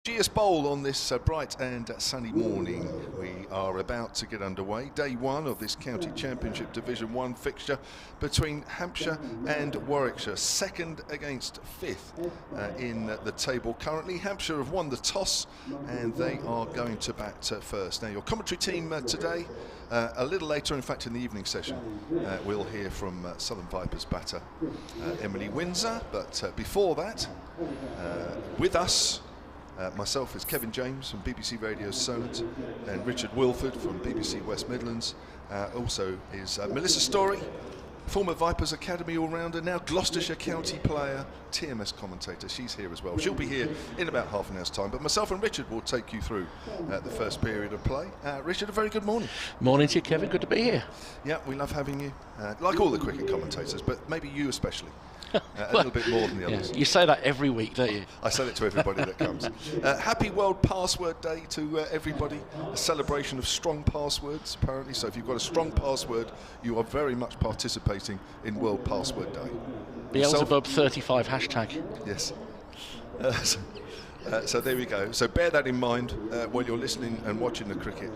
Ageas Bowl on this bright and sunny morning. We are about to get underway. Day one of this County Championship Division 1 fixture between Hampshire and Warwickshire. Second against fifth in the table currently. Hampshire have won the toss and they are going to bat first. Now your commentary team today, a little later, in fact in the evening session, we'll hear from Southern Vipers batter Emily Windsor. But before that, with us, myself is Kevin James from BBC Radio Sonant and Richard Wilford from BBC West Midlands. Also is Melissa Story, former Vipers Academy all-rounder, now Gloucestershire County player, TMS commentator. She's here as well. She'll be here in about half an hour's time. But myself and Richard will take you through the first period of play. Richard, a very good morning. Morning to you, Kevin. Good to be here. Yeah, we love having you. Like all the cricket commentators, but maybe you especially. A little bit more than the others. You say that every week, don't you? I say it to everybody that comes. Happy World Password Day to everybody. A celebration of strong passwords, apparently. So if you've got a strong password, you are very much participating in World Password Day. Beelzebub 35 hashtag. Yes. So there we go. So bear that in mind while you're listening and watching the cricket,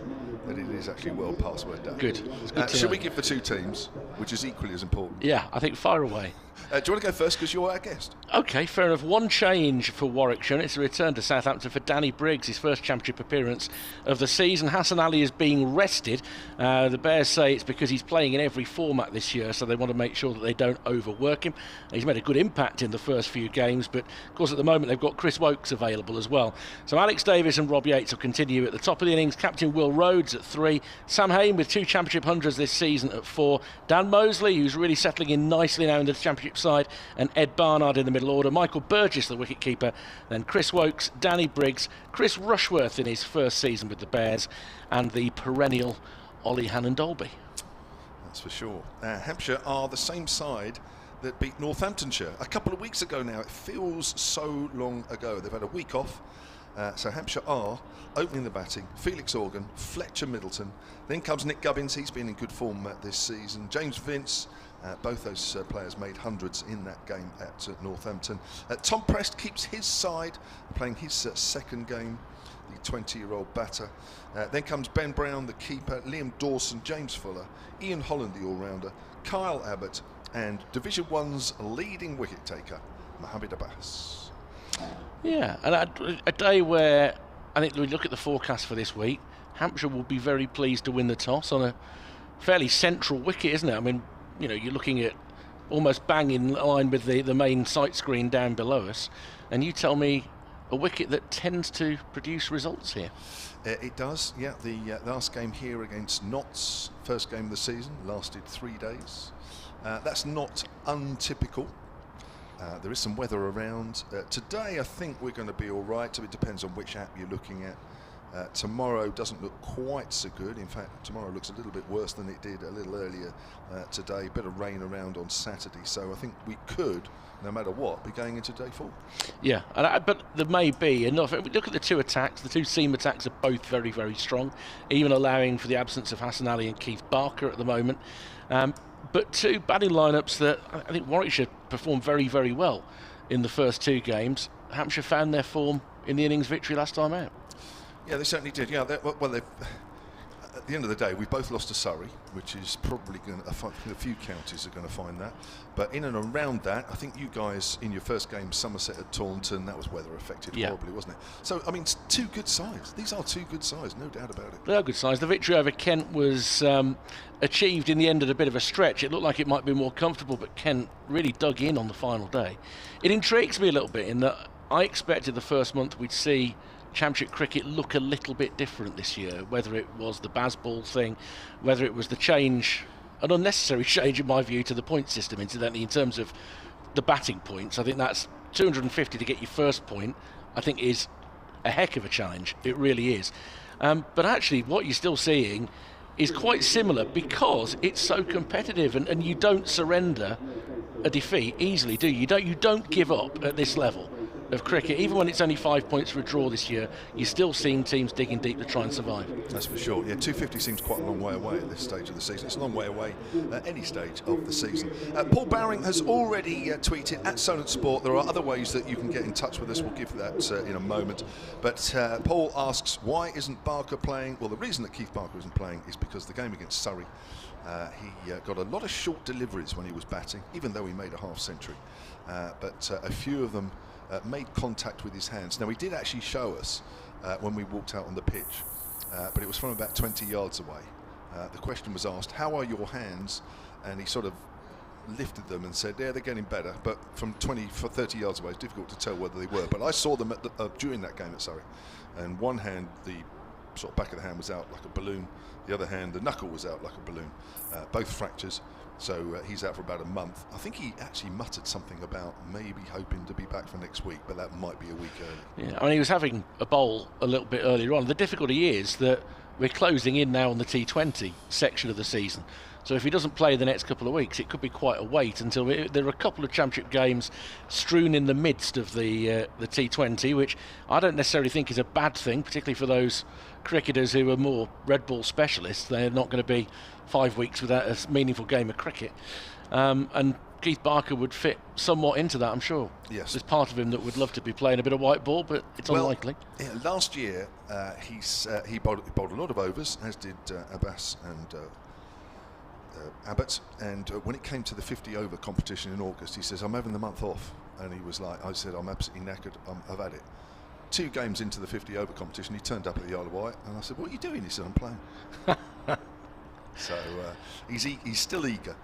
that it is actually World Password Day. Good. Should we give the two teams, which is equally as important? Yeah, I think fire away. Do you want to go first because you're our guest? OK, fair enough. One change for Warwickshire, and it's a return to Southampton for Danny Briggs, his first championship appearance of the season. Hassan Ali is being rested. The Bears say it's because he's playing in every format this year, so they want to make sure that they don't overwork him. He's made a good impact in the first few games, but of course at the moment they've got Chris Woakes available as well. So Alex Davis and Rob Yates will continue at the top of the innings. Captain Will Rhodes at 3. Sam Hain with 2 championship hundreds this season at 4. Dan Mosley, who's really settling in nicely now in the championship side, and Ed Barnard in the middle order. Michael Burgess, the wicket-keeper, then Chris Woakes, Danny Briggs, Chris Rushworth in his first season with the Bears, and the perennial Ollie Hannon-Dolby. That's for sure. Hampshire are the same side that beat Northamptonshire a couple of weeks ago now. It feels so long ago. They've had a week off. So Hampshire are opening the batting. Felix Organ, Fletcher Middleton. Then comes Nick Gubbins. He's been in good form this season. James Vince. Both those players made hundreds in that game at Northampton. Tom Prest keeps his side, playing his second game, the 20-year-old batter. Then comes Ben Brown, the keeper, Liam Dawson, James Fuller, Ian Holland, the all-rounder, Kyle Abbott, and Division 1's leading wicket-taker, Mohammed Abbas. Yeah, and a day where I think we look at the forecast for this week, Hampshire will be very pleased to win the toss on a fairly central wicket, isn't it? I mean, you know, you're looking at almost bang in line with the main sight screen down below us, and you tell me a wicket that tends to produce results here. It does, yeah. The last game here against Notts, first game of the season, lasted 3 days. That's not untypical. There is some weather around. Today I think we're going to be all right, so it depends on which app you're looking at. Tomorrow doesn't look quite so good. In fact, tomorrow looks a little bit worse than it did a little earlier today. Bit of rain around on Saturday, so I think we could, no matter what, be going into day 4. Yeah, but there may be enough. If we look at the two attacks, the two seam attacks are both very, very strong, even allowing for the absence of Hassan Ali and Keith Barker at the moment. But two batting lineups that I think Warwickshire performed very, very well in the first 2 games. Hampshire found their form in the innings victory last time out. Yeah, they certainly did. Yeah, well, at the end of the day, we both lost to Surrey, which is probably going to, a few counties are going to find that. But in and around that, I think you guys, in your first game, Somerset at Taunton, that was weather affected horribly, wasn't it? So, I mean, it's 2 good sides. These are 2 good sides, no doubt about it. They are good sides. The victory over Kent was achieved in the end at a bit of a stretch. It looked like it might be more comfortable, but Kent really dug in on the final day. It intrigues me a little bit in that I expected the first month we'd see Championship cricket look a little bit different this year, whether it was the Ageas Bowl thing, whether it was the change, an unnecessary change in my view to the point system, incidentally, in terms of the batting points. I think that's 250 to get your first point, I think is a heck of a challenge. It really is. But actually what you're still seeing is quite similar because it's so competitive, and you don't surrender a defeat easily, do you? You don't give up at this level. of cricket. Even when it's only 5 points for a draw this year, you're still seeing teams digging deep to try and survive. That's for sure. Yeah, 250 seems quite a long way away at this stage of the season. It's a long way away at any stage of the season. Paul Bowring has already tweeted at Solent Sport. There are other ways that you can get in touch with us. We'll give that in a moment. But Paul asks, why isn't Barker playing? Well, the reason that Keith Barker isn't playing is because the game against Surrey, he got a lot of short deliveries when he was batting, even though he made a half century. But a few of them made contact with his hands. Now, he did actually show us when we walked out on the pitch, but it was from about 20 yards away. The question was asked, how are your hands? And he sort of lifted them and said, yeah, they're getting better, but from 30 yards away, it's difficult to tell whether they were. But I saw them during that game at Surrey, and one hand, the sort of back of the hand was out like a balloon, the other hand, the knuckle was out like a balloon, both fractures. So he's out for about a month. I think he actually muttered something about maybe hoping to be back for next week, but that might be a week early. Yeah, I mean, he was having a bowl a little bit earlier on. The difficulty is that we're closing in now on the T20 section of the season. So if he doesn't play the next couple of weeks, it could be quite a wait until there are a couple of championship games strewn in the midst of the T20, which I don't necessarily think is a bad thing, particularly for those cricketers who are more red ball specialists. They're not going to be 5 weeks without a meaningful game of cricket. And Keith Barker would fit somewhat into that, I'm sure. Yes. There's part of him that would love to be playing a bit of white ball, but it's unlikely. Yeah, last year, he bowled a lot of overs, as did Abbas and Abbott, and when it came to the 50-over competition in August, he says, I'm having the month off. And he was like, I said, I'm absolutely knackered, I've had it. 2 games into the 50-over competition, he turned up at the Isle of Wight, and I said, what are you doing? He said, I'm playing. So he's still eager,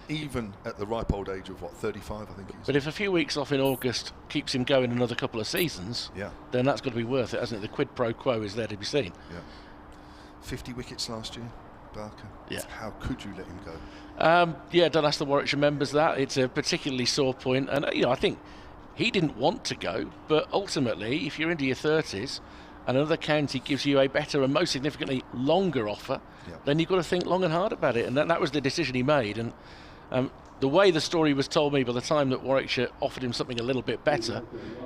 even at the ripe old age of, 35, I think he is. But if a few weeks off in August keeps him going another couple of seasons, then that's got to be worth it, hasn't it? The quid pro quo is there to be seen. Yeah. 50 wickets last year, Barker. Yeah. How could you let him go? Don't ask the Warwickshire members that. It's a particularly sore point, and I think he didn't want to go, but ultimately, if you're into your 30s and another county gives you a better and most significantly longer offer, then you've got to think long and hard about it. And that was the decision he made. And the way the story was told me, by the time that Warwickshire offered him something a little bit better,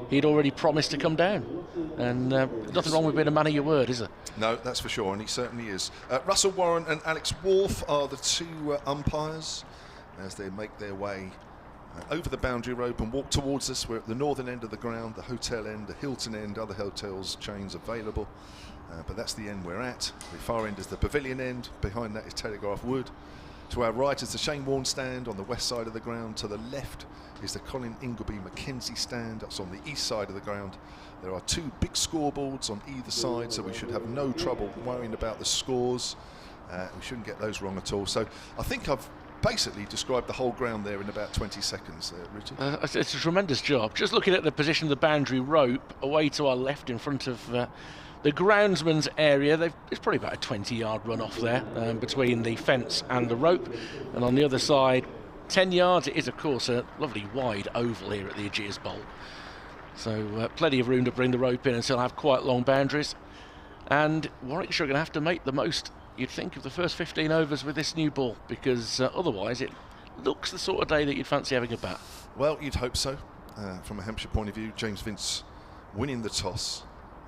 he'd already promised to come down. And nothing wrong with being a man of your word, is there? No, that's for sure, and he certainly is. Russell Warren and Alex Wolfe are the 2 umpires as they make their way over the boundary rope and walk towards us. We're at the northern end of the ground, the hotel end, the Hilton end, other hotels, chains available. But that's the end we're at. The far end is the pavilion end. Behind that is Telegraph Wood. To our right is the Shane Warne stand on the west side of the ground. To the left is the Colin Ingleby Mackenzie stand. That's on the east side of the ground. There are 2 big scoreboards on either side, so we should have no trouble worrying about the scores. We shouldn't get those wrong at all. So I think I've basically described the whole ground there in about 20 seconds there, Richard. It's a tremendous job. Just looking at the position of the boundary rope away to our left in front of the groundsman's area, there's probably about a 20-yard run off there between the fence and the rope. And on the other side, 10 yards, it is, of course, a lovely wide oval here at the Ageas Bowl. So plenty of room to bring the rope in and still have quite long boundaries. And Warwickshire are going to have to make the most, you'd think, of the first 15 overs with this new ball, because otherwise it looks the sort of day that you'd fancy having a bat. Well, you'd hope so. From a Hampshire point of view, James Vince winning the toss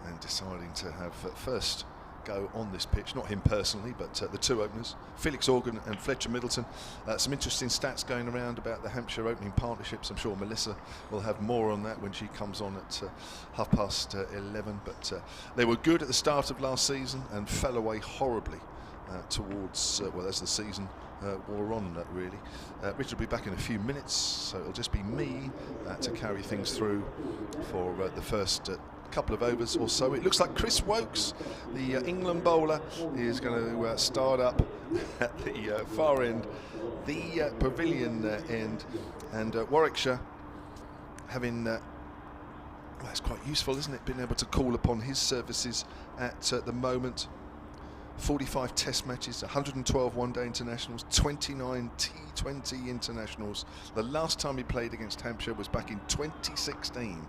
and deciding to have first go on this pitch, not him personally, but the 2 openers, Felix Organ and Fletcher Middleton. Some interesting stats going around about the Hampshire opening partnerships. I'm sure Melissa will have more on that when she comes on at 11:30. But they were good at the start of last season and fell away horribly towards, as the season wore on, really. Richard will be back in a few minutes, so it'll just be me to carry things through for the first couple of overs or so. It looks like Chris Wokes, the England bowler, is going to start up at the far end, the pavilion end, and Warwickshire having well, it's quite useful, isn't it, being able to call upon his services at the moment. 45 test matches, 112 one-day internationals, 29 T20 internationals. The last time he played against Hampshire was back in 2016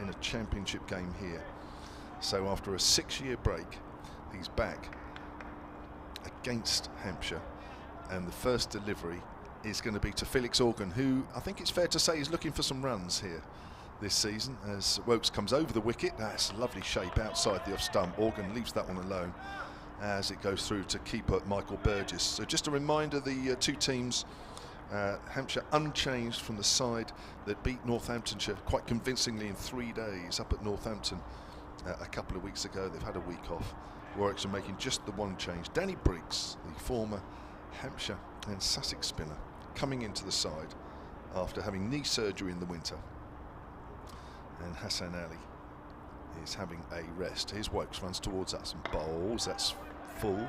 in a championship game here. So after a 6-year break, he's back against Hampshire, and the first delivery is going to be to Felix Organ, who I think it's fair to say is looking for some runs here. this season as Wokes comes over the wicket. That's a lovely shape outside the off stump. Organ leaves that one alone as it goes through to keeper Michael Burgess. So just a reminder, the two teams, Hampshire unchanged from the side that beat Northamptonshire quite convincingly in 3 days up at Northampton a couple of weeks ago. They've had a week off. Warwickshire making just the one change. Danny Briggs, the former Hampshire and Sussex spinner, coming into the side after having knee surgery in the winter. And Hassan Ali is having a rest. Here's Wokes, runs towards us and bowls. That's full.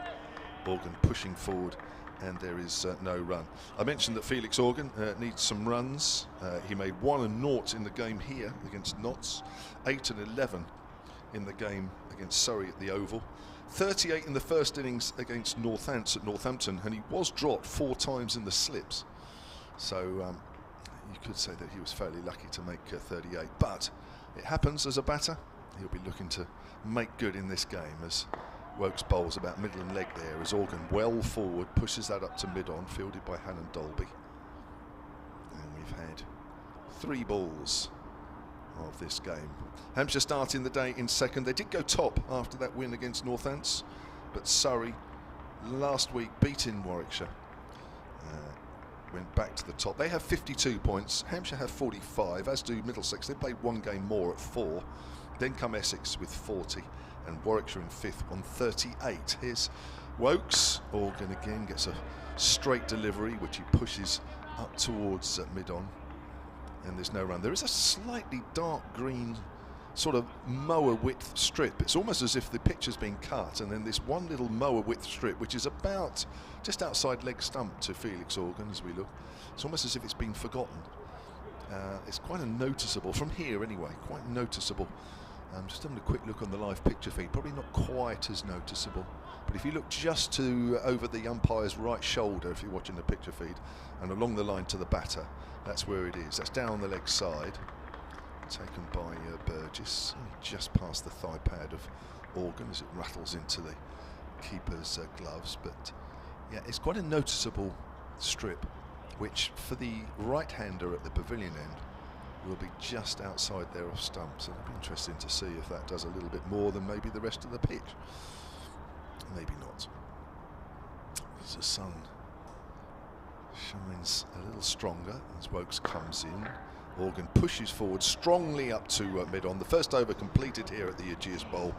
Organ pushing forward, and there is no run. I mentioned that Felix Organ needs some runs. He made 1-0 in the game here against Notts, 8 and 11 in the game against Surrey at the Oval, 38 in the first innings against Northants at Northampton, and he was dropped 4 times in the slips. So you could say that he was fairly lucky to make 38, but it happens as a batter. He'll be looking to make good in this game as Wokes bowls about middle and leg there as Organ well forward, pushes that up to mid-on, fielded by Hannon Dolby. And we've had 3 balls of this game. Hampshire starting the day in second. They did go top after that win against Northants, but Surrey last week beating Warwickshire went back to the top. They have 52 points. Hampshire have 45, as do Middlesex. They played 1 game more at 4. Then come Essex with 40, and Warwickshire in 5th on 38. Here's Wokes. Organ again gets a straight delivery, which he pushes up towards mid-on, and there's no run. There is a slightly dark green sort of mower width strip. It's almost as if the pitch has been cut, and then this one little mower width strip, which is about just outside leg stump to Felix Organ as we look. It's almost as if it's been forgotten. It's quite a noticeable, from here anyway, quite noticeable. Just having a quick look on the live picture feed, probably not quite as noticeable, but if you look just to over the umpire's right shoulder, if you're watching the picture feed, and along the line to the batter, that's where it is. That's down the leg side, taken by Burgess, just past the thigh pad of Organ as it rattles into the keeper's gloves. But yeah, it's quite a noticeable strip, which for the right-hander at the pavilion end will be just outside their off stump. So it'll be interesting to see if that does a little bit more than maybe the rest of the pitch. Maybe not. As the sun shines a little stronger as Wokes comes in. Organ pushes forward strongly up to mid-on. The first over completed here at the Ageas Bowl.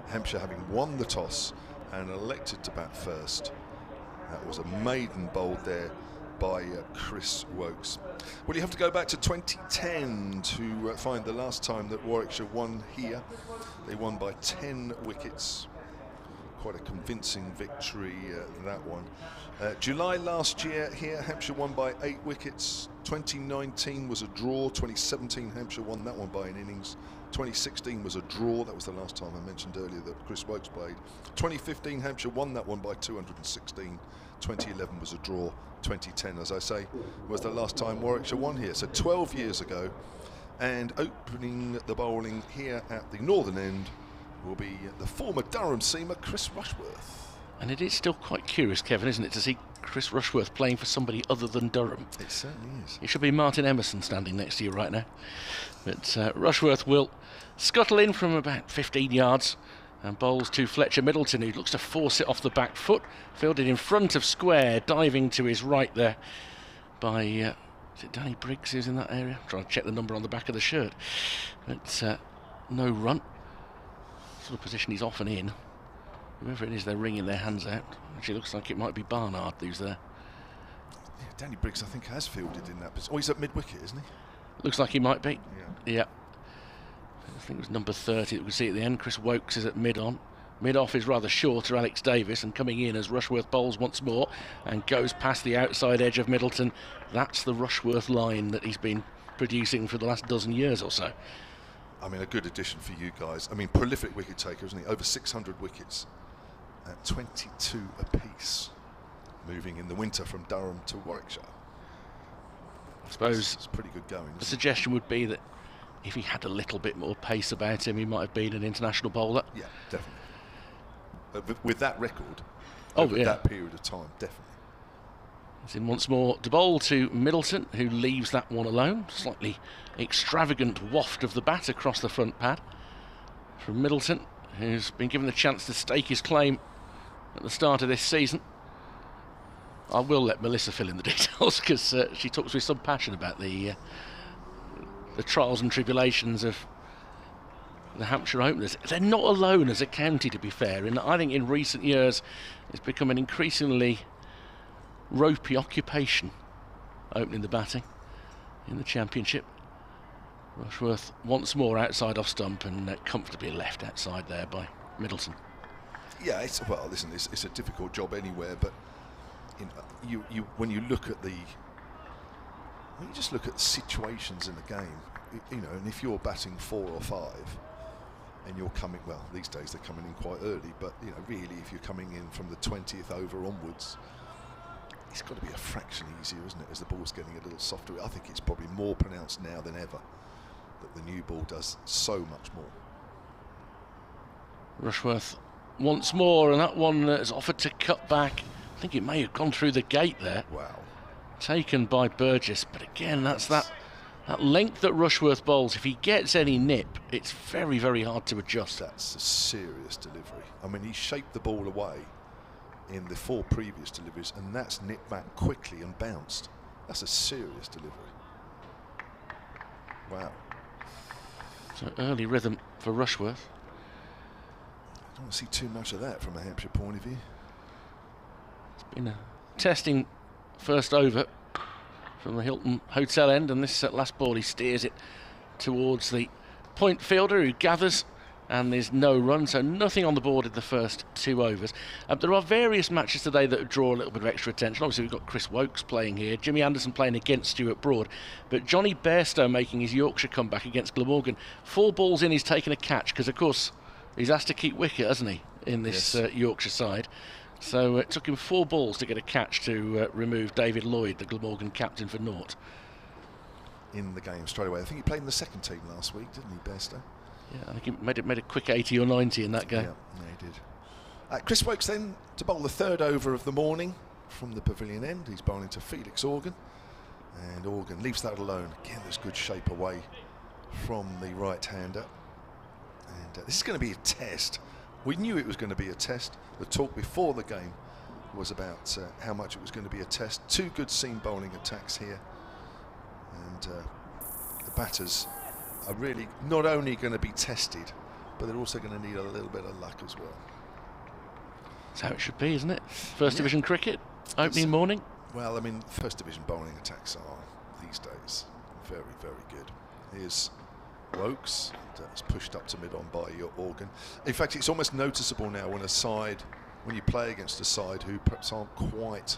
Hampshire having won the toss and elected to bat first. That was a maiden bowled there by Chris Wokes. Well, you have to go back to 2010 to find the last time that Warwickshire won here. They won by 10 wickets. Quite a convincing victory, that one. July last year here, Hampshire won by 8 wickets. 2019 was a draw. 2017, Hampshire won that one by an innings. 2016 was a draw. That was the last time I mentioned earlier that Chris Wokes played. 2015, Hampshire won that one by 216. 2011 was a draw. 2010, as I say, was the last time Warwickshire won here. So 12 years ago. And opening the bowling here at the northern end will be the former Durham seamer Chris Rushworth. And it is still quite curious, Kevin, isn't it, to see Chris Rushworth playing for somebody other than Durham. It certainly is. It should be Martin Emerson standing next to you right now. But Rushworth will scuttle in from about 15 yards and bowls to Fletcher Middleton, who looks to force it off the back foot. Fielded in front of square, diving to his right there by, is it Danny Briggs who's in that area? I'm trying to check the number on the back of the shirt. But no run. Sort of position he's often in. Whoever it is, they're wringing their hands out. Actually looks like it might be Barnard who's there. Yeah, Danny Briggs, I think, has fielded in that position. Oh, he's at mid-wicket, isn't he? Looks like he might be. Yeah. I think it was number 30 that we see at the end. Chris Wokes is at mid-on. Mid-off is rather short to Alex Davis, and coming in as Rushworth bowls once more and goes past the outside edge of Middleton. That's the Rushworth line that he's been producing for the last dozen years or so. I mean, a good addition for you guys. I mean, prolific wicket taker, isn't he? Over 600 wickets at 22 apiece, moving in the winter from Durham to Warwickshire. I suppose it's pretty good going. The suggestion would be that if he had a little bit more pace about him, he might have been an international bowler. Yeah, definitely. With that record, over that period of time, definitely. It's in once more to bowl to Middleton, who leaves that one alone. Slightly extravagant waft of the bat across the front pad from Middleton, who's been given the chance to stake his claim at the start of this season. I will let Melissa fill in the details, because she talks with some passion about the trials and tribulations of the Hampshire openers. They're not alone as a county, to be fair, and I think in recent years it's become an increasingly ropey occupation opening the batting in the championship. Rushworth once more outside off stump and comfortably left outside there by Middleton. Yeah, well, listen, it's a difficult job anywhere, but when you look at when you just look at the situations in the game, and if you're batting 4 or 5 and you're coming, well, these days they're coming in quite early, but really if you're coming in from the 20th over onwards, it's got to be a fraction easier, isn't it, as the ball's getting a little softer. I think it's probably more pronounced now than ever that the new ball does so much more. Rushworth once more, and that one has offered to cut back. I think it may have gone through the gate there. Wow. Taken by Burgess, but again, that's that length that Rushworth bowls. If he gets any nip, it's very, very hard to adjust. That's a serious delivery. I mean, he shaped the ball away in the 4 previous deliveries, and that's nipped back quickly and bounced. That's a serious delivery. Wow. So early rhythm for Rushworth. I don't want to see too much of that from a Hampshire point of view. It's been a testing first over from the Hilton Hotel end, and this last ball he steers it towards the point fielder, who gathers, and there's no run, so nothing on the board in the first 2 overs. There are various matches today that draw a little bit of extra attention. Obviously we've got Chris Wokes playing here, Jimmy Anderson playing against Stuart Broad, but Johnny Bairstow making his Yorkshire comeback against Glamorgan. 4 balls in, he's taken a catch, because of course he's asked to keep wicket, hasn't he, in this Yorkshire side. So it took him 4 balls to get a catch to remove David Lloyd, the Glamorgan captain, for naught. In the game straight away. I think he played in the second team last week, didn't he, Bairstow? Yeah, I think he made a quick 80 or 90 in that game. Yeah, he did. Chris Wokes then to bowl the 3rd over of the morning from the pavilion end. He's bowling to Felix Organ, and Organ leaves that alone. Again, there's good shape away from the right-hander. And this is going to be a test. We knew it was going to be a test. The talk before the game was about how much it was going to be a test. 2 good seam bowling attacks here, and the batters are really not only going to be tested, but they're also going to need a little bit of luck as well. That's how it should be, isn't it? First Division cricket, opening morning. Well, I mean, First Division bowling attacks are, these days, very, very good. Here's Wokes, that's pushed up to mid-on by your Organ. In fact, it's almost noticeable now when you play against a side who perhaps aren't quite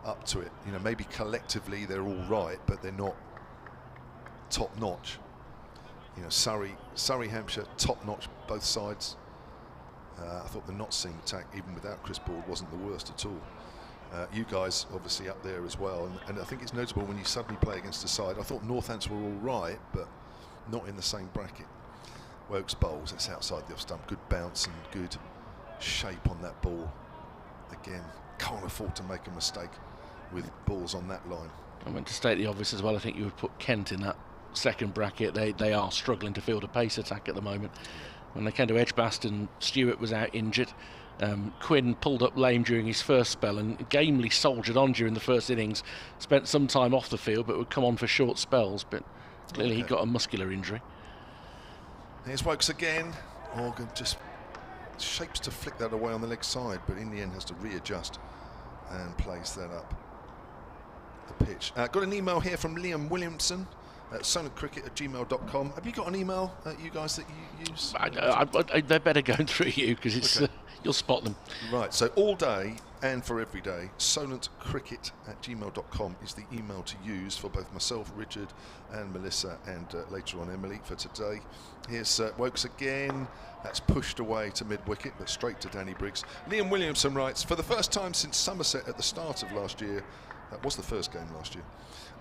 up to it. Maybe collectively they're all right, but they're not top-notch. Surrey, Hampshire, top-notch, both sides. I thought the not seam attack, even without Chris Broad, wasn't the worst at all. You guys obviously up there as well, and I think it's notable when you suddenly play against a side. I thought Northants were all right, but not in the same bracket. Wokes bowls, that's outside the off stump. Good bounce and good shape on that ball. Again, can't afford to make a mistake with balls on that line. I meant to state the obvious as well. I think you would put Kent in that second bracket. They are struggling to field a pace attack at the moment. When they came to Edgbaston, Stewart was out injured. Quinn pulled up lame during his first spell and gamely soldiered on during the first innings. Spent some time off the field, but would come on for short spells. But clearly he got a muscular injury. Here's Wokes again. Organ just shapes to flick that away on the leg side, but in the end has to readjust and plays that up the pitch. Got an email here from Liam Williamson at silentcricket@gmail.com. Have you got an email, you guys, that you use? They're better going through you, because it's you'll spot them. Right, so all day and for every day, silentcricket@gmail.com is the email to use for both myself, Richard, and Melissa, and later on Emily for today. Here's Wokes again. That's pushed away to mid-wicket, but straight to Danny Briggs. Liam Williamson writes, for the first time since Somerset at the start of last year, that was the first game last year,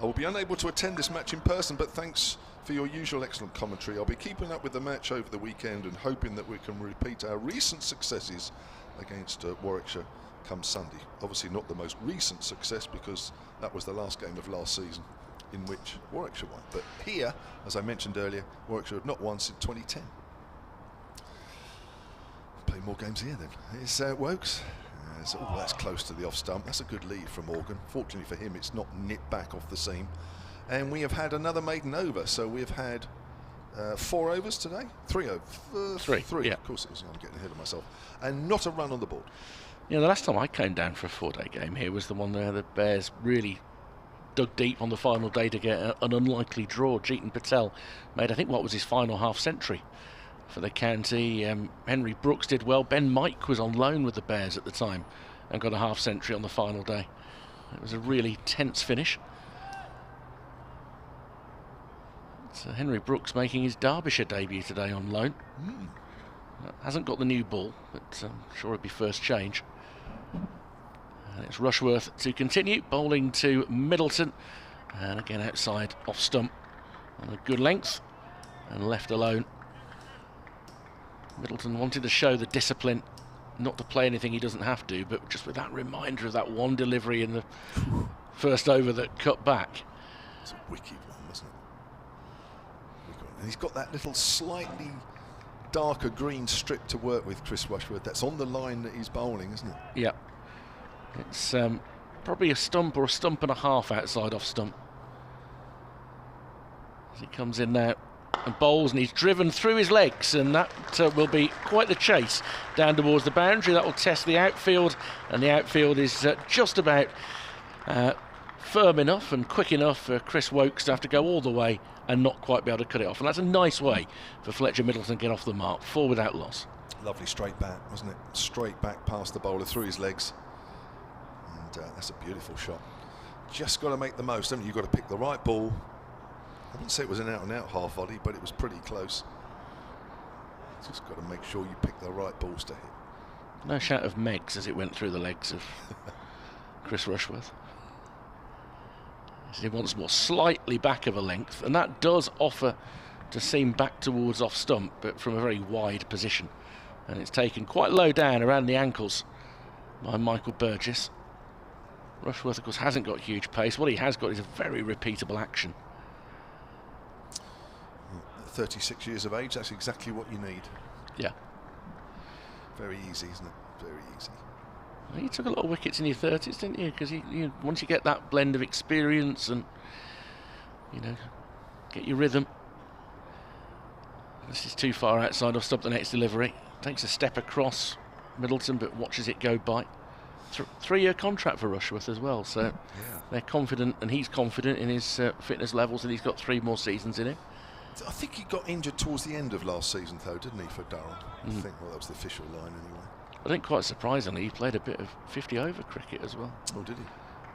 I will be unable to attend this match in person, but thanks for your usual excellent commentary. I'll be keeping up with the match over the weekend and hoping that we can repeat our recent successes against Warwickshire come Sunday. Obviously not the most recent success, because that was the last game of last season in which Warwickshire won. But here, as I mentioned earlier, Warwickshire have not won since 2010. Play more games here then. Here's Wokes. Oh, that's close to the off stump. That's a good lead from Morgan. Fortunately for him, it's not nipped back off the seam. And we have had another maiden over. So we've had 4 overs today. 3 overs. Three. Yeah. Of course it was. I'm getting ahead of myself. And not a run on the board. Yeah, the last time I came down for a 4-day game here was the one where the Bears really dug deep on the final day to get an unlikely draw. Jeetan Patel made, I think, what was his final half century for the county. Henry Brooks did well. Ben Mike was on loan with the Bears at the time and got a half century on the final day. It was a really tense finish. So Henry Brooks making his Derbyshire debut today on loan. Hasn't got the new ball, but I'm sure it'll be first change. And it's Rushworth to continue, bowling to Middleton, and again outside off stump on a good length and left alone. Middleton wanted to show the discipline not to play anything he doesn't have to, but just with that reminder of that one delivery in the first over that cut back. It's a wicked one, wasn't it? And he's got that little slightly darker green strip to work with, Chris Rushworth. That's on the line that he's bowling, isn't it? Yeah. It's probably a stump or a stump and a half outside off stump. As he comes in now and bowls, and he's driven through his legs, and that will be quite the chase down towards the boundary. That will test the outfield, and the outfield is just about firm enough and quick enough for Chris Wokes to have to go all the way and not quite be able to cut it off. And that's a nice way for Fletcher Middleton to get off the mark. 4 without loss. Lovely straight back, wasn't it? Straight back past the bowler, through his legs. And that's a beautiful shot. Just got to make the most, haven't you? You've got to pick the right ball. I wouldn't say it was an out-and-out half volley, but it was pretty close. Just got to make sure you pick the right balls to hit. No shout of Megs as it went through the legs of Chris Rushworth. He wants more slightly back of a length, and that does offer to seam back towards off stump, but from a very wide position. And it's taken quite low down around the ankles by Michael Burgess. Rushworth, of course, hasn't got huge pace. What he has got is a very repeatable action. 36 years of age, that's exactly what you need. Yeah. Very easy, isn't it? Very easy. Well, you took a lot of wickets in your 30s, didn't you? Because once you get that blend of experience and, get your rhythm. This is too far outside off stump the next delivery. Takes a step across Middleton, but watches it go by. 3-year contract for Rushworth as well, so they're confident, and he's confident in his fitness levels, and he's got 3 more seasons in him. I think he got injured towards the end of last season, though, didn't he, for Durham? I think, well, that was the official line anyway. I think quite surprisingly, he played a bit of 50-over cricket as well. Oh, did he?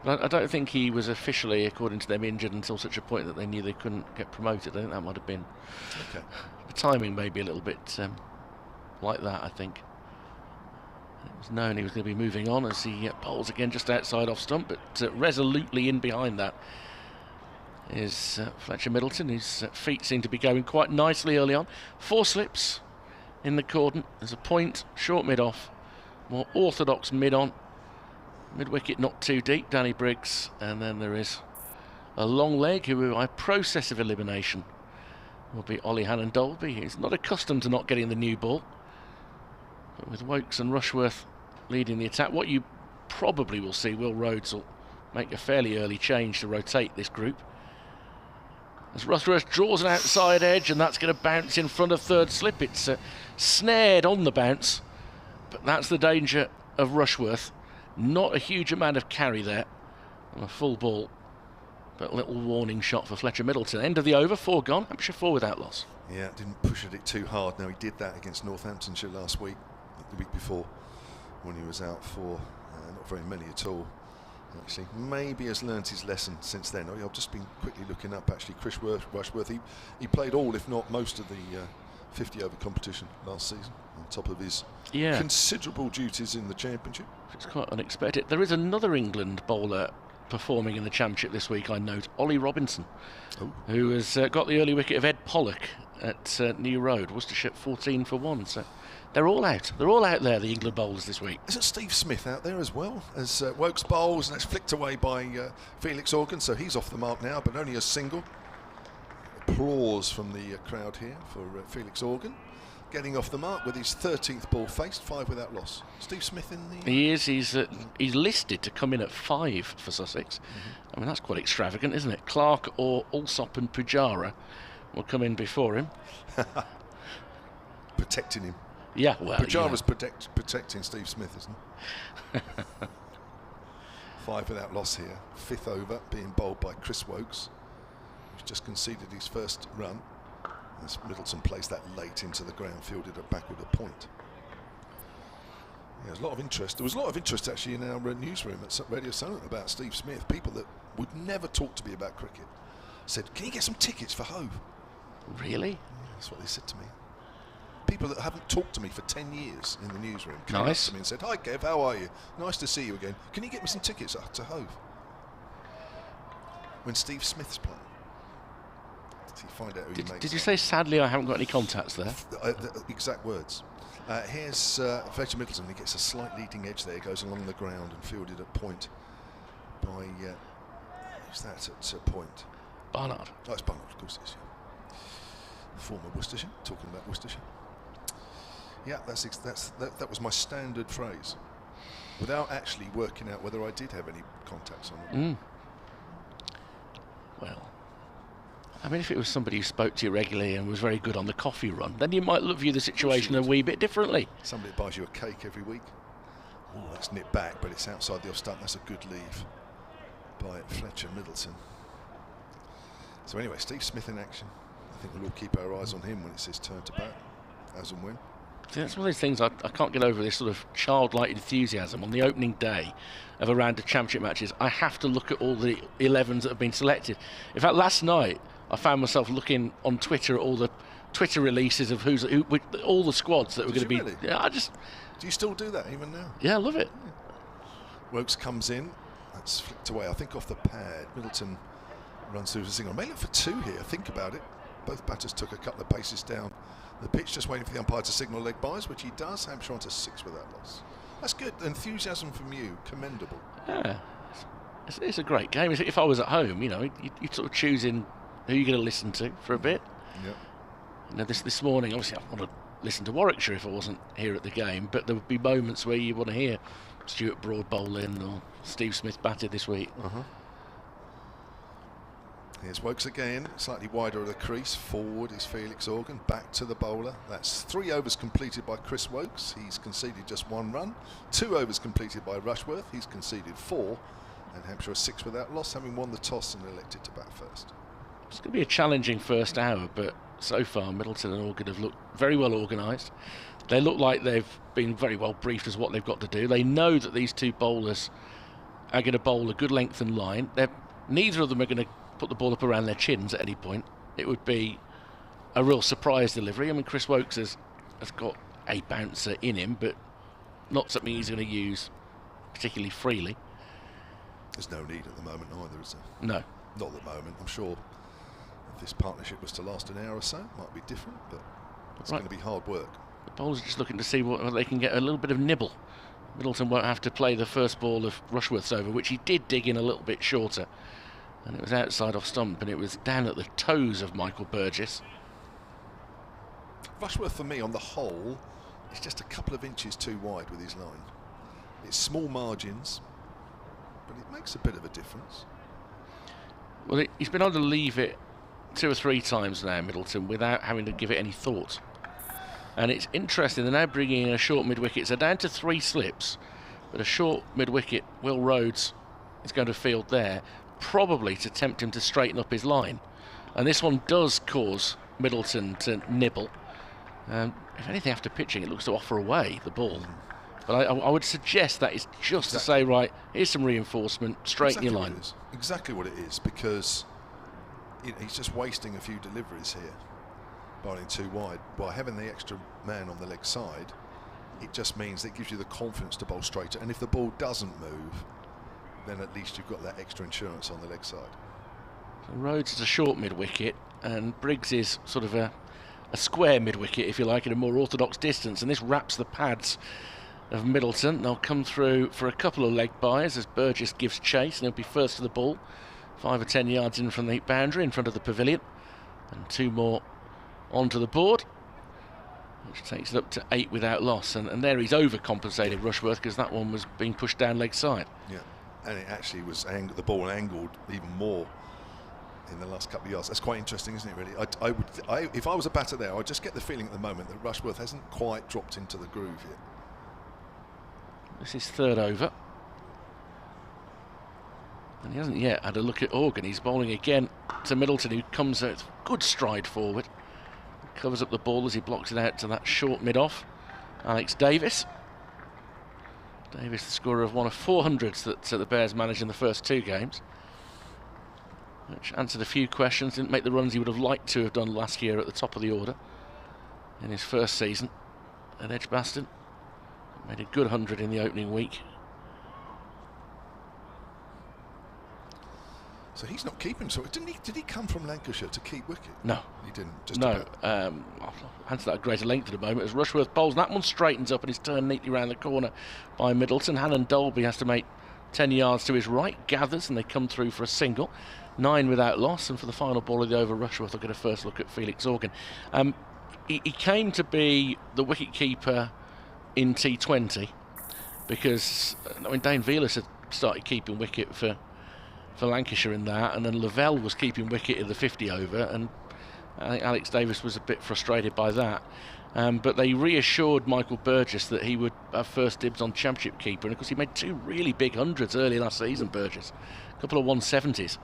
But I don't think he was officially, according to them, injured until such a point that they knew they couldn't get promoted. I think that might have been... Okay. The timing may be a little bit like that, I think. It was known he was going to be moving on as he bowls again just outside off stump, but resolutely in behind that is Fletcher Middleton, whose feet seem to be going quite nicely early on. 4 slips in the cordon. There's a point, short mid-off, more orthodox mid-on. Mid-wicket not too deep, Danny Briggs, and then there is a long leg who, by process of elimination, will be Ollie Hannon-Dolby. He's not accustomed to not getting the new ball. But with Wokes and Rushworth leading the attack, what you probably will see, Will Rhodes will make a fairly early change to rotate this group. As Rushworth draws an outside edge, and that's going to bounce in front of third slip. It's snared on the bounce, but that's the danger of Rushworth. Not a huge amount of carry there on a full ball, but a little warning shot for Fletcher Middleton. End of the over, 4 gone, Hampshire 4 without loss. Yeah, didn't push at it too hard. Now, he did that against Northamptonshire last week, the week before, when he was out for not very many at all. Actually, maybe has learnt his lesson since then. I've just been quickly looking up, actually, Chris Rushworth. He played all, if not most, of the 50-over competition last season, on top of his considerable duties in the Championship. It's quite unexpected. There is another England bowler performing in the Championship this week, I note, Ollie Robinson, who has got the early wicket of Ed Pollock at New Road, Worcestershire 14 for 1. So They're all out. They're all out there, the England bowlers this week. Isn't Steve Smith out there as well as Wokes bowls, and that's flicked away by Felix Organ, so he's off the mark now, but only a single. Applause from the crowd here for Felix Organ, getting off the mark with his 13th ball faced, 5 without loss. Steve Smith in the... He is. He's listed to come in at 5 for Sussex. I mean, that's quite extravagant, isn't it? Clark or Alsop and Pujara will come in before him. Protecting him. Yeah, well, Pujara's protecting Steve Smith, isn't he? 5 without loss here. 5th over being bowled by Chris Wokes, who's just conceded his first run. As Middleton placed that late into the ground, fielded it backward a point. Yeah, there's a lot of interest. There was a lot of interest actually in our newsroom at Radio Solent about Steve Smith. People that would never talk to me about cricket said, "Can you get some tickets for Hove?" Really? Yeah, that's what they said to me. People that haven't talked to me for 10 years in the newsroom came up to me and said, "Hi Kev, how are you? Nice to see you again. Can you get me some tickets to Hove?" When Steve Smith's playing. So you find out who Did you say, sadly, I haven't got any contacts there? The exact words. Here's Fletcher Middleton. He gets a slight leading edge there, goes along the ground and fielded at point by, who's that at point? Barnard. Oh, it's Barnard, of course it is. Yeah. Former Worcestershire, talking about Worcestershire. Yeah, that was my standard phrase, without actually working out whether I did have any contacts on it. Well, I mean, if it was somebody who spoke to you regularly and was very good on the coffee run, then you might view the situation a wee bit differently. Somebody buys you a cake every week. Oh, that's nipped back, but it's outside the off stump. That's a good leave by Fletcher Middleton. So anyway, Steve Smith in action. I think we'll all keep our eyes on him when it's his turn to bat, as and when. See, that's one of those things I can't get over, this sort of childlike enthusiasm on the opening day of a round of championship matches. I have to look at all the 11s that have been selected. In fact, last night I found myself looking on Twitter at all the Twitter releases of all the squads that were going to be. Really? Yeah, Do you still do that even now? Yeah, I love it. Yeah. Wokes comes in. That's flicked away. I think off the pad. Middleton runs through the single. May look for 2 here. Think about it. Both batters took a couple of paces down the pitch, just waiting for the umpire to signal leg byes, which he does. Hampshire on to 6 without loss. That's good. Enthusiasm from you, commendable. Yeah, it's a great game. If I was at home, you're sort of choosing who you're going to listen to for a bit. Yeah. This morning, obviously, I want to listen to Warwickshire if I wasn't here at the game, but there would be moments where you want to hear Stuart Broad bowling or Steve Smith batted this week. Here's Wokes again, slightly wider of the crease. Forward is Felix Organ, back to the bowler. That's 3 overs completed by Chris Wokes. He's conceded just 1 run. 2 overs completed by Rushworth. He's conceded 4. And Hampshire 6 without loss, having won the toss and elected to bat first. It's going to be a challenging first hour, but so far Middleton and Organ have looked very well organised. They look like they've been very well briefed as what they've got to do. They know that these 2 bowlers are going to bowl a good length and line. Neither of them are going to put the ball up around their chins at any point. It would be a real surprise delivery. I mean, Chris Wokes has got a bouncer in him, but not something he's going to use particularly freely. There's no need at the moment either, is there? No. Not at the moment. I'm sure if this partnership was to last an hour or so, it might be different, but it's going to be hard work. The bowlers are just looking to see what they can get a little bit of nibble. Middleton won't have to play the first ball of Rushworth's over, which he did dig in a little bit shorter. And it was outside off stump, and it was down at the toes of Michael Burgess. Rushworth, for me, on the whole, is just a couple of inches too wide with his line. It's small margins, but it makes a bit of a difference. Well, he's been able to leave it 2 or 3 times now, Middleton, without having to give it any thought. And it's interesting, they're now bringing in a short mid-wicket. So down to 3 slips, but a short mid-wicket. Will Rhodes is going to field there, probably to tempt him to straighten up his line. And this one does cause Middleton to nibble. If anything, after pitching, it looks to offer away the ball. But I would suggest that is just to say, right, here's some reinforcement, straighten your line. Exactly what it is, because he's just wasting a few deliveries here, bowling too wide. By having the extra man on the leg side, it just means that it gives you the confidence to bowl straighter. And if the ball doesn't move, then at least you've got that extra insurance on the leg side. So Rhodes is a short mid-wicket, and Briggs is sort of a a square mid-wicket, if you like, in a more orthodox distance, and this wraps the pads of Middleton. They'll come through for a couple of leg byes as Burgess gives chase, and he'll be first to the ball, 5 or 10 yards in from the boundary, in front of the pavilion, and 2 more onto the board, which takes it up to 8 without loss. And there he's overcompensated Rushworth, because that one was being pushed down leg side. Yeah, and it actually was the ball angled even more in the last couple of yards. That's quite interesting, isn't it, really? If I was a batter there, I'd just get the feeling at the moment that Rushworth hasn't quite dropped into the groove yet. This is 3rd over. And he hasn't yet had a look at Organ. He's bowling again to Middleton, who comes at good stride forward. Covers up the ball as he blocks it out to that short mid-off. Alex Davis. Davis, the scorer of one of 400s that the Bears managed in the first 2 games, which answered a few questions, didn't make the runs he would have liked to have done last year at the top of the order in his first season at Edgbaston. Made a good 100 in the opening week. So he's not keeping. So did he come from Lancashire to keep wicket? No, he didn't. Just no. I'll answer that at greater length at the moment as Rushworth bowls. That one straightens up and is turned neatly round the corner by Middleton. Hannon Dolby has to make 10 yards to his right, gathers, and they come through for a single. 9 without loss, and for the final ball of the over, Rushworth will get a first look at Felix Organ. He came to be the wicket keeper in T20 because Dane Velas had started keeping wicket for Lancashire in that, and then Lavelle was keeping wicket in the 50 over, and I think Alex Davis was a bit frustrated by that. But they reassured Michael Burgess that he would have first dibs on championship keeper, and of course he made 2 really big 100s early last season, Burgess. A couple of 170s.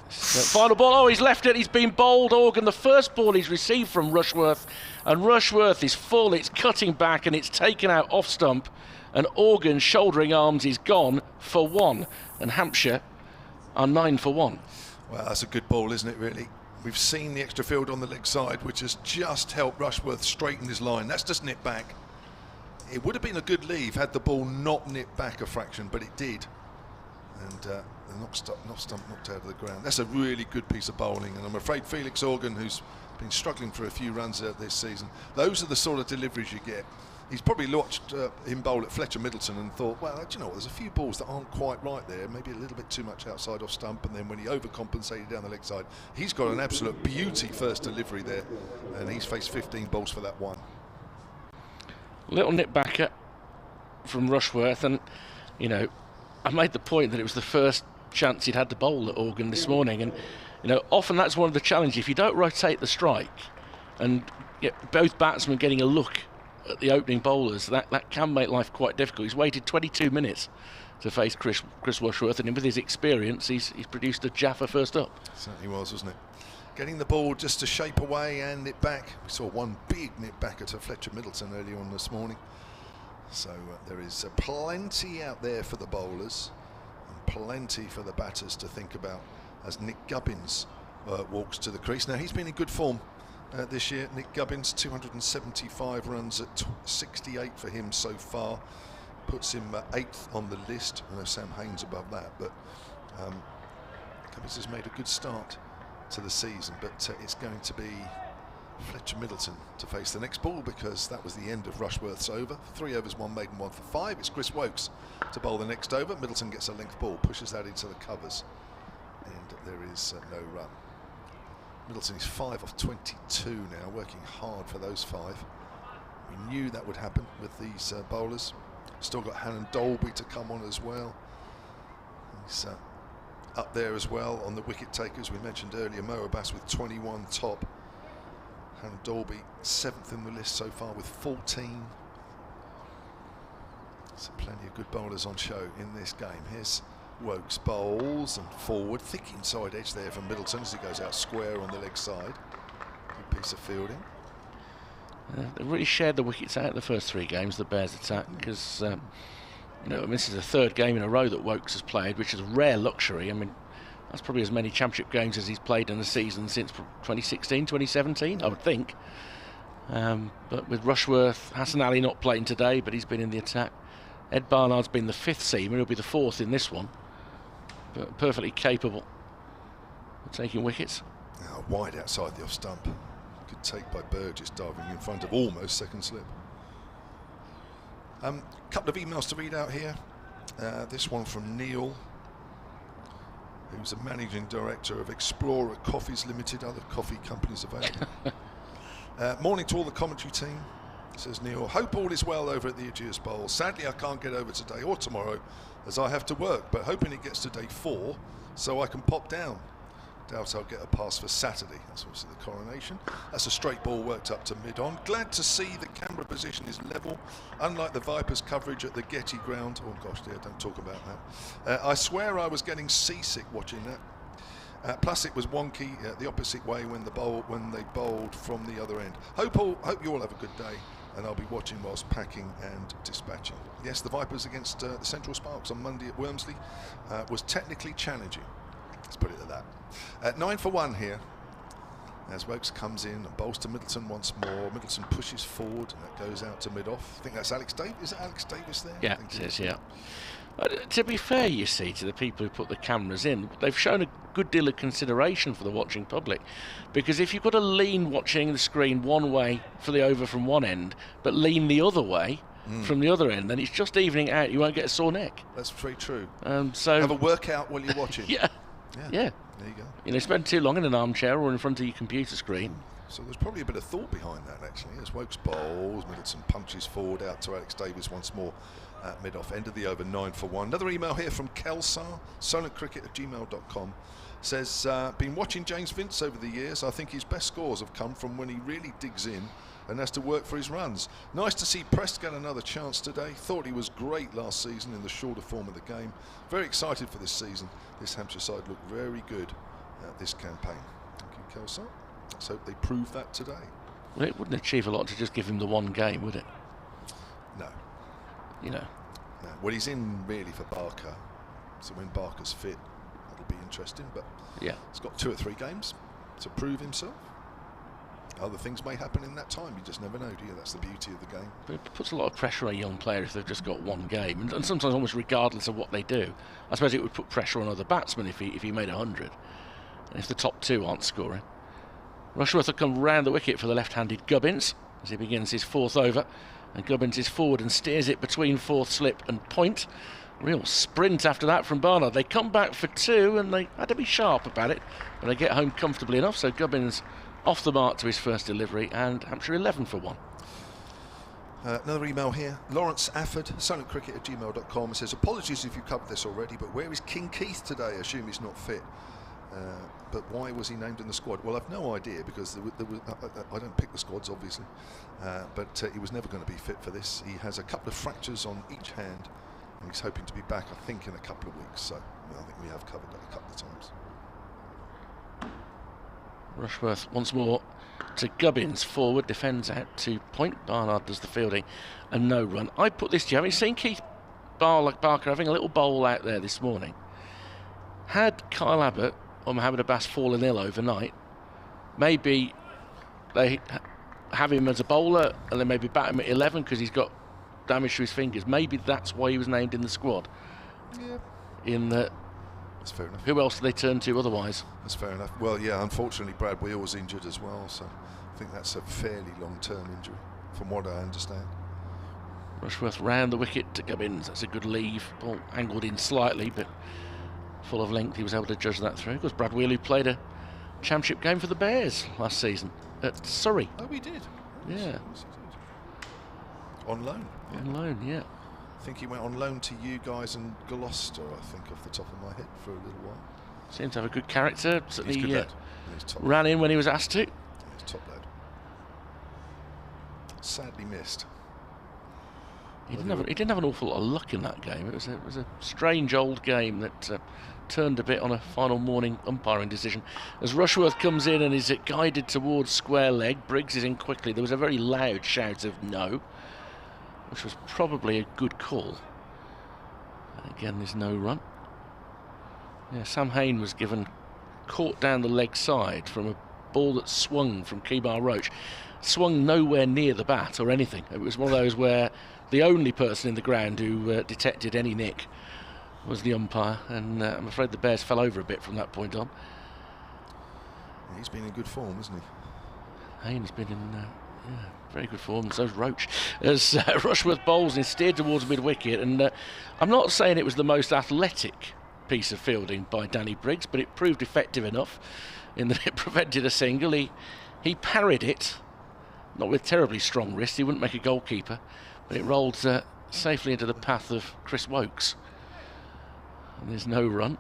Final ball, he's left it, he's been bowled. Organ, the first ball he's received from Rushworth, and Rushworth is full, it's cutting back and it's taken out off stump, and Organ's shouldering arms is gone for 1, and Hampshire are 9 for 1. Well, that's a good ball, isn't it, really? We've seen the extra field on the leg side, which has just helped Rushworth straighten his line. That's just nipped back. It would have been a good leave had the ball not nipped back a fraction, but it did. And the stump knocked out of the ground. That's a really good piece of bowling, and I'm afraid Felix Organ, who's been struggling for a few runs this season, those are the sort of deliveries you get. He's probably watched him bowl at Fletcher Middleton and thought, well, do you know what, there's a few balls that aren't quite right there, maybe a little bit too much outside off stump, and then when he overcompensated down the leg side, he's got an absolute beauty first delivery there, and he's faced 15 balls for that one. Little nip backer from Rushworth, and I made the point that it was the first chance he'd had to bowl at Organ this morning, and often that's one of the challenges. If you don't rotate the strike and get both batsmen getting a look at the opening bowlers, that can make life quite difficult. He's waited 22 minutes to face Chris Rushworth, and with his experience he's produced a Jaffa first up. Certainly was, wasn't it? Getting the ball just to shape away and nip back. We saw one big nip backer to Fletcher Middleton earlier on this morning. So there is plenty out there for the bowlers and plenty for the batters to think about as Nick Gubbins walks to the crease. Now he's been in good form this year. Nick Gubbins, 275 runs at 68 for him so far. Puts him 8th on the list. I know Sam Haines above that, but Gubbins has made a good start to the season, but it's going to be Fletcher Middleton to face the next ball, because that was the end of Rushworth's over. 3 overs, 1 maiden, 1 for 5. It's Chris Wokes to bowl the next over. Middleton gets a length ball, pushes that into the covers, and there is no run. Middleton is 5 off 22 now, working hard for those 5. We knew that would happen with these bowlers. Still got Hannon Dolby to come on as well. He's up there as well on the wicket takers. We mentioned earlier Mo Abbas with 21 top. Hannon Dolby 7th in the list so far with 14. So plenty of good bowlers on show in this game. Here's Wokes bowls and forward, thick inside edge there from Middleton as he goes out square on the leg side. Good piece of fielding. They really shared the wickets out the first 3 games, the Bears attack, because this is the 3rd game in a row that Wokes has played, which is a rare luxury. I mean, that's probably as many championship games as he's played in a season since 2016, 2017, I would think. But with Rushworth, Hassan Ali not playing today, but he's been in the attack. Ed Barnard's been the 5th seamer, he'll be the 4th in this one. But perfectly capable of taking wickets. Now wide outside the off stump. Good take by Burgess diving in front of almost second slip. Couple of emails to read out here. This one from Neil, who's the managing director of Explorer Coffees Limited, other coffee companies available. Morning to all the commentary team, says Neil. Hope all is well over at the Ageas Bowl. Sadly, I can't get over today or tomorrow as I have to work, but hoping it gets to day 4 so I can pop down. Doubt I'll get a pass for Saturday. That's obviously the coronation. That's a straight ball worked up to mid-on. Glad to see the camera position is level, unlike the Vipers' coverage at the Getty ground. Oh gosh, dear, don't talk about that. I swear I was getting seasick watching that. Plus it was wonky the opposite way when they bowled from the other end. Hope you all have a good day, and I'll be watching whilst packing and dispatching. Yes, the Vipers against the Central Sparks on Monday at Wormsley was technically challenging. Let's put it at that. 9 for 1 here, as Wokes comes in and bowls to Middleton once more. Middleton pushes forward and that goes out to mid-off. I think that's Alex Davis. Is it Alex Davis there? Yeah, it is, yeah. To be fair, you see, to the people who put the cameras in, they've shown a good deal of consideration for the watching public, because if you've got to lean watching the screen one way for the over from one end, but lean the other way from the other end, then it's just evening out. You won't get a sore neck. That's very true. So have a workout while you're watching. Yeah. Yeah. There you go. You know, spend too long in an armchair or in front of your computer screen. So there's probably a bit of thought behind that, actually. As Wokes bowls, Middleton punches forward out to Alex Davis once more at mid-off. End of the over, 9 for 1. Another email here from Kelsar, silentcricket@gmail.com. Says, been watching James Vince over the years. I think his best scores have come from when he really digs in and has to work for his runs. Nice to see Prest get another chance today. Thought he was great last season in the shorter form of the game. Very excited for this season. This Hampshire side looked very good at this campaign. Thank you, Kelsar. Let's hope they prove that today. Well, it wouldn't achieve a lot to just give him the one game, would it? No. You know. No. Well, he's in really for Barker. So when Barker's fit, that'll be interesting. But yeah, he's got 2 or 3 games to prove himself. Other things may happen in that time. You just never know, do you? That's the beauty of the game. But it puts a lot of pressure on a young player if they've just got one game, and sometimes almost regardless of what they do. I suppose it would put pressure on other batsmen if he made 100, and if the top 2 aren't scoring. Rushworth will come round the wicket for the left-handed Gubbins as he begins his 4th over, and Gubbins is forward and steers it between 4th slip and point. Real sprint after that from Barnard. They come back for 2 and they had to be sharp about it, but they get home comfortably enough, so Gubbins off the mark to his first delivery, and Hampshire 11 for 1. Another email here. Lawrence Afford, silentcricket@gmail.com, says, apologies if you covered this already, but where is King Keith today? I assume he's not fit. But why was he named in the squad? Well, I've no idea, because I don't pick the squads, obviously. But he was never going to be fit for this. He has a couple of fractures on each hand, and he's hoping to be back, I think, in a couple of weeks. So I think we have covered that a couple of times. Rushworth once more to Gubbins, forward, defends out to point. Barnard does the fielding, and no run. I put this to you, having seen Keith Barker having a little bowl out there this morning. Had Kyle Abbott or Mohammed Abbas fallen ill overnight, maybe they have him as a bowler and then maybe bat him at 11 because he's got damage to his fingers. Maybe that's why he was named in the squad. Yeah. In the That's fair enough. Who else do they turn to otherwise? That's fair enough. Well, yeah, unfortunately Brad Wheel's injured as well, so I think that's a fairly long-term injury, from what I understand. Rushworth round the wicket to Gubbins. That's a good leave. Ball angled in slightly, but full of length. He was able to judge that through. Of course, Brad Wheel, who played a championship game for the Bears last season at Surrey. Oh, we did? Yeah. Yes, on loan. Yeah. On loan, yeah. I think he went on loan to you guys in Gloucester, I think, off the top of my head, for a little while. Seemed to have a good character. Certainly, he's good lad. He's top ran lad. in when he was asked to. Yeah, he's top lad. Sadly missed. He didn't have an awful lot of luck in that game. It was a strange old game that turned a bit on a final morning umpiring decision. As Rushworth comes in and is guided towards square leg, Briggs is in quickly. There was a very loud shout of no, which was probably a good call. And again, there's no run. Yeah, Sam Hain was caught down the leg side from a ball that swung from Kebar Roach. Swung nowhere near the bat or anything. It was one of those where the only person in the ground who detected any nick was the umpire, and I'm afraid the Bears fell over a bit from that point on. He's been in good form, isn't he? Hayne's been in very good form, and so's Roach. As Rushworth bowls and is steered towards mid-wicket, and I'm not saying it was the most athletic piece of fielding by Danny Briggs, but it proved effective enough in that it prevented a single. He parried it, not with terribly strong wrist, he wouldn't make a goalkeeper, but it rolled safely into the path of Chris Woakes. And there's no run.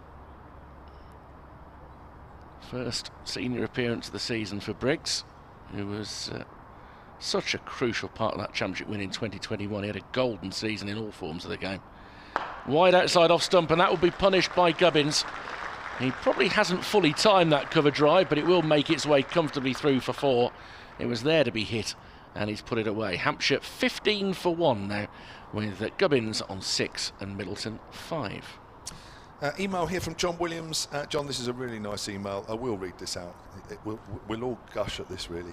First senior appearance of the season for Briggs, who was such a crucial part of that championship win in 2021. He had a golden season in all forms of the game. Wide outside off stump, and that will be punished by Gubbins. He probably hasn't fully timed that cover drive, but it will make its way comfortably through for 4. It was there to be hit, and he's put it away. Hampshire 15 for 1 now, with Gubbins on 6 and Middleton 5. Email here from John Williams. John, this is a really nice email. I will read this out. We'll all gush at this, really.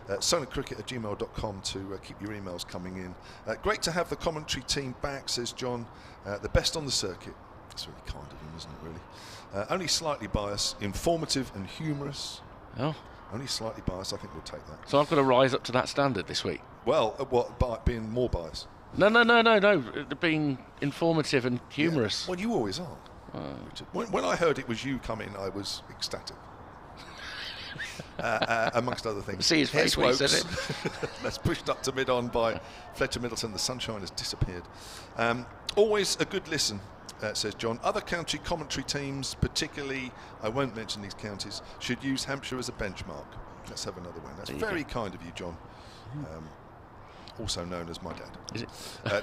soniccricket@gmail.com to keep your emails coming in. Great to have the commentary team back, says John. The best on the circuit. That's really kind of him, isn't it, really? Only slightly biased, informative and humorous. Oh. Only slightly biased, I think we'll take that. So I've got to rise up to that standard this week? Well, what, being more biased? No. Being informative and humorous. Yeah. Well, you always are. When I heard it was you come in, I was ecstatic. Amongst other things. See his face when he said it. That's pushed up to mid-on by Fletcher Middleton. The sunshine has disappeared. Always a good listen, says John. Other county commentary teams, particularly, I won't mention these counties, should use Hampshire as a benchmark. Let's have another win. That's very kind of you, John. Also known as my dad. Is it?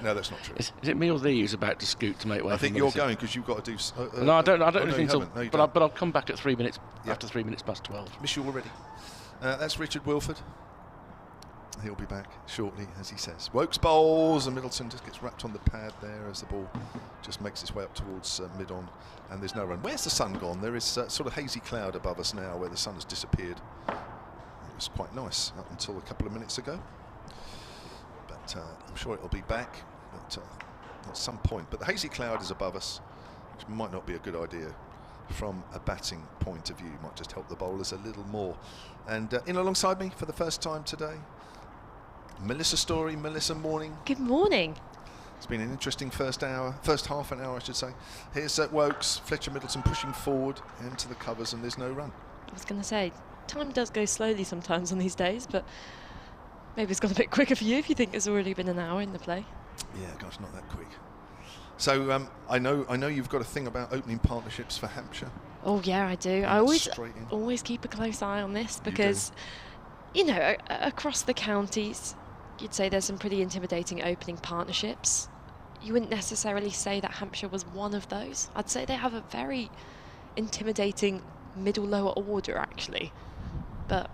No, that's not true. Is it me or thee who's about to scoot to make way? I think you're going because you've got to do. No, I don't think so. No, but I'll come back at 3 minutes after 3 minutes past 12. Miss you already. That's Richard Wilford. He'll be back shortly, as he says. Woakes bowls, and Middleton just gets wrapped on the pad there as the ball just makes its way up towards mid-on, and there's no run. Where's the sun gone? There is sort of hazy cloud above us now, where the sun has disappeared. It was quite nice up until a couple of minutes ago. But I'm sure it'll be back at some point. But the hazy cloud is above us, which might not be a good idea from a batting point of view. Might just help the bowlers a little more. And in alongside me for the first time today, Melissa Story. Melissa, morning. Good morning. It's been an interesting first half an hour, I should say. Here's Woakes, Fletcher Middleton pushing forward into the covers, and there's no run. I was going to say, time does go slowly sometimes on these days, but maybe it's gone a bit quicker for you if you think it's already been an hour in the play. Yeah, gosh, not that quick. So I know you've got a thing about opening partnerships for Hampshire. Oh yeah, I do. I always keep a close eye on this because, you know, across the counties, you'd say there's some pretty intimidating opening partnerships. You wouldn't necessarily say that Hampshire was one of those. I'd say they have a very intimidating middle-lower order, actually. But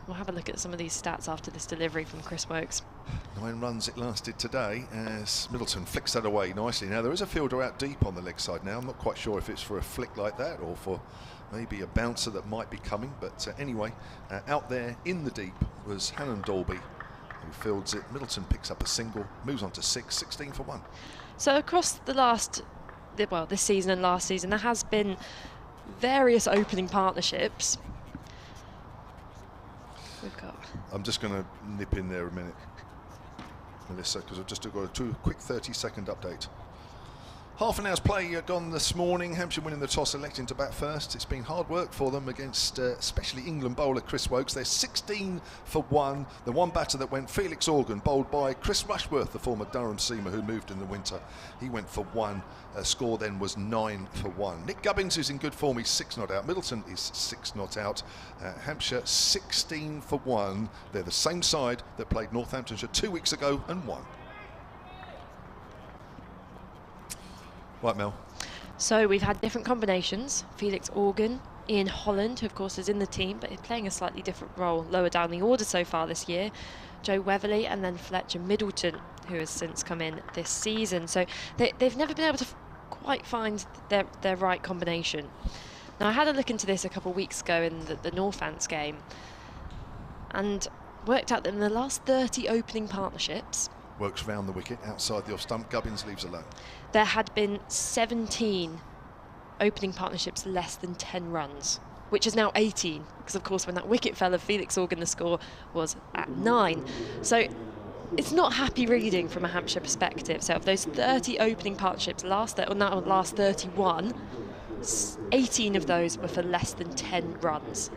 we'll have a look at some of these stats after this delivery from Chris Woakes. 9 runs it lasted today as Middleton flicks that away nicely. Now there is a fielder out deep on the leg side now. I'm not quite sure if it's for a flick like that or for maybe a bouncer that might be coming, but anyway, out there in the deep was Hannon Dalby, who fields it. Middleton picks up a single, moves on to 16 for 1. So across this season and last season, there has been various opening partnerships. I'm just going to nip in there a minute, Melissa, because I've just got a quick 30-second update. Half an hour's play gone this morning. Hampshire winning the toss, electing to bat first. It's been hard work for them against especially England bowler Chris Woakes. They're 16 for 1. The one batter that went, Felix Organ, bowled by Chris Rushworth, the former Durham seamer who moved in the winter. He went for 1. Score then was 9 for 1. Nick Gubbins is in good form. He's 6 not out. Middleton is 6 not out. Hampshire 16 for 1. They're the same side that played Northamptonshire 2 weeks ago and won. Right, Mel. So we've had different combinations. Felix Organ, Ian Holland, who of course is in the team, but is playing a slightly different role lower down the order so far this year. Joe Weatherly, and then Fletcher Middleton, who has since come in this season. So they've never been able to quite find their right combination. Now, I had a look into this a couple of weeks ago in the Northants game, and worked out that in the last 30 opening partnerships, Works round the wicket, outside the off stump, Gubbins leaves alone. There had been 17 opening partnerships less than 10 runs. which is now 18, because of course when that wicket fell of Felix Organ, the score was at 9. So it's not happy reading from a Hampshire perspective. So of those 30 opening partnerships, last 31, 18 of those were for less than 10 runs.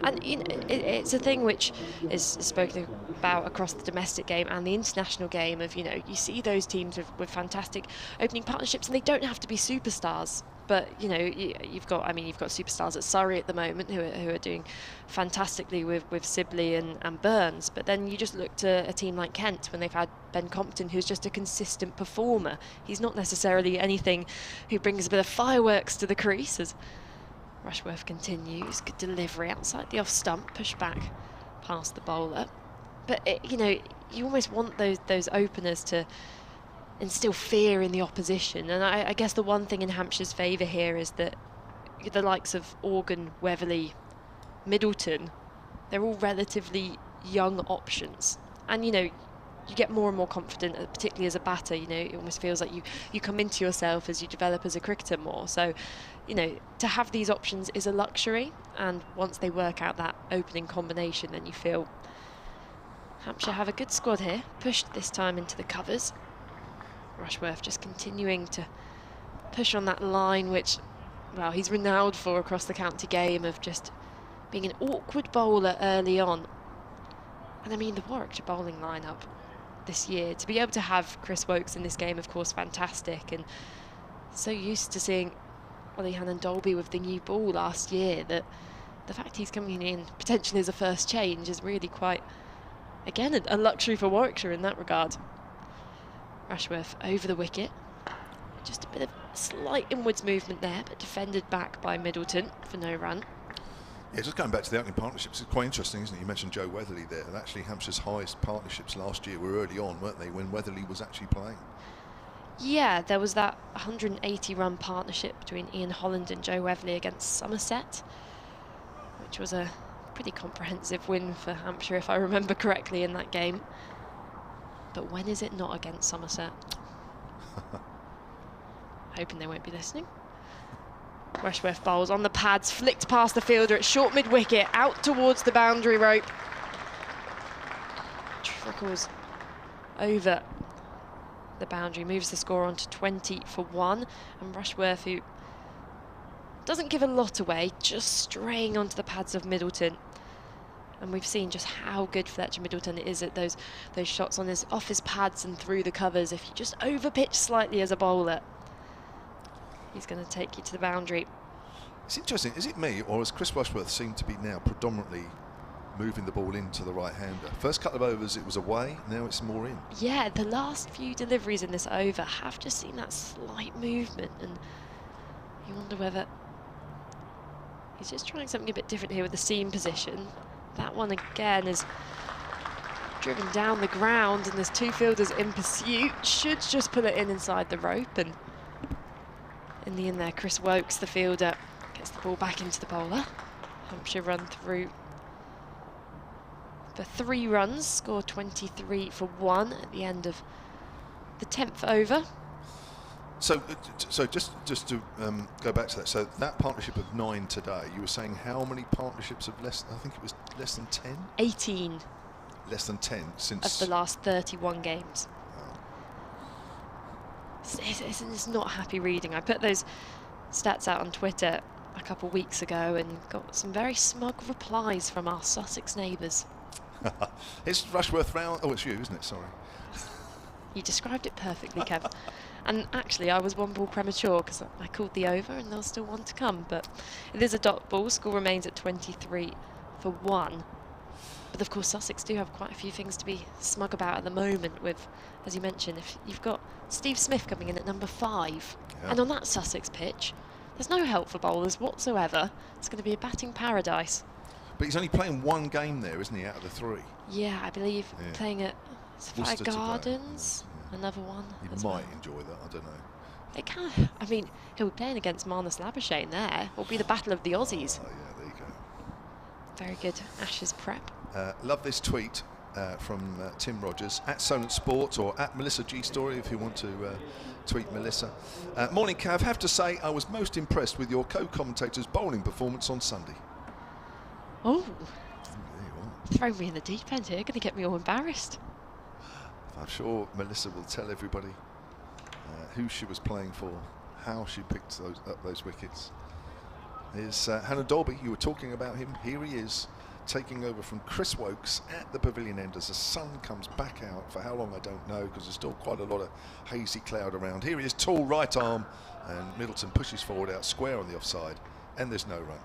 And you know, it's a thing which is spoken about across the domestic game and the international game of, you know, you see those teams with fantastic opening partnerships, and they don't have to be superstars. But, you know, you've got superstars at Surrey at the moment who are doing fantastically with Sibley and Burns. But then you just look to a team like Kent when they've had Ben Compton, who's just a consistent performer. He's not necessarily anything who brings a bit of fireworks to the crease, as Rushworth continues. Good delivery outside the off stump, push back past the bowler. But, you know, you almost want those openers to instill fear in the opposition. And I guess the one thing in Hampshire's favour here is that the likes of Organ, Weatherly, Middleton, they're all relatively young options. And, you know, you get more and more confident, particularly as a batter. You know, it almost feels like you come into yourself as you develop as a cricketer more. So, you know, to have these options is a luxury, and once they work out that opening combination, then you feel Hampshire have a good squad here, pushed this time into the covers. Rushworth just continuing to push on that line, which, well, he's renowned for across the county game, of just being an awkward bowler early on. And I mean, the Warwickshire bowling lineup this year, to be able to have Chris Woakes in this game, of course, fantastic, and so used to seeing Ollie Hannon-Dolby with the new ball last year, that the fact he's coming in potentially as a first change is really quite, again, a luxury for Warwickshire in that regard. Rushworth over the wicket. Just a bit of slight inwards movement there, but defended back by Middleton for no run. Yeah, just going back to the opening partnerships, it's quite interesting, isn't it? You mentioned Joe Weatherly there, and actually Hampshire's highest partnerships last year were early on, weren't they, when Weatherly was actually playing? Yeah, there was that 180-run partnership between Ian Holland and Joe Weatherly against Somerset, which was a pretty comprehensive win for Hampshire, if I remember correctly, in that game. But when is it not against Somerset? Hoping they won't be listening. Rushworth bowls on the pads, flicked past the fielder at short mid-wicket, out towards the boundary rope. Trickles over the boundary, moves the score on to 20 for 1. And Rushworth, who doesn't give a lot away, just straying onto the pads of Middleton. And we've seen just how good Fletcher Middleton is at those shots on off his pads and through the covers. If you just overpitch slightly as a bowler, he's going to take you to the boundary. It's interesting, is it me, or has Chris Rushworth seemed to be now predominantly moving the ball into the right-hander? First couple of overs it was away, now it's more in. Yeah, the last few deliveries in this over have just seen that slight movement, and you wonder whether he's just trying something a bit different here with the seam position. That one again is driven down the ground, and there's two fielders in pursuit. Should just pull it in inside the rope, and in the end there, Chris Woakes, the fielder, gets the ball back into the bowler. Hampshire run through for 3 runs, score 23 for 1 at the end of the 10th over. So just to go back to that, so that partnership of 9 today, you were saying how many partnerships of I think it was less than 10? 18. Less than 10 since... Of the last 31 games. Wow. It's not happy reading. I put those stats out on Twitter a couple of weeks ago and got some very smug replies from our Sussex neighbours. It's Rushworth round... Oh, it's you, isn't it? Sorry. You described it perfectly, Kev. And actually, I was 1 ball premature because I called the over and there's still 1 to come. But it is a dot ball. Score remains at 23 for 1. But of course, Sussex do have quite a few things to be smug about at the moment with, as you mentioned, if you've got Steve Smith coming in at number 5. Yeah. And on that Sussex pitch, there's no help for bowlers whatsoever. It's going to be a batting paradise. But he's only playing 1 game there, isn't he, out of the 3? Yeah, I believe playing at Fire Gardens. Yeah. Another one. He might enjoy that, I don't know. It can. I mean, he'll be playing against Marnus Labuschagne there. It'll be the battle of the Aussies. Oh, yeah, there you go. Very good Ashes prep. Love this tweet. from Tim Rogers, at Solent Sports or at Melissa G Story if you want to tweet Melissa. Morning, Cav. Have to say I was most impressed with your co-commentator's bowling performance on Sunday. Oh, throw me in the deep end here. Going to get me all embarrassed. I'm sure Melissa will tell everybody who she was playing for, how she picked up those wickets. Is Hannah Dolby. You were talking about him. Here he is, taking over from Chris Wokes at the pavilion end as the sun comes back out. For how long, I don't know, because there's still quite a lot of hazy cloud around. Here he is, tall right arm, and Middleton pushes forward out square on the offside, and there's no run.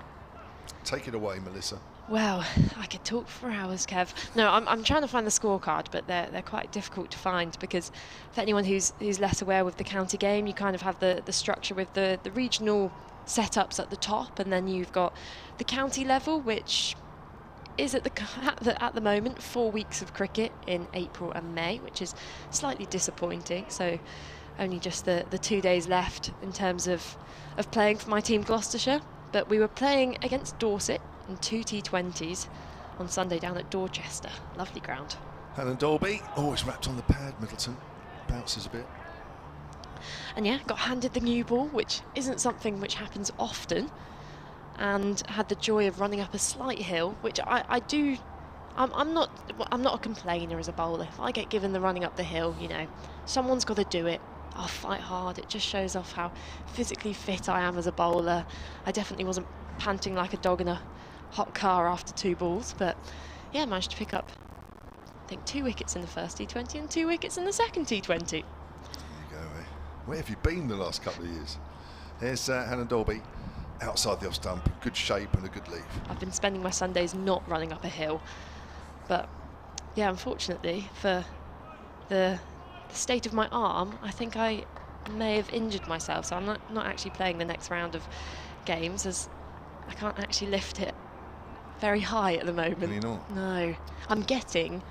Take it away, Melissa. Well, I could talk for hours, Kev. No, I'm trying to find the scorecard, but they're quite difficult to find, because for anyone who's less aware with the county game, you kind of have the structure with the regional setups at the top, and then you've got the county level, which is at the moment 4 weeks of cricket in April and May, which is slightly disappointing. So only just the 2 days left in terms of playing for my team Gloucestershire. But we were playing against Dorset in 2 T20s on Sunday down at Dorchester. Lovely ground. Hannah Dolby, always wrapped on the pad. Middleton bounces a bit. And yeah, got handed the new ball, which isn't something which happens often, and had the joy of running up a slight hill, which I do. I'm not a complainer as a bowler. If I get given the running up the hill, you know, someone's got to do it. I'll fight hard. It just shows off how physically fit I am as a bowler. I definitely wasn't panting like a dog in a hot car after 2 balls, but yeah, managed to pick up, I think, 2 wickets in the first T20 and 2 wickets in the second T20. There you go, eh? Where have you been the last couple of years? Here's Hannah Dolby, outside the off stump, good shape and a good leave. I've been spending my Sundays not running up a hill, but yeah, unfortunately for the state of my arm, I think I may have injured myself, so I'm not actually playing the next round of games, as I can't actually lift it very high at the moment. Really not? No. I'm getting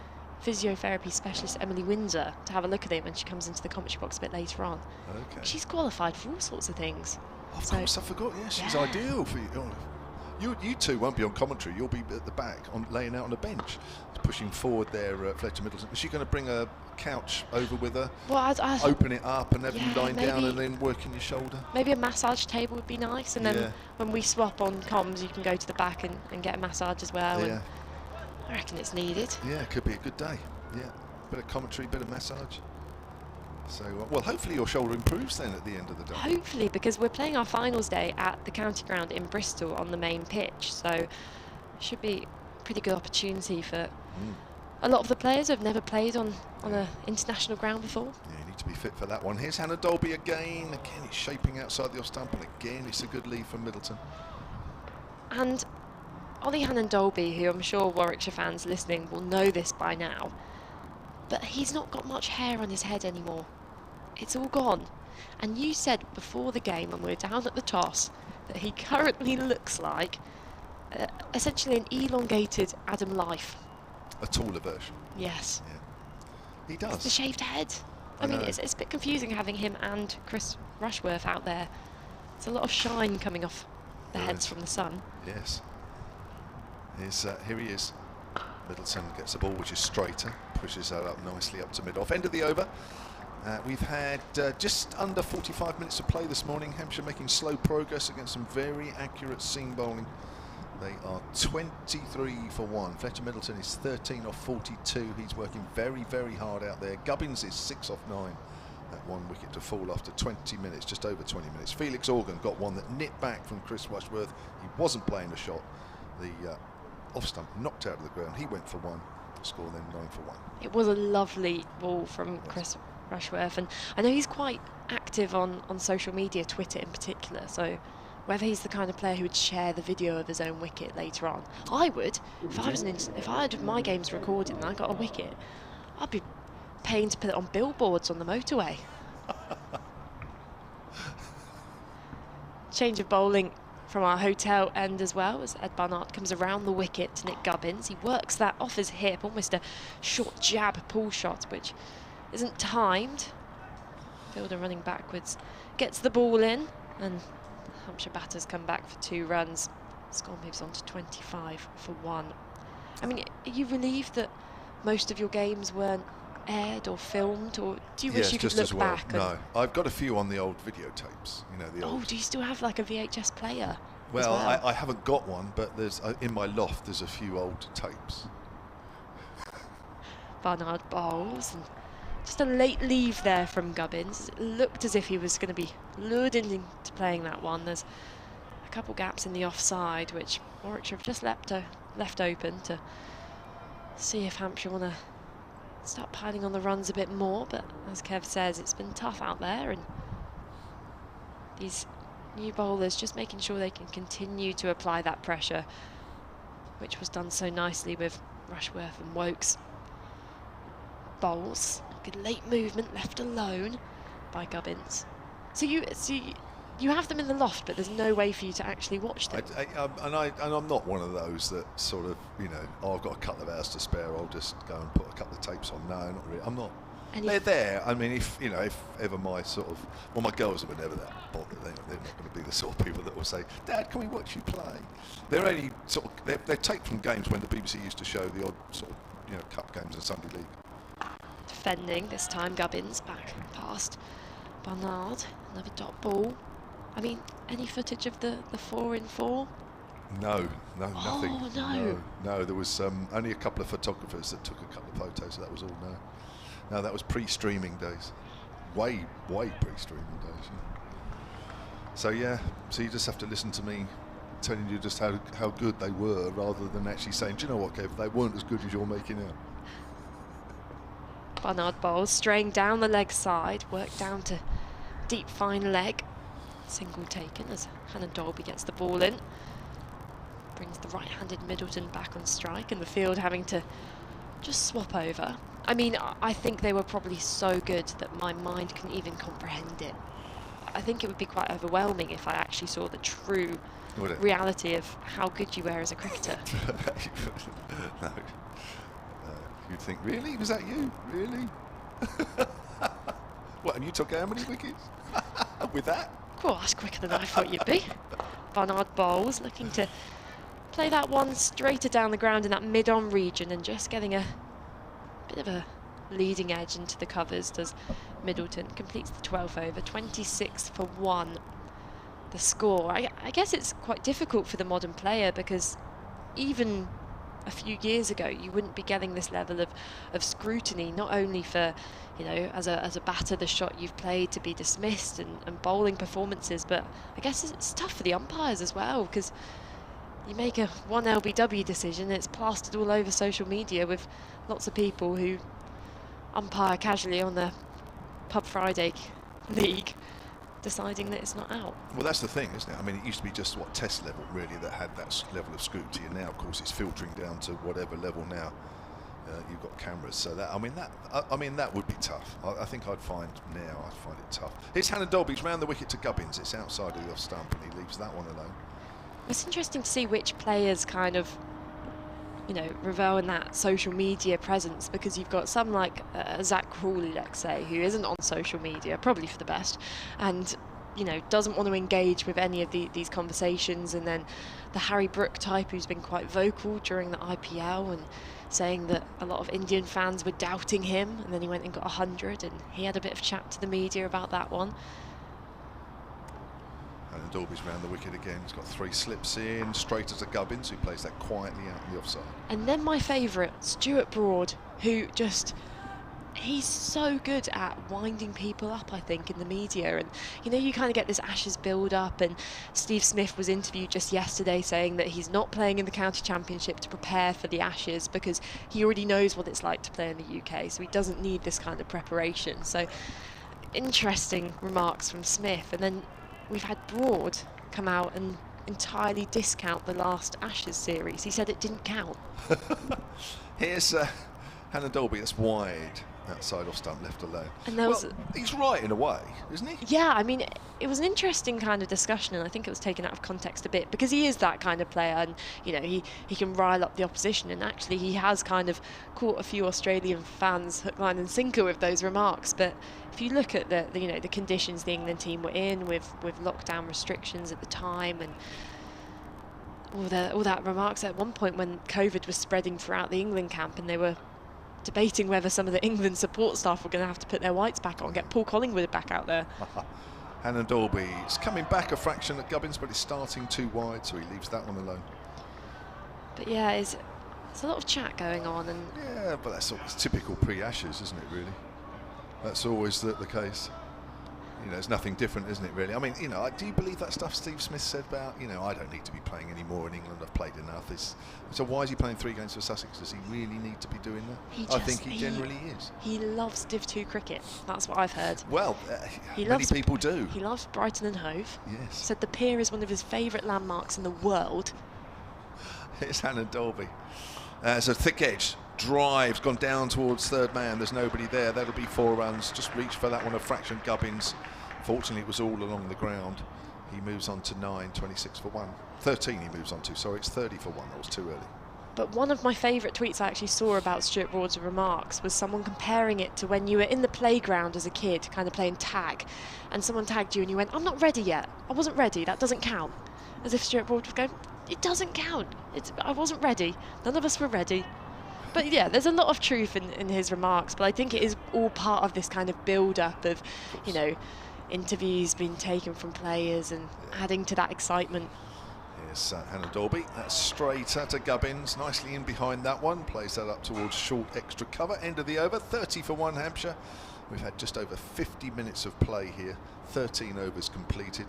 physiotherapy specialist Emily Windsor to have a look at it when she comes into the commentary box a bit later on. Okay. She's qualified for all sorts of things. Of course, I forgot. Yeah, she's ideal for you. You two won't be on commentary. You'll be at the back, laying out on a bench, pushing forward there, Fletcher Middleton. Is she going to bring a couch over with her? Well, open it up and have you lying down and then working your shoulder? Maybe a massage table would be nice, and then when we swap on comms, you can go to the back and get a massage as well. Yeah. I reckon it's needed. Yeah, it could be a good day. Yeah, bit of commentary, bit of massage. So, well, hopefully your shoulder improves then at the end of the day. Hopefully, because we're playing our finals day at the county ground in Bristol on the main pitch, so it should be a pretty good opportunity for a lot of the players who have never played on an international ground before. Yeah, you need to be fit for that one. Here's Hannah Dolby again. Again, it's shaping outside the off stump, and again, it's a good lead from Middleton. And Ollie Hannon Dolby, who I'm sure Warwickshire fans listening will know this by now, but he's not got much hair on his head anymore. It's all gone. And you said before the game, when we were down at the toss, that he currently looks like essentially an elongated Adam Life. A taller version. Yes. Yeah. He does. It's the shaved head. I mean, it's a bit confusing having him and Chris Rushworth out there. There's a lot of shine coming off the heads from the sun. Yes. Here he is. Middleton gets the ball, which is straighter, pushes that up nicely up to mid-off. End of the over. We've had just under 45 minutes of play this morning. Hampshire making slow progress against some very accurate seam bowling. They are 23 for 1. Fletcher Middleton is 13 off 42. He's working very, very hard out there. Gubbins is 6 off 9. That 1 wicket to fall after 20 minutes, just over 20 minutes. Felix Organ got one that nipped back from Chris Rushworth. He wasn't playing a shot. The off stump knocked out of the ground. He went for 1. The score then 9 for 1. It was a lovely ball from Chris Rushworth, and I know he's quite active on social media, Twitter in particular, so whether he's the kind of player who would share the video of his own wicket later on. I would. If I had my games recorded and I got a wicket, I'd be paying to put it on billboards on the motorway. Change of bowling from our hotel end as well, as Ed Barnard comes around the wicket to Nick Gubbins. He works that off his hip, almost a short jab pull shot, which isn't timed. Fielder running backwards, gets the ball in, and Hampshire batters come back for 2 runs. Score moves on to 25 for 1. I mean, are you relieved that most of your games weren't aired or filmed, or do you wish you could just look as well. back? No, I've got a few on the old videotapes. You know, the old. Oh, do you still have like a VHS player? Well, I haven't got one, but there's in my loft. There's a few old tapes. Barnard Bowles, and just a late leave there from Gubbins. It looked as if he was going to be lured into playing that one. There's a couple gaps in the offside, which Warwickshire have just left open to see if Hampshire want to start piling on the runs a bit more. But as Kev says, it's been tough out there, and these new bowlers just making sure they can continue to apply that pressure, which was done so nicely with Rushworth and Wokes. Bowles, good late movement, left alone by Gubbins. So you have them in the loft, but there's no way for you to actually watch them. And I'm not one of those that sort of, you know, oh, I've got a couple of hours to spare, I'll just go and put a couple of tapes on. No, not really. I'm not. They're there. I mean, if ever my sort of, well, my girls were never that bothered. They're not going to be the sort of people that will say, Dad, can we watch you play? They're only sort of, they're taped from games when the BBC used to show the odd sort of, you know, cup games and Sunday League. Defending this time, Gubbins back past Barnard, another dot ball. I mean, any footage of the 4-in-4? No, nothing. Oh, no. There was only a couple of photographers that took a couple of photos. So that was all. No, that was pre-streaming days, way pre-streaming days. Yeah. So yeah, so you just have to listen to me telling you just how good they were, rather than actually saying, do you know what, Kev, they weren't as good as you're making out. Barnard Bowles straying down the leg side, worked down to deep fine leg. Single taken as Hannah Dolby gets the ball in. Brings the right-handed Middleton back on strike, and the field having to just swap over. I mean, I think they were probably so good that my mind couldn't even comprehend it. I think it would be quite overwhelming if I actually saw the true reality of how good you were as a cricketer. No. You'd think, really? Was that you? Really? What, and you took how many wickets? With that? Cool, that's quicker than I thought you'd be. Barnard Bowles looking to play that one straighter down the ground in that mid-on region, and just getting a bit of a leading edge into the covers does Middleton. Completes the 12th over, 26 for 1. The score. I guess it's quite difficult for the modern player, because even a few years ago you wouldn't be getting this level of scrutiny, not only for, you know, as a batter, the shot you've played to be dismissed, and bowling performances, but I guess it's tough for the umpires as well, because you make a 1 LBW decision, it's plastered all over social media with lots of people who umpire casually on the Pub Friday League deciding that it's not out. Well, that's the thing, isn't it? I mean, it used to be just test level really that had that level of scrutiny, and now of course it's filtering down to whatever level now you've got cameras. So that, I mean that would be tough. I think I'd find it tough. It's Hannah Dolby's round the wicket to Gubbins. It's outside of the off stump, and he leaves that one alone. It's interesting to see which players kind of, you know, revel in that social media presence, because you've got some like Zach Crawley, let's say, who isn't on social media, probably for the best, and, you know, doesn't want to engage with any of these conversations, and then the Harry Brook type, who's been quite vocal during the IPL and saying that a lot of Indian fans were doubting him, and then he went and got 100, and he had a bit of chat to the media about that one. And Dolby's round the wicket again. He's got 3 slips in, straight as a Gubbins, who plays that quietly out in the offside. And then my favourite, Stuart Broad, who just, he's so good at winding people up, I think, in the media. And, you know, you kind of get this Ashes build-up, and Steve Smith was interviewed just yesterday saying that he's not playing in the county championship to prepare for the Ashes, because he already knows what it's like to play in the UK, so he doesn't need this kind of preparation. So, interesting remarks from Smith. And then we've had Broad come out and entirely discount the last Ashes series. He said it didn't count. Here's Hannah Dolby, that's wide, outside off stump, left alone. And there was, he's right in a way, isn't he? Yeah, I mean, it was an interesting kind of discussion, and I think it was taken out of context a bit, because he is that kind of player, and, you know, he can rile up the opposition, and actually he has kind of caught a few Australian fans hook, line and sinker with those remarks. But if you look at the you know, the conditions the England team were in, with lockdown restrictions at the time, and all that remarks at one point when COVID was spreading throughout the England camp, and they were debating whether some of the England support staff were going to have to put their whites back on, get Paul Collingwood back out there. Hannon Dalby is coming back a fraction at Gubbins, but it's starting too wide, so he leaves that one alone. But yeah, there's a lot of chat going on. And yeah, but that's always typical pre-Ashes, isn't it, really? That's always the case. You know, it's nothing different, isn't it, really? I mean, you know, do you believe that stuff Steve Smith said about, you know, I don't need to be playing anymore in England, I've played enough. So why is he playing 3 games for Sussex? Does he really need to be doing that? I think he generally is. He loves Div 2 cricket, that's what I've heard. Well, many people do. He loves Brighton and Hove. Yes. Said the pier is one of his favourite landmarks in the world. It's Hannon Dalby. It's a thick edge. Drives, gone down towards third man. There's nobody there. That'll be 4 runs. Just reached for that one, a fraction. Gubbins. Fortunately, it was all along the ground. He moves on to 9, 26 for 1. 13 he moves on to. Sorry, it's 30 for 1. That was too early. But one of my favourite tweets I actually saw about Stuart Broad's remarks was someone comparing it to when you were in the playground as a kid, kind of playing tag, and someone tagged you and you went, I'm not ready yet. I wasn't ready. That doesn't count. As if Stuart Broad was going, it doesn't count. I wasn't ready. None of us were ready. But yeah, there's a lot of truth in his remarks, but I think it is all part of this kind of build-up of, you know, interviews being taken from players and adding to that excitement. Here's Hannon Dalby. That's straight at Gubbins. Nicely in behind that one. Plays that up towards short extra cover. End of the over. 30 for 1 Hampshire. We've had just over 50 minutes of play here. 13 overs completed.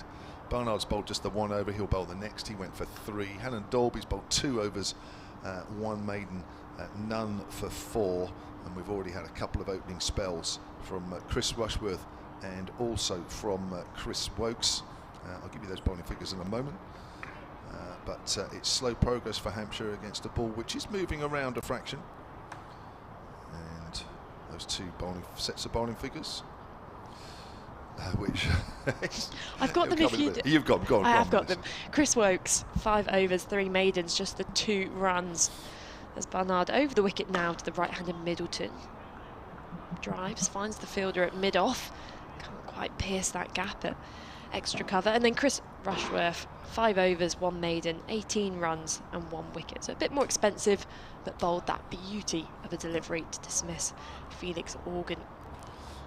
Barnard's bowled just the 1 over. He'll bowl the next. He went for 3. Hannon Dalby's bowled 2 overs, 1 maiden, none for 4. And we've already had a couple of opening spells from Chris Rushworth and also from Chris Wokes. I'll give you those bowling figures in a moment. But it's slow progress for Hampshire against a ball which is moving around a fraction. And those 2 sets of bowling figures. Which I've got them if you... You've got them, go on. I have got them. Chris Wokes, 5 overs, 3 maidens, just the 2 runs. As Barnard over the wicket now to the right-handed Middleton. Drives, finds the fielder at mid-off. Can't quite pierce that gap at extra cover. And then Chris Rushworth, 5 overs, 1 maiden, 18 runs and 1 wicket. So a bit more expensive, but bowled that beauty of a delivery to dismiss Felix Organ.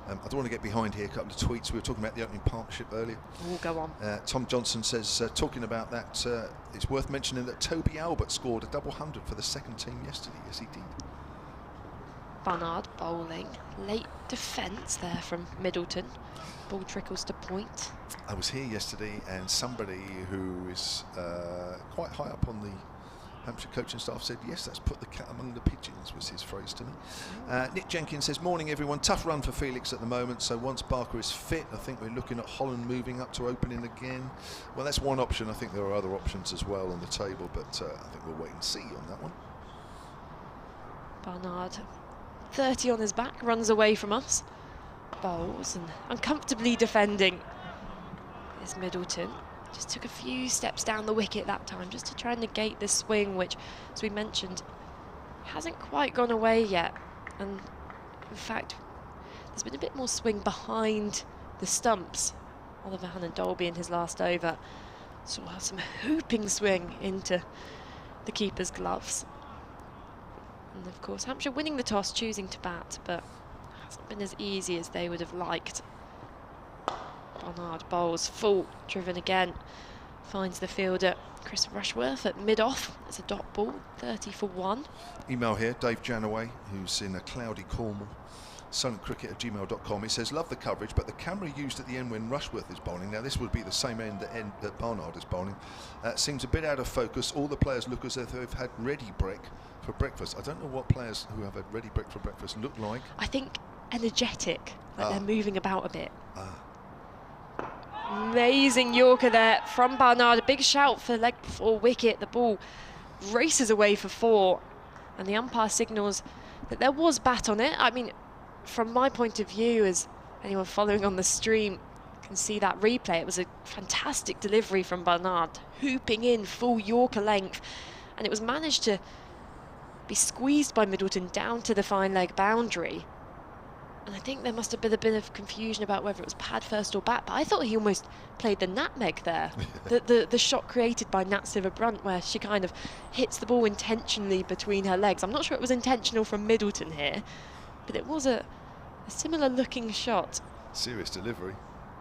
I don't want to get behind here, a couple of tweets. We were talking about the opening partnership earlier. We'll go on. Tom Johnson says, talking about that, it's worth mentioning that Toby Albert scored a double 100 for the second team yesterday. Yes, he did. Barnard bowling. Late defence there from Middleton. Ball trickles to point. I was here yesterday, and somebody who is quite high up on the Hampshire coaching staff said, yes, that's put the cat among the pigeons, was his phrase to me. Nick Jenkins says, morning everyone, tough run for Felix at the moment, so once Barker is fit, I think we're looking at Holland moving up to opening again. Well, that's one option. I think there are other options as well on the table, but I think we'll wait and see on that one. Barnard, 30 on his back, runs away from us. Bowls and uncomfortably defending is Middleton. Just took a few steps down the wicket that time just to try and negate this swing, which, as we mentioned, hasn't quite gone away yet. And in fact, there's been a bit more swing behind the stumps. Oliver Hannon Dalby in his last over saw some hooping swing into the keeper's gloves. And of course, Hampshire winning the toss, choosing to bat, but hasn't been as easy as they would have liked. Barnard bowls full, driven again, finds the fielder Chris Rushworth at mid-off. It's a dot ball, 30 for 1. Email here, Dave Janaway, who's in a cloudy Cornwall, silentcricket@gmail.com. He says, love the coverage, but the camera used at the end when Rushworth is bowling, now this would be the same end that Barnard is bowling, seems a bit out of focus. All the players look as if they've had ready break for breakfast. I don't know what players who have had ready break for breakfast look like. I think energetic, like they're moving about a bit. Amazing Yorker there from Barnard. A big shout for leg before wicket. The ball races away for 4, and the umpire signals that there was bat on it. I mean, from my point of view, as anyone following on the stream can see that replay, it was a fantastic delivery from Barnard, hooping in full Yorker length, and it was managed to be squeezed by Middleton down to the fine leg boundary. And I think there must have been a bit of confusion about whether it was pad first or bat, but I thought he almost played the nutmeg there. the shot created by Nat Silver-Brunt, where she kind of hits the ball intentionally between her legs. I'm not sure it was intentional from Middleton here, but it was a similar looking shot. Serious delivery.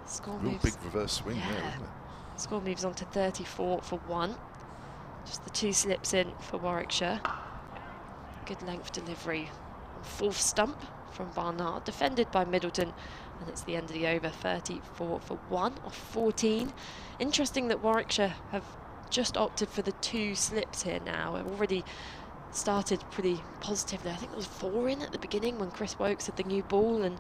Score Real moves. big reverse swing there, isn't it? Score moves on to 34 for 1. Just the 2 slips in for Warwickshire. Good length delivery. Fourth stump from Barnard, defended by Middleton, and it's the end of the over, 34 for 1 off 14. Interesting that Warwickshire have just opted for the 2 slips here now. We've already started pretty positively. I think there was 4 in at the beginning when Chris Wokes had the new ball, and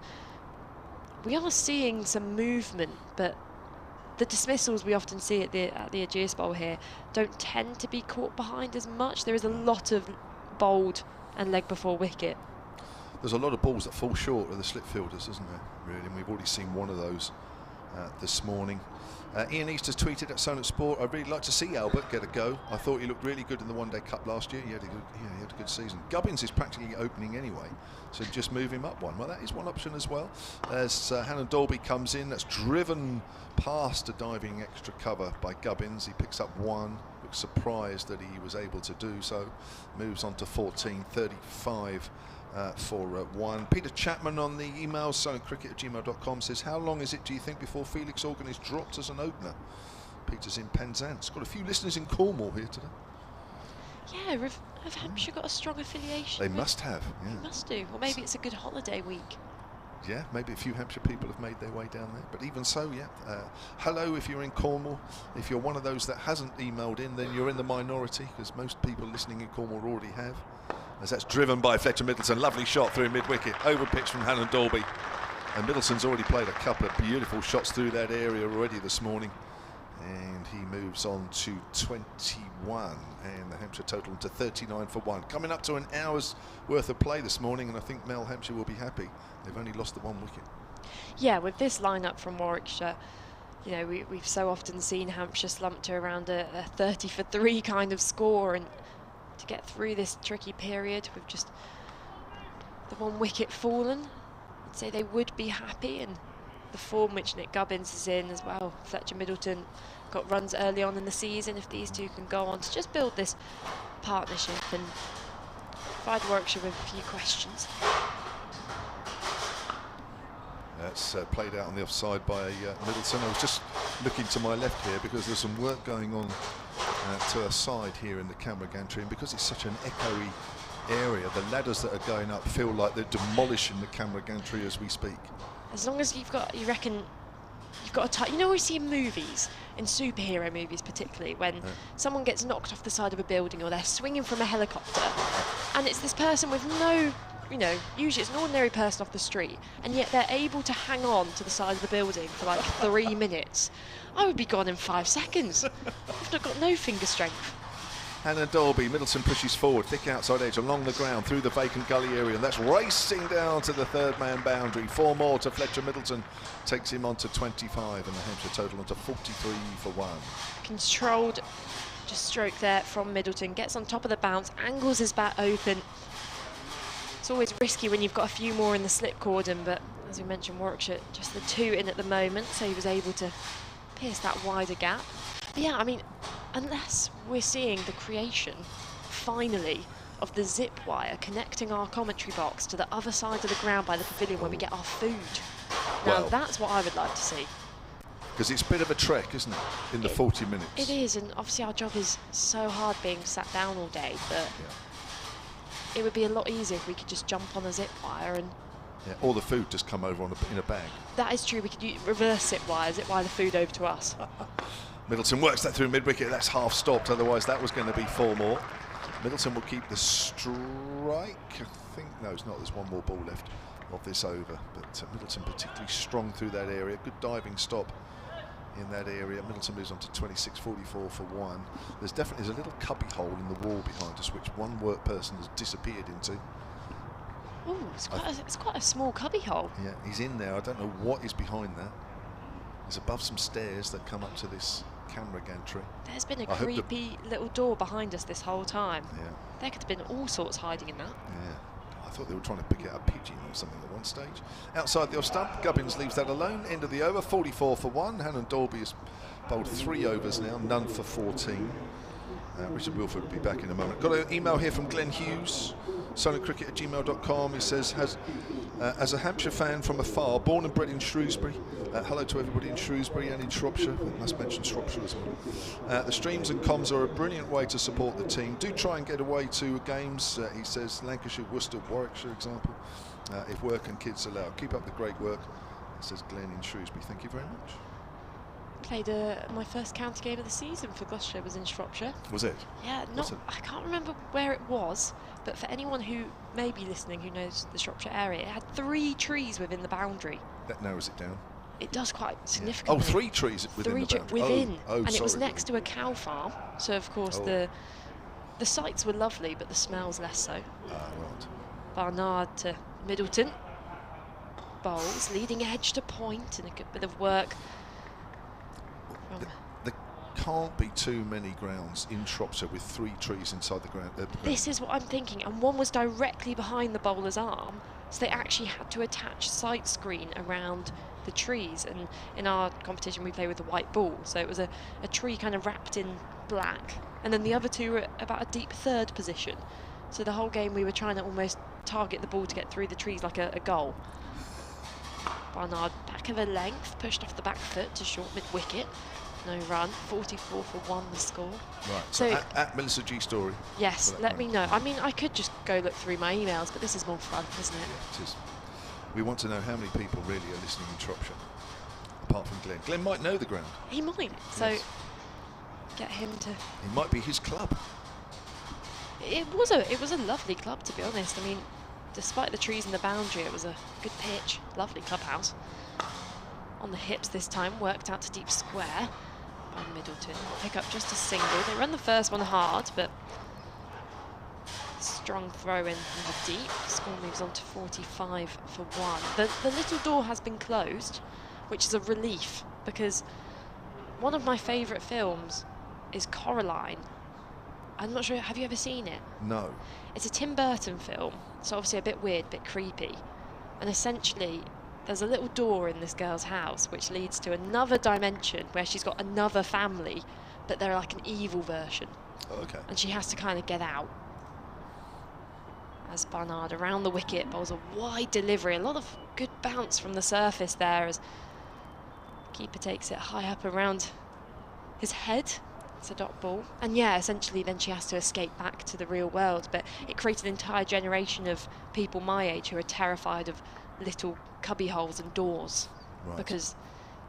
we are seeing some movement, but the dismissals we often see at the Ageas Bowl here don't tend to be caught behind as much. There is a lot of bowled and leg before wicket. There's a lot of balls that fall short of the slip fielders, isn't there, really? And we've already seen one of those this morning. Ian East has tweeted at Sonnet Sport, I'd really like to see Albert get a go. I thought he looked really good in the One Day Cup last year. He had a good season. Gubbins is practically opening anyway, so just move him up one. Well, that is one option as well. As Hannon Dolby comes in, that's driven past a diving extra cover by Gubbins. He picks up 1. Looks surprised that he was able to do so. Moves on to 14, 35. For 1. Peter Chapman on the email, sonetcricket@gmail.com, says, how long is it, do you think, before Felix Organ is dropped as an opener? Peter's in Penzance. Got a few listeners in Cornwall here today. Yeah, have Hampshire got a strong affiliation? They must have, yeah. They must do. Or maybe it's a good holiday week. Yeah, maybe a few Hampshire people have made their way down there. But even so, yeah. Hello if you're in Cornwall. If you're one of those that hasn't emailed in, then you're in the minority, because most people listening in Cornwall already have. As that's driven by Fletcher Middleton. Lovely shot through mid-wicket. Over pitch from Hannon Dolby. And Middleton's already played a couple of beautiful shots through that area already this morning. And he moves on to 21. And the Hampshire total to 39 for 1. Coming up to an hour's worth of play this morning. And I think Mel Hampshire will be happy. They've only lost the 1 wicket. Yeah, with this lineup from Warwickshire, you know, we've so often seen Hampshire slumped to around a 30 for 3 kind of score. And to get through this tricky period with just the 1 wicket fallen, I'd say they would be happy. And the form which Nick Gubbins is in as well. Fletcher Middleton got runs early on in the season. If these two can go on to just build this partnership and provide Warwickshire with a few questions. That's played out on the offside by Middleton. I was just looking to my left here because there's some work going on to our side here in the camera gantry, and because it's such an echoey area, the ladders that are going up feel like they're demolishing the camera gantry as we speak. As long as you reckon you've got a tight, you know, we see in movies, in superhero movies particularly, when someone gets knocked off the side of a building or they're swinging from a helicopter, and it's this person with no, you know, usually it's an ordinary person off the street, and yet they're able to hang on to the side of the building for like 3 minutes. I would be gone in 5 seconds. I've got no finger strength. Hannah Dolby, Middleton pushes forward, thick outside edge along the ground through the vacant gully area, and that's racing down to the 3rd man boundary. 4 more to Fletcher Middleton, takes him on to 25, and the Hampshire total on to 43 for 1. Controlled just stroke there from Middleton, gets on top of the bounce, angles his bat open. It's always risky when you've got a few more in the slip cordon, but as we mentioned, Warwickshire just the 2 in at the moment, so he was able to pierce that wider gap. But yeah, I mean, unless we're seeing the creation, finally, of the zip wire connecting our commentary box to the other side of the ground by the pavilion where we get our food. Now, well, that's what I would like to see. Because it's a bit of a trek, isn't it, in the 40 minutes? It is, and obviously our job is so hard being sat down all day, but it would be a lot easier if we could just jump on a zip wire and... Yeah, all the food just come over in a bag. That is true, we could reverse zip wire the food over to us. Middleton works that through mid-wicket, that's half stopped, otherwise that was going to be 4 more. Middleton will keep the strike, I think, no it's not, there's 1 more ball left of this over, but Middleton particularly strong through that area, good diving stop in that area. Middleton moves on to 26.44 for 1. There's a little cubby hole in the wall behind us which one work person has disappeared into. Oh, it's quite a small cubby hole. Yeah, he's in there, I don't know what is behind that. He's above some stairs that come up to this camera gantry. There's been a creepy little door behind us this whole time. Yeah. There could have been all sorts hiding in that. Yeah. I thought they were trying to pick out a pigeon or something at one stage. Outside the off stump, Gubbins leaves that alone. End of the over, 44 for 1. Hannon Dolby has bowled 3 overs now, none for 14. Richard Wilford will be back in a moment. Got an email here from Glenn Hughes, silentcricket@gmail.com. He says, as a Hampshire fan from afar, born and bred in Shrewsbury, hello to everybody in Shrewsbury and in Shropshire. I must mention Shropshire as well. The streams and comms are a brilliant way to support the team. Do try and get away to games, he says, Lancashire, Worcester, Warwickshire example, if work and kids allow. Keep up the great work, says Glenn in Shrewsbury. Thank you very much. Played my first county game of the season for Gloucestershire was in Shropshire. Was it? Yeah, I can't remember where it was, but for anyone who may be listening who knows the Shropshire area, it had 3 trees within the boundary. That narrows it down. It does quite significantly. Oh, 3 trees within the boundary. Within. And it was next to a cow farm, so of course the sights were lovely, but the smells less so. Right. Barnard to Middleton. Bowls, leading edge to point, and a good bit of work. There can't be too many grounds in Shropshire with 3 trees inside the ground. This is what I'm thinking, and one was directly behind the bowler's arm, so they actually had to attach sight screen around the trees. And in our competition we play with a white ball, so it was a tree kind of wrapped in black, and then the other 2 were at about a deep 3rd position. So the whole game we were trying to almost target the ball to get through the trees like a goal. Barnard back of a length, pushed off the back foot to short mid-wicket. No run, 44 for 1 the score. Right, so at Melissa G Story. Yes, let me know. I mean, I could just go look through my emails, but this is more fun, isn't it? Yeah, it is. We want to know how many people really are listening in Shropshire, apart from Glenn. Glenn might know the ground. He might, so yes. Get him to... It might be his club. It was a lovely club, to be honest. I mean, despite the trees in the boundary, it was a good pitch, lovely clubhouse. On the hips this time, worked out to deep square by Middleton. Pick up just a single. They run the first one hard, but strong throw in the deep. Score moves on to 45 for 1. The little door has been closed, which is a relief, because one of my favourite films is Coraline. I'm not sure, have you ever seen it? No. It's a Tim Burton film, so obviously a bit weird, a bit creepy. And essentially, there's a little door in this girl's house which leads to another dimension where she's got another family, but they're like an evil version. Oh, okay. And she has to kind of get out. As Barnard around the wicket bowls a wide delivery, a lot of good bounce from the surface there as keeper takes it high up around his head. It's a dot ball. And yeah, essentially then she has to escape back to the real world, but it created an entire generation of people my age who are terrified of little cubby holes and doors, right, because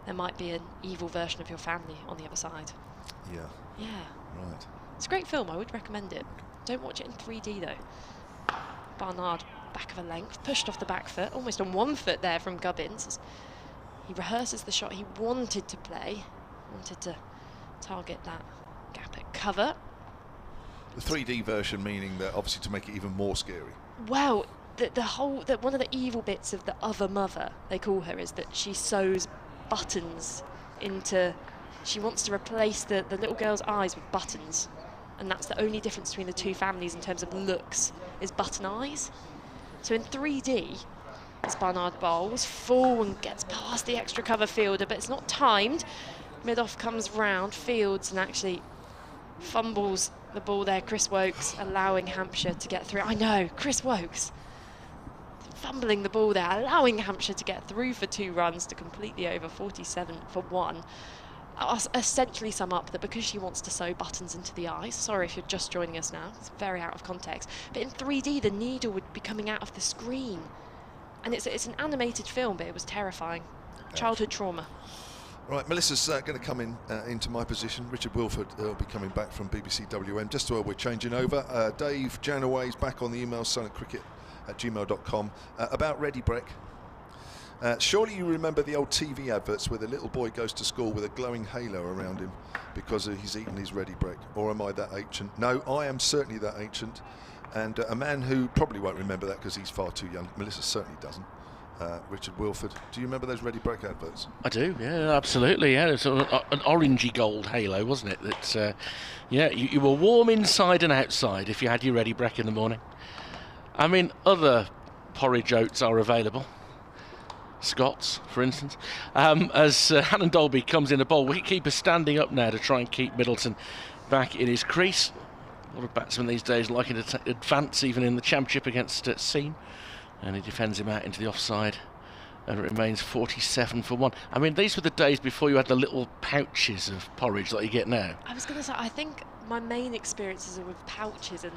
there might be an evil version of your family on the other side. Yeah. Yeah. Right. It's a great film, I would recommend it. Don't watch it in 3D though. Barnard, back of a length, pushed off the back foot, almost on 1 foot there from Gubbins. He rehearses the shot he wanted to play, wanted to target that gap at cover. The 3D version meaning that obviously to make it even more scary. Well, one of the evil bits of the other mother, they call her, is that she sews buttons into... She wants to replace the little girl's eyes with buttons. And that's the only difference between the 2 families in terms of looks, is button eyes. So in 3D, as Barnard bowls, full and gets past the extra cover fielder, but it's not timed. Mid-off comes round, fields, and actually fumbles the ball there. Chris Wokes allowing Hampshire to get through. I know, Chris Wokes fumbling the ball there, allowing Hampshire to get through for 2 runs to completely over 47 for 1. I'll essentially sum up that because she wants to sew buttons into the eyes, sorry if you're just joining us now, it's very out of context, but in 3D the needle would be coming out of the screen. And it's an animated film, but it was terrifying. Childhood trauma. Right, Melissa's going to come into my position. Richard Wilford will be coming back from BBC WM. Just while we're changing over, Dave Janaway's back on the email, silentcricket@gmail.com, about Ready Breck. Surely you remember the old TV adverts where the little boy goes to school with a glowing halo around him because he's eaten his Ready Breck? Or am I that ancient? No, I am certainly that ancient. And a man who probably won't remember that because he's far too young. Melissa certainly doesn't. Richard Wilford, do you remember those Ready Breck adverts? I do, yeah, absolutely, yeah. It's an orangey gold halo, wasn't it? That, yeah, you were warm inside and outside if you had your Ready Breck in the morning. I mean, other porridge oats are available. Scots, for instance. As Hannon Dolby comes in the bowl, wicketkeeper standing up now to try and keep Middleton back in his crease. A lot of batsmen these days liking to advance even in the championship against Seam, and he defends him out into the offside, and it remains 47 for 1. I mean, these were the days before you had the little pouches of porridge that you get now. I was going to say, I think my main experiences are with pouches, and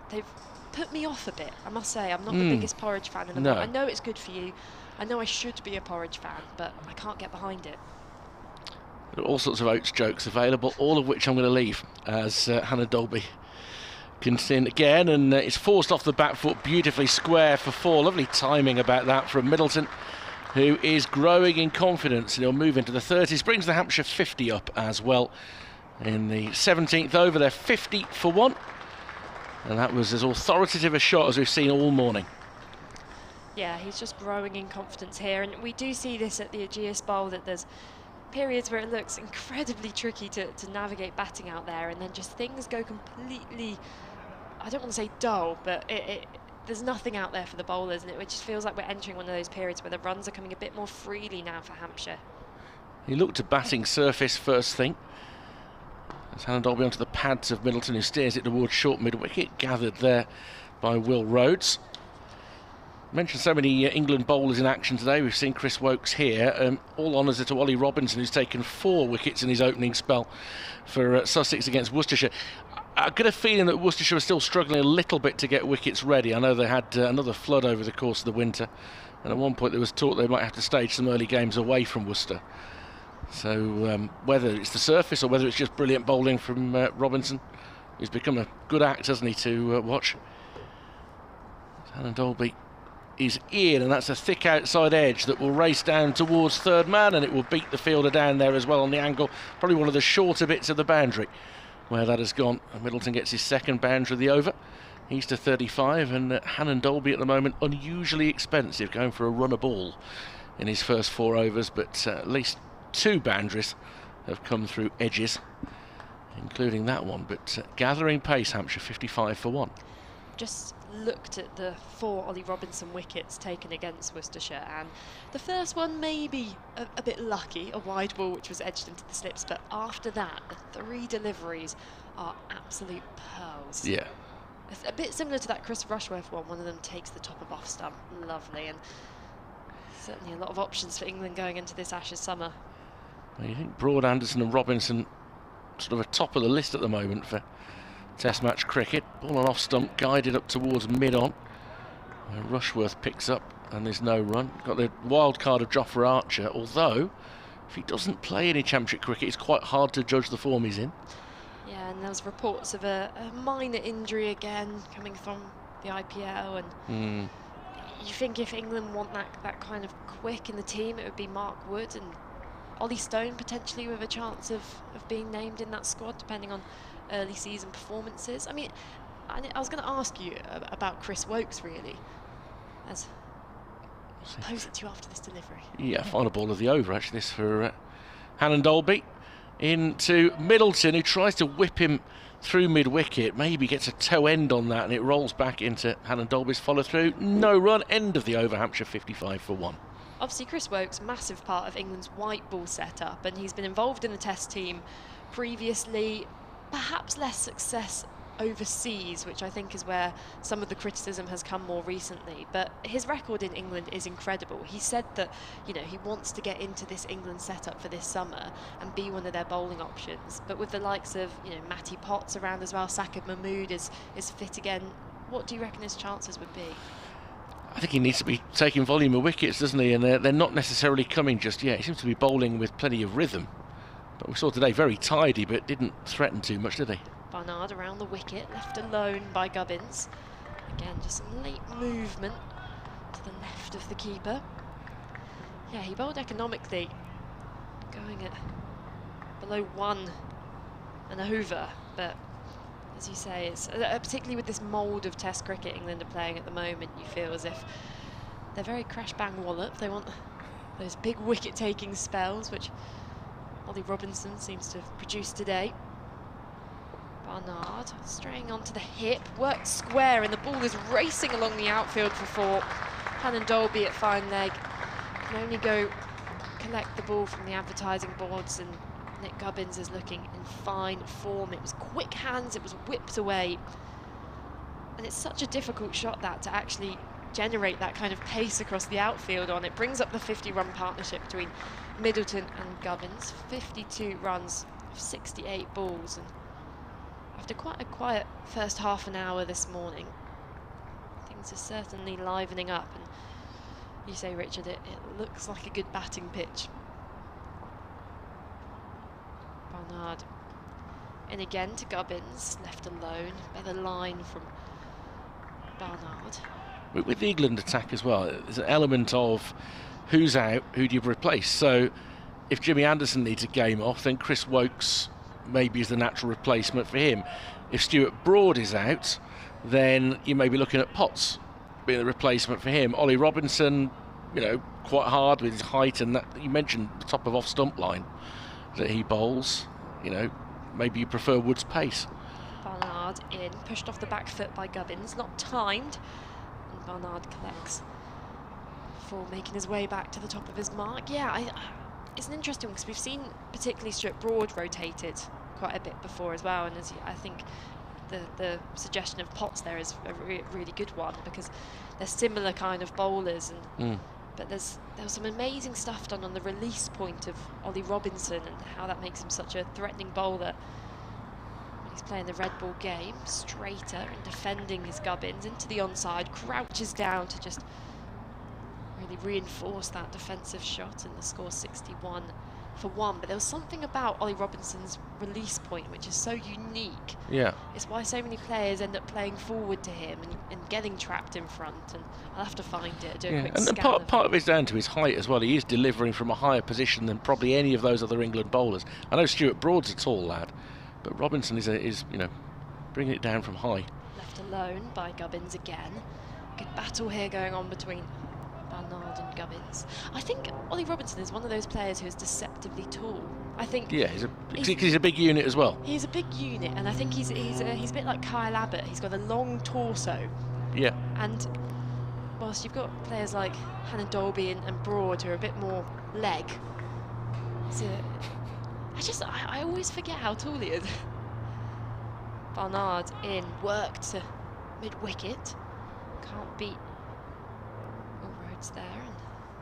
they've put me off a bit, I must say. I'm not the biggest porridge fan in the world. I know it's good for you. I know I should be a porridge fan, but I can't get behind it. There are all sorts of oats jokes available, all of which I'm going to leave as Hannah Dolby comes in again, and it's forced off the back foot beautifully square for 4. Lovely timing about that from Middleton, who is growing in confidence, and he'll move into the 30s, brings the Hampshire 50 up as well. In the 17th over, they're 50 for 1, and that was as authoritative a shot as we've seen all morning. Yeah, he's just growing in confidence here, and we do see this at the Ageas Bowl, that there's periods where it looks incredibly tricky to navigate batting out there, and then just things go completely, I don't want to say dull, but there's nothing out there for the bowlers, and it just feels like we're entering one of those periods where the runs are coming a bit more freely now for Hampshire. He looked to batting surface first thing. As Hannon Dolby onto the pads of Middleton, who steers it towards short mid-wicket, gathered there by Will Rhodes. Mentioned so many England bowlers in action today. We've seen Chris Woakes here. All honours are to Ollie Robinson, who's taken 4 wickets in his opening spell for Sussex against Worcestershire. I get a feeling that Worcestershire are still struggling a little bit to get wickets ready. I know they had another flood over the course of the winter, and at one point there was talk they might have to stage some early games away from Worcester. So whether it's the surface or whether it's just brilliant bowling from Robinson, he's become a good act, hasn't he, to watch. Hannon Dolby is in, and that's a thick outside edge that will race down towards third man, and it will beat the fielder down there as well on the angle. Probably one of the shorter bits of the boundary where that has gone. And Middleton gets his second boundary of the over. He's to 35, and Hannon Dolby at the moment unusually expensive, going for a runner ball in his first 4 overs, but at least 2 boundaries have come through edges, including that one. But gathering pace, Hampshire 55 for 1. Just looked at the 4 Ollie Robinson wickets taken against Worcestershire, and the first one maybe a bit lucky, a wide ball which was edged into the slips, but after that the 3 deliveries are absolute pearls. Yeah, It's a bit similar to that Chris Rushworth one of them takes the top of off stump, lovely, and certainly a lot of options for England going into this Ashes summer. well, you think Broad, Anderson and Robinson sort of a top of the list at the moment for Test match cricket. Ball on off stump, guided up towards mid-on. Rushworth picks up, and there's no run. Got the wild card of Jofra Archer, although if he doesn't play any championship cricket, it's quite hard to judge the form he's in. Yeah, and there was reports of a minor injury again coming from the IPL, and you think if England want that kind of quick in the team, it would be Mark Wood and Ollie Stone potentially with a chance of being named in that squad, depending on early season performances. I mean, I was going to ask you about Chris Woakes, really, as I'll pose it to you after this delivery. Yeah, final ball of the over, actually, this for Hannon Dolby. Into Middleton, who tries to whip him through mid-wicket, maybe gets a toe end on that, and it rolls back into Hannon Dolby's follow-through. No run, end of the over, Hampshire 55 for 1. Obviously, Chris Woakes, massive part of England's white ball setup, and he's been involved in the Test team previously. Perhaps less success overseas, which I think is where some of the criticism has come more recently, but his record in England is incredible. He said that, you know, he wants to get into this England setup for this summer and be one of their bowling options, but with the likes of, you know, Matty Potts around as well, Sakib Mahmood is fit again. What do you reckon his chances would be? I think he needs to be taking volume of wickets, doesn't he? And they're not necessarily coming just yet. He seems to be bowling with plenty of rhythm. But we saw today very tidy, but didn't threaten too much, did he? Barnard around the wicket, left alone by Gubbins. Again, just some late movement to the left of the keeper. Yeah, he bowled economically, going at below 1 and over, but as you say, it's particularly with this mould of Test cricket England are playing at the moment, you feel as if they're very crash-bang wallop. They want those big wicket-taking spells, which Ollie Robinson seems to have produced today. Barnard straying onto the hip, worked square, and the ball is racing along the outfield for 4. Hannon Dolby at fine leg can only go collect the ball from the advertising boards, and Nick Gubbins is looking in fine form. It was quick hands, it was whipped away. And it's such a difficult shot that to actually generate that kind of pace across the outfield on. It brings up the 50-run partnership between Middleton and Gubbins. 52 runs of 68 balls. And after quite a quiet first half an hour this morning, things are certainly livening up. And you say, Richard, it looks like a good batting pitch. Barnard in again to Gubbins, left alone by the line from Barnard. With the England attack as well, there's an element of who's out, who do you replace? So if Jimmy Anderson needs a game off, then Chris Wokes maybe is the natural replacement for him. If Stuart Broad is out, then you may be looking at Potts being the replacement for him. Ollie Robinson, you know, quite hard with his height, and that you mentioned the top of off stump line that he bowls. You know, maybe you prefer Wood's pace. Barnard in, pushed off the back foot by Gubbins, not timed, and Barnard collects before making his way back to the top of his mark. Yeah, it's an interesting one because we've seen particularly Stuart Broad rotated quite a bit before as well, and I think the suggestion of Potts there is a really good one because they're similar kind of bowlers, and but there was some amazing stuff done on the release point of Ollie Robinson and how that makes him such a threatening bowler. He's playing the red ball game, straighter and defending his Gubbins into the onside, crouches down to just really reinforce that defensive shot, and the score 61 for 1. But there was something about Ollie Robinson's release point which is so unique. Yeah. It's why so many players end up playing forward to him and getting trapped in front, and I'll have to find it, do a quick and scan. part of it's down to his height as well. He is delivering from a higher position than probably any of those other England bowlers. I know Stuart Broad's a tall lad, but Robinson is you know, bringing it down from high. Left alone by Gubbins again. Good battle here going on between Barnard and Gubbins. I think Ollie Robinson is one of those players who is deceptively tall. I think. Yeah, he's a big unit as well. He's a big unit, and I think he's a bit like Kyle Abbott. He's got a long torso. Yeah. And whilst you've got players like Hannon Dolby and Broad who are a bit more leg, so I always forget how tall he is. Barnard in, worked to mid-wicket. Can't beat all roads there. And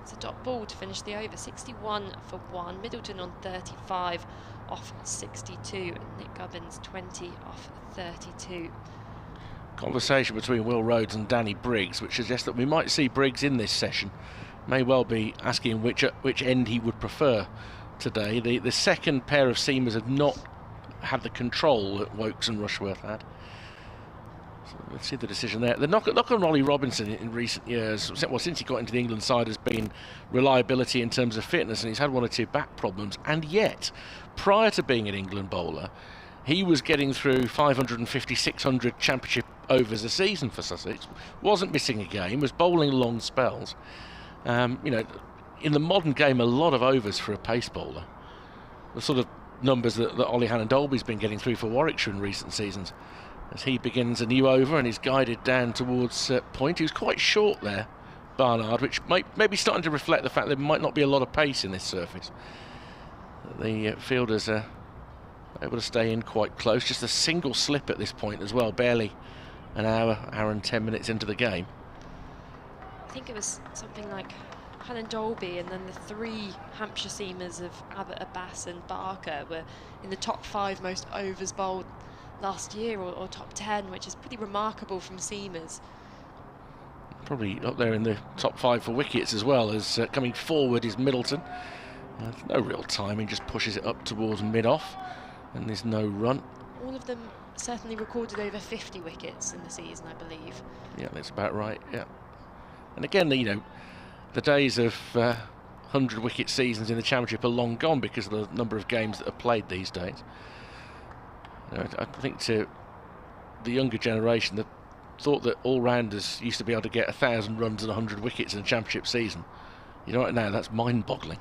it's a dot ball to finish the over. 61 for 1. Middleton on 35 off 62. And Nick Gubbins 20 off 32. Conversation between Will Rhodes and Danny Briggs, which suggests that we might see Briggs in this session. May well be asking which end he would prefer today. The second pair of seamers have not had the control that Wokes and Rushworth had. So let's see the decision there. The knock on Ollie Robinson in recent years, well, since he got into the England side, has been reliability in terms of fitness, and he's had 1 or 2 back problems. And yet, prior to being an England bowler, he was getting through 550, 600 championship overs a season for Sussex. Wasn't missing a game, was bowling long spells. You know, in the modern game, a lot of overs for a pace bowler. The sort of numbers that Ollie Hannon Dolby's been getting through for Warwickshire in recent seasons. As he begins a new over and is guided down towards point. He was quite short there, Barnard, which may be starting to reflect the fact there might not be a lot of pace in this surface. The fielders are able to stay in quite close. Just a single slip at this point as well, barely an hour and 10 minutes into the game. I think it was something like Hannon Dolby and then the 3 Hampshire seamers of Abbott, Abbas and Barker were in the top 5 most overs bowled last year, or top 10, which is pretty remarkable from seamers. Probably up there in the top 5 for wickets as well, as coming forward is Middleton. No real timing, just pushes it up towards mid-off, and there's no run. All of them certainly recorded over 50 wickets in the season, I believe. Yeah, that's about right, yeah. And again, you know, the days of 100-wicket seasons in the Championship are long gone because of the number of games that are played these days. You know, I think to the younger generation that thought that all-rounders used to be able to get 1,000 runs and 100 wickets in a Championship season. You know what, now that's mind-boggling.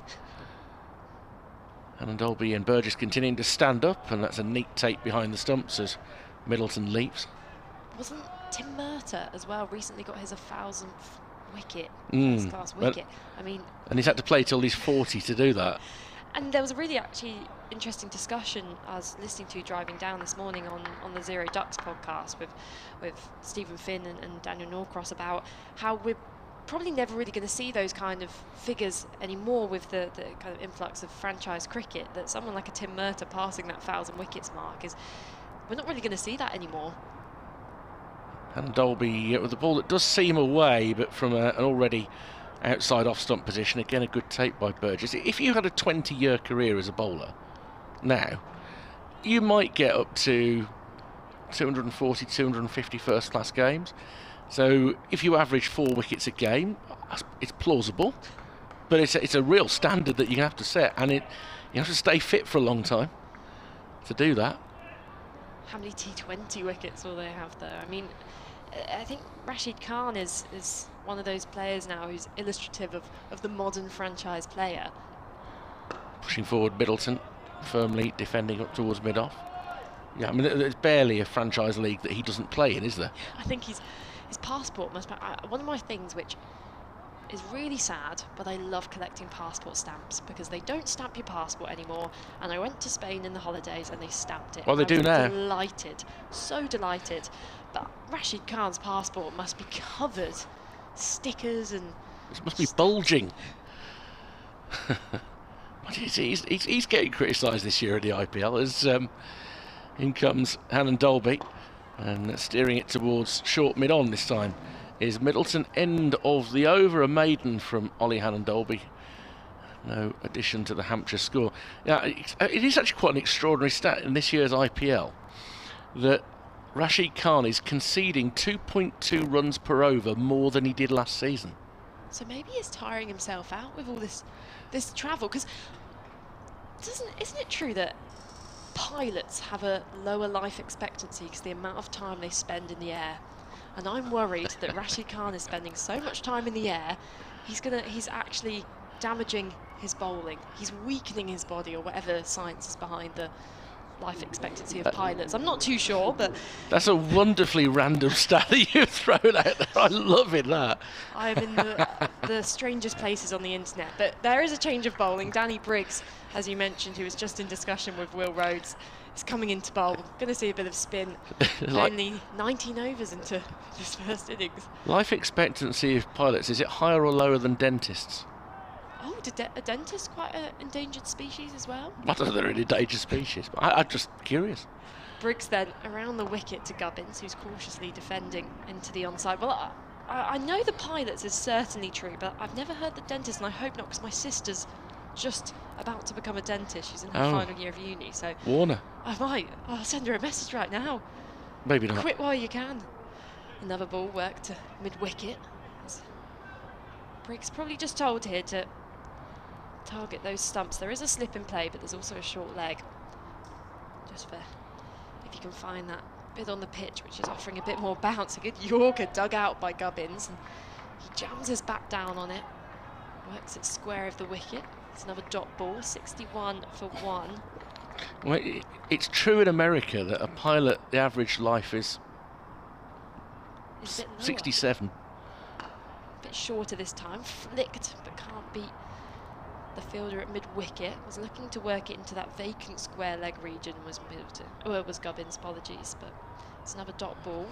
And Dolby and Burgess continuing to stand up, and that's a neat take behind the stumps as Middleton leaps. Wasn't Tim Murtagh as well recently got his 1,000th wicket, first class wicket? I mean, and he's had to play till he's 40 to do that. And there was a really actually interesting discussion I was listening to driving down this morning on the Zero Ducks podcast with Stephen Finn and Daniel Norcross about how we're probably never really going to see those kind of figures anymore with the kind of influx of franchise cricket, that someone like a Tim Murtagh passing that 1,000 wickets mark we're not really going to see that anymore. And Dolby with the ball that does seem away, but from an already outside off-stump position. Again, a good take by Burgess. If you had a 20-year career as a bowler now, you might get up to 240, 250 first-class games. So if you average 4 wickets a game, it's plausible, but it's a real standard that you have to set, and you have to stay fit for a long time to do that. How many T20 wickets will they have, though? I mean, I think Rashid Khan is one of those players now who's illustrative of the modern franchise player. Pushing forward Middleton, firmly defending up towards mid-off. Yeah, I mean, there's barely a franchise league that he doesn't play in, is there? I think his passport must be one of my things, which is really sad, but I love collecting passport stamps because they don't stamp your passport anymore. And I went to Spain in the holidays and they stamped it. Well, they do now. Delighted, so delighted. But Rashid Khan's passport must be covered stickers and it must be bulging. he's getting criticised this year at the IPL as in comes Hannon Dolby, and steering it towards short mid-on this time is Middleton. End of the over, a maiden from Ollie Hannon Dolby. No addition to the Hampshire score. Now, it is actually quite an extraordinary stat in this year's IPL that Rashid Khan is conceding 2.2 runs per over more than he did last season. So maybe he's tiring himself out with all this travel, because isn't it true that pilots have a lower life expectancy because the amount of time they spend in the air? And I'm worried that Rashid Khan is spending so much time in the air, he's actually damaging his bowling. He's weakening his body, or whatever science is behind the life expectancy of pilots. I'm not too sure, but that's a wonderfully random stat that you've thrown out there. I love it, that. I am in the strangest places on the internet. But there is a change of bowling. Danny Briggs, as you mentioned, who was just in discussion with Will Rhodes, is coming into bowl. Going to see a bit of spin. Only 19 overs into his first innings. Life expectancy of pilots, is it higher or lower than dentists? Oh, a dentist quite an endangered species as well? I don't know if they're an endangered species, but I'm just curious. Briggs then around the wicket to Gubbins, who's cautiously defending into the onside. Well, I know the pilots is certainly true, but I've never heard the dentist, and I hope not, because my sister's just about to become a dentist. She's in her final year of uni, so Warner. I'll send her a message right now. Maybe not. Quit while you can. Another ball worked to mid-wicket. Briggs probably just told here to target those stumps. There is a slip in play, but there's also a short leg. Just for if you can find that bit on the pitch, which is offering a bit more bounce. A good Yorker dug out by Gubbins, and he jams his bat down on it. Works it square of the wicket. It's another dot ball, 61 for 1. Well, it's true in America that a pilot, the average life is 67. A bit shorter this time. Flicked, but can't beat the fielder at mid-wicket. Was looking to work it into that vacant square leg region. Was Gubbins, apologies, but it's another dot ball.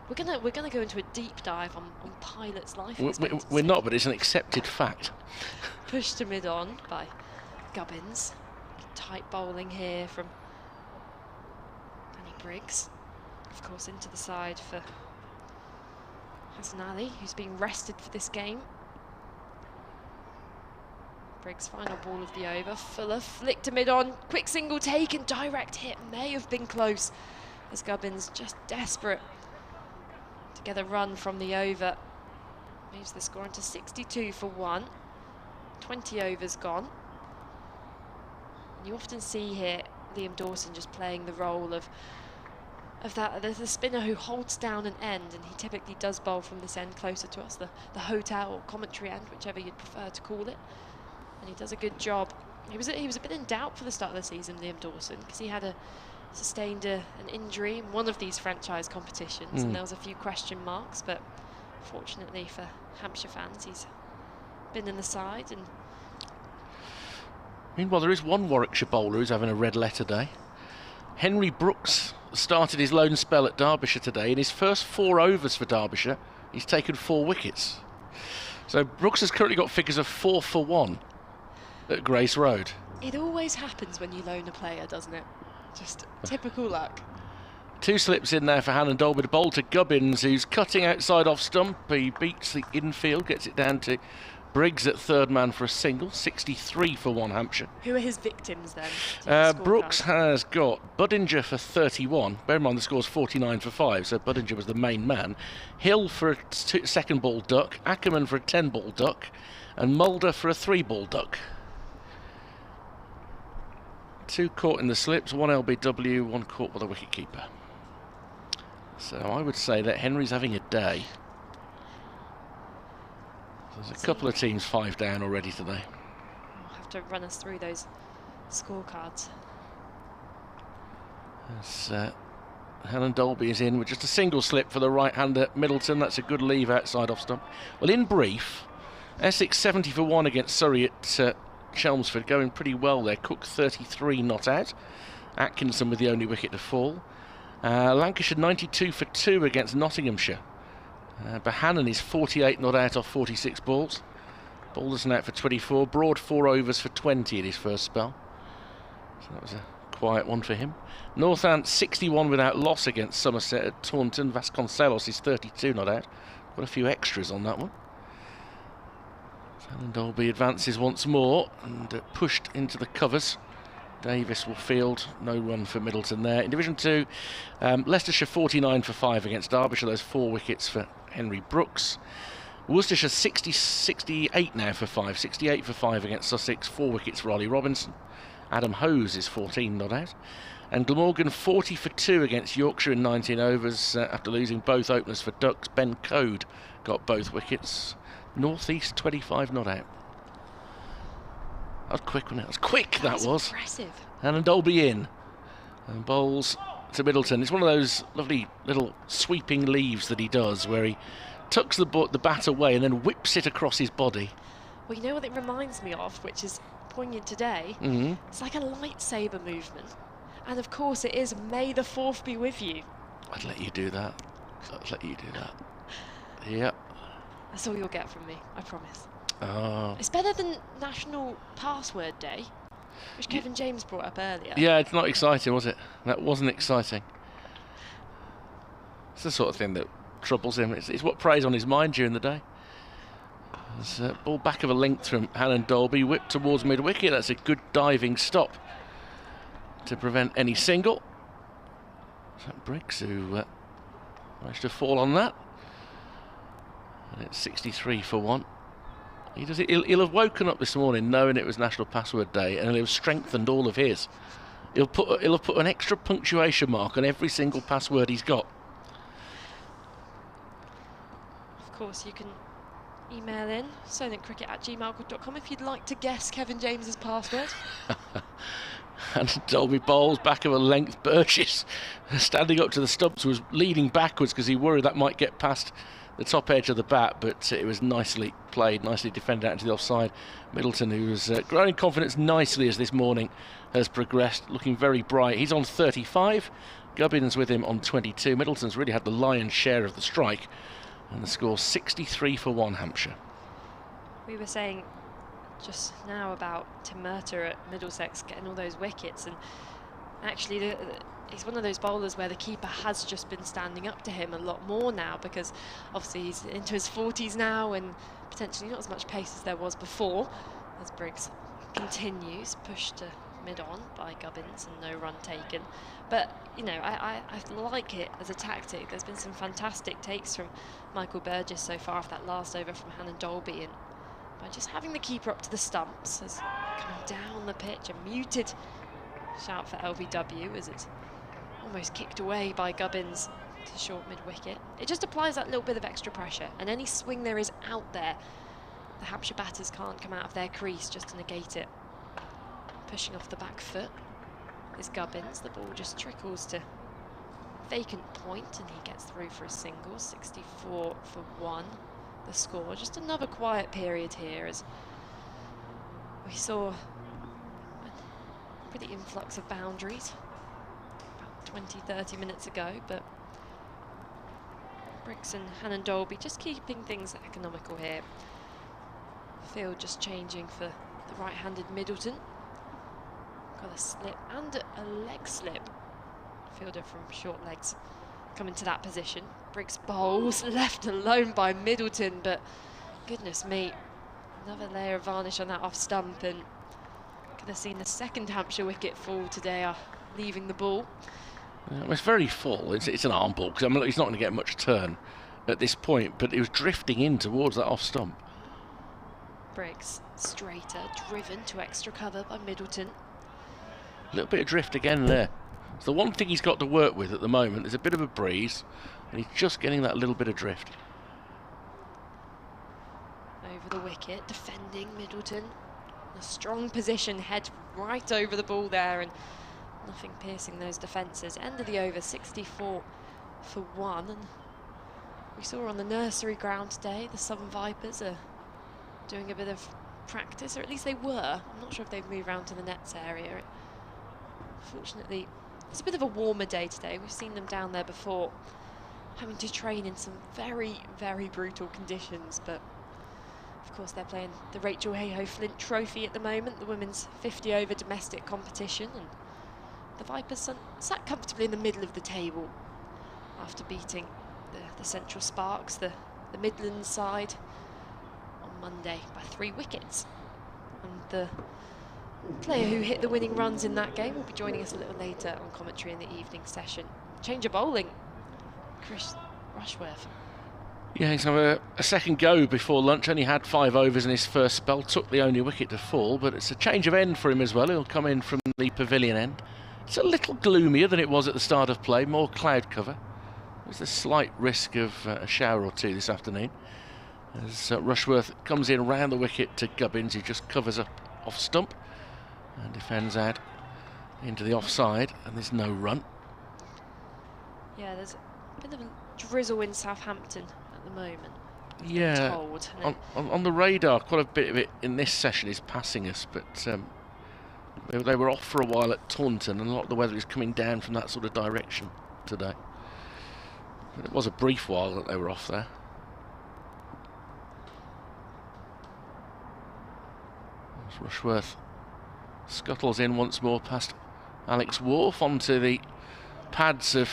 We're gonna go into a deep dive on pilots' life expectancy. We're not, but it's an accepted fact. Pushed to mid-on by Gubbins. Tight bowling here from Danny Briggs. Of course, into the side for Hassan Ali, who's being rested for this game. Briggs' final ball of the over. Fuller flicked to mid-on. Quick single taken, direct hit. May have been close, as Gubbins just desperate to get a run from the over. Moves the score into 62 for 1. 20 overs gone. You often see here Liam Dawson just playing the role of the spinner who holds down an end, and he typically does bowl from this end closer to us, the hotel or commentary end, whichever you'd prefer to call it. And he does a good job He was a bit in doubt for the start of the season, Liam Dawson, because he had sustained an injury in one of these franchise competitions, and there was a few question marks. But fortunately for Hampshire fans, he's been in the side. And meanwhile, there is one Warwickshire bowler who's having a red letter day. Henry Brooks started his lone spell at Derbyshire today. In his first 4 overs for Derbyshire, he's taken 4 wickets. So Brooks has currently got figures of 4 for 1 at Grace Road. It always happens when you loan a player, doesn't it? Just typical luck. 2 slips in there for Hannon Dolby to bowl to Gubbins, who's cutting outside off stump. He beats the infield, gets it down to Briggs at third man for a single. 63 for 1 Hampshire. Who are his victims then? Brooks has got Budinger for 31. Bear in mind the score's 49 for 5, so Budinger was the main man. Hill for a second ball duck, Ackerman for a 10 ball duck, and Mulder for a 3 ball duck. 2 caught in the slips, 1 LBW, 1 caught by the wicketkeeper. So I would say that Henry's having a day. There's a couple of teams 5 down already today. I'll have to run us through those scorecards. Helen Dolby is in with just a single slip for the right-hander Middleton. That's a good leave outside off stump. Well, in brief, Essex 70 for 1 against Surrey at Chelmsford, going pretty well there. Cook 33 not out. Atkinson with the only wicket to fall. Lancashire 92 for 2 against Nottinghamshire. Bohannon is 48 not out off 46 balls. Balderson out for 24. Broad 4 overs for 20 in his first spell. So that was a quiet one for him. Northant 61 without loss against Somerset at Taunton. Vasconcelos is 32 not out. Got a few extras on that one. Alan Dolby advances once more and pushed into the covers. Davis will field, no run for Middleton there. In Division 2, Leicestershire 49 for 5 against Derbyshire. Those 4 wickets for Henry Brooks. Worcestershire 68 now for 5. 68 for 5 against Sussex. 4 wickets for Ollie Robinson. Adam Hose is 14 not out. And Glamorgan 40 for 2 against Yorkshire in 19 overs after losing both openers for Ducks. Ben Code got both wickets. North East 25 not out. That was quick, wasn't it? That was quick, that was. Impressive. And Dolby in. And bowls to Middleton. It's one of those lovely little sweeping leaves that he does where he tucks the bat away and then whips it across his body. Well, you know what it reminds me of, which is poignant today? It's like a lightsaber movement. And of course it is May the 4th be with you. I'd let you do that. I'd let you do that. Yep. That's all you'll get from me, I promise. Oh. It's better than National Password Day, which Kevin James brought up earlier. Yeah, it's not exciting, was it? That wasn't exciting. It's the sort of thing that troubles him. It's what preys on his mind during the day. There's a ball back of a length from Hannon Dolby, whipped towards mid-wicket. That's a good diving stop to prevent any single. So Briggs, who managed to fall on that. And it's 63 for 1. He'll have woken up this morning knowing it was National Password Day, and he'll have strengthened all of his. He'll have put an extra punctuation mark on every single password he's got. Of course, you can email in solentcricket@gmail.com if you'd like to guess Kevin James's password. And Dolby bowls back of a length. Burgess, standing up to the stumps, was leaning backwards because he worried that might get past the top edge of the bat, but it was nicely played, nicely defended out into the offside. Middleton, who was growing confidence nicely as this morning has progressed, looking very bright. He's on 35. Gubbins with him on 22. Middleton's really had the lion's share of the strike, and the score 63 for 1 Hampshire. We were saying just now about Tim Murtagh at Middlesex getting all those wickets, and actually he's one of those bowlers where the keeper has just been standing up to him a lot more now, because obviously he's into his 40s now and potentially not as much pace as there was before, as Briggs continues, pushed to mid-on by Gubbins and no run taken. But, you know, I like it as a tactic. There's been some fantastic takes from Michael Burgess so far off that last over from Hannon Dolby, and by just having the keeper up to the stumps, as coming down the pitch, a muted shout for LBW as it's almost kicked away by Gubbins to short mid-wicket. It just applies that little bit of extra pressure, and any swing there is out there, the Hampshire batters can't come out of their crease just to negate it. pushing off the back foot is Gubbins. The ball just trickles to vacant point and he gets through for a single. 64 for 1, the score. Just another quiet period here as we saw a pretty influx of boundaries about 20-30 minutes ago, but Briggs and Hannon Dolby just keeping things economical here. Field just changing for the right-handed Middleton. Got a slip and a leg slip. Fielder from short legs coming to that position. Briggs bowls, left alone by Middleton, but goodness me, another layer of varnish on that off stump, and could have seen the second Hampshire wicket fall today, leaving the ball. Well, it's very full. It's an arm ball, because I mean, he's not going to get much turn at this point, but he was drifting in towards that off stump. Briggs straighter, driven to extra cover by Middleton. A little bit of drift again there. It's the one thing he's got to work with at the moment. There's a bit of a breeze, and he's just getting that little bit of drift. Over the wicket, defending Middleton. A strong position, head right over the ball there, and nothing piercing those defences. End of the over, 64 for 1. And we saw on the nursery ground today, the Southern Vipers are doing a bit of practice, or at least they were. I'm not sure if they've moved around to the nets area. Fortunately, it's a bit of a warmer day today. We've seen them down there before, having to train in some very, very brutal conditions. But of course, they're playing the Rachel Hayhoe Flint Trophy at the moment, the women's 50 over domestic competition, and the Vipers sat comfortably in the middle of the table after beating the Central Sparks, the Midlands side, on Monday by 3 wickets. And the player who hit the winning runs in that game will be joining us a little later on commentary in the evening session. Change of bowling, Chris Rushworth. Yeah, he's having a second go before lunch. Only had 5 overs in his first spell. Took the only wicket to fall, but it's a change of end for him as well. He'll come in from the pavilion end. It's a little gloomier than it was at the start of play. More cloud cover. There's a slight risk of a shower or two this afternoon. As Rushworth comes in round the wicket to Gubbins, who just covers up off stump and defends out into the offside, and there's no run. Yeah, there's a bit of a drizzle in Southampton at the moment. Yeah, told, on the radar, quite a bit of it in this session is passing us, but they were off for a while at Taunton, and a lot of the weather is coming down from that sort of direction today. But it was a brief while that they were off there. As Rushworth scuttles in once more past Alex Wharf onto the pads of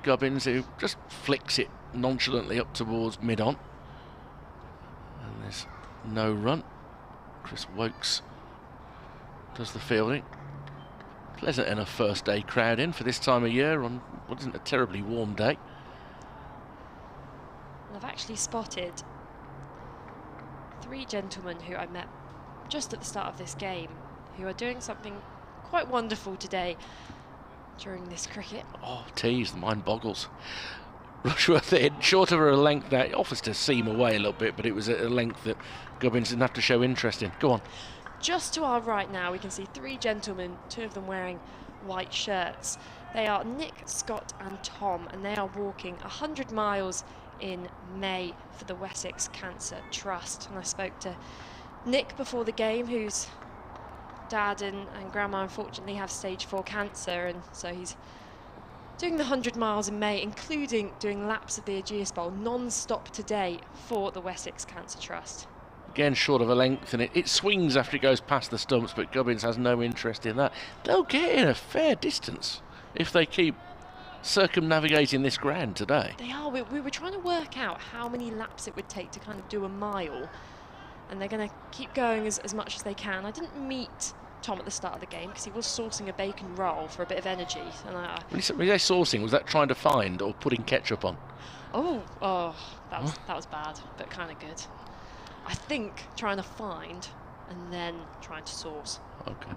Gubbins, who just flicks it nonchalantly up towards mid-on. And there's no run. Chris Wokes does the fielding. Pleasant enough first day crowd in for this time of year on what isn't a terribly warm day. And I've actually spotted 3 gentlemen who I met just at the start of this game who are doing something quite wonderful today during this cricket. Oh, tease, the mind boggles. Rushworth in, short of a length there. It offers to seam away a little bit, but it was at a length that Gubbins didn't have to show interest in. Go on. Just to our right now, we can see 3 gentlemen, 2 of them wearing white shirts. They are Nick, Scott and Tom, and they are walking 100 miles in May for the Wessex Cancer Trust. And I spoke to Nick before the game, whose dad and grandma unfortunately have stage 4 cancer, and so he's doing the 100 miles in May, including doing laps of the Ageas Bowl non-stop today for the Wessex Cancer Trust. Again, short of a length, and it swings after it goes past the stumps, but Gubbins has no interest in that. They'll get in a fair distance if they keep circumnavigating this ground today. They are. We were trying to work out how many laps it would take to kind of do a mile, and they're going to keep going as much as they can. I didn't meet Tom at the start of the game because he was sourcing a bacon roll for a bit of energy. And when you say sourcing, was that trying to find or putting ketchup on? Oh, that was bad, but kind of good. I think trying to find and then trying to source. Okay.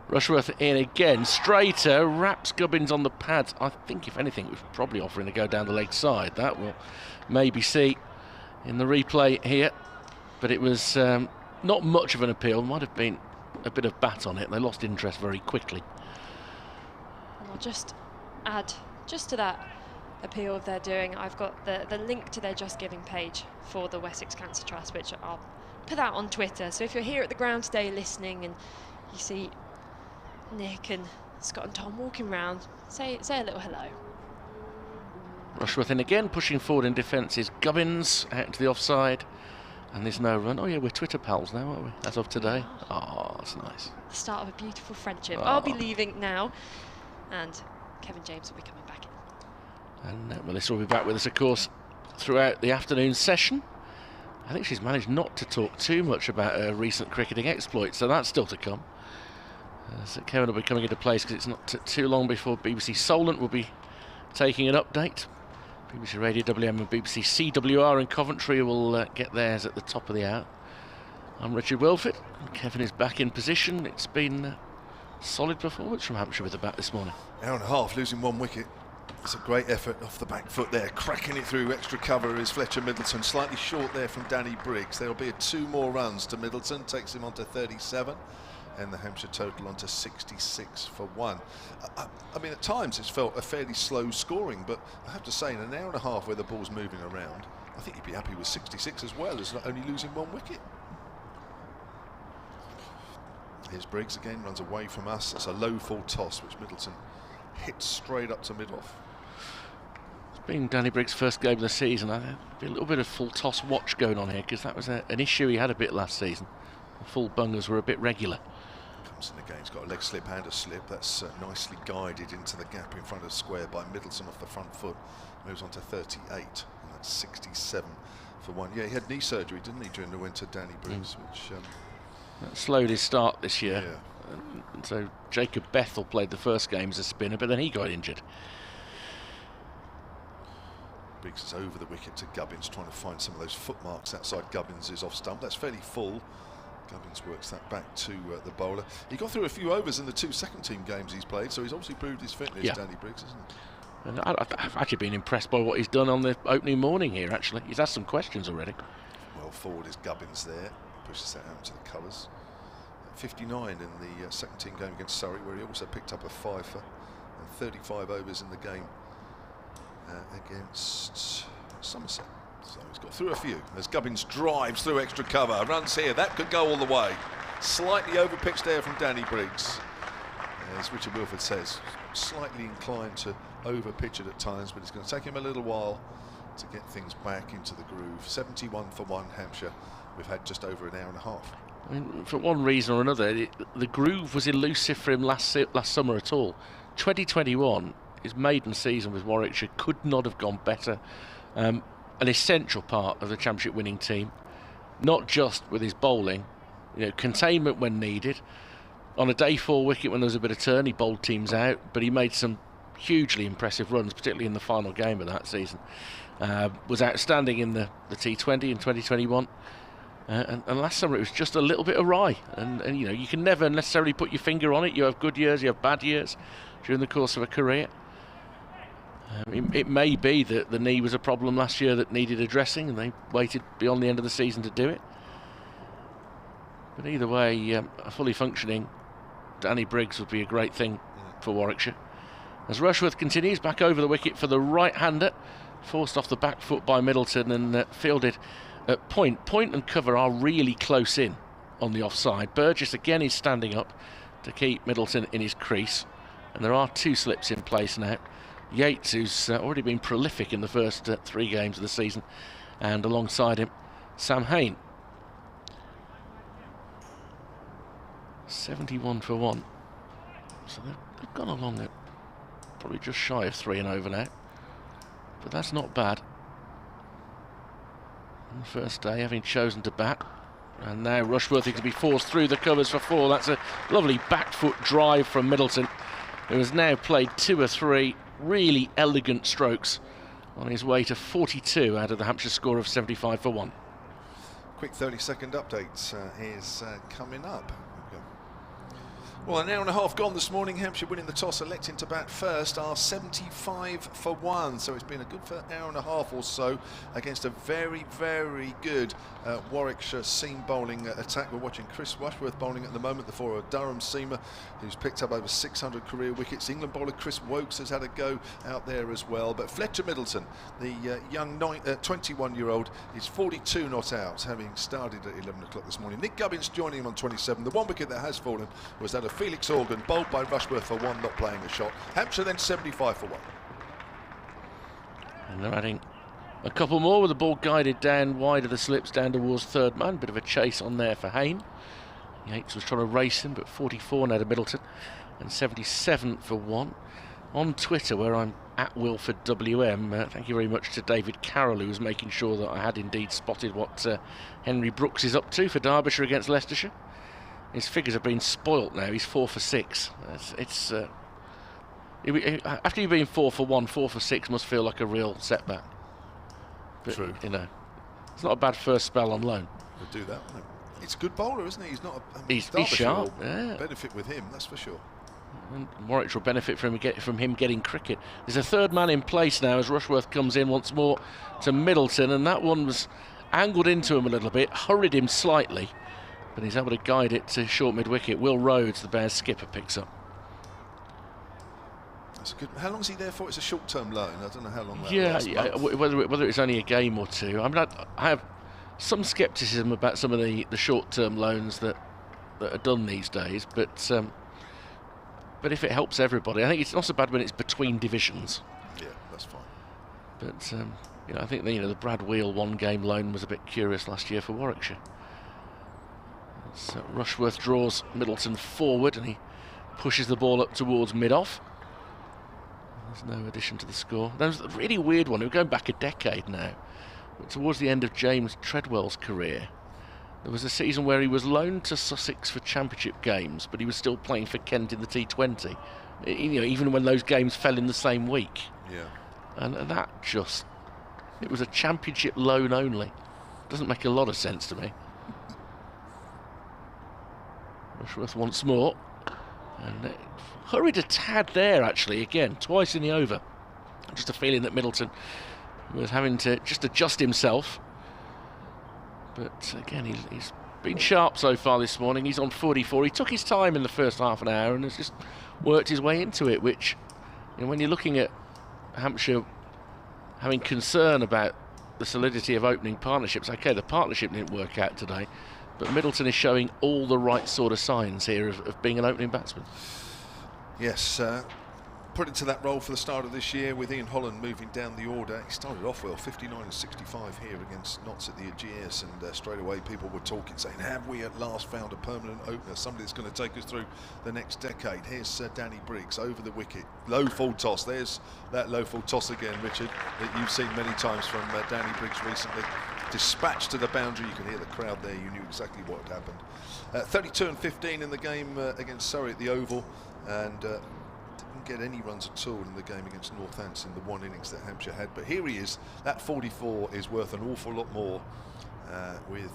Rushworth in again, straighter, wraps Gubbins on the pads. I think if anything, we're probably offering to go down the leg side. That we'll maybe see in the replay here. But it was not much of an appeal. Might have been a bit of bat on it. They lost interest very quickly. And I'll just add, just to that appeal they're doing, I've got the link to their Just Giving page for the Wessex Cancer Trust, which I'll put out on Twitter. So if you're here at the ground today listening and you see Nick and Scott and Tom walking round, say a little hello. Rushworth in again, pushing forward in defence is Gubbins out to the offside, and there's no run. Oh yeah, we're Twitter pals now, aren't we, as of today? Oh, that's nice. The start of a beautiful friendship. Oh. I'll be leaving now, and Kevin James will be coming back in. And Melissa will be back with us, of course, throughout the afternoon session. I think she's managed not to talk too much about her recent cricketing exploits, so that's still to come. So Kevin will be coming into place because it's not too long before BBC Solent will be taking an update. BBC Radio WM and BBC CWR in Coventry will get theirs at the top of the hour. I'm Richard Wilford, and Kevin is back in position. It's been a solid performance from Hampshire with the bat this morning. Hour and a half, losing 1 wicket. It's a great effort off the back foot there. Cracking it through extra cover is Fletcher Middleton. Slightly short there from Danny Briggs. There'll be 2 more runs to Middleton. Takes him on to 37. And the Hampshire total onto 66 for 1. I mean, at times it's felt a fairly slow scoring, but I have to say, in an hour and a half where the ball's moving around, I think you'd be happy with 66 as well as not only losing 1 wicket. Here's Briggs again, runs away from us. That's a low full toss, which Middleton hits straight up to mid-off. It's been Danny Briggs' first game of the season. There'll be a little bit of full toss watch going on here, because that was an issue he had a bit last season. The full bungers were a bit regular. Comes in again, he's got a leg slip and a slip. That's nicely guided into the gap in front of square by Middleton off the front foot. Moves on to 38, and that's 67 for 1. Yeah, he had knee surgery, didn't he, during the winter, Danny Briggs, which... that slowed his start this year. Yeah. And so Jacob Bethel played the first game as a spinner, but then he got injured. Briggs is over the wicket to Gubbins, trying to find some of those footmarks outside Gubbins' off stump. That's fairly full. Gubbins works that back to the bowler. He got through a few overs in the 2 second-team games he's played, so he's obviously proved his fitness, yeah. Danny Briggs, isn't he? And I've actually been impressed by what he's done on the opening morning here, actually. He's asked some questions already. Well forward is Gubbins there. Pushes that out to the colours. 59 in the second-team game against Surrey, where he also picked up a fifer, and 35 overs in the game against Somerset. So he's got through a few as Gubbins drives through extra cover, runs here, that could go all the way. Slightly over pitch there from Danny Briggs. As Richard Wilford says, slightly inclined to over pitch it at times, but it's going to take him a little while to get things back into the groove. 71 for 1 Hampshire. We've had just over an hour and a half. I mean, for one reason or another, the groove was elusive for him last summer at all. 2021, his maiden season with Warwickshire, could not have gone better. An essential part of the championship winning team, not just with his bowling, containment when needed. On a day 4 wicket when there was a bit of turn, he bowled teams out, but he made some hugely impressive runs, particularly in the final game of that season. Was outstanding in the T20 in 2021. And last summer it was just a little bit awry, and you can never necessarily put your finger on it. You have good years, you have bad years during the course of a career. It may be that the knee was a problem last year that needed addressing, and they waited beyond the end of the season to do it. But either way, a fully functioning Danny Briggs would be a great thing for Warwickshire. As Rushworth continues back over the wicket for the right-hander, forced off the back foot by Middleton and fielded at point. Point and cover are really close in on the offside. Burgess again is standing up to keep Middleton in his crease, and there are 2 slips in place now. Yates, who's already been prolific in the first 3 games of the season, and alongside him Sam Hain. 71 for 1. So they've gone along at probably just shy of 3 and over now, but that's not bad on the first day, having chosen to bat. And now Rushworth can be forced through the covers for 4. That's a lovely back foot drive from Middleton, who has now played 2 or 3 really elegant strokes on his way to 42 out of the Hampshire score of 75 for 1. Quick 30-second update is coming up. Well, an hour and a half gone this morning. Hampshire winning the toss, electing to bat first, are 75 for 1. So it's been a good hour and a half or so against a very, very good Warwickshire seam bowling attack. We're watching Chris Rushworth bowling at the moment, the former Durham seamer, who's picked up over 600 career wickets. England bowler Chris Wokes has had a go out there as well. But Fletcher Middleton, the young 21-year-old, is 42 not out, having started at 11 o'clock this morning. Nick Gubbins joining him on 27. The one wicket that has fallen was that of Felix Organ, bowled by Rushworth for 1, not playing a shot. Hampshire then 75 for 1. And they're adding a couple more with the ball guided down wide of the slips, down towards third man. Bit of a chase on there for Hayne. Yates was trying to race him, but 44 now to Middleton, and 77 for 1. On Twitter, where I'm at Wilford WM, thank you very much to David Carroll, who was making sure that I had indeed spotted what Henry Brooks is up to for Derbyshire against Leicestershire. His figures have been spoilt now. He's 4 for 6. After you've been 4 for 1, 4 for 6 must feel like a real setback. But, true. You know, it's not a bad first spell on loan. He'll do that. He's a good bowler, isn't he? He's not. He's sharp. Yeah. Benefit with him, that's for sure. And Warwickshire will benefit from him getting cricket. There's a third man in place now as Rushworth comes in once more to Middleton, and that one was angled into him a little bit, hurried him slightly, but he's able to guide it to short mid-wicket. Will Rhodes, the Bears skipper, picks up. That's good. How long is he there for? It's a short-term loan. I don't know how long that lasts. Whether it's only a game or two. I mean, I have some scepticism about some of the short-term loans that are done these days, but if it helps everybody, I think it's not so bad when it's between divisions. Yeah, that's fine. But I think the Brad Wheel one-game loan was a bit curious last year for Warwickshire. So Rushworth draws Middleton forward and he pushes the ball up towards mid-off. There's no addition to the score. That was a really weird one. We're going back a decade now. But towards the end of James Treadwell's career, there was a season where he was loaned to Sussex for championship games, but he was still playing for Kent in the T20. Even when those games fell in the same week. Yeah. And that it was a championship loan only. Doesn't make a lot of sense to me. Rushworth once more, and hurried a tad there actually, again, twice in the over. Just a feeling that Middleton was having to just adjust himself. But again, he's been sharp so far this morning. He's on 44. He took his time in the first half an hour and has just worked his way into it, which, when you're looking at Hampshire having concern about the solidity of opening partnerships, okay, the partnership didn't work out today, but Middleton is showing all the right sort of signs here of being an opening batsman. Yes, put into that role for the start of this year with Ian Holland moving down the order. He started off well, 59 and 65 here against Notts at the Ageas, and straight away people were talking, saying, have we at last found a permanent opener, somebody that's going to take us through the next decade? Here's Danny Briggs over the wicket, low full toss. There's that low full toss again, Richard, that you've seen many times from Danny Briggs recently. Dispatched to the boundary. You can hear the crowd there. You knew exactly what had happened. 32 and 15 in the game against Surrey at the Oval, and didn't get any runs at all in the game against Northants in the one innings that Hampshire had. But here he is. That 44 is worth an awful lot more with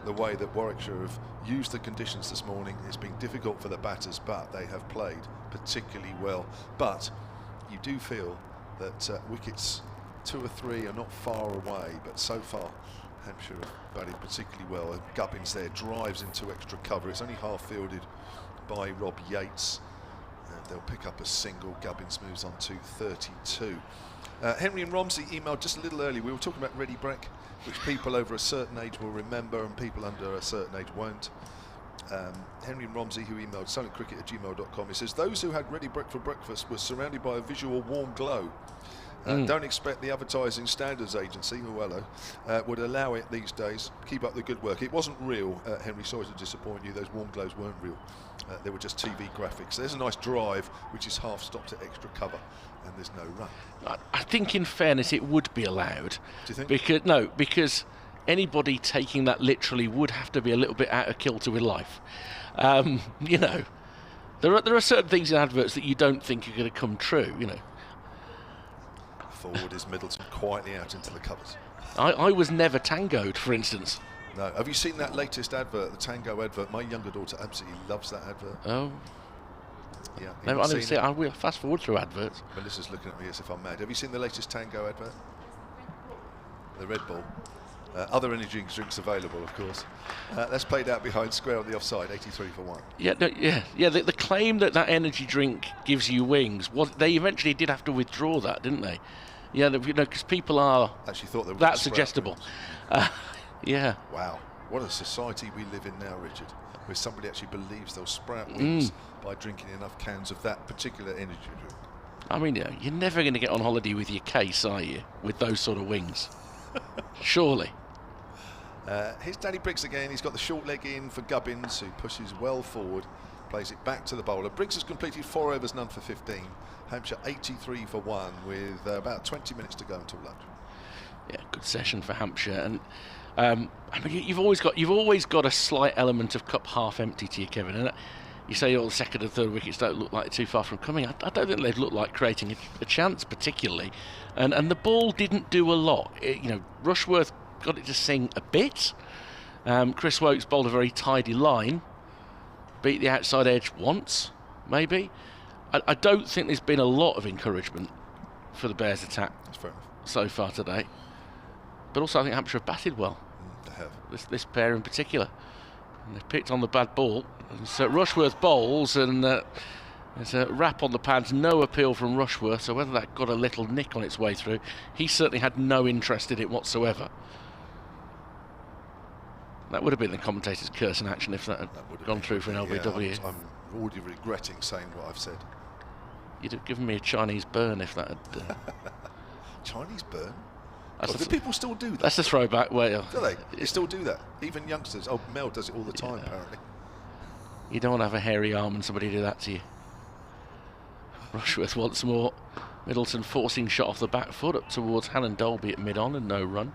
the way that Warwickshire have used the conditions this morning. It's been difficult for the batters, but they have played particularly well. But you do feel that wickets 2 or 3 are not far away, but so far Hampshire have batted particularly well. And Gubbins there drives into extra cover. It's only half fielded by Rob Yates, and they'll pick up a single. Gubbins moves on to 32. Henry and Romsey emailed just a little early. We were talking about Ready Breck, which people over a certain age will remember and people under a certain age won't. Henry and Romsey, who emailed silentcricket@gmail.com, he says, those who had Ready Breck for breakfast were surrounded by a visual warm glow. Don't expect the Advertising Standards Agency, would allow it these days. Keep up the good work. It wasn't real, Henry, sorry to disappoint you. Those warm glows weren't real. They were just TV graphics. There's a nice drive, which is half stopped at extra cover, and there's no run. I think, in fairness, it would be allowed. Do you think? Because anybody taking that literally would have to be a little bit out of kilter with life. There are certain things in adverts that you don't think are going to come true, Forward is Middleton quietly out into the covers. I was never tangoed, for instance. No. Have you seen that latest advert, the Tango advert? My younger daughter absolutely loves that advert. Oh. Yeah, I didn't see it. I will fast forward through adverts. Melissa's looking at me as if I'm mad. Have you seen the latest Tango advert? The Red Bull. Other energy drinks available, of course. That's played out behind square on the offside, 83 for 1. Yeah, no, yeah. The claim that energy drink gives you wings, they eventually did have to withdraw that, didn't they? Yeah, because people are actually thought they were that suggestible. Yeah. Wow, what a society we live in now, Richard, where somebody actually believes they'll sprout wings by drinking enough cans of that particular energy drink. I mean, you're never going to get on holiday with your case, are you? With those sort of wings, surely. Here's Danny Briggs again. He's got the short leg in for Gubbins, who pushes well forward, plays it back to the bowler. Briggs has completed 4 overs, none for 15. Hampshire 83 for 1 with about 20 minutes to go until lunch. Yeah, good session for Hampshire, and I mean, you've always got a slight element of cup half empty to you, Kevin. And you say the second and third wickets don't look like too far from coming. I don't think they've looked like creating a chance particularly, and the ball didn't do a lot. Rushworth got it to sing a bit. Chris Wokes bowled a very tidy line, beat the outside edge once, maybe. I don't think there's been a lot of encouragement for the Bears' attack so far today. But also I think Hampshire have batted well. They have. This pair in particular. And they've picked on the bad ball. And so Rushworth bowls, and there's a rap on the pads, no appeal from Rushworth, so whether that got a little nick on its way through, he certainly had no interest in it whatsoever. That would have been the commentator's curse in action if that had gone through for an LBW. I'm already regretting saying what I've said. You'd have given me a Chinese burn if that had... Chinese burn? Do people still do that? That's a throwback. Do they? They still do that? Even youngsters? Oh, Mel does it all the time, apparently. You don't want to have a hairy arm and somebody do that to you. Rushworth once more. Middleton forcing shot off the back foot up towards Hannon Dolby at mid-on and no run.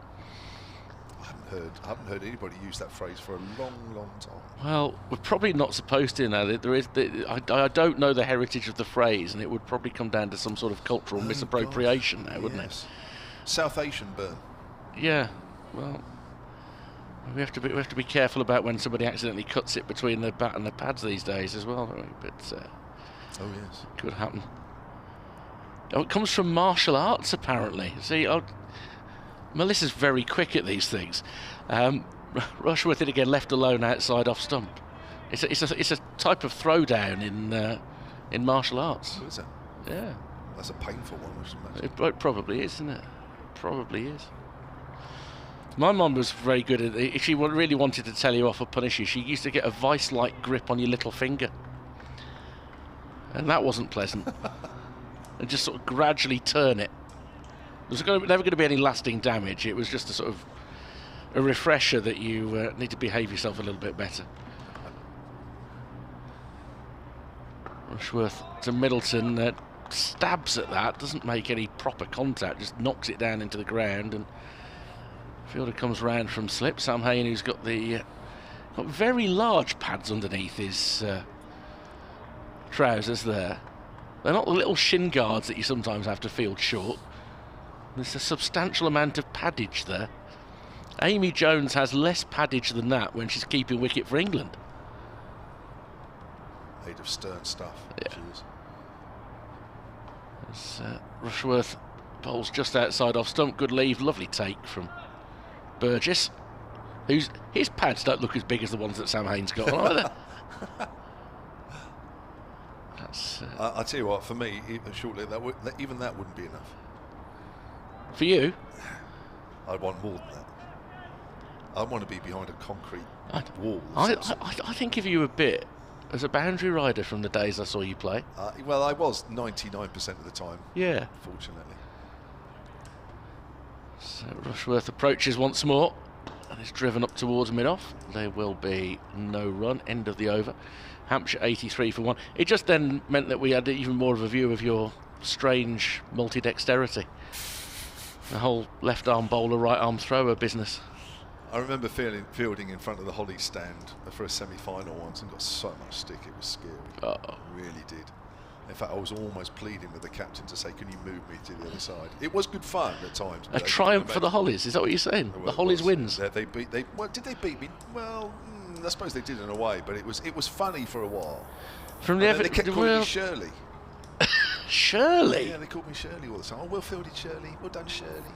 I haven't heard anybody use that phrase for a long, long time. Well, we're probably not supposed to now. I don't know the heritage of the phrase, and it would probably come down to some sort of cultural misappropriation now, wouldn't it? South Asian burn. Yeah. Well, we have to be careful about when somebody accidentally cuts it between the bat and the pads these days as well, don't we? But oh yes, could happen. Oh, it comes from martial arts apparently. See, Melissa's very quick at these things. Rushworth it again, left alone outside off stump. It's a type of throwdown in martial arts. What is that? Yeah. That's a painful one, I should imagine. It probably is, isn't it? Probably is. My mum was very good at it. If she really wanted to tell you off or punish you, she used to get a vice-like grip on your little finger. And that wasn't pleasant. And just sort of gradually turn it. There's never going to be any lasting damage. It was just a sort of a refresher that you need to behave yourself a little bit better. Rushworth to Middleton, stabs at that, doesn't make any proper contact, just knocks it down into the ground, and fielder comes round from slip. Sam Hain, who's got got very large pads underneath his trousers there. They're not the little shin guards that you sometimes have to field short. There's a substantial amount of paddage there. Amy Jones has less paddage than that when she's keeping wicket for England. Made of stern stuff. Yeah. Rushworth bowls just outside off stump. Good leave, lovely take from Burgess, his pads don't look as big as the ones that Sam Hain's got on either. I'll tell you what, for me, shortly, even that wouldn't be enough. For you? I'd want more than that. I want to be behind a concrete wall. I think of you a bit as a boundary rider from the days I saw you play. Well, I was 99% of the time. Yeah. Fortunately. So Rushworth approaches once more and is driven up towards mid-off. There will be no run. End of the over. Hampshire 83 for 1. It just then meant that we had even more of a view of your strange multi-dexterity. The whole left-arm bowler, right-arm thrower business. I remember fielding in front of the Holly stand for a semi-final once and got so much stick, it was scary. Oh. It really did. In fact, I was almost pleading with the captain to say, can you move me to the other side? It was good fun at times. A triumph for the Hollies, is that what you're saying? Well, the Hollies wins. Did they beat me? Well, I suppose they did in a way, but it was funny for a while. From the they kept calling me Shirley. Shirley? Yeah, they called me Shirley all the time. Oh, well fielded, Shirley. Well done, Shirley.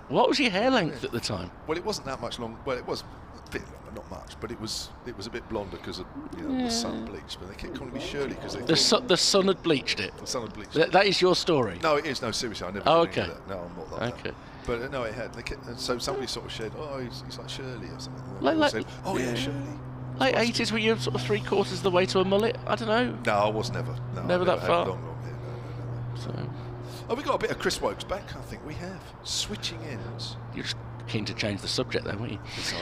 What was your hair length at the time? Well, it wasn't that much long. Well, it was a bit longer, not much, but it was a bit blonder because of the sun bleached. But they kept calling me Shirley because the sun had bleached it. The sun had bleached it. That is your story. No, it is. No, seriously, I never. Oh, did okay. That. No, I'm not like that. But no, it had. So somebody sort of said, "Oh, he's like Shirley or something." And they said, "Oh yeah, Shirley." Late 80s, were you sort of 3/4 of the way to a mullet? I don't know. No, I was never. No, never that far. Long hair. No. So. Oh, we got a bit of Chris Wokes back. I think we have switching ends. You're just keen to change the subject, then, weren't you? Yes,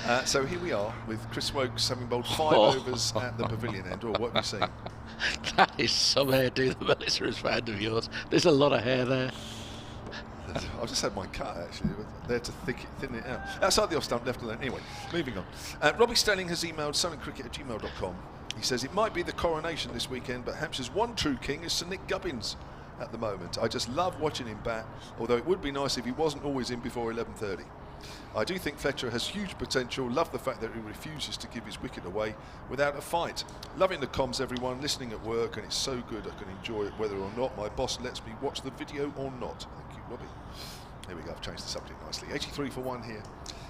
I am. So here we are with Chris Wokes having bowled 5 overs at the pavilion end. Or what have you seen? That is some hairdo the Melissa has found of yours. There's a lot of hair there. I've just had mine cut actually, there to thin it out. Outside the off stump, left alone. Anyway, moving on. Robbie Sterling has emailed sunandcricket@gmail.com. He says it might be the coronation this weekend, but Hampshire's one true king is Sir Nick Gubbins at the moment. I just love watching him bat, although it would be nice if he wasn't always in before 11:30. I do think Fletcher has huge potential. Love the fact that he refuses to give his wicket away without a fight. Loving the comms, everyone, listening at work, and it's so good I can enjoy it whether or not my boss lets me watch the video or not. Thank you, Robbie. Here we go, I've changed the subject nicely. 83 for 1 here.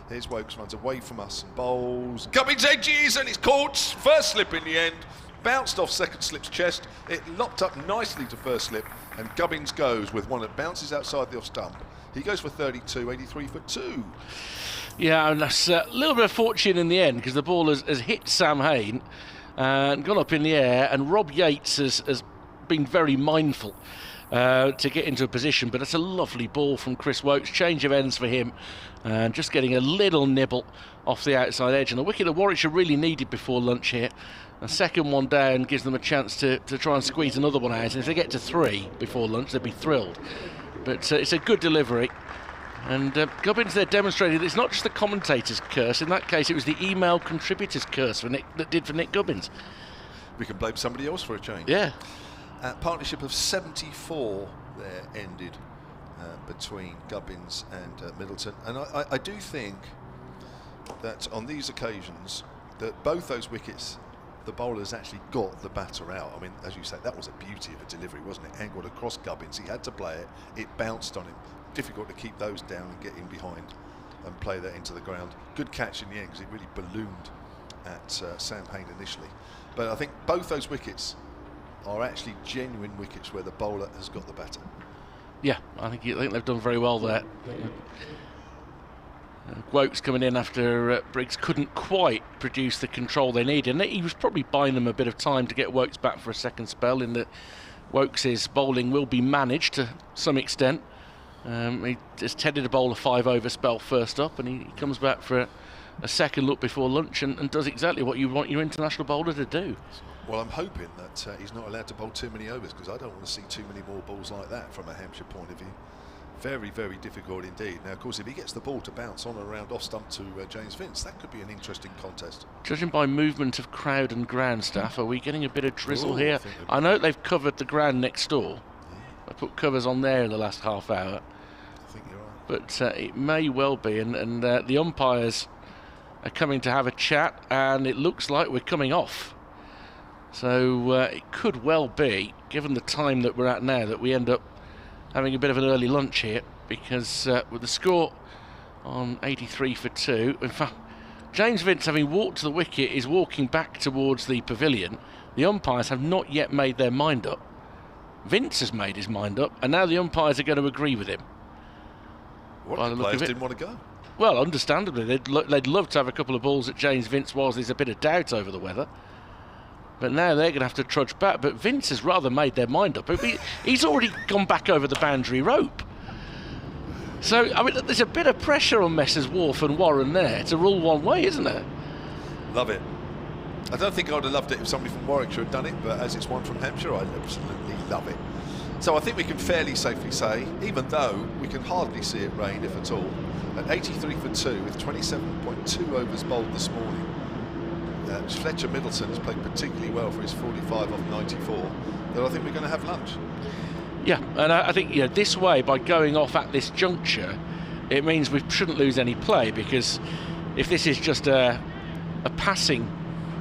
Here's Wokes, runs away from us and bowls. Gubbins edges and it's caught. First slip in the end. Bounced off second slip's chest. It lopped up nicely to first slip and Gubbins goes with one that bounces outside the off stump. He goes for 32, 83 for 2. Yeah, and that's a little bit of fortune in the end because the ball has hit Sam Hain and gone up in the air, and Rob Yates has been very mindful to get into a position, but it's a lovely ball from Chris Wokes. Change of ends for him and just getting a little nibble off the outside edge, and the wicket that Warwickshire really needed before lunch here. A second one down gives them a chance to try and squeeze another one out, and if they get to 3 before lunch they'd be thrilled. But it's a good delivery, and Gubbins there demonstrated it's not just the commentator's curse. In that case it was the email contributor's curse for Nick Gubbins. We can blame somebody else for a change. Yeah. Partnership of 74 there ended between Gubbins and Middleton, and I do think that on these occasions that both those wickets the bowlers actually got the batter out. I mean, as you say, that was a beauty of a delivery, wasn't it? Angled across Gubbins, he had to play it, it bounced on him. Difficult to keep those down and get in behind and play that into the ground. Good catch in the end because it really ballooned at Sam Hain initially. But I think both those wickets are actually genuine wickets where the bowler has got the batter. Yeah, I think they've done very well there. Wokes coming in after Briggs couldn't quite produce the control they needed, and he was probably buying them a bit of time to get Wokes back for a second spell, in that Wokes' bowling will be managed to some extent. He just tended to bowl a 5 over spell first up, and he comes back for a second look before lunch and does exactly what you want your international bowler to do. Well, I'm hoping that he's not allowed to bowl too many overs, because I don't want to see too many more balls like that from a Hampshire point of view. Very, very difficult indeed. Now, of course, if he gets the ball to bounce on and around off stump to James Vince, that could be an interesting contest. Judging by movement of crowd and ground staff, are we getting a bit of drizzle here? I know they've covered the ground next door. I put covers on there in the last half hour. I think you're right. But it may well be, and the umpires are coming to have a chat, and it looks like we're coming off. So it could well be, given the time that we're at now, that we end up having a bit of an early lunch here, because with the score on 83 for 2, in fact, James Vince, having walked to the wicket, is walking back towards the pavilion. The umpires have not yet made their mind up. Vince has made his mind up, and now the umpires are going to agree with him. What, the players didn't want to go? Well, understandably, they'd love to have a couple of balls at James Vince whilst there's a bit of doubt over the weather. But now they're going to have to trudge back. But Vince has rather made their mind up. He's already gone back over the boundary rope. So, I mean, there's a bit of pressure on Messrs Wharf and Warren there to rule one way, isn't there? Love it. I don't think I would have loved it if somebody from Warwickshire had done it, but as it's one from Hampshire, I absolutely love it. So I think we can fairly safely say, even though we can hardly see it rain, if at all, at 83 for 2 with 27.2 overs bowled this morning, Fletcher Middleton has played particularly well for his 45 off 94, that I think we're going to have lunch. Yeah, and I think, you know, this way, by going off at this juncture, it means we shouldn't lose any play, because if this is just a passing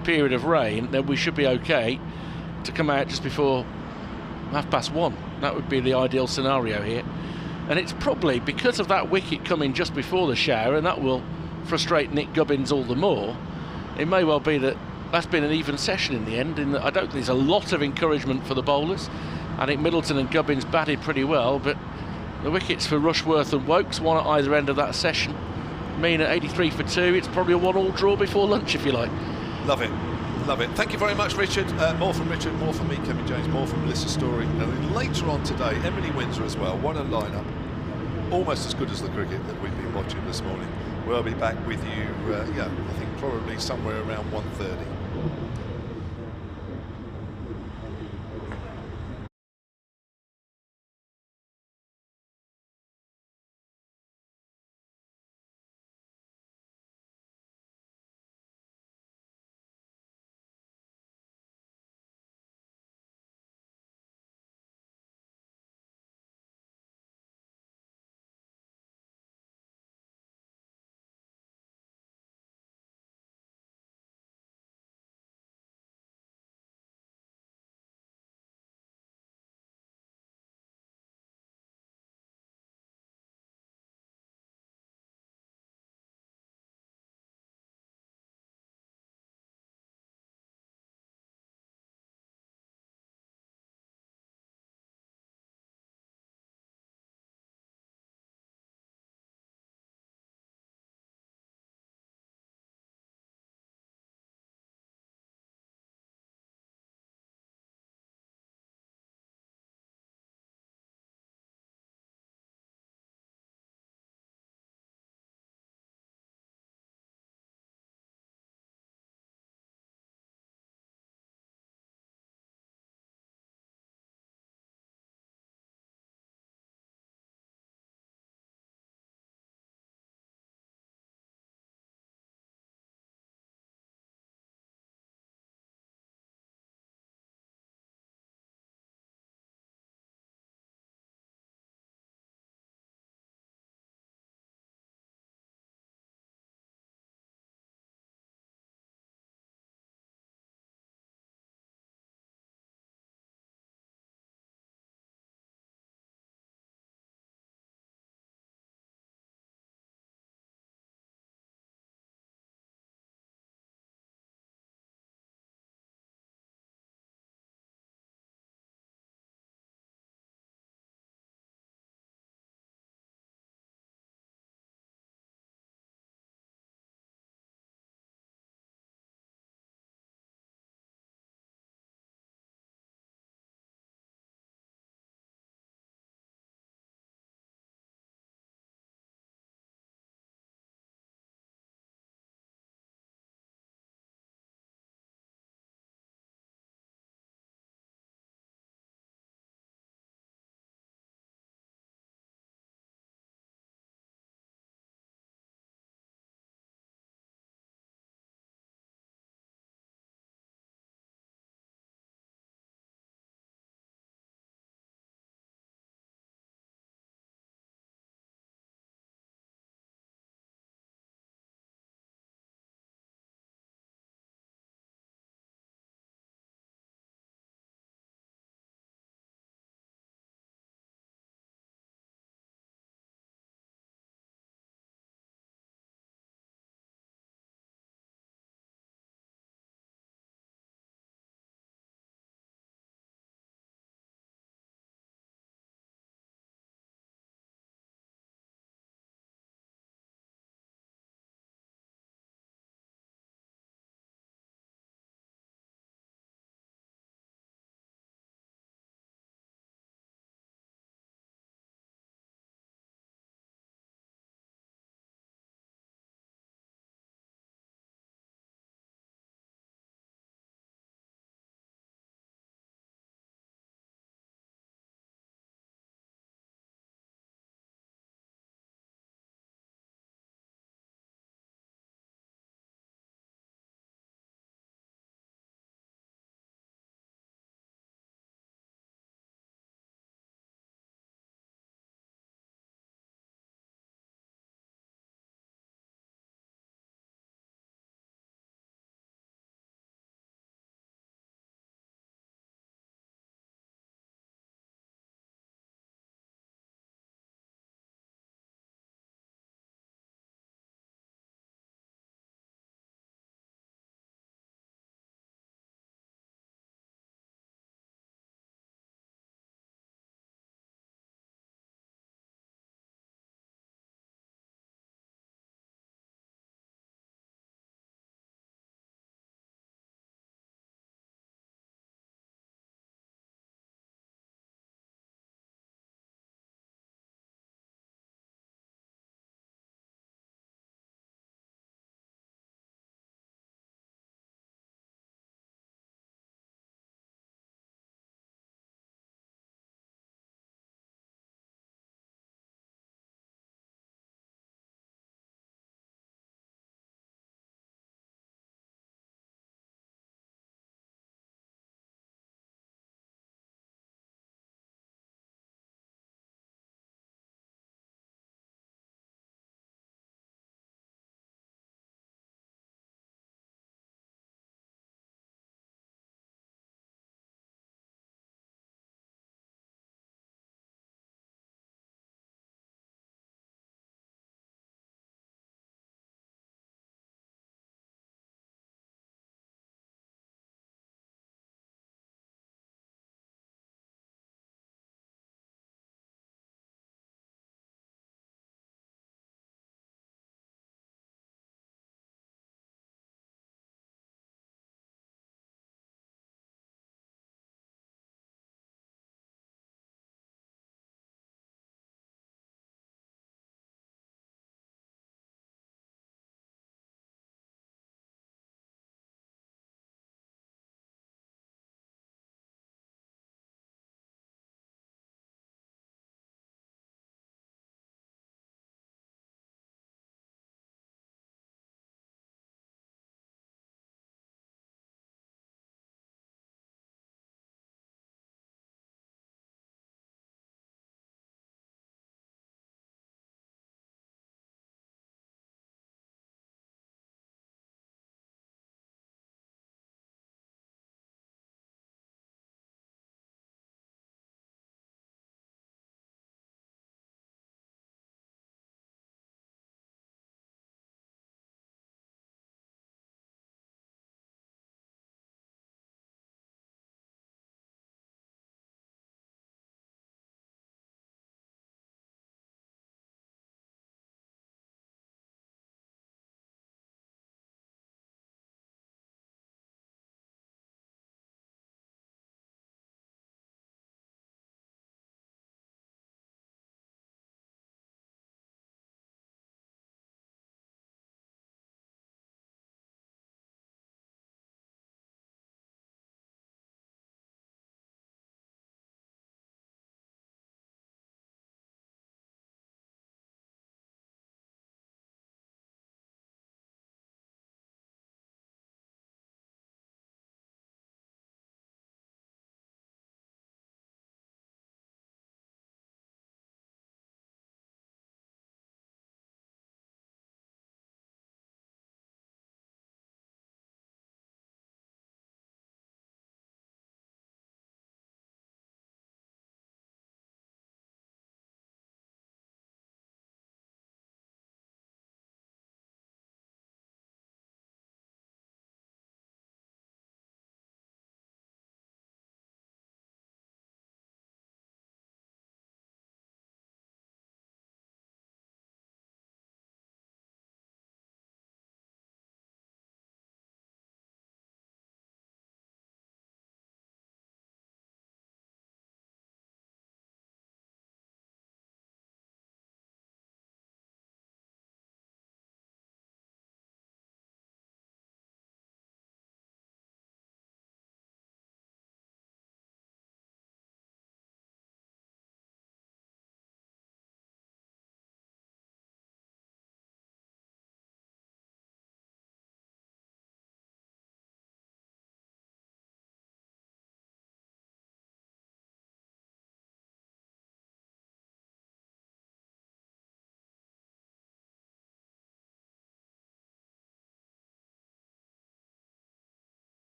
period of rain, then we should be okay to come out just before 1:30. That would be the ideal scenario here. And it's probably because of that wicket coming just before the shower, and that will frustrate Nick Gubbins all the more. It may well be that that's been an even session in the end, in that I don't think there's a lot of encouragement for the bowlers. I think Middleton and Gubbins batted pretty well, but the wickets for Rushworth and Wokes, one at either end of that session, mean at 83 for 2, it's probably a 1-all draw before lunch, if you like. Love it. Love it. Thank you very much, Richard. More from Richard, more from me, Kevin James, more from Melissa Story. And then later on today, Emily Windsor as well. What a lineup. Almost as good as the cricket that we've been watching this morning. We'll be back with you, I think probably somewhere around 1:30.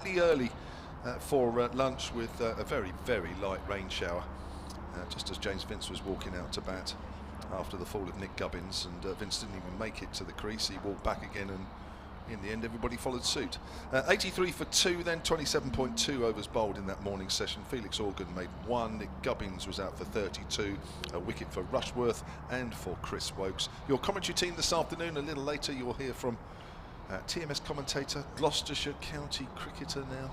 slightly early for lunch with a very, very light rain shower, just as James Vince was walking out to bat after the fall of Nick Gubbins, and Vince didn't even make it to the crease. He walked back again, and in the end everybody followed suit. 83 for 2 then, 27.2 overs bowled in that morning session. Felix Organ made 1, Nick Gubbins was out for 32, a wicket for Rushworth and for Chris Wokes. Your commentary team this afternoon, a little later you'll hear from TMS commentator, Gloucestershire county cricketer now,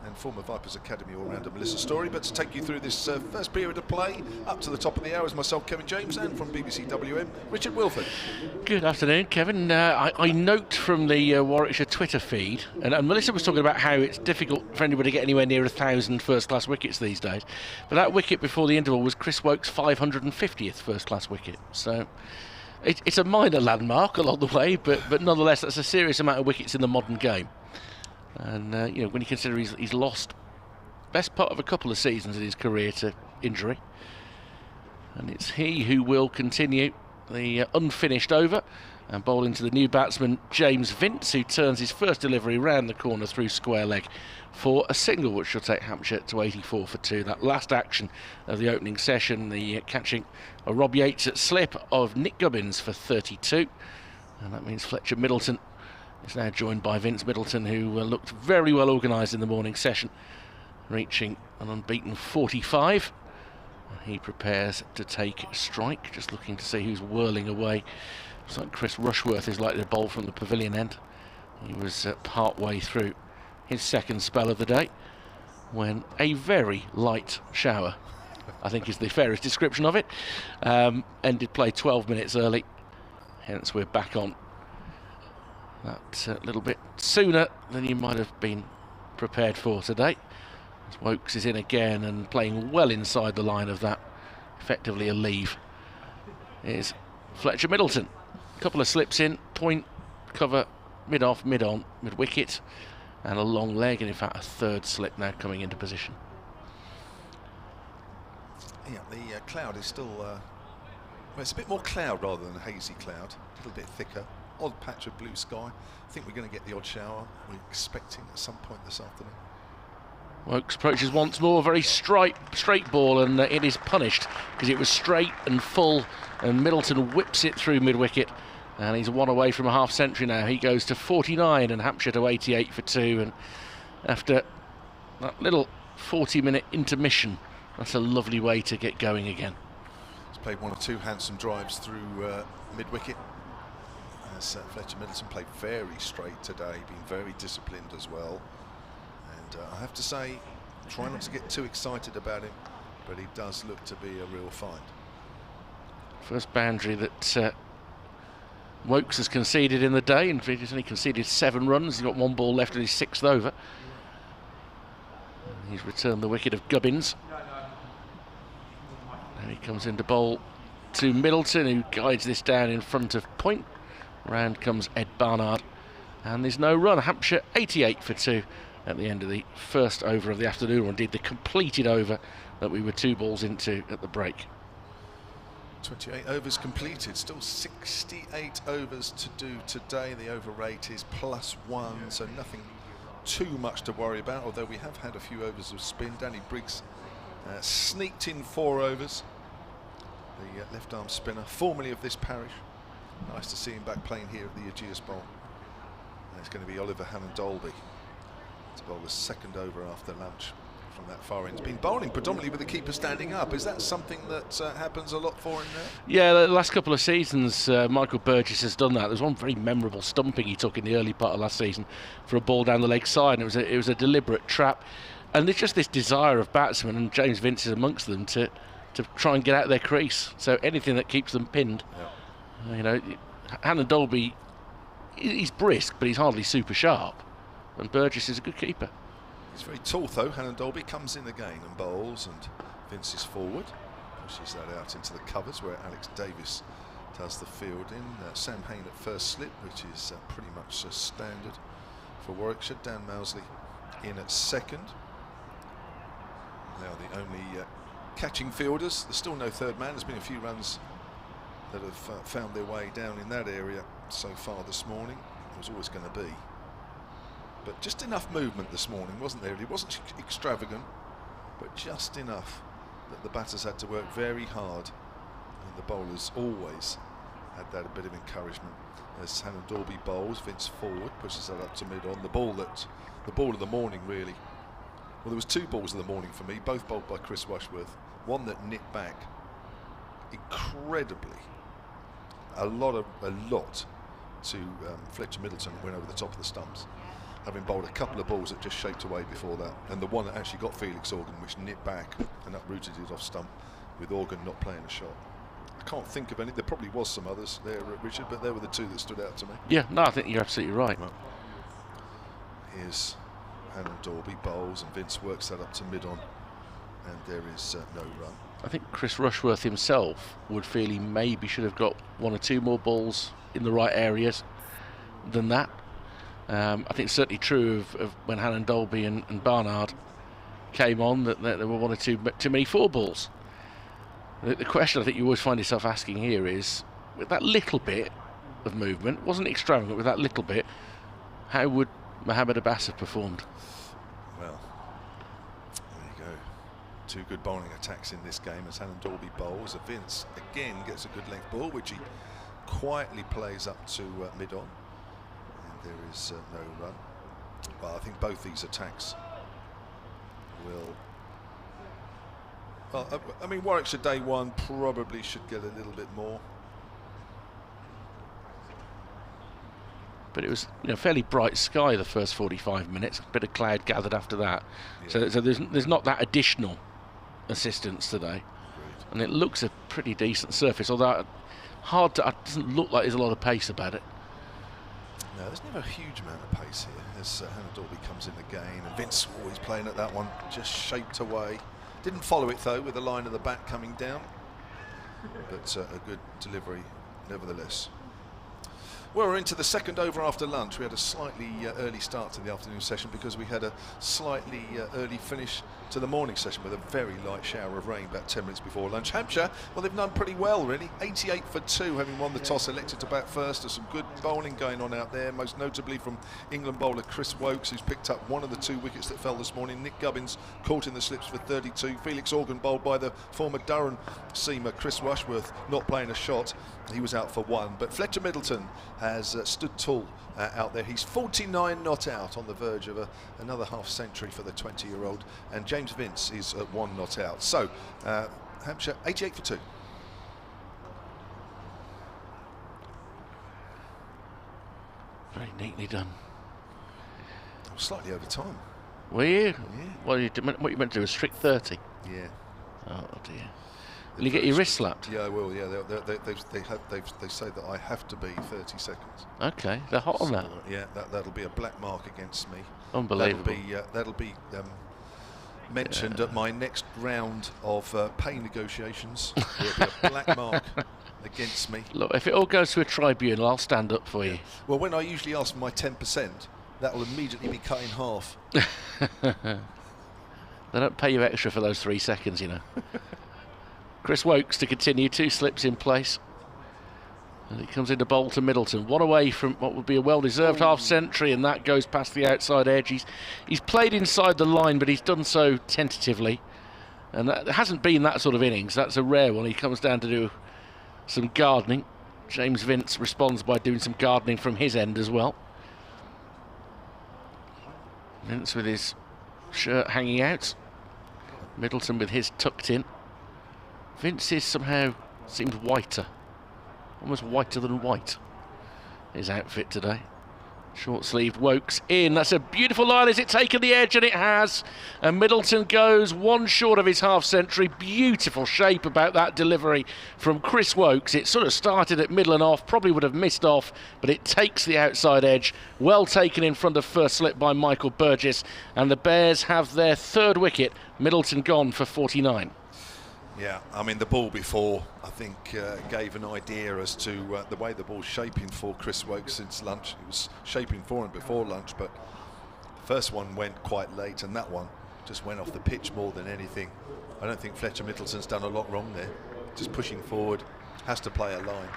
and former Vipers Academy all-rounder Melissa Story. But to take you through this first period of play up to the top of the hour is myself, Kevin James, and from BBC WM, Richard Wilford. Good afternoon, Kevin. I note from the Warwickshire Twitter feed, and Melissa was talking about how it's difficult for anybody to get anywhere near 1,000 first-class wickets these days. But that wicket before the interval was Chris Wokes' 550th first-class wicket. So it's a minor landmark along the way, but nonetheless, that's a serious amount of wickets in the modern game. And when you consider he's lost best part of a couple of seasons in his career to injury, and it's he who will continue the unfinished over and bowl into the new batsman James Vince, who turns his first delivery round the corner through square leg for a single, which will take Hampshire to 84 for 2. That last action of the opening session, the catching of Rob Yates at slip of Nick Gubbins for 32, and that means Fletcher Middleton is now joined by Vince Middleton, who looked very well organised in the morning session, reaching an unbeaten 45. He prepares to take strike, just looking to see who's whirling away. Looks like Chris Rushworth is likely to bowl from the pavilion end. He was part way through his second spell of the day when a very light shower, I think is the fairest description of it, ended play 12 minutes early. Hence we're back on that little bit sooner than you might have been prepared for today. As Wokes is in again and playing well inside the line of that, effectively a leave, is Fletcher Middleton. A couple of slips in, point, cover, mid-off, mid-on, mid-wicket, and a long leg, and in fact a third slip now coming into position. Yeah, the cloud is still, well, it's a bit more cloud rather than a hazy cloud, a little bit thicker. Odd patch of blue sky. I think we're going to get the odd shower. We're expecting at some point this afternoon. Wokes approaches once more, very straight ball, and it is punished because it was straight and full, and Middleton whips it through mid-wicket, and he's one away from a half century now. He goes to 49 and Hampshire to 88 for 2, and after that little 40-minute intermission, that's a lovely way to get going again. He's played 1 or 2 handsome drives through mid-wicket. As Fletcher Middleton played very straight today, being very disciplined as well. And I have to say, try not to get too excited about him, but he does look to be a real find. First boundary that Wokes has conceded in the day, and he's only conceded 7 runs. He's got 1 ball left in his 6th over. And he's returned the wicket of Gubbins. Now he comes into bowl to Middleton, who guides this down in front of point. Round comes Ed Barnard, and there's no run. Hampshire 88 for 2 at the end of the first over of the afternoon, or indeed the completed over that we were 2 balls into at the break. 28 overs completed, still 68 overs to do today. The over rate is +1, so nothing too much to worry about, although we have had a few overs of spin. Danny Briggs sneaked in 4 overs. The left arm spinner, formerly of this parish. Nice to see him back playing here at the Ageas Bowl. And it's going to be Oliver Hammond-Dolby to bowl the 2nd over after lunch from that far end. He's been bowling predominantly with the keeper standing up. Is that something that happens a lot for him now? Yeah, the last couple of seasons Michael Burgess has done that. There's one very memorable stumping he took in the early part of last season for a ball down the leg side, and it was a deliberate trap. And there's just this desire of batsmen, and James Vince is amongst them, to try and get out of their crease. So anything that keeps them pinned. Yeah. You know, Hammond-Dolby, he's brisk, but he's hardly super sharp. And Burgess is a good keeper. He's very tall, though. Hammond-Dolby comes in again and bowls, and Vince is forward. Pushes that out into the covers, where Alex Davis does the fielding. Sam Hain at first slip, which is pretty much standard for Warwickshire. Dan Mousley in at 2nd. Now the only catching fielders. There's still no 3rd man. There's been a few runs that have found their way down in that area so far this morning. It was always going to be. But just enough movement this morning, wasn't there? It wasn't extravagant, but just enough that the batters had to work very hard, and the bowlers always had that a bit of encouragement. As Hannah Dorby bowls, Vince forward, pushes that up to mid-on. The ball of the morning, really. Well, there was two balls of the morning for me, both bowled by Chris Rushworth. One that nipped back incredibly, a lot to Fletcher Middleton, went over the top of the stumps, having bowled a couple of balls that just shaped away before that, and the one that actually got Felix Organ, which nipped back and uprooted it off stump, with Organ not playing a shot. I can't think of any. There probably was some others there, Richard, but they were the two that stood out to me. Yeah, no, I think you're absolutely right. Well, here's Hannah Dorby bowls, and Vince works that up to mid-on, and there is no run. I think Chris Rushworth himself would feel he maybe should have got one or two more balls in the right areas than that. I think it's certainly true of when Hannah Dolby and Barnard came on, that there were one or two too many four balls. The question I think you always find yourself asking here is, with that little bit of movement, wasn't extravagant, with that little bit, how would Mohamed Abbas have performed? Well, there you go. Two good bowling attacks in this game as Hannah Dorby bowls. Vince again gets a good length ball, which he quietly plays up to mid-on. And there is no run. Well, I think both these attacks will... Well, I mean, Warwickshire day one probably should get a little bit more. But it was, fairly bright sky the first 45 minutes. A bit of cloud gathered after that. Yeah. So there's not that additional assistance today. Agreed. And it looks a pretty decent surface, although it doesn't look like there's a lot of pace about it. No, there's never a huge amount of pace here as Hannah Dorby comes in again, and Vince always playing at that one, just shaped away. Didn't follow it though, with the line of the bat coming down, but a good delivery nevertheless. Well, we're into the second over after lunch. We had a slightly early start to the afternoon session because we had a slightly early finish to the morning session with a very light shower of rain about 10 minutes before lunch. Hampshire, well, they've done pretty well really. 88 for 2, having won the toss, elected to bat first. There's some good bowling going on out there, most notably from England bowler Chris Wokes, who's picked up one of the two wickets that fell this morning. Nick Gubbins caught in the slips for 32. Felix Organ bowled by the former Durham seamer Chris Rushworth, not playing a shot. He was out for 1, but Fletcher Middleton has stood tall out there. He's 49 not out, on the verge of another half century for the 20-year-old, and James Vince is at 1 not out. So Hampshire 88 for 2. Very neatly done. Slightly over time. Were you? Yeah. What you meant to do, a strict 30? Yeah. Oh dear. Will you get your wrist slapped? Yeah, I will. Yeah, they say that I have to be 30 seconds. Okay, they're hot on that. Yeah, that'll be a black mark against me. Unbelievable. That'll be mentioned at my next round of pay negotiations. There'll be a black mark against me. Look, if it all goes to a tribunal, I'll stand up for you. Well, when I usually ask for my 10%, that will immediately be cut in half. They don't pay you extra for those 3 seconds, Chris Wokes to continue, 2 slips in place. And he comes into bowl to Middleton. One away from what would be a well-deserved half-century, and that goes past the outside edge. He's played inside the line, but he's done so tentatively. And that hasn't been that sort of innings. That's a rare one. He comes down to do some gardening. James Vince responds by doing some gardening from his end as well. Vince with his shirt hanging out. Middleton with his tucked in. Vince's somehow seemed whiter, almost whiter than white, his outfit today. Short-sleeved Wokes in. That's a beautiful line. Has it taken the edge? And it has. And Middleton goes 1 short of his half-century. Beautiful shape about that delivery from Chris Wokes. It sort of started at middle and off, probably would have missed off, but it takes the outside edge. Well taken in front of first slip by Michael Burgess. And the Bears have their 3rd wicket. Middleton gone for 49. Yeah, I mean, the ball before, I think, gave an idea as to the way the ball's shaping for Chris Wokes since lunch. It was shaping for him before lunch, but the first one went quite late, and that one just went off the pitch more than anything. I don't think Fletcher Middleton's done a lot wrong there. Just pushing forward, has to play a line.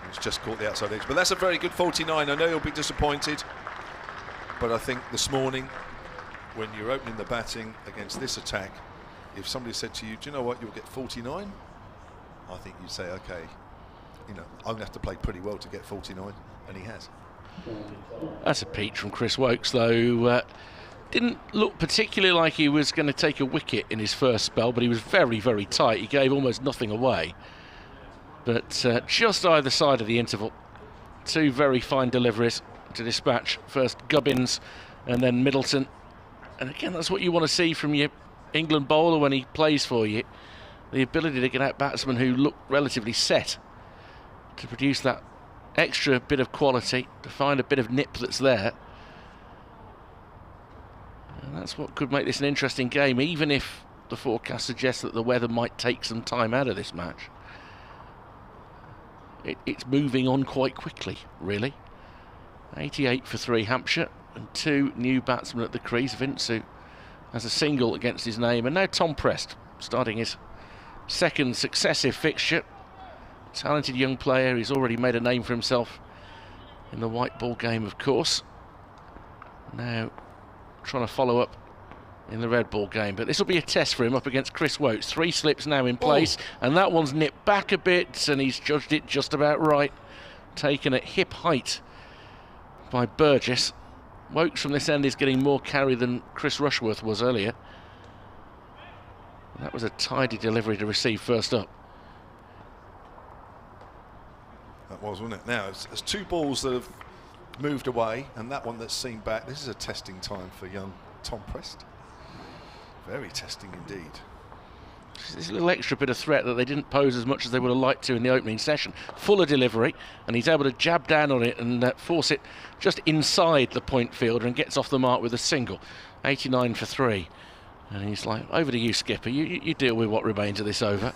It's just caught the outside edge. But that's a very good 49. I know you'll be disappointed. But I think this morning, when you're opening the batting against this attack, if somebody said to you, do you know what, you'll get 49, I think you'd say, okay, you know, I'm going to have to play pretty well to get 49, and he has. That's a peach from Chris Woakes, though. Didn't look particularly like he was going to take a wicket in his first spell, but he was very, very tight. He gave almost nothing away. But just either side of the interval, two very fine deliveries to dispatch. First Gubbins and then Middleton. And again, that's what you want to see from your England bowler when he plays for you. The ability to get out batsmen who look relatively set, to produce that extra bit of quality, to find a bit of nip that's there. And that's what could make this an interesting game, even if the forecast suggests that the weather might take some time out of this match. It's moving on quite quickly, really. 88 for 3 Hampshire, and 2 new batsmen at the crease. Vince, who has a single against his name, and now Tom Prest, starting his second successive fixture. Talented young player, he's already made a name for himself in the white ball game, of course. Now trying to follow up in the red ball game, but this will be a test for him up against Chris Woakes. 3 slips now in place, and that one's nipped back a bit, and he's judged it just about right. Taken at hip height by Burgess. Woakes from this end is getting more carry than Chris Rushworth was earlier. That was a tidy delivery to receive first up. That was, wasn't it? Now, there's 2 balls that have moved away, and that one that's seen back. This is a testing time for young Tom Prest. Very testing indeed. There's a little extra bit of threat that they didn't pose as much as they would have liked to in the opening session. Fuller delivery, and he's able to jab down on it and force it just inside the point fielder, and gets off the mark with a single. 89 for 3. And he's like, over to you, skipper. You deal with what remains of this over.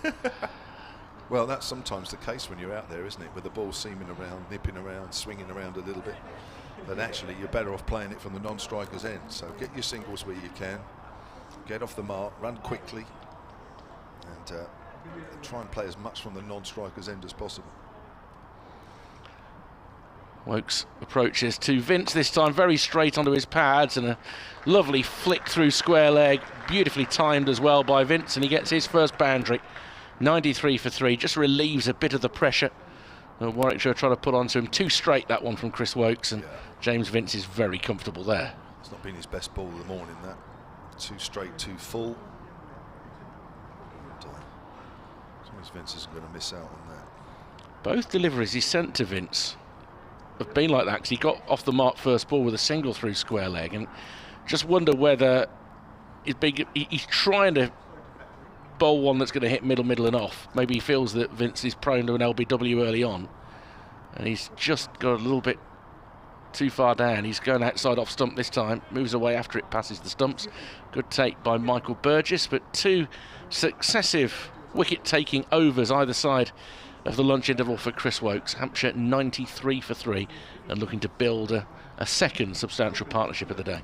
Well, that's sometimes the case when you're out there, isn't it? With the ball seaming around, nipping around, swinging around a little bit. But actually, you're better off playing it from the non-striker's end. So get your singles where you can. Get off the mark, run quickly. And try and play as much from the non-striker's end as possible. Woakes approaches to Vince this time, very straight onto his pads, and a lovely flick through square leg, beautifully timed as well by Vince, and he gets his first boundary. 93 for 3, just relieves a bit of the pressure Warwickshire trying to put onto him. 2 straight, that one from Chris Woakes, and James Vince is very comfortable there. It's not been his best ball of the morning, that. 2 straight, 2 full. James Vince isn't going to miss out on that. Both deliveries he sent to Vince have been like that, because he got off the mark first ball with a single through square leg, and just wonder whether he's trying to bowl one that's going to hit middle and off. Maybe he feels that Vince is prone to an LBW early on, and he's just got a little bit too far down. He's going outside off stump this time, moves away after it passes the stumps. Good take by Michael Burgess, but 2 successive wicket-taking overs either side of the lunch interval for Chris Woakes. Hampshire 93 for 3, and looking to build a second substantial partnership of the day.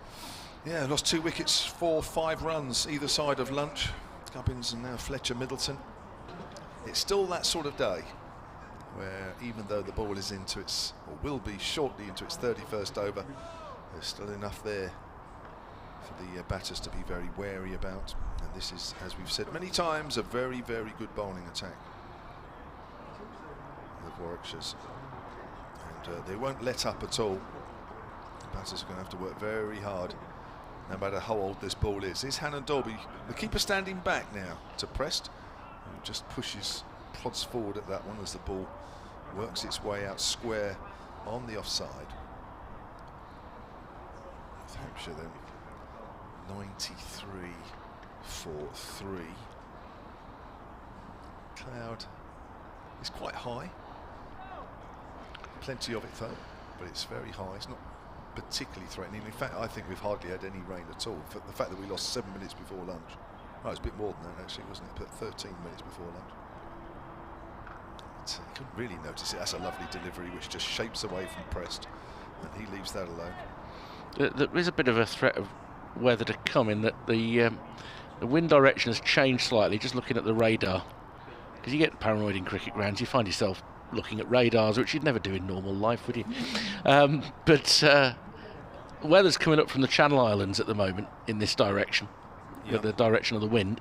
Yeah, lost 2 wickets, 4-5 runs either side of lunch. Gubbins and now Fletcher Middleton. It's still that sort of day where, even though the ball is into its, or will be shortly into its 31st over, there's still enough there for the batters to be very wary about. And this is, as we've said many times, a very, very good bowling attack of Warwickshire's. And they won't let up at all. The batters are going to have to work very hard, no matter how old this ball is. Here's Hannon Dolby, the keeper, standing back now to Prest, who just plods forward at that one as the ball works its way out square on the offside. With Hampshire then 93 for 3. Cloud is quite high, plenty of it though, but it's very high. It's not particularly threatening. In fact, I think we've hardly had any rain at all. The fact that we lost 7 minutes before lunch. Oh, it's a bit more than that actually, wasn't it? But 13 minutes before lunch. But you couldn't really notice it. That's a lovely delivery which just shapes away from Prest, and he leaves that alone. There is a bit of a threat of weather to come, in that the wind direction has changed slightly. Just looking at the radar, because you get paranoid in cricket grounds, you find yourself looking at radars, which you'd never do in normal life, would you? But weather's coming up from the Channel Islands at the moment in this direction, Yep. the direction of the wind.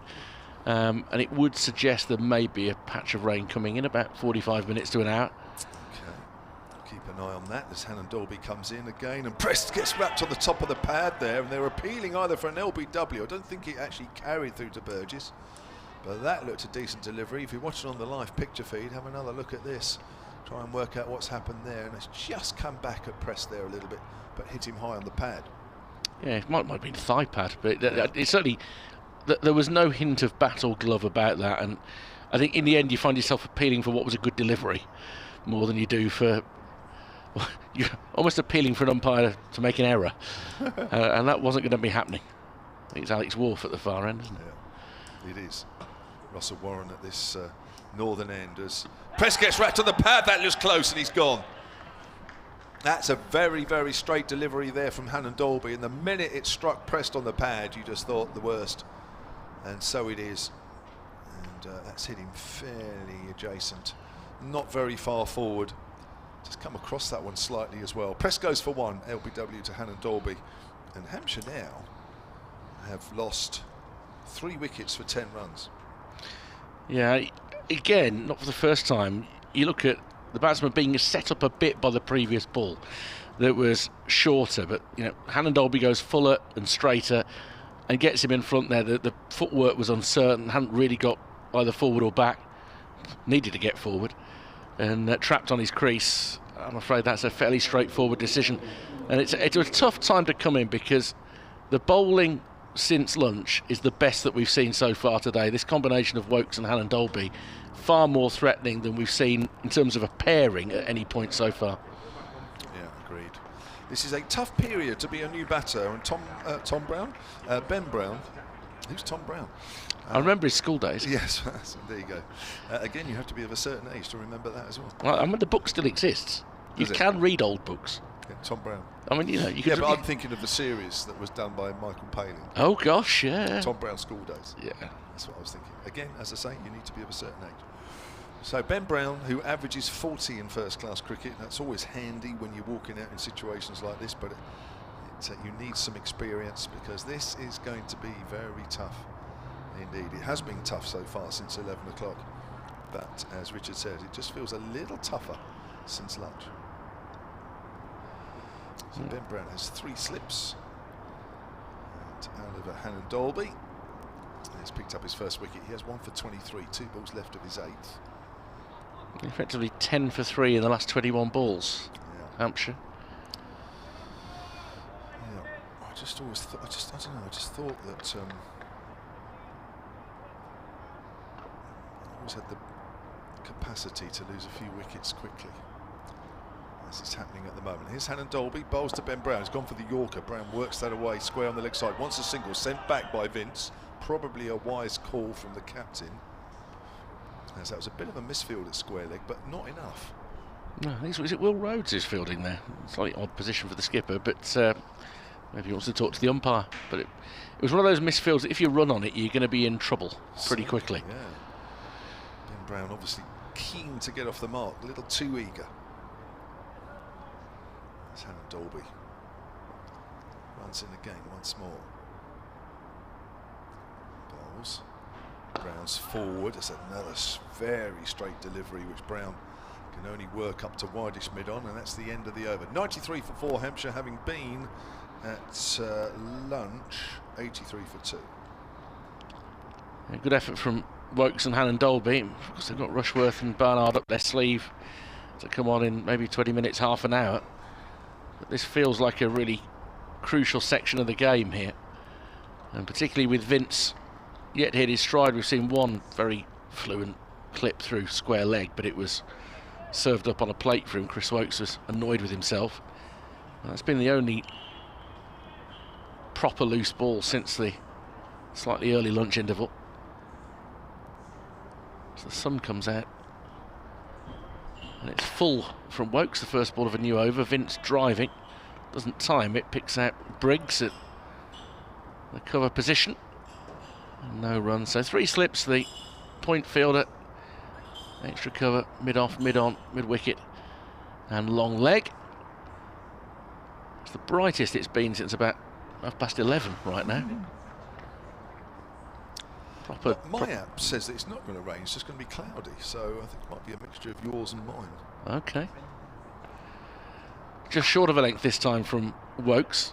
And it would suggest there may be a patch of rain coming in about 45 minutes to an hour. Okay, keep an eye on that as Hannon Dolby comes in again, and Prest gets wrapped on the top of the pad there, and they're appealing either for an LBW. I don't think it actually carried through to Burgess, but that looked a decent delivery. If you're watching on the live picture feed, have another look at this. Try and work out what's happened there, and it's just come back at Prest there a little bit, but hit him high on the pad. Yeah, it might have been thigh pad, but it certainly... There was no hint of battle glove about that, and I think in the end you find yourself appealing for what was a good delivery more than you do for... Well, you're almost appealing for an umpire to make an error, and that wasn't going to be happening. I think it's Alex Wharf at the far end, isn't it? Yeah, it is. Russell Warren at this northern end as Prest gets wrapped on the pad. That looks close, and he's gone. That's a very, very straight delivery there from Hannon Dolby, and the minute it struck Prest on the pad, you just thought the worst. And so it is, and that's hit him fairly adjacent, not very far forward. Just come across that one slightly as well. Prest goes for one, LBW to Hannon Dolby, and Hampshire now have lost 3 wickets for 10 runs. Yeah, again, not for the first time. You look at the batsman being set up a bit by the previous ball that was shorter, but Hannon Dolby goes fuller and straighter and gets him in front there. The footwork was uncertain, hadn't really got either forward or back, needed to get forward, and trapped on his crease. I'm afraid that's a fairly straightforward decision, and it's a tough time to come in because the bowling since lunch is the best that we've seen so far today. This combination of Woakes and Hannon Dolby, far more threatening than we've seen in terms of a pairing at any point so far. Yeah, agreed. This is a tough period to be a new batter, and Ben Brown. Who's Tom Brown? I remember his school days. Yes, there you go. Again, you have to be of a certain age to remember that as well. Well, I mean, the book still exists. You can read old books. Yeah, Tom Brown. I mean, you could... Yeah, but I'm thinking of the series that was done by Michael Palin. Oh, gosh, yeah. Tom Brown School Days. Yeah. That's what I was thinking. Again, as I say, you need to be of a certain age. So Ben Brown, who averages 40 in first-class cricket, that's always handy when you're walking out in situations like this, but you need some experience because this is going to be very tough indeed. It has been tough so far since 11 o'clock, but as Richard says, it just feels a little tougher since lunch. So Ben Brown has 3 slips and out of Hannon Dolby. He's picked up his first wicket. He has 1 for 23, 2 balls left of his 8th. Effectively 10 for 3 in the last 21 balls. Yeah. Hampshire. Yeah, I just always thought. I don't know. I just thought that always had the capacity to lose a few wickets quickly. As it's happening at the moment. Here's Hannon Dolby, bowls to Ben Brown. He's gone for the Yorker. Brown works that away, square on the leg side. Wants a single, sent back by Vince. Probably a wise call from the captain. As that was a bit of a misfield at square leg, but not enough. No, is it Will Rhodes who's fielding there? Slightly odd position for the skipper, but maybe he wants to talk to the umpire. But it was one of those misfields that if you run on it, you're going to be in trouble pretty quickly. Yeah. Ben Brown obviously keen to get off the mark, a little too eager. That's Hannon Dolby. Runs in again once more. Bowls. Brown's forward. It's another very straight delivery, which Brown can only work up to wideish mid-on, and that's the end of the over. 93 for 4, Hampshire, having been at lunch, 83 for 2. A good effort from Woakes and Hannon Dolby. Of course, they've got Rushworth and Barnard up their sleeve to come on in maybe 20 minutes, half an hour. But this feels like a really crucial section of the game here, and particularly with Vince yet hit his stride. We've seen one very fluent clip through square leg, but it was served up on a plate for him. Chris Woakes was annoyed with himself. That's been the only proper loose ball since the slightly early lunch interval. So the sun comes out, and it's full from Woakes, the first ball of a new over. Vince driving, doesn't time it, picks out Briggs at the cover position. And no run, so 3 slips, the point fielder, extra cover, mid-off, mid-on, mid-wicket, and long leg. It's the brightest it's been since about 11:30 right now. My app says that it's not going to rain, it's just going to be cloudy, so I think it might be a mixture of yours and mine. Okay. Just short of a length this time from Wokes.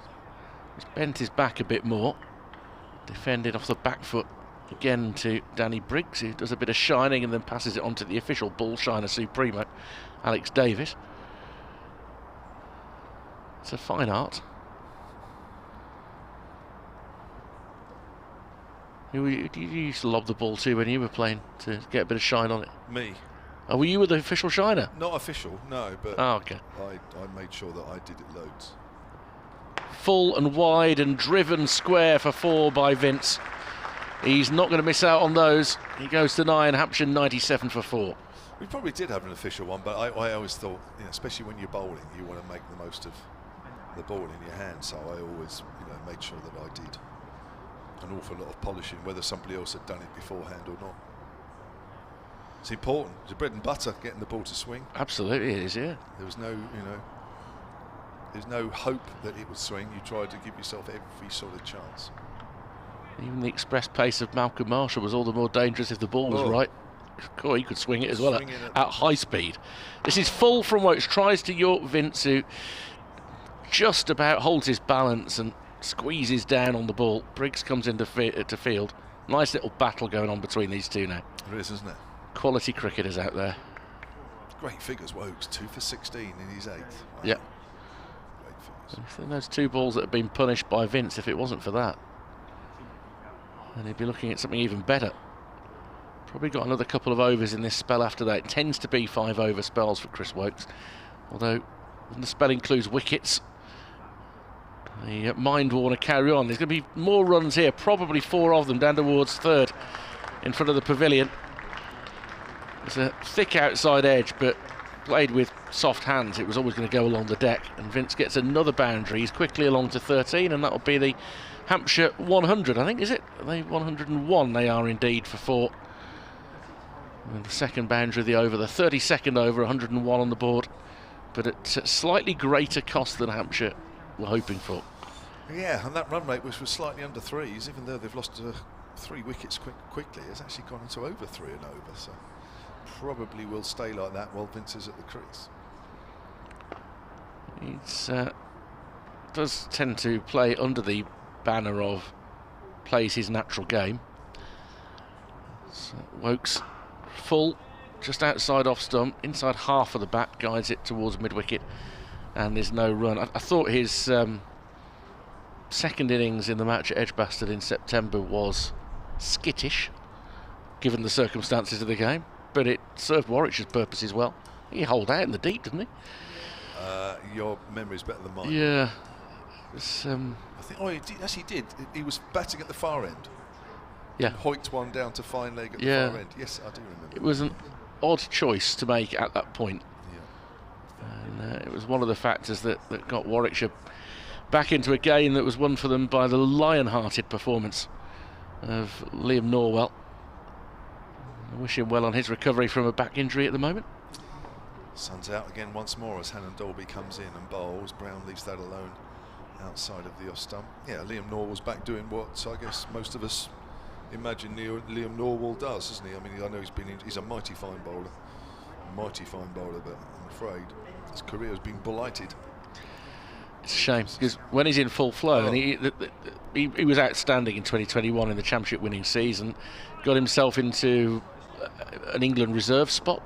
He's bent his back a bit more. Defended off the back foot again to Danny Briggs, who does a bit of shining and then passes it on to the official ball shiner supremo, Alex Davis. It's a fine art. Who you used to lob the ball to when you were playing to get a bit of shine on it? Me. Oh, were you the official shiner? Not official, no, but okay. I made sure that I did it loads. Full and wide and driven square for 4 by Vince. He's not going to miss out on those. He goes to 9, Hampshire 97 for 4. We probably did have an official one, but I always thought, especially when you're bowling, you want to make the most of the ball in your hand, so I always made sure that I did an awful lot of polishing, whether somebody else had done it beforehand or not. It's important. It's bread and butter, getting the ball to swing. Absolutely it is, yeah. There was no, there's no hope that it would swing. You tried to give yourself every sort of chance. Even the express pace of Malcolm Marshall was all the more dangerous if the ball was right. God, he could swing it as well at high speed. This is full from Wokes. Tries to York Vince, who just about holds his balance and squeezes down on the ball. Briggs comes into to field. Nice little battle going on between these two now. There is, isn't it? Quality cricketers out there. Great figures, Wokes. 2 for 16 in his 8th. Wow. Yeah. Great figures. I think those 2 balls that have been punished by Vince, if it wasn't for that, and he'd be looking at something even better. Probably got another couple of overs in this spell after that. It tends to be 5-over spells for Chris Wokes, although when the spell includes wickets, the mind will want to carry on. There's going to be more runs here, probably 4 of them down towards 3rd in front of the pavilion. It's a thick outside edge, but played with soft hands, it was always going to go along the deck, and Vince gets another boundary. He's quickly along to 13, and that will be the Hampshire 100, I think, is it? They 101 they are indeed for 4. And the second boundary of the over, the 32nd over, 101 on the board, but at slightly greater cost than Hampshire were hoping for. Yeah, and that run rate was slightly under 3s, even though they've lost 3 wickets quickly. It's actually gone into over 3 and over, so probably will stay like that while Vince is at the crease. He does tend to play under the banner of plays his natural game. So Wokes full, just outside off stump, inside half of the bat, guides it towards mid-wicket, and there's no run. I thought his second innings in the match at Edgbaston in September was skittish, given the circumstances of the game, but it served Warwickshire's purposes well. He holed out in the deep, didn't he? Your memory's better than mine. Yeah. I think, he did. He was batting at the far end. Yeah. Hoiked one down to fine leg at the far end. Yes, I do remember. It was an odd choice to make at that point. Yeah. And it was one of the factors that got Warwickshire back into a game that was won for them by the lion-hearted performance of Liam Norwell. I wish him well on his recovery from a back injury at the moment. Sun's out again once more as Hannon Dolby comes in and bowls. Brown leaves that alone outside of the off stump. Yeah, Liam Norwell's back doing what I guess most of us imagine Liam Norwell does, isn't he? I mean, I know he's a mighty fine bowler, but I'm afraid his career has been blighted. It's a shame, because when he's in full flow, and he was outstanding in 2021 in the championship winning season, got himself into an England reserve spot,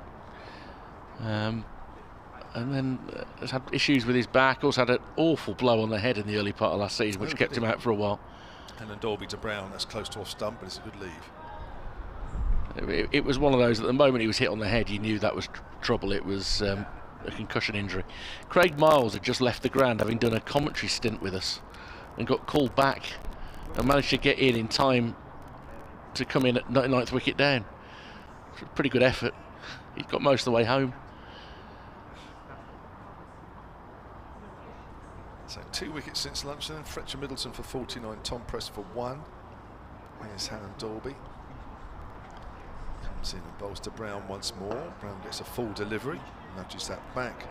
and then has had issues with his back. Also had an awful blow on the head in the early part of last season, which kept him out for a while. And then Dolby to Brown, that's close to off stump, but it's a good leave. It was one of those, at the moment he was hit on the head, you knew that was trouble. It was a concussion injury. Craig Miles had just left the ground, having done a commentary stint with us, and got called back and managed to get in time to come in at 99th wicket down. It's a pretty good effort. He got most of the way home. So 2 wickets since lunch, and then Fletcher Middleton for 49, Tom Press for 1. Here's Hannon Dolby. Comes in and bowls to Brown once more. Brown gets a full delivery, nudges that back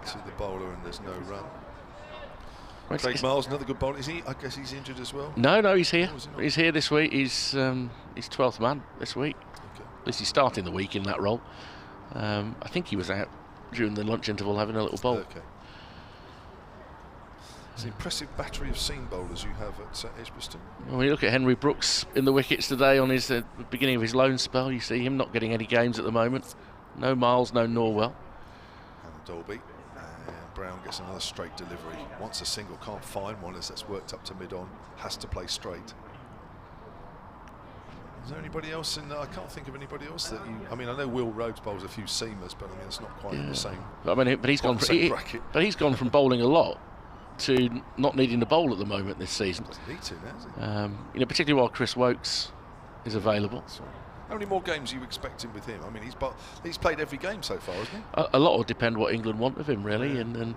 to the bowler, and there's no run. Craig Miles, another good bowler. Is he? I guess he's injured as well. No, he's here. Oh, is he He's here this week. He's 12th man this week. Okay. At least he's starting the week in that role. I think he was out during the lunch interval having a little bowl. Okay. It's an impressive battery of seam bowlers you have at Edgbaston. Well, when you look at Henry Brooks in the wickets today on his beginning of his loan spell, you see him not getting any games at the moment. No Miles, no Norwell. Hannah Dolby. And Brown gets another straight delivery. Wants a single, can't find one as that's worked up to mid-on. Has to play straight. Is there anybody else in there? I can't think of anybody else that you... I mean, I know Will Rhodes bowls a few seamers, but I mean, it's not quite the same. I mean, but he's gone. But he's gone from bowling a lot to not needing to bowl at the moment this season. Doesn't need to now, does he? Particularly while Chris Wokes is available. How many more games are you expecting with him? I mean, he's played every game so far, hasn't he? A lot will depend what England want of him, really. And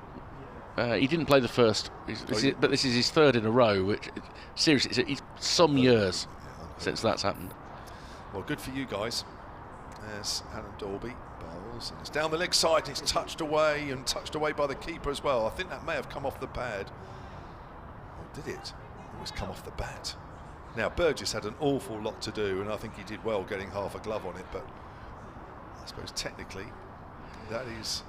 he didn't play the first, but this is his third in a row. Which, seriously, it's some years since that's happened. Well, good for you guys. There's Hannah Dolby bowls, and it's down the leg side. It's touched away by the keeper as well. I think that may have come off the pad. Or did it? It was come off the bat. Now, Burgess had an awful lot to do, and I think he did well getting half a glove on it, but I suppose technically that is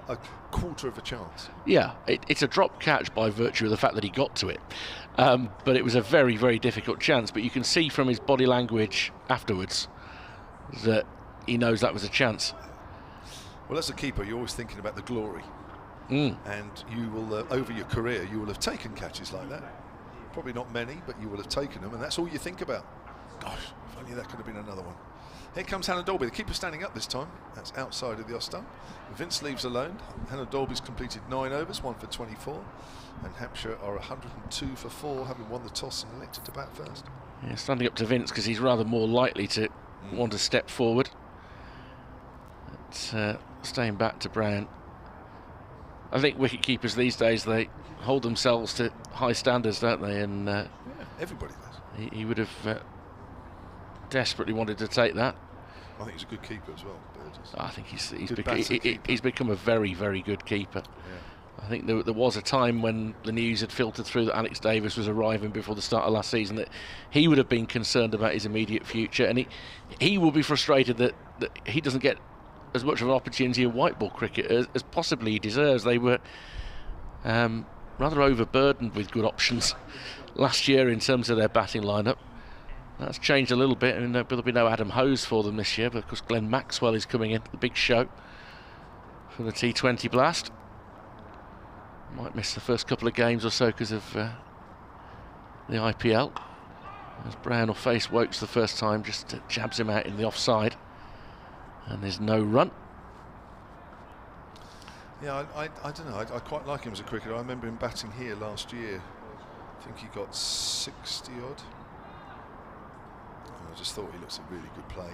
a quarter of a chance. Yeah, it's a drop catch by virtue of the fact that he got to it. But it was a very, very difficult chance. But you can see from his body language afterwards that he knows that was a chance. Well, as a keeper, you're always thinking about the glory. And you will, over your career, you will have taken catches like that. Probably not many, but you will have taken them, and that's all you think about. Gosh, if only that could have been another one. Here comes Hannah Dolby. The keeper standing up this time. That's outside of the off stump. Vince leaves alone. Hannah Dolby's completed 9 overs, 1 for 24. And Hampshire are 102 for 4, having won the toss and elected to bat first. Yeah, standing up to Vince because he's rather more likely to want to step forward. But, staying back to Brown. I think wicket keepers these days, they hold themselves to high standards, don't they? And yeah, everybody does. He would have desperately wanted to take that. I think he's a good keeper as well, Burgess. I think he's become a very, very good keeper. Yeah. I think there was a time when the news had filtered through that Alex Davis was arriving before the start of last season, that he would have been concerned about his immediate future, and he will be frustrated that he doesn't get as much of an opportunity in white ball cricket as possibly he deserves. They were rather overburdened with good options last year in terms of their batting lineup. That's changed a little bit, and there'll be no Adam Hose for them this year, but of course Glenn Maxwell is coming in, the big show for the T20 Blast. Might miss the first couple of games or so because of the IPL. As Brown will face Wokes the first time, just jabs him out in the offside, and there's no run. Yeah, I don't know. I quite like him as a cricketer. I remember him batting here last year. I think he got 60 odd. I just thought he looks a really good player.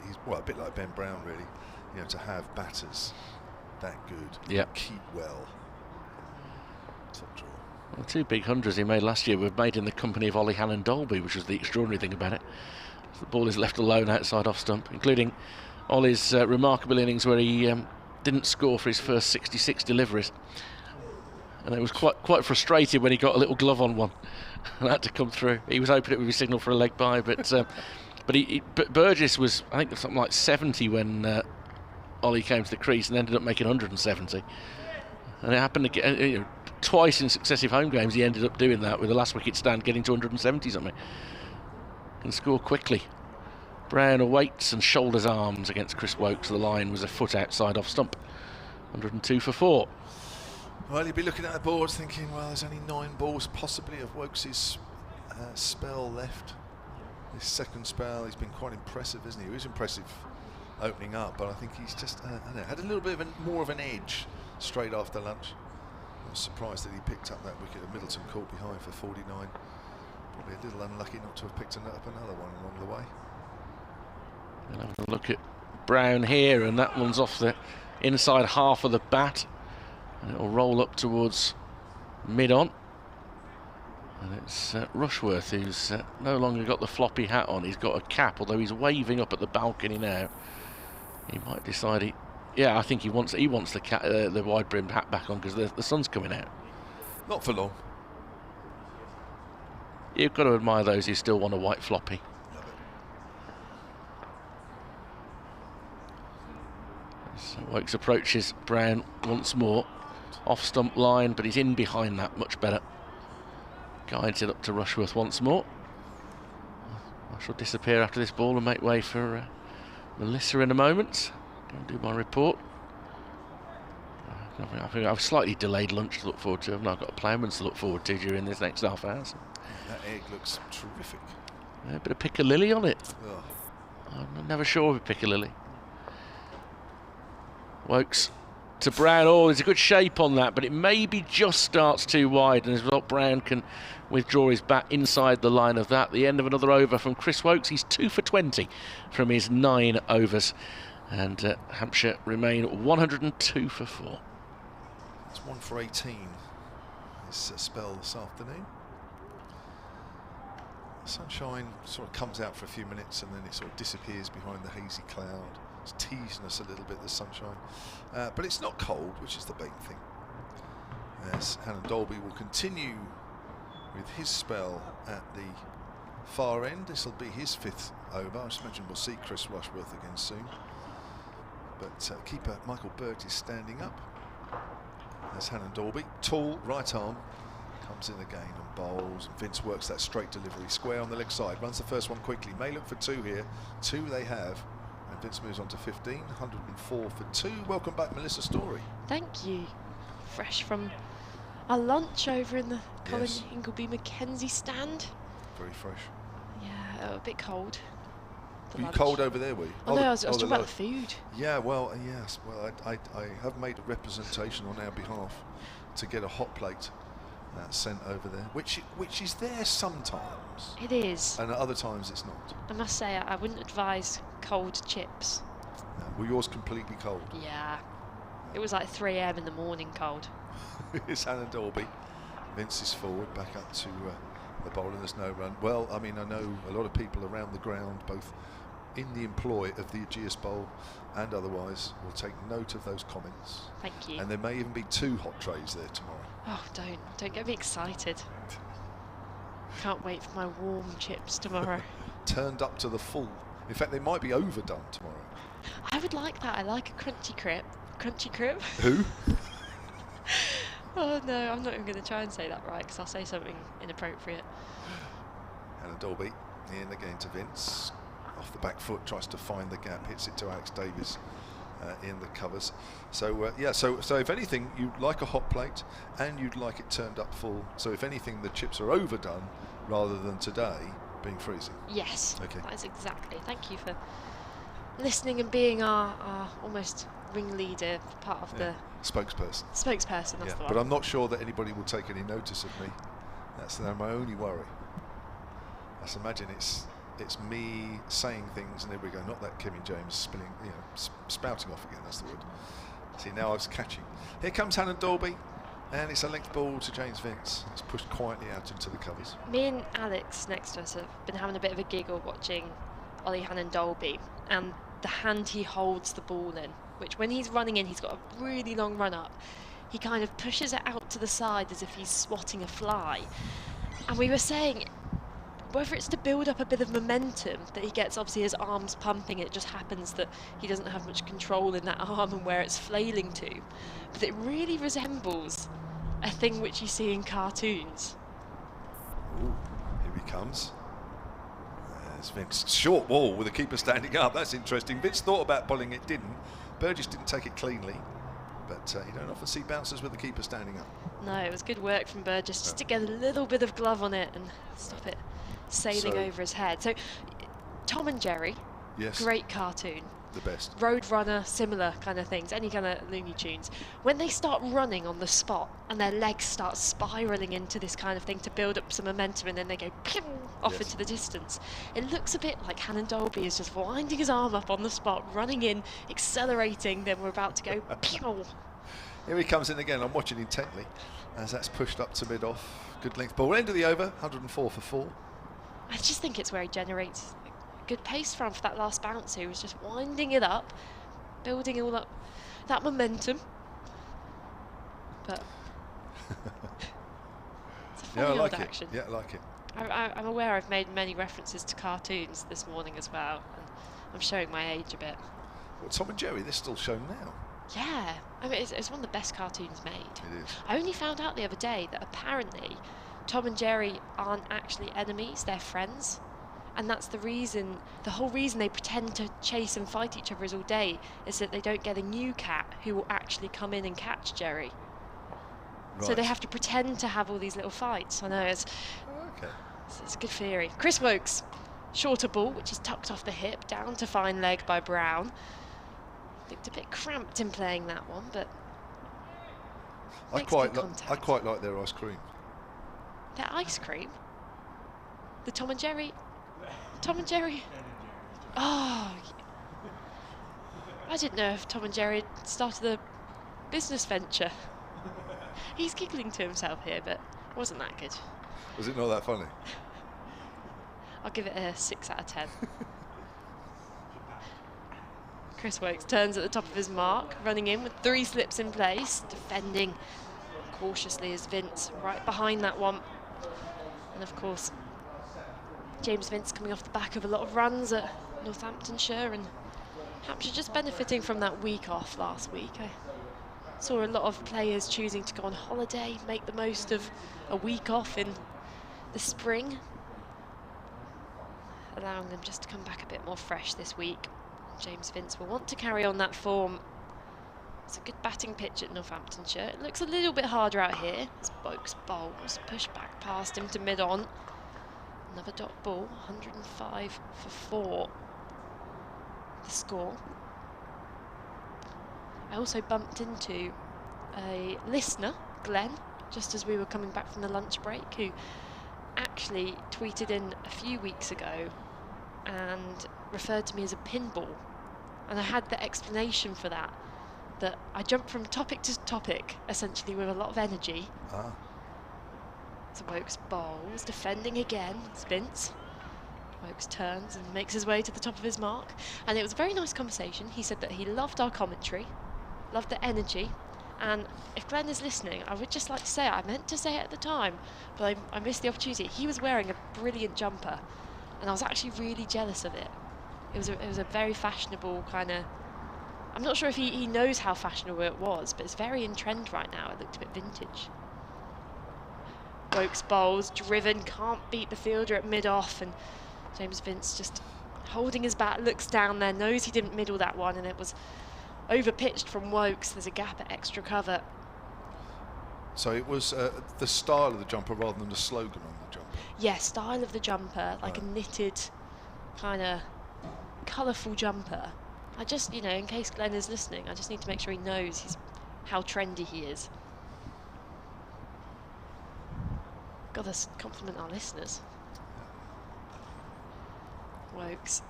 He's a bit like Ben Brown, really. To have batters that good, keep well. Top draw. Well, the 2 big hundreds he made last year were made in the company of Ollie Hannon Dolby, which was the extraordinary thing about it. The ball is left alone outside off stump, including Ollie's remarkable innings where he didn't score for his first 66 deliveries, and it was quite frustrated when he got a little glove on one and had to come through. He was hoping it would be signal for a leg by, but Burgess was, I think, something like 70 when Ollie came to the crease and ended up making 170. And it happened again, twice in successive home games. He ended up doing that with the last wicket stand, getting to 170 something. Can score quickly. Brown awaits and shoulders arms against Chris Wokes. The line was a foot outside off stump. 102 for 4. Well, you'd be looking at the board thinking, well, there's only 9 balls possibly of Wokes' spell left. His second spell, he's been quite impressive, isn't he? He was impressive opening up, but I think he's just had a little bit of more of an edge straight after lunch. I was surprised that he picked up that wicket of Middleton caught behind for 49. Probably a little unlucky not to have picked up another one along the way. We'll have a look at Brown here, and that one's off the inside half of the bat, and it'll roll up towards mid-on. And it's Rushworth who's no longer got the floppy hat on. He's got a cap, although he's waving up at the balcony now. He might decide I think he wants the wide-brimmed hat back on because the sun's coming out. Not for long. You've got to admire those who still want a white floppy. Love it. So Wokes approaches Brown once more. Off stump line, but he's in behind that much better. Guides it up to Rushworth once more. I shall disappear after this ball and make way for Melissa in a moment. Go and do my report. I think I've slightly delayed lunch to look forward to. I've now got a ploughman's to look forward to during this next half hour. So. That egg looks terrific. Yeah, a bit of piccalilli on it. Oh. I'm never sure of a piccalilli. Wokes to Brown. Oh, there's a good shape on that, but it maybe just starts too wide, and as a result, Brown can withdraw his bat inside the line of that. The end of another over from Chris Wokes. He's 2 for 20 from his 9 overs, and Hampshire remain 102 for 4. It's 1 for 18. This spell this afternoon. The sunshine sort of comes out for a few minutes and then it sort of disappears behind the hazy cloud. It's teasing us a little bit, the sunshine, but it's not cold, which is the big thing. As Hannon Dolby will continue with his spell at the far end. This will be his 5th over. I just imagine we'll see Chris Rushworth again soon. But keeper Michael Burge is standing up. There's Hannon Dolby, tall, right arm, comes in again and bowls. Vince works that straight delivery, square on the leg side, runs the first one quickly. May look for 2 here. 2 they have. And Vince moves on to 15, 104 for 2. Welcome back, Melissa Story. Thank you. Fresh from our lunch over in the Colin Yes. Ingleby Mackenzie stand. Very fresh. Yeah, a bit cold. Were you cold over there, were you? Oh, no, I was the talking about low- the food. Yeah, well, yes. Well, I have made a representation on our behalf to get a hot plate sent over there, which is there sometimes, It is. and at other times it's not. I must say, I wouldn't advise cold chips. Were yours completely cold? Yeah. It was like 3 AM in the morning cold. It's Hannon Dolby. Vince is forward, back up to the bowl, and there's no run. Well, I mean, I know a lot of people around the ground, both in the employ of the Ageas Bowl and otherwise, will take note of those comments. Thank you. And there may even be 2 hot trays there tomorrow. Oh, don't get me excited. Can't wait for my warm chips tomorrow. Turned up to the full. In fact, they might be overdone tomorrow. I would like that. I like a crunchy crib. Crunchy crib? Who? Oh no, I'm not even going to try and say that right because I'll say something inappropriate. Hannon Dolby in again to Vince. Off the back foot, tries to find the gap, hits it to Alex Davies in the covers. So yeah, so if anything, you'd like a hot plate and you'd like it turned up full. So if anything, the chips are overdone rather than today being freezing. Yes, Okay. that is exactly. Thank you for listening and being our almost ringleader, part of the Spokesperson. spokesperson. That's Yeah, the one. but I'm not sure that anybody will take any notice of me. That's my only worry. I just imagine it's me saying things and there we go, not that Kevin James spilling, spouting off again, that's the word. See, now I was catching. Here comes Hannon Dolby, and it's a length ball to James Vince. It's pushed quietly out into the covers. Me and Alex next to us have been having a bit of a giggle watching Ollie Hannon Dolby and the hand he holds the ball in, which when he's running in, he's got a really long run up. He kind of pushes it out to the side as if he's swatting a fly. And we were saying, whether it's to build up a bit of momentum that he gets, obviously his arms pumping, it just happens that he doesn't have much control in that arm and where it's flailing to. But it really resembles a thing which you see in cartoons. Ooh, here he comes. There's Vince. Short ball with the keeper standing up. That's interesting. Vince thought about bowling it, didn't. Burgess didn't take it cleanly. But you don't often see bouncers with the keeper standing up. No, it was good work from Burgess just to get a little bit of glove on it and stop it sailing over his head. So, Tom and Jerry, Yes, great cartoon. the best. Roadrunner, similar kind of things, any kind of Looney Tunes. When they start running on the spot and their legs start spiralling into this kind of thing to build up some momentum and then they go pew off Yes. into the distance, it looks a bit like Hannon Dolby is just winding his arm up on the spot, running in, accelerating, then we're about to go pew. Here he comes in again. I'm watching intently as that's pushed up to mid-off. Good length ball. End of the over, 104 for 4. I just think it's where he generates good pace from for that last bounce. He was just winding it up, building all up that momentum. But Yeah, I Funny like old it. action. Yeah, I like it. I'm aware I've made many references to cartoons this morning as well. And I'm showing my age a bit. Well, Tom and Jerry, they're still shown now. Yeah, I mean, it's one of the best cartoons made. It is. I only found out the other day that apparently Tom and Jerry aren't actually enemies, they're friends. And that's the reason, the whole reason they pretend to chase and fight each other all day is that they don't get a new cat who will actually come in and catch Jerry. Right. So they have to pretend to have all these little fights. I know, it's a good theory. Chris Wokes, shorter ball, which is tucked off the hip, down to fine leg by Brown. Looked a bit cramped in playing that one, but I quite like their ice cream. Their ice cream? The Tom and Jerry? Tom and Jerry? Oh, I didn't know if Tom and Jerry had started a business venture. He's giggling to himself here, but it wasn't that good. Was it not that funny? I'll give it a 6 out of 10. Chris Wokes turns at the top of his mark, running in with 3 slips in place, defending cautiously as Vince right behind that one. And of course, James Vince coming off the back of a lot of runs at Northamptonshire, and Hampshire just benefiting from that week off last week. I saw a lot of players choosing to go on holiday, make the most of a week off in the spring, allowing them just to come back a bit more fresh this week. James Vince will want to carry on that form. It's a good batting pitch at Northamptonshire. It looks a little bit harder out here. As Wokes bowls, push back past him to mid-on. Another dot ball, 105 for 4. The score. I also bumped into a listener, Glenn, just as we were coming back from the lunch break, who actually tweeted in a few weeks ago and referred to me as a pinball. And I had the explanation for that, that I jumped from topic to topic, essentially with a lot of energy. So Wokes bowls, defending again, it's Vince. Wokes turns and makes his way to the top of his mark. And it was a very nice conversation. He said that he loved our commentary, loved the energy. And if Glenn is listening, I would just like to say, I meant to say it at the time, but I missed the opportunity. He was wearing a brilliant jumper, and I was actually really jealous of it. It was a very fashionable kind of, I'm not sure if he knows how fashionable it was, but it's very in trend right now. It looked a bit vintage. Wokes bowls, driven, can't beat the fielder at mid-off, and James Vince just holding his bat, looks down there, knows he didn't middle that one, and it was over-pitched from Wokes. There's a gap at extra cover. So it was the style of the jumper rather than the slogan on the jumper? Yeah, style of the jumper, like a knitted, kind of colourful jumper. I just, in case Glenn is listening, I just need to make sure he knows how trendy he is. Got to compliment our listeners. Wokes.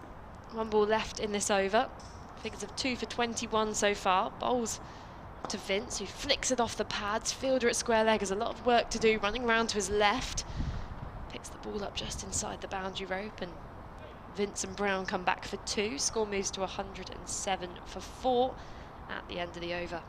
1 ball left in this over. Figures of 2 for 21 so far. Bowls to Vince, who flicks it off the pads. Fielder at square leg has a lot of work to do, running round to his left. Picks the ball up just inside the boundary rope, and Vince and Brown come back for 2. Score moves to 107 for 4 at the end of the over.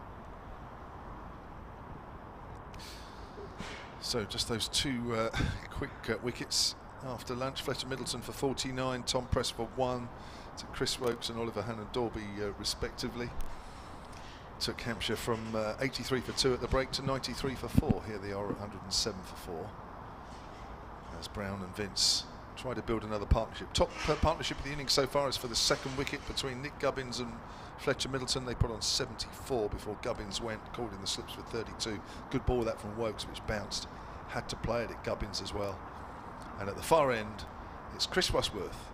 So just those 2 quick wickets after lunch. Fletcher Middleton for 49, Tom Press for 1, to Chris Wokes and Oliver Hannon-Dorby respectively. Took Hampshire from 83 for 2 at the break to 93 for 4. Here they are at 107 for 4. As Brown and Vince try to build another partnership. Top partnership of the innings so far is for the 2nd wicket between Nick Gubbins and Fletcher Middleton. They put on 74 before Gubbins went, called in the slips for 32. Good ball that from Wokes, which bounced. Had to play it at Gubbins as well. And at the far end, it's Chris Rushworth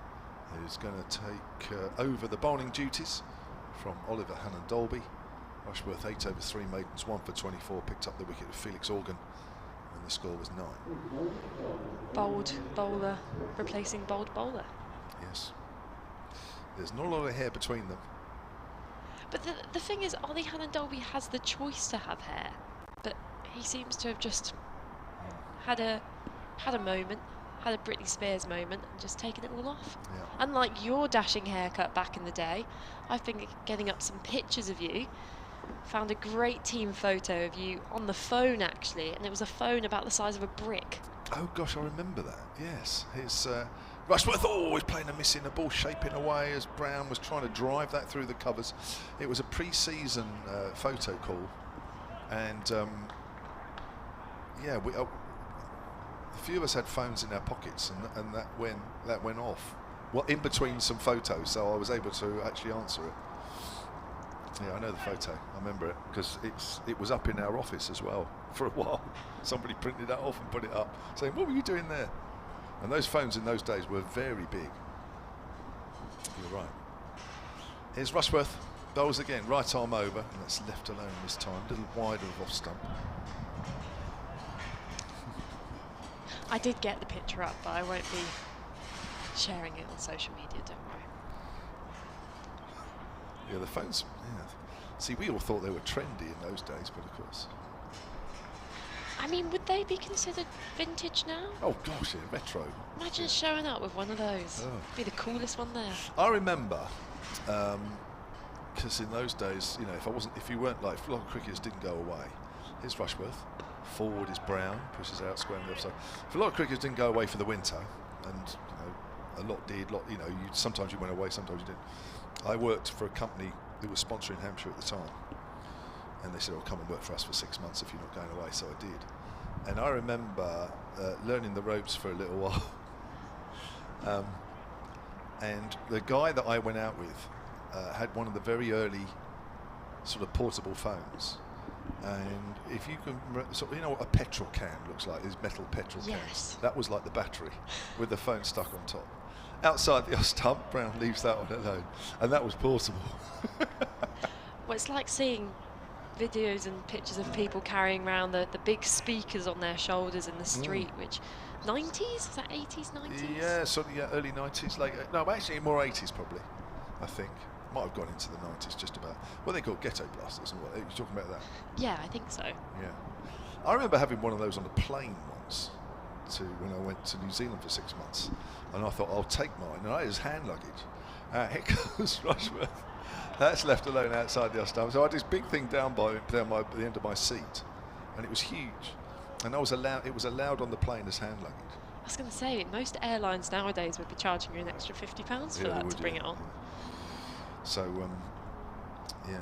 who's going to take over the bowling duties from Oliver Hannon-Dolby. Rushworth 8 over 3 maidens, 1 for 24, picked up the wicket of Felix Organ, and the score was 9. Bold bowler replacing bold bowler. Yes. There's not a lot of hair between them. But the thing is, Ollie Hannon-Dolby has the choice to have hair, but he seems to have just had a moment, had a Britney Spears moment, and just taken it all off. Yeah. Unlike your dashing haircut back in the day, I've been getting up some pictures of you. Found a great team photo of you on the phone, actually, and it was a phone about the size of a brick. Oh gosh, I remember that. Yes, his Rushworth always playing a miss in the ball, shaping away as Brown was trying to drive that through the covers. It was a pre-season photo call, and yeah, a few of us had phones in our pockets, and that went off. Well, in between some photos, so I was able to actually answer it. Yeah, I know the photo. I remember it because it was up in our office as well for a while. Somebody printed that off and put it up, saying, "What were you doing there?" And those phones in those days were very big. You're right. Here's Rushworth. Bowls again. Right arm over, and that's left alone this time. A little wider of off stump. I did get the picture up, but I won't be sharing it on social media, don't worry. Yeah, the phones, yeah. See, we all thought they were trendy in those days, but of course. I mean, would they be considered vintage now? Oh gosh, yeah, retro. Imagine showing up with one of those. Oh. Be the coolest one there. I remember, because in those days, you know, if you weren't like, a lot of cricketers didn't go away. Here's Rushworth. Forward is Brown, pushes out, square on the offside. If a lot of cricketers didn't go away for the winter, and you know, a lot did. You know, sometimes you went away, sometimes you didn't. I worked for a company that was sponsoring Hampshire at the time, and they said, "Oh, come and work for us for 6 months if you're not going away." So I did, and I remember learning the ropes for a little while. And the guy that I went out with had one of the very early sort of portable phones. And if you can, sort of, you know what a petrol can looks like, is metal petrol cans. That was like the battery with the phone stuck on top. Outside the off stump, Brown leaves that one alone, and that was portable. Well, it's like seeing videos and pictures of people carrying around the big speakers on their shoulders in the street, which 90s? Is that 80s, 90s? Yeah, sort of, yeah, early 90s, late, no, actually more 80s probably, I think. Might have gone into the 90s just about. What they call ghetto blasters and what, you're talking about that? Yeah, I think so. Yeah. I remember having one of those on a plane once when I went to New Zealand for 6 months, and I thought, I'll take mine, and I had his hand luggage. Here goes Rushworth. That's left alone outside the off stump. So I had this big thing down by the end of my seat, and it was huge. And it was allowed on the plane as hand luggage. I was going to say, most airlines nowadays would be charging you an extra £50 for that to bring it on. Yeah. So, yeah.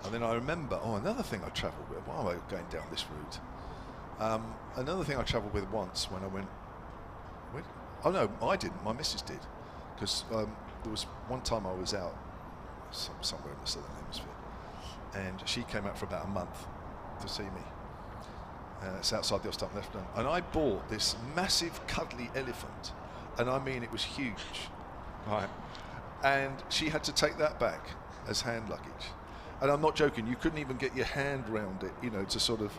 And then I remember, another thing I travelled with, while I was going down this route, another thing I travelled with once when I went, oh no, I didn't, my missus did, because there was one time I was out somewhere in the Southern Hemisphere, and she came out for about a month to see me. It's outside the off stump left, and I bought this massive cuddly elephant, and I mean it was huge, right? And she had to take that back as hand luggage. And I'm not joking, you couldn't even get your hand round it, you know, to sort of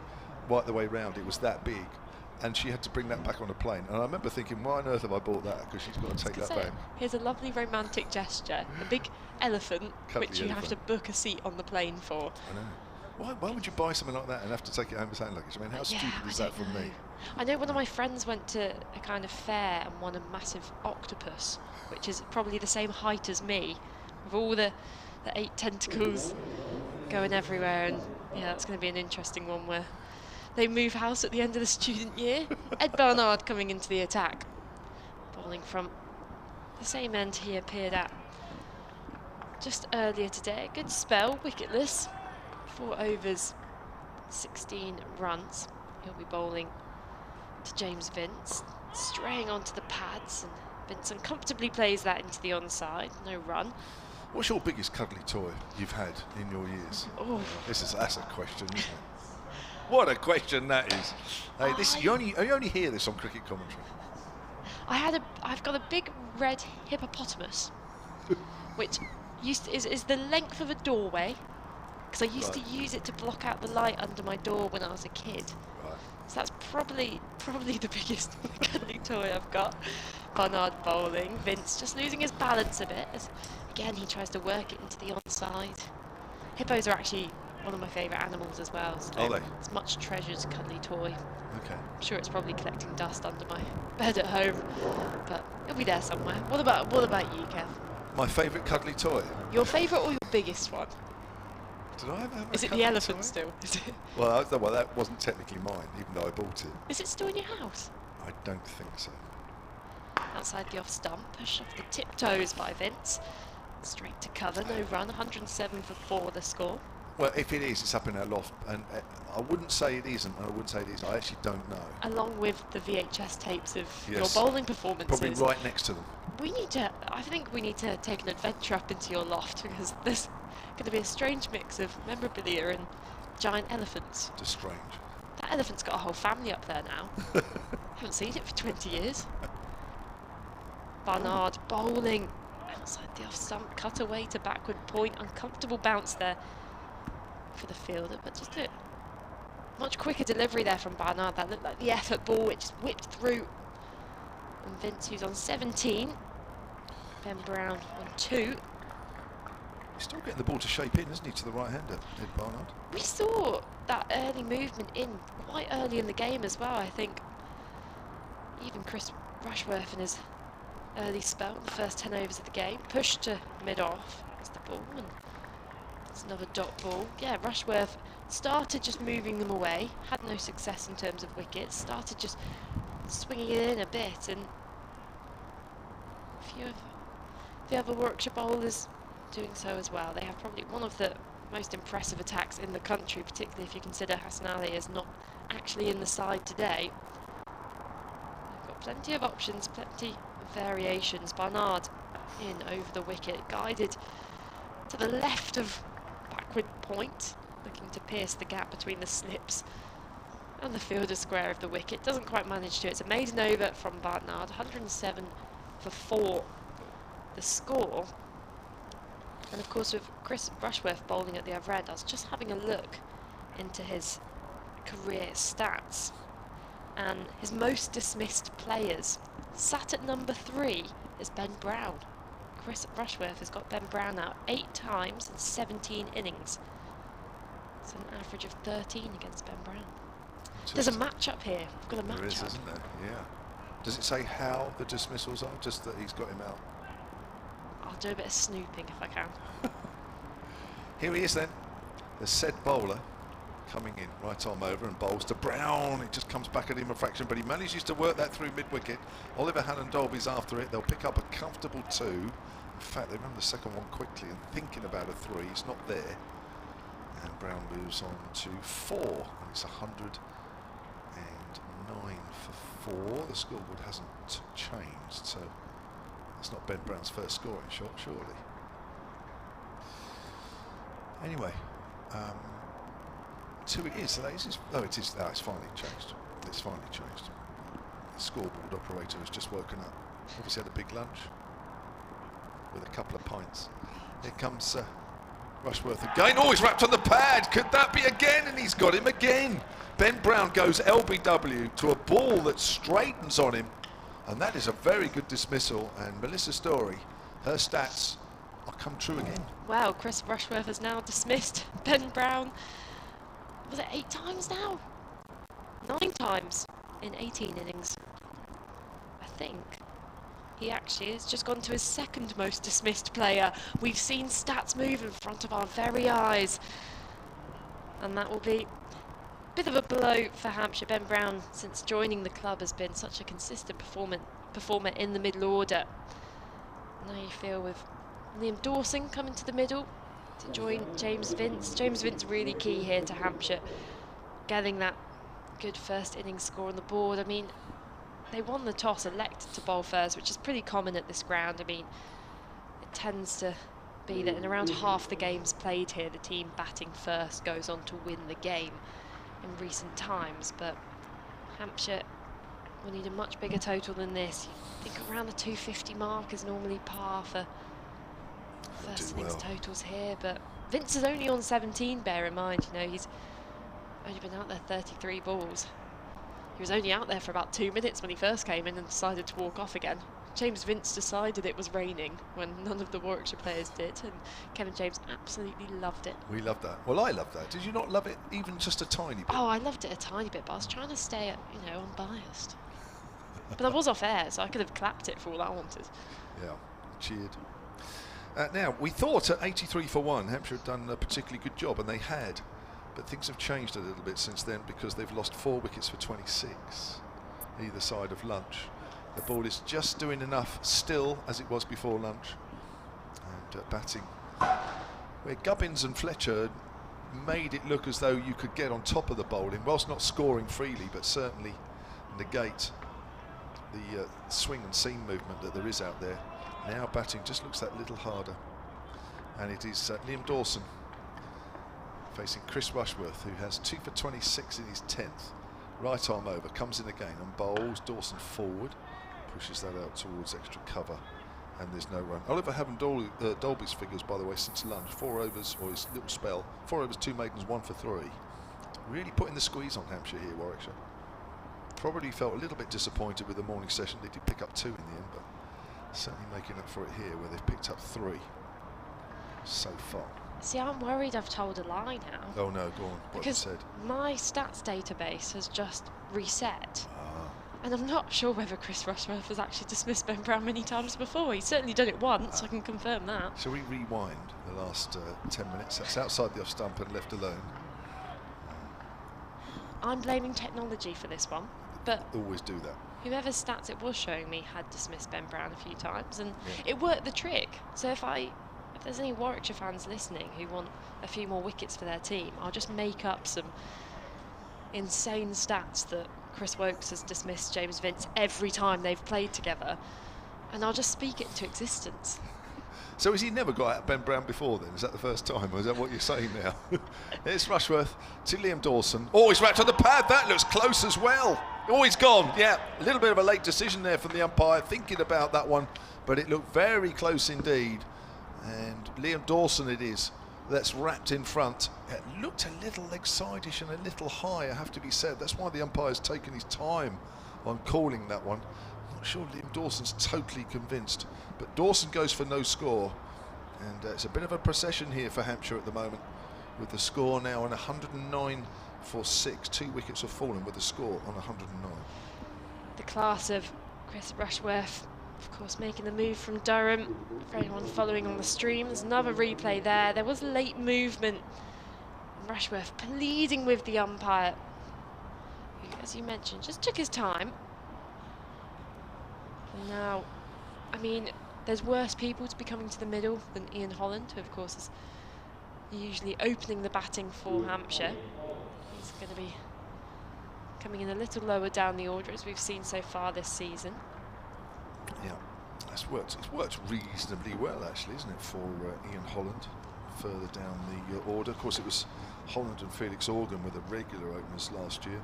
wipe the way round. It was that big. And she had to bring that back on a plane. And I remember thinking, why on earth have I bought that? Because she's got to take that back. Here's a lovely romantic gesture. A big elephant, which you have to book a seat on the plane for. I know. Why would you buy something like that and have to take it home as hand luggage? I mean, how stupid is that from me? I know one of my friends went to a kind of fair and won a massive octopus, which is probably the same height as me, with all the 8 tentacles going everywhere. And yeah, that's going to be an interesting one where they move house at the end of the student year. Ed Barnard coming into the attack, bowling from the same end he appeared at just earlier today. Good spell, wicketless. 4 overs, 16 runs. He'll be bowling to James Vince, straying onto the pads, and Vincent comfortably plays that into the onside. No run. What's your biggest cuddly toy you've had in your years? Oh, That's a question, isn't it? What a question that is. Hey, you only hear this on cricket commentary. I've got a big red hippopotamus, which is the length of a doorway. Because I used to use it to block out the light under my door when I was a kid. Right. So that's probably the biggest cuddly toy I've got. Barnard bowling. Vince just losing his balance a bit. Again, he tries to work it into the onside. Hippos are actually one of my favourite animals as well. So are they? It's much treasured cuddly toy. Okay. I'm sure it's probably collecting dust under my bed at home, but it'll be there somewhere. What about you, Kev? My favourite cuddly toy? Your favourite or your biggest one? Did I ever have Is it the elephant still? Is it? Well, that wasn't technically mine, even though I bought it. Is it still in your house? I don't think so. Outside the off stump, push off the tiptoes by Vince. Straight to cover, no run, 107 for 4 the score. Well, if it is, it's up in our loft, and I wouldn't say it isn't, and I wouldn't say it is. I actually don't know. Along with the VHS tapes of Yes. your bowling performances. Probably right next to them. I think we need to take an adventure up into your loft, because there's going to be a strange mix of memorabilia and giant elephants. Just strange. That elephant's got a whole family up there now. Haven't seen it for 20 years. Barnard bowling outside the off stump, cut away to backward point, uncomfortable bounce there for the fielder, but just a much quicker delivery there from Barnard. That looked like the effort ball, it just whipped through. And Vince, who's on 17, Ben Brown on 2. He's still getting the ball to shape in, isn't he, to the right-hander, Ed Barnard? We saw that early movement in quite early in the game as well. I think even Chris Rushworth in his early spell, the first 10 overs of the game, pushed to mid-off. That's the ball, and it's another dot ball. Yeah, Rushworth started just moving them away, had no success in terms of wickets, started just swinging it in a bit, and a few of the other Warwickshire bowlers doing so as well. They have probably one of the most impressive attacks in the country, particularly if you consider Hassan Ali is not actually in the side today. They've got plenty of options, plenty of variations. Barnard in over the wicket, guided to the left of backward point, looking to pierce the gap between the slips and the fielder square of the wicket. Doesn't quite manage to. It's a maiden over from Barnard, 107 for 4 the score. And of course, with Chris Rushworth bowling at the other end, I was just having a look into his career stats, and his most dismissed players. Sat at number 3 is Ben Brown. Chris Rushworth has got Ben Brown out 8 times in 17 innings. It's an average of 13 against Ben Brown. There's a match-up here. We've got a match-up. There is, isn't there? Yeah. Does it say how the dismissals are? Just that he's got him out? I'll do a bit of snooping if I can. Here he is then. The said bowler coming in, right arm over and bowls to Brown. It just comes back at him a fraction, but he manages to work that through mid-wicket. Oliver Hannon-Dolby's after it. They'll pick up a comfortable 2. In fact, they run the second one quickly and thinking about a 3. It's not there. And Brown moves on to 4. And it's 109 for 4. The scoreboard hasn't changed, so it's not Ben Brown's first scoring shot, surely. Anyway, 2 it is. So that is. Oh, it is. Oh, it's finally changed. It's finally changed. The scoreboard operator has just woken up. Obviously had a big lunch with a couple of pints. Here comes Rushworth again. Oh, he's wrapped on the pad. Could that be again? And he's got him again. Ben Brown goes LBW to a ball that straightens on him. And that is a very good dismissal. And Melissa Story, her stats are come true again. Wow, Chris Rushworth has now dismissed Ben Brown. Was it 8 times now? 9 times in 18 innings. I think he actually has just gone to his second most dismissed player. We've seen stats move in front of our very eyes. And that will be a bit of a blow for Hampshire. Ben Brown, since joining the club, has been such a consistent performer in the middle order. Now you feel with Liam Dawson coming to the middle to join James Vince. James Vince really key here to Hampshire, getting that good first innings score on the board. I mean, they won the toss, elected to bowl first, which is pretty common at this ground. I mean, it tends to be that in around half the games played here, the team batting first goes on to win the game in recent times. But Hampshire will need a much bigger total than this. I think around the 250 mark is normally par for first innings totals here, but Vince is only on 17, bear in mind, you know, he's only been out there 33 balls. He was only out there for about 2 minutes when he first came in and decided to walk off again. James Vince decided it was raining when none of the Warwickshire players did, and Kevin James absolutely loved it. We loved that. Well, I loved that. Did you not love it even just a tiny bit? Oh, I loved it a tiny bit, but I was trying to stay, you know, unbiased. But I was off air, so I could have clapped it for all I wanted. Yeah, cheered. Now, we thought at 83 for 1, Hampshire had done a particularly good job, and they had. But things have changed a little bit since then because they've lost 4 wickets for 26. either side of lunch. The ball is just doing enough still as it was before lunch. And batting, where Gubbins and Fletcher made it look as though you could get on top of the bowling, whilst not scoring freely, but certainly negate the swing and seam movement that there is out there. Now batting just looks that little harder. And it is Liam Dawson facing Chris Rushworth, who has 2 for 26 in his 10th. Right arm over, comes in again and bowls. Dawson forward, pushes that out towards extra cover, and there's no run. Oliver Haven Dolby's figures, by the way, since lunch: 4 overs, or his little spell, 4 overs, 2 maidens, 1 for 3. Really putting the squeeze on Hampshire here, Warwickshire. Probably felt a little bit disappointed with the morning session. They did pick up 2 in the end, but certainly making up for it here, where they've picked up 3 so far. See, I'm worried I've told a lie now. Oh no, go on. What have you said? My stats database has just reset. And I'm not sure whether Chris Rushworth has actually dismissed Ben Brown many times before. He's certainly done it once, I can confirm that. Shall we rewind the last 10 minutes? That's outside the off stump and left alone. I'm blaming technology for this one, but always do that. Whoever's stats it was showing me had dismissed Ben Brown a few times, and it worked the trick. So if there's any Warwickshire fans listening who want a few more wickets for their team, I'll just make up some insane stats that Chris Woakes has dismissed James Vince every time they've played together, and I'll just speak it into existence. So has he never got out Ben Brown before then? Is that the first time, or is that what you're saying now? It's Rushworth to Liam Dawson. Oh, he's wrapped on the pad. That looks close as well. Oh, he's gone. Yeah, a little bit of a late decision there from the umpire, thinking about that one, but it looked very close indeed. And Liam Dawson it is that's wrapped in front. It looked a little leg side-ish and a little high, I have to be said. That's why the umpire's taken his time on calling that one. I'm not sure Liam Dawson's totally convinced, but Dawson goes for no score. And it's a bit of a procession here for Hampshire at the moment, with the score now on 109 for 6. 2 wickets have fallen with the score on 109. The class of Chris Rushworth, of course, making the move from Durham. For anyone following on the stream, there's another replay there. There was late movement. Rushworth pleading with the umpire, who, as you mentioned, just took his time. And now, I mean, there's worse people to be coming to the middle than Ian Holland, who, of course, is usually opening the batting for Hampshire. He's going to be coming in a little lower down the order, as we've seen so far this season. Yeah, it's worked reasonably well, actually, isn't it, for Ian Holland further down the order. Of course, it was Holland and Felix Organ were the regular openers last year.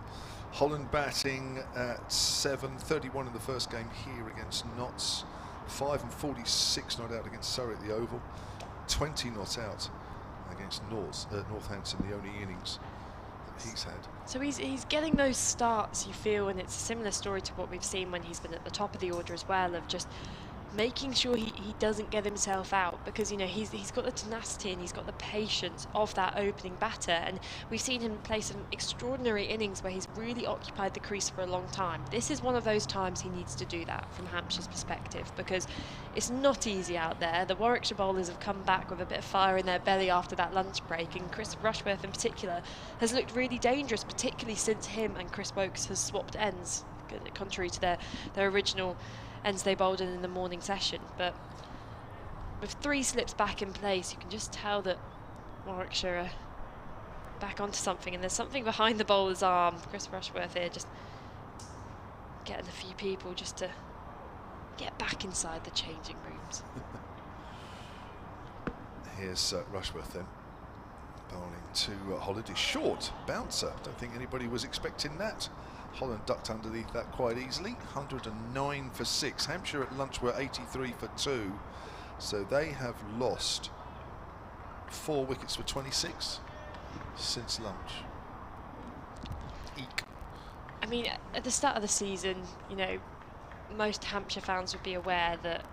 Holland batting at 7:31 in the first game here against Notts, 5 and 46 not out against Surrey at the Oval, 20 not out against Northampton, the only innings that he's had. So he's getting those starts, you feel, and it's a similar story to what we've seen when he's been at the top of the order as well, of just making sure he doesn't get himself out, because, you know, he's got the tenacity and he's got the patience of that opening batter, and we've seen him play some extraordinary innings where he's really occupied the crease for a long time. This is one of those times he needs to do that from Hampshire's perspective, because it's not easy out there. The Warwickshire bowlers have come back with a bit of fire in their belly after that lunch break, and Chris Rushworth in particular has looked really dangerous, particularly since him and Chris Woakes has swapped ends, contrary to their original ends they bowled in the morning session. But with 3 slips back in place, you can just tell that Warwickshire are back onto something, and there's something behind the bowler's arm. Chris Rushworth here just getting a few people just to get back inside the changing rooms. Here's Rushworth then, bowling to Holland. Is short bouncer. Don't think anybody was expecting that. Holland ducked underneath that quite easily. 109 for 6. Hampshire at lunch were 83 for 2. So they have lost 4 wickets for 26 since lunch. Eek. I mean, at the start of the season, you know, most Hampshire fans would be aware that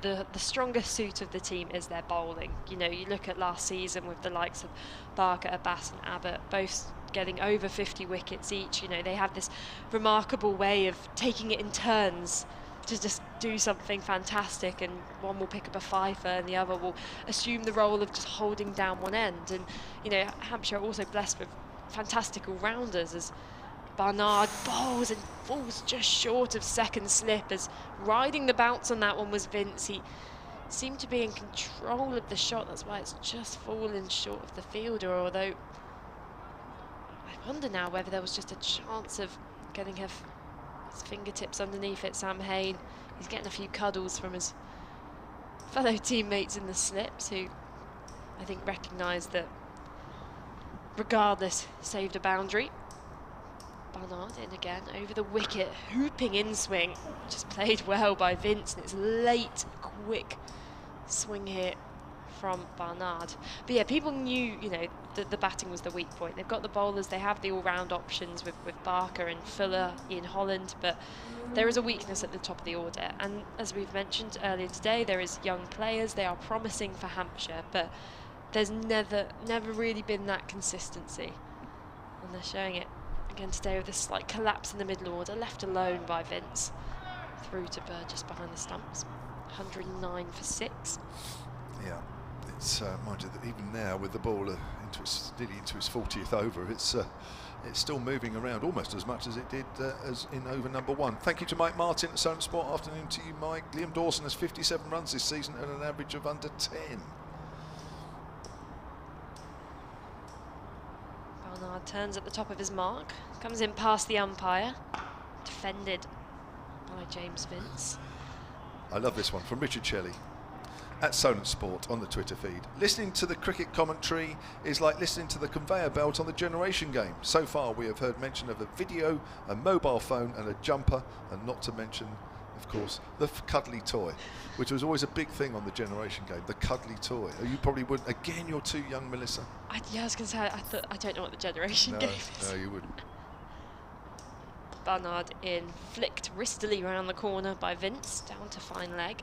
the strongest suit of the team is their bowling. You know, you look at last season with the likes of Barker, Abbas and Abbott, both getting over 50 wickets each. You know, they have this remarkable way of taking it in turns to just do something fantastic, and one will pick up a fifer and the other will assume the role of just holding down one end. And, you know, Hampshire are also blessed with fantastic all-rounders, as Barnard bowls and falls just short of second slip, as riding the bounce on that one was Vince. He seemed to be in control of the shot, that's why it's just fallen short of the fielder, although I wonder now whether there was just a chance of getting his fingertips underneath it. Sam Hain, he's getting a few cuddles from his fellow teammates in the slips, who I think recognised that regardless saved a boundary. Barnard in again over the wicket, hooping in swing, just played well by Vince, and it's late, quick swing here from Barnard. But yeah, people knew, you know, that the batting was the weak point. They've got the bowlers, they have the all-round options with Barker and Fuller, Ian Holland, but there is a weakness at the top of the order. And as we've mentioned earlier today, there is young players, they are promising for Hampshire, but there's never really been that consistency. And they're showing it again today with a slight collapse in the middle order, left alone by Vince. Through to Burgess behind the stumps. 109 for 6. Yeah, it's mind you that even now with the ball nearly into his 40th over, it's still moving around almost as much as it did as in over number 1. Thank you to Mike Martin at Sun Sport. Afternoon to you, Mike. Liam Dawson has 57 runs this season at an average of under 10. Barnard turns at the top of his mark, comes in past the umpire, defended by James Vince. I love this one from Richard Shelley at Solent Sport on the Twitter feed. Listening to the cricket commentary is like listening to the conveyor belt on the Generation Game. So far we have heard mention of a video, a mobile phone and a jumper, and not to mention, of course, the cuddly toy, which was always a big thing on the Generation Game, the cuddly toy. You probably wouldn't. Again, you're too young, Melissa. Yeah, I was going to say, I don't know what the Generation Game is. No, you wouldn't. Barnard in, flicked wristily around the corner by Vince, down to fine leg.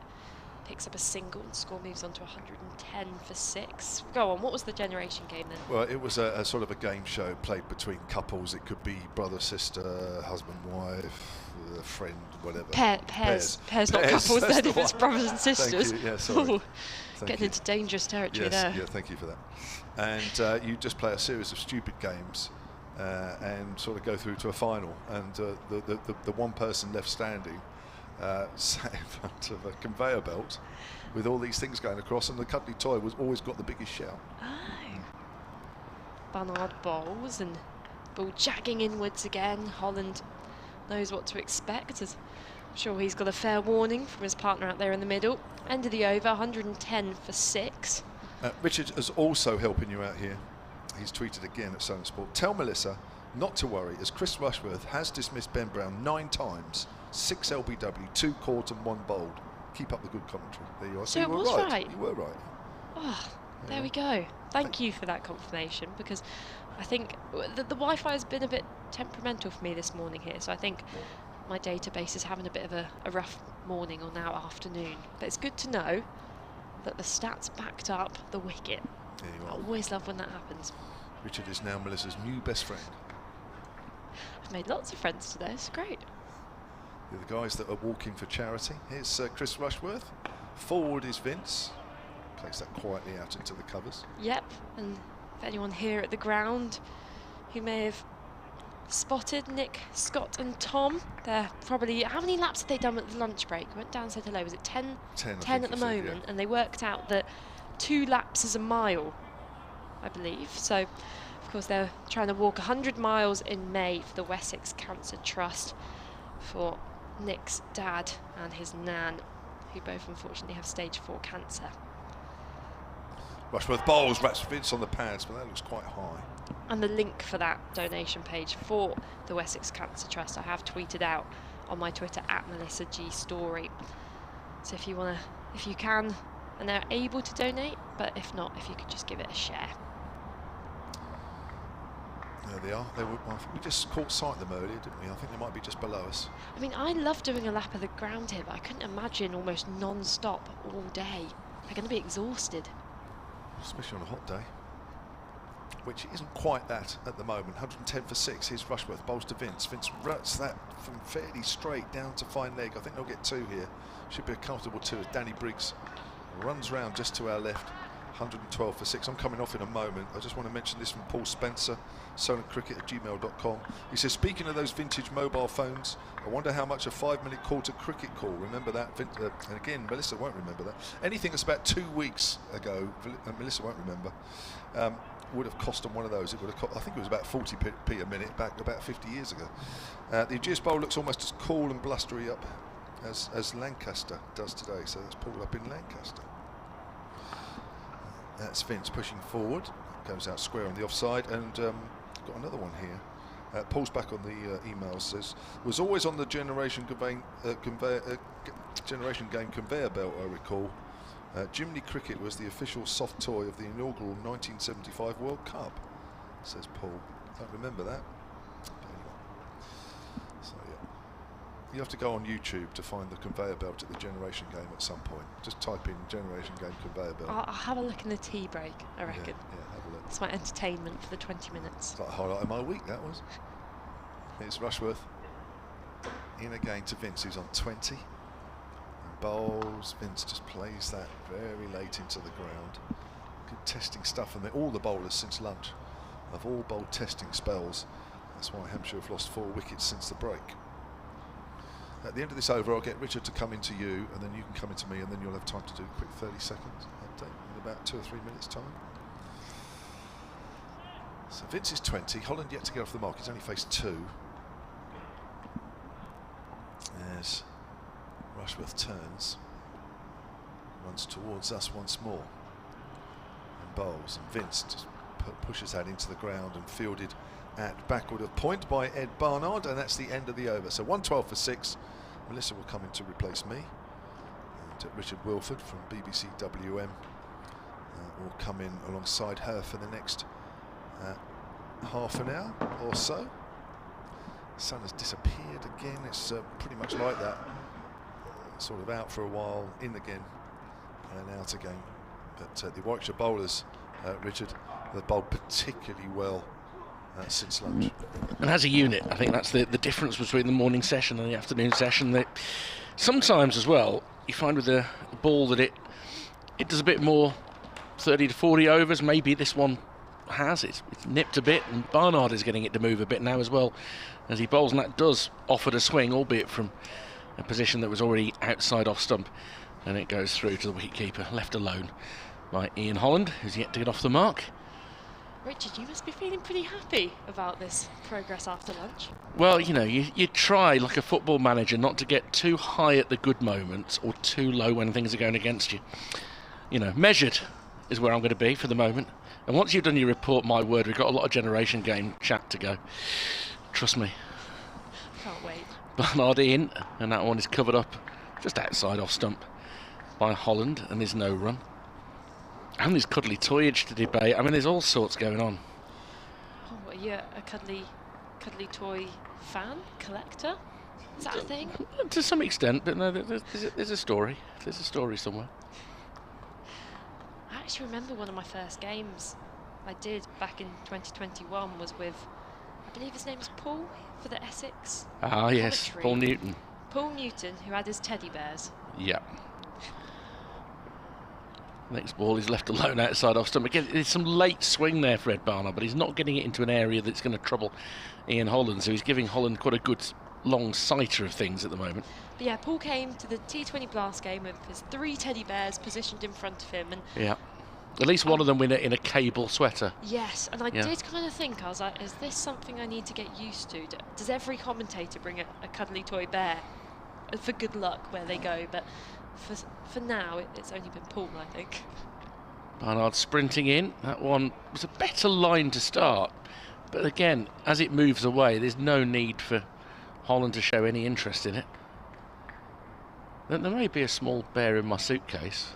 Picks up a single and score moves on to 110 for 6. Go on, what was the Generation Game then? Well, it was a sort of a game show played between couples. It could be brother, sister, husband, wife, friend, whatever. Pairs, not couples then, if it's brothers and sisters. Thank you. Yeah, sorry. Ooh, getting into dangerous territory there. Yeah, thank you for that. And you just play a series of stupid games and sort of go through to a final. And the one person left standing sat in front of a conveyor belt with all these things going across, and the cuddly toy was always got the biggest shout. Oh. Barnard bowls and ball jagging inwards again. Holland knows what to expect, as I'm sure he's got a fair warning from his partner out there in the middle. End of the over, 110 for 6. Richard is also helping you out here. He's tweeted again at Sun Sport. Tell Melissa not to worry, as Chris Rushworth has dismissed Ben Brown 9 times, 6 LBW, 2 caught and 1 bowled. Keep up the good commentary. There you are. So it was right. You were right. Oh, there we go. Thank you for that confirmation, because I think the Wi-Fi has been a bit temperamental for me this morning here, so I think my database is having a bit of a rough morning or now afternoon. But it's good to know that the stats backed up the wicket. There you are. I always love when that happens. Richard is now Melissa's new best friend. I've made lots of friends today, it's great. The guys that are walking for charity. Here's Chris Rushworth. Forward is Vince. Plays that quietly out into the covers. Yep, and if anyone here at the ground who may have spotted Nick, Scott and Tom, they're probably, how many laps had they done at the lunch break? Went down and said hello, was it 10? 10 at the moment, yeah. And they worked out that 2 laps is a mile, I believe. So, of course, they're trying to walk 100 miles in May for the Wessex Cancer Trust for Nick's dad and his nan, who both unfortunately have stage 4 cancer. Rushworth bowls, rats Vince on the pads, but that looks quite high. And the link for that donation page for the Wessex Cancer Trust I have tweeted out on my Twitter at Melissa G Story. So if you want to, if you can and they're able to donate, but if not, if you could just give it a share. There they are. They were, well, I think we just caught sight of them earlier, didn't we? I think they might be just below us. I mean, I love doing a lap of the ground here, but I couldn't imagine almost non-stop all day. They're going to be exhausted. Especially on a hot day, which isn't quite that at the moment. 110 for 6. Here's Rushworth, bowls to Vince. Vince ruts that from fairly straight down to fine leg. I think they'll get 2 here. Should be a comfortable 2 as Danny Briggs runs round just to our left. 112 for 6. I'm coming off in a moment. I just want to mention this from Paul Spencer, solentcricket@gmail.com. He says, speaking of those vintage mobile phones, I wonder how much a 5-minute call to cricket call. Remember that? And again, Melissa won't remember that. Anything that's about 2 weeks ago, Melissa won't remember, would have cost them one of those. It would have cost, I think it was about 40p a minute back about 50 years ago. The Ageas Bowl looks almost as cool and blustery up as Lancaster does today. So that's Paul up in Lancaster. That's Vince pushing forward, goes out square on the offside, and got another one here. Paul's back on the emails, says, was always on the generation game conveyor belt, I recall. Jimny Cricket was the official soft toy of the inaugural 1975 World Cup, says Paul. Don't remember that. But anyway. So yeah. You have to go on YouTube to find the conveyor belt at the generation game at some point. Just type in generation game conveyor belt. I'll have a look in the tea break, I reckon. Yeah, have a look. It's my entertainment for the 20 minutes. It's like a highlight of my week, that was. Here's Rushworth. In again to Vince, who's on 20. And bowls. Vince just plays that very late into the ground. Good testing stuff. And all the bowlers since lunch have all bowled testing spells. That's why Hampshire have lost 4 wickets since the break. At the end of this over, I'll get Richard to come into you, and then you can come into me, and then you'll have time to do a quick 30 seconds update in about 2 or 3 minutes' time. So Vince is 20. Holland yet to get off the mark. He's only faced 2. As Rushworth turns, runs towards us once more, and bowls, and Vince just pushes that into the ground and fielded at backward of point by Ed Barnard, and that's the end of the over. So 112 for 6. Melissa will come in to replace me, and Richard Wilford from BBC WM will come in alongside her for the next half an hour or so. The sun has disappeared again. It's pretty much like that, sort of out for a while, in again and out again. But the Warwickshire bowlers, Richard, they've bowled particularly well since lunch. And as a unit, I think that's the difference between the morning session and the afternoon session. That sometimes as well, you find with the ball that it does a bit more 30 to 40 overs. Maybe this one has. It's nipped a bit, and Barnard is getting it to move a bit now as well as he bowls, and that does offer a swing, albeit from a position that was already outside off stump, and it goes through to the wicketkeeper, left alone by Ian Holland, who's yet to get off the mark. Richard, you must be feeling pretty happy about this progress after lunch. Well, you know, you try, like a football manager, not to get too high at the good moments or too low when things are going against you. You know, measured is where I'm going to be for the moment. And once you've done your report, my word, we've got a lot of generation game chat to go. Trust me. Can't wait. Barnard in, and that one is covered up just outside off stump by Holland, and there's no run. And there's cuddly toyage to debate. I mean, there's all sorts going on. Oh, are you a cuddly toy fan, collector? Is that a thing? To some extent, but no, there's a story. There's a story somewhere. I actually remember one of my first games I did back in 2021 was with, I believe his name's Paul, for the Essex. Ah, yes, Commentary. Paul Newton. Paul Newton, who had his teddy bears. Yeah. Next ball is left alone outside off stump. Again, there's some late swing there for Ed Barnard, but he's not getting it into an area that's going to trouble Ian Holland, so he's giving Holland quite a good long sighter of things at the moment. But yeah, Paul came to the T20 Blast game with his 3 teddy bears positioned in front of him, and yeah, at least one of them in a cable sweater. Yes, and I did kind of think, I was like, is this something I need to get used to? Does every commentator bring a cuddly toy bear for good luck where they go? But for now, it's only been Paul, I think. Barnard sprinting in. That one was a better line to start, but again, as it moves away, there's no need for Holland to show any interest in it. There may be a small bear in my suitcase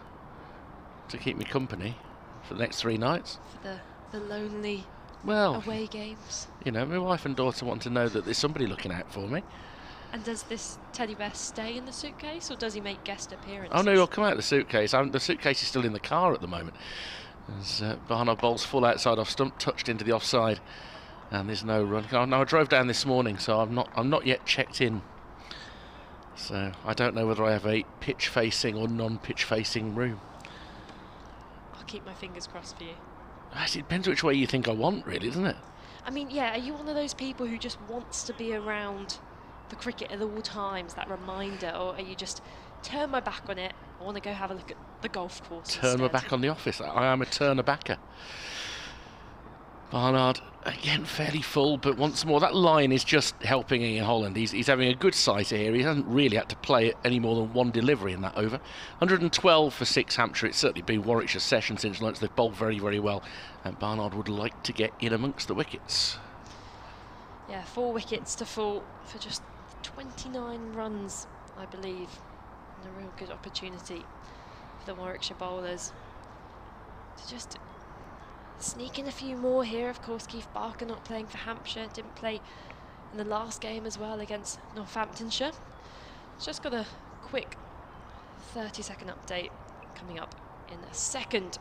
to keep me company for the next 3 nights. For the lonely away games. You know, my wife and daughter want to know that there's somebody looking out for me. And does this teddy bear stay in the suitcase, or does he make guest appearances? Oh no, he'll come out of the suitcase. The suitcase is still in the car at the moment. As Barnard bowls full outside off stump, touched into the offside, and there's no run. Now I drove down this morning, so I'm not yet checked in. So I don't know whether I have a pitch facing or non-pitch facing room. I'll keep my fingers crossed for you. It depends which way you think I want, really, doesn't it? I mean, yeah, are you one of those people who just wants to be around the cricket at all times, that reminder, or are you just turn my back on it, I want to go have a look at the golf course Turn my instead? back on the office. I am a turner backer. Barnard, again, fairly full, but once more, that line is just helping Ian Holland. He's having a good sighter here. He hasn't really had to play it any more than one delivery in that over. 112 for 6 Hampshire. It's certainly been Warwickshire's session since lunch. They've bowled very, very well. And Barnard would like to get in amongst the wickets. Yeah, 4 wickets to fall for just 29 runs, I believe. And a real good opportunity for the Warwickshire bowlers to just sneak in a few more here. Of course, Keith Barker not playing for Hampshire, didn't play in the last game as well against Northamptonshire. Just got a quick 30-second update coming up in a second.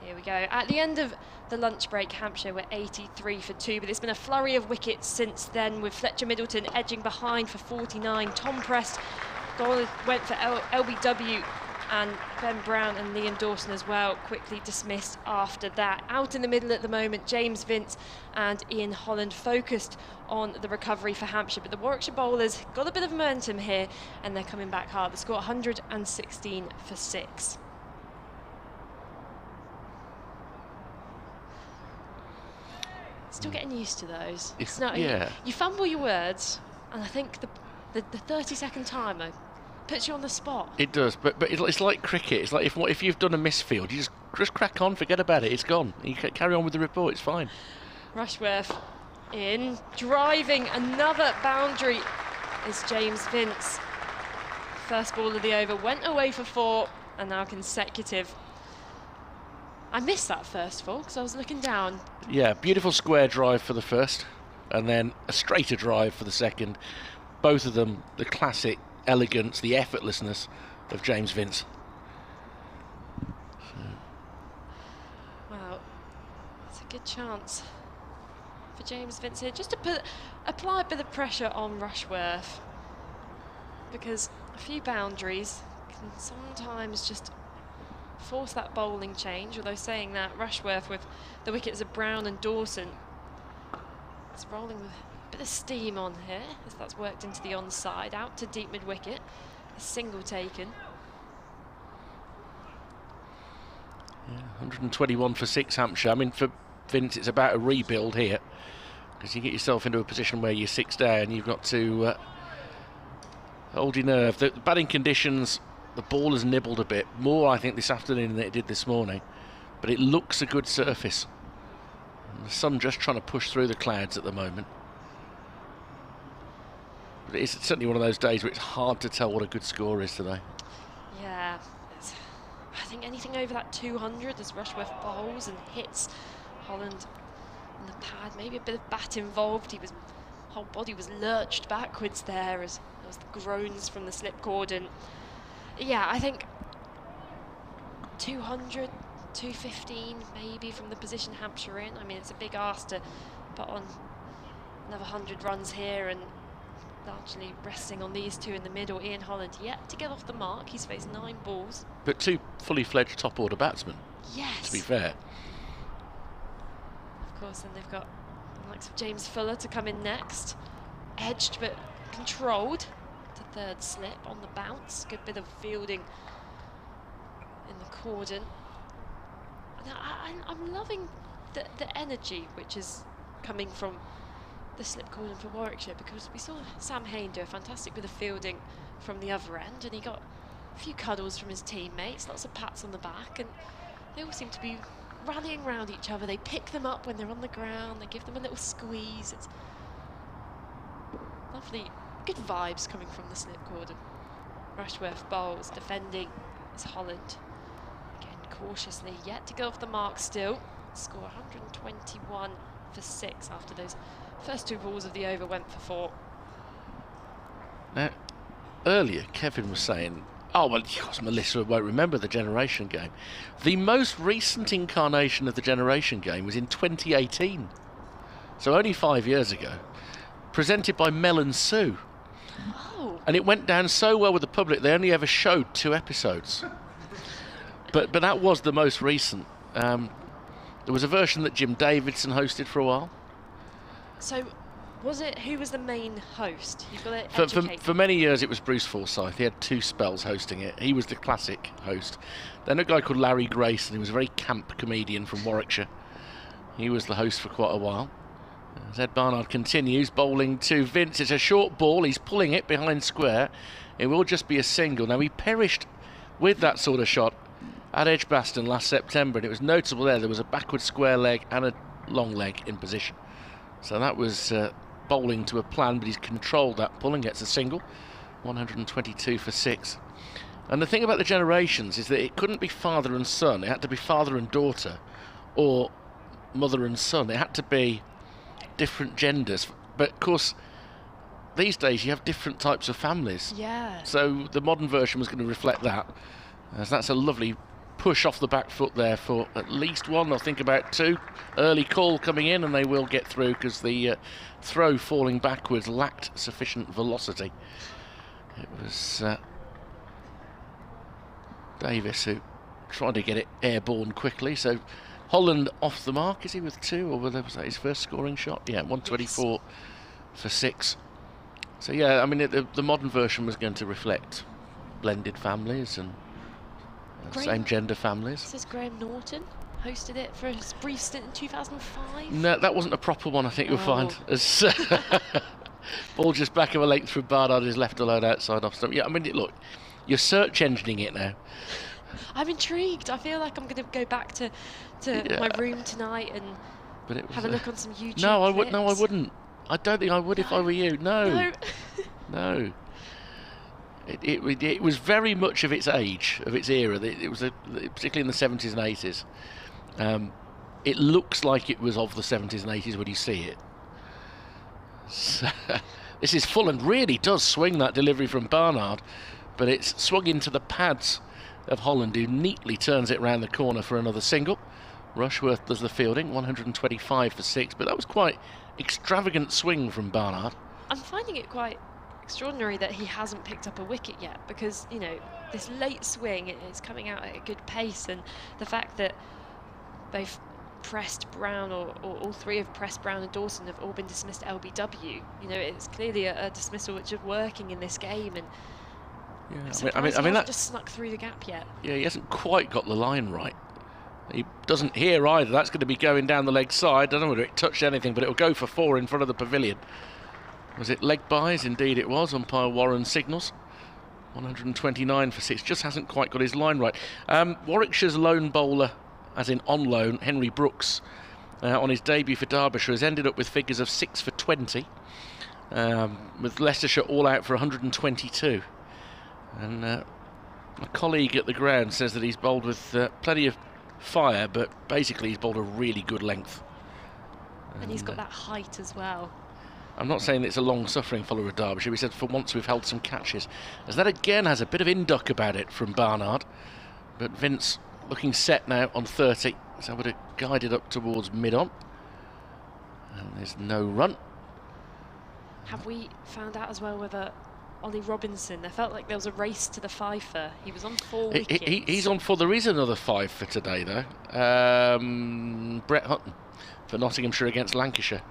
Here we go. At the end of the lunch break, Hampshire were 83 for 2, but there's been a flurry of wickets since then, with Fletcher Middleton edging behind for 49. Tom Prest went for LBW, and Ben Brown and Liam Dawson as well quickly dismissed after that. Out in the middle at the moment, James Vince and Ian Holland focused on the recovery for Hampshire, but the Warwickshire bowlers got a bit of momentum here and they're coming back hard. The score 116 for 6. Still getting used to those. Yeah. You fumble your words, and I think the 30-second timer puts you on the spot. It does, but it's like cricket. It's like if you've done a misfield, you just crack on, forget about it. It's gone. You can carry on with the report. It's fine. Rushworth in, driving another boundary is James Vince. First ball of the over went away for 4, and now consecutive. I missed that first fall because I was looking down. Yeah, beautiful square drive for the first, and then a straighter drive for the second. Both of them, the classic elegance, the effortlessness of James Vince. Wow, it's a good chance for James Vince here just to apply a bit of pressure on Rushworth, because a few boundaries can sometimes just force that bowling change. Although saying that, Rushworth with the wickets of Brown and Dawson is rolling with a bit of steam on here as that's worked into the onside, out to deep mid wicket, a single taken. Yeah, 121 for 6 Hampshire. I mean, for Vince, it's about a rebuild here, because you get yourself into a position where you're 6 down, you've got to hold your nerve. The batting conditions, the ball has nibbled a bit more, I think, this afternoon than it did this morning, but it looks a good surface. And the sun just trying to push through the clouds at the moment. But it's certainly one of those days where it's hard to tell what a good score is today. Yeah, I think anything over that 200 as Rushworth bowls and hits Holland in the pad, maybe a bit of bat involved. Whole body was lurched backwards there as there was the groans from the slip cord. And yeah, I think 200, 215 maybe from the position Hampshire in. I mean, it's a big ask to put on another 100 runs here, and largely resting on these two in the middle. Ian Holland yet to get off the mark. He's faced 9 balls. But 2 fully fledged top order batsmen, Yes. to be fair. Of course, then they've got the likes of James Fuller to come in next. Edged but controlled to third slip on the bounce. Good bit of fielding in the cordon. And I'm loving the energy which is coming from the slip cordon for Warwickshire, because we saw Sam Hain do a fantastic bit of fielding from the other end, and he got a few cuddles from his teammates, lots of pats on the back, and they all seem to be rallying around each other. They pick them up when they're on the ground, they give them a little squeeze. It's lovely, good vibes coming from the slip cordon. Rushworth bowls, defending is Holland. Again, cautiously, yet to go off the mark still. Score 121 for 6 after those first 2 balls of the over went for 4. Now, earlier, Kevin was saying, oh, well, of course, Melissa won't remember the Generation Game. The most recent incarnation of the Generation Game was in 2018. So only 5 years ago. Presented by Mel and Sue. Oh. And it went down so well with the public, they only ever showed 2 episodes. But that was the most recent. There was a version that Jim Davidson hosted for a while. So, who was the main host? You've got to educate. For many years it was Bruce Forsyth. He had 2 spells hosting it. He was the classic host. Then a guy called Larry Grayson, who was a very camp comedian from Warwickshire. He was the host for quite a while. As Ed Barnard continues, bowling to Vince. It's a short ball. He's pulling it behind square. It will just be a single. Now, he perished with that sort of shot at Edgbaston last September, and it was notable there. There was a backward square leg and a long leg in position. So that was bowling to a plan, but he's controlled that pull and gets a single. 122 for 6. And the thing about the generations is that it couldn't be father and son. It had to be father and daughter, or mother and son. It had to be different genders. But of course, these days you have different types of families. Yeah. So the modern version was going to reflect that. As that's a lovely push off the back foot there for at least 1, I think about 2. Early call coming in, and they will get through because the throw falling backwards lacked sufficient velocity. It was Davis who tried to get it airborne quickly. So Holland off the mark. Is he with 2, or was that his first scoring shot? Yeah, 124 for 6. So yeah, I mean the modern version was going to reflect blended families and same gender families. This is Graham Norton hosted it for a brief stint in 2005. No, that wasn't a proper one, I think you'll find. As ball just back of a length through Barnard is left alone outside off stump. Yeah, I mean, look, you're search engineing it now. I'm intrigued. I feel like I'm going to go back to my room tonight and have a look on some YouTube. No, I wouldn't. I don't think I would if I were you. No. No. It was very much of its age, of its era. It was particularly in the 70s and 80s. It looks like it was of the 70s and 80s when you see it. So, this is full and really does swing that delivery from Barnard, but it's swung into the pads of Holland, who neatly turns it round the corner for another single. Rushworth does the fielding, 125 for 6, but that was quite extravagant swing from Barnard. I'm finding it quite extraordinary that he hasn't picked up a wicket yet, because, you know, this late swing is coming out at a good pace, and the fact that both Prest, Brown, or all 3 of Prest, Brown and Dawson have all been dismissed at LBW, you know, it's clearly a dismissal which is working in this game, and yeah, I mean that just snuck through the gap yet. Yeah, he hasn't quite got the line right. He doesn't here either. That's going to be going down the leg side. I don't know whether it touched anything, but it'll go for 4 in front of the pavilion. Was it leg buys? Indeed it was. Umpire Warren signals. 129 for 6. Just hasn't quite got his line right. Warwickshire's lone bowler, as in on loan, Henry Brooks, on his debut for Derbyshire, has ended up with figures of 6 for 20, with Leicestershire all out for 122. And a colleague at the ground says that he's bowled with plenty of fire, but basically he's bowled a really good length. And he's got that height as well. I'm not saying it's a long-suffering follower of Derbyshire. He said for once we've held some catches. As that again has a bit of induck about it from Barnard. But Vince looking set now on 30. So would have guided up towards mid-on. And there's no run. Have we found out as well whether Ollie Robinson, there felt like there was a race to the fifer. He was on 4 wickets. He's on 4. There is another 5 for today, though. Brett Hutton for Nottinghamshire against Lancashire.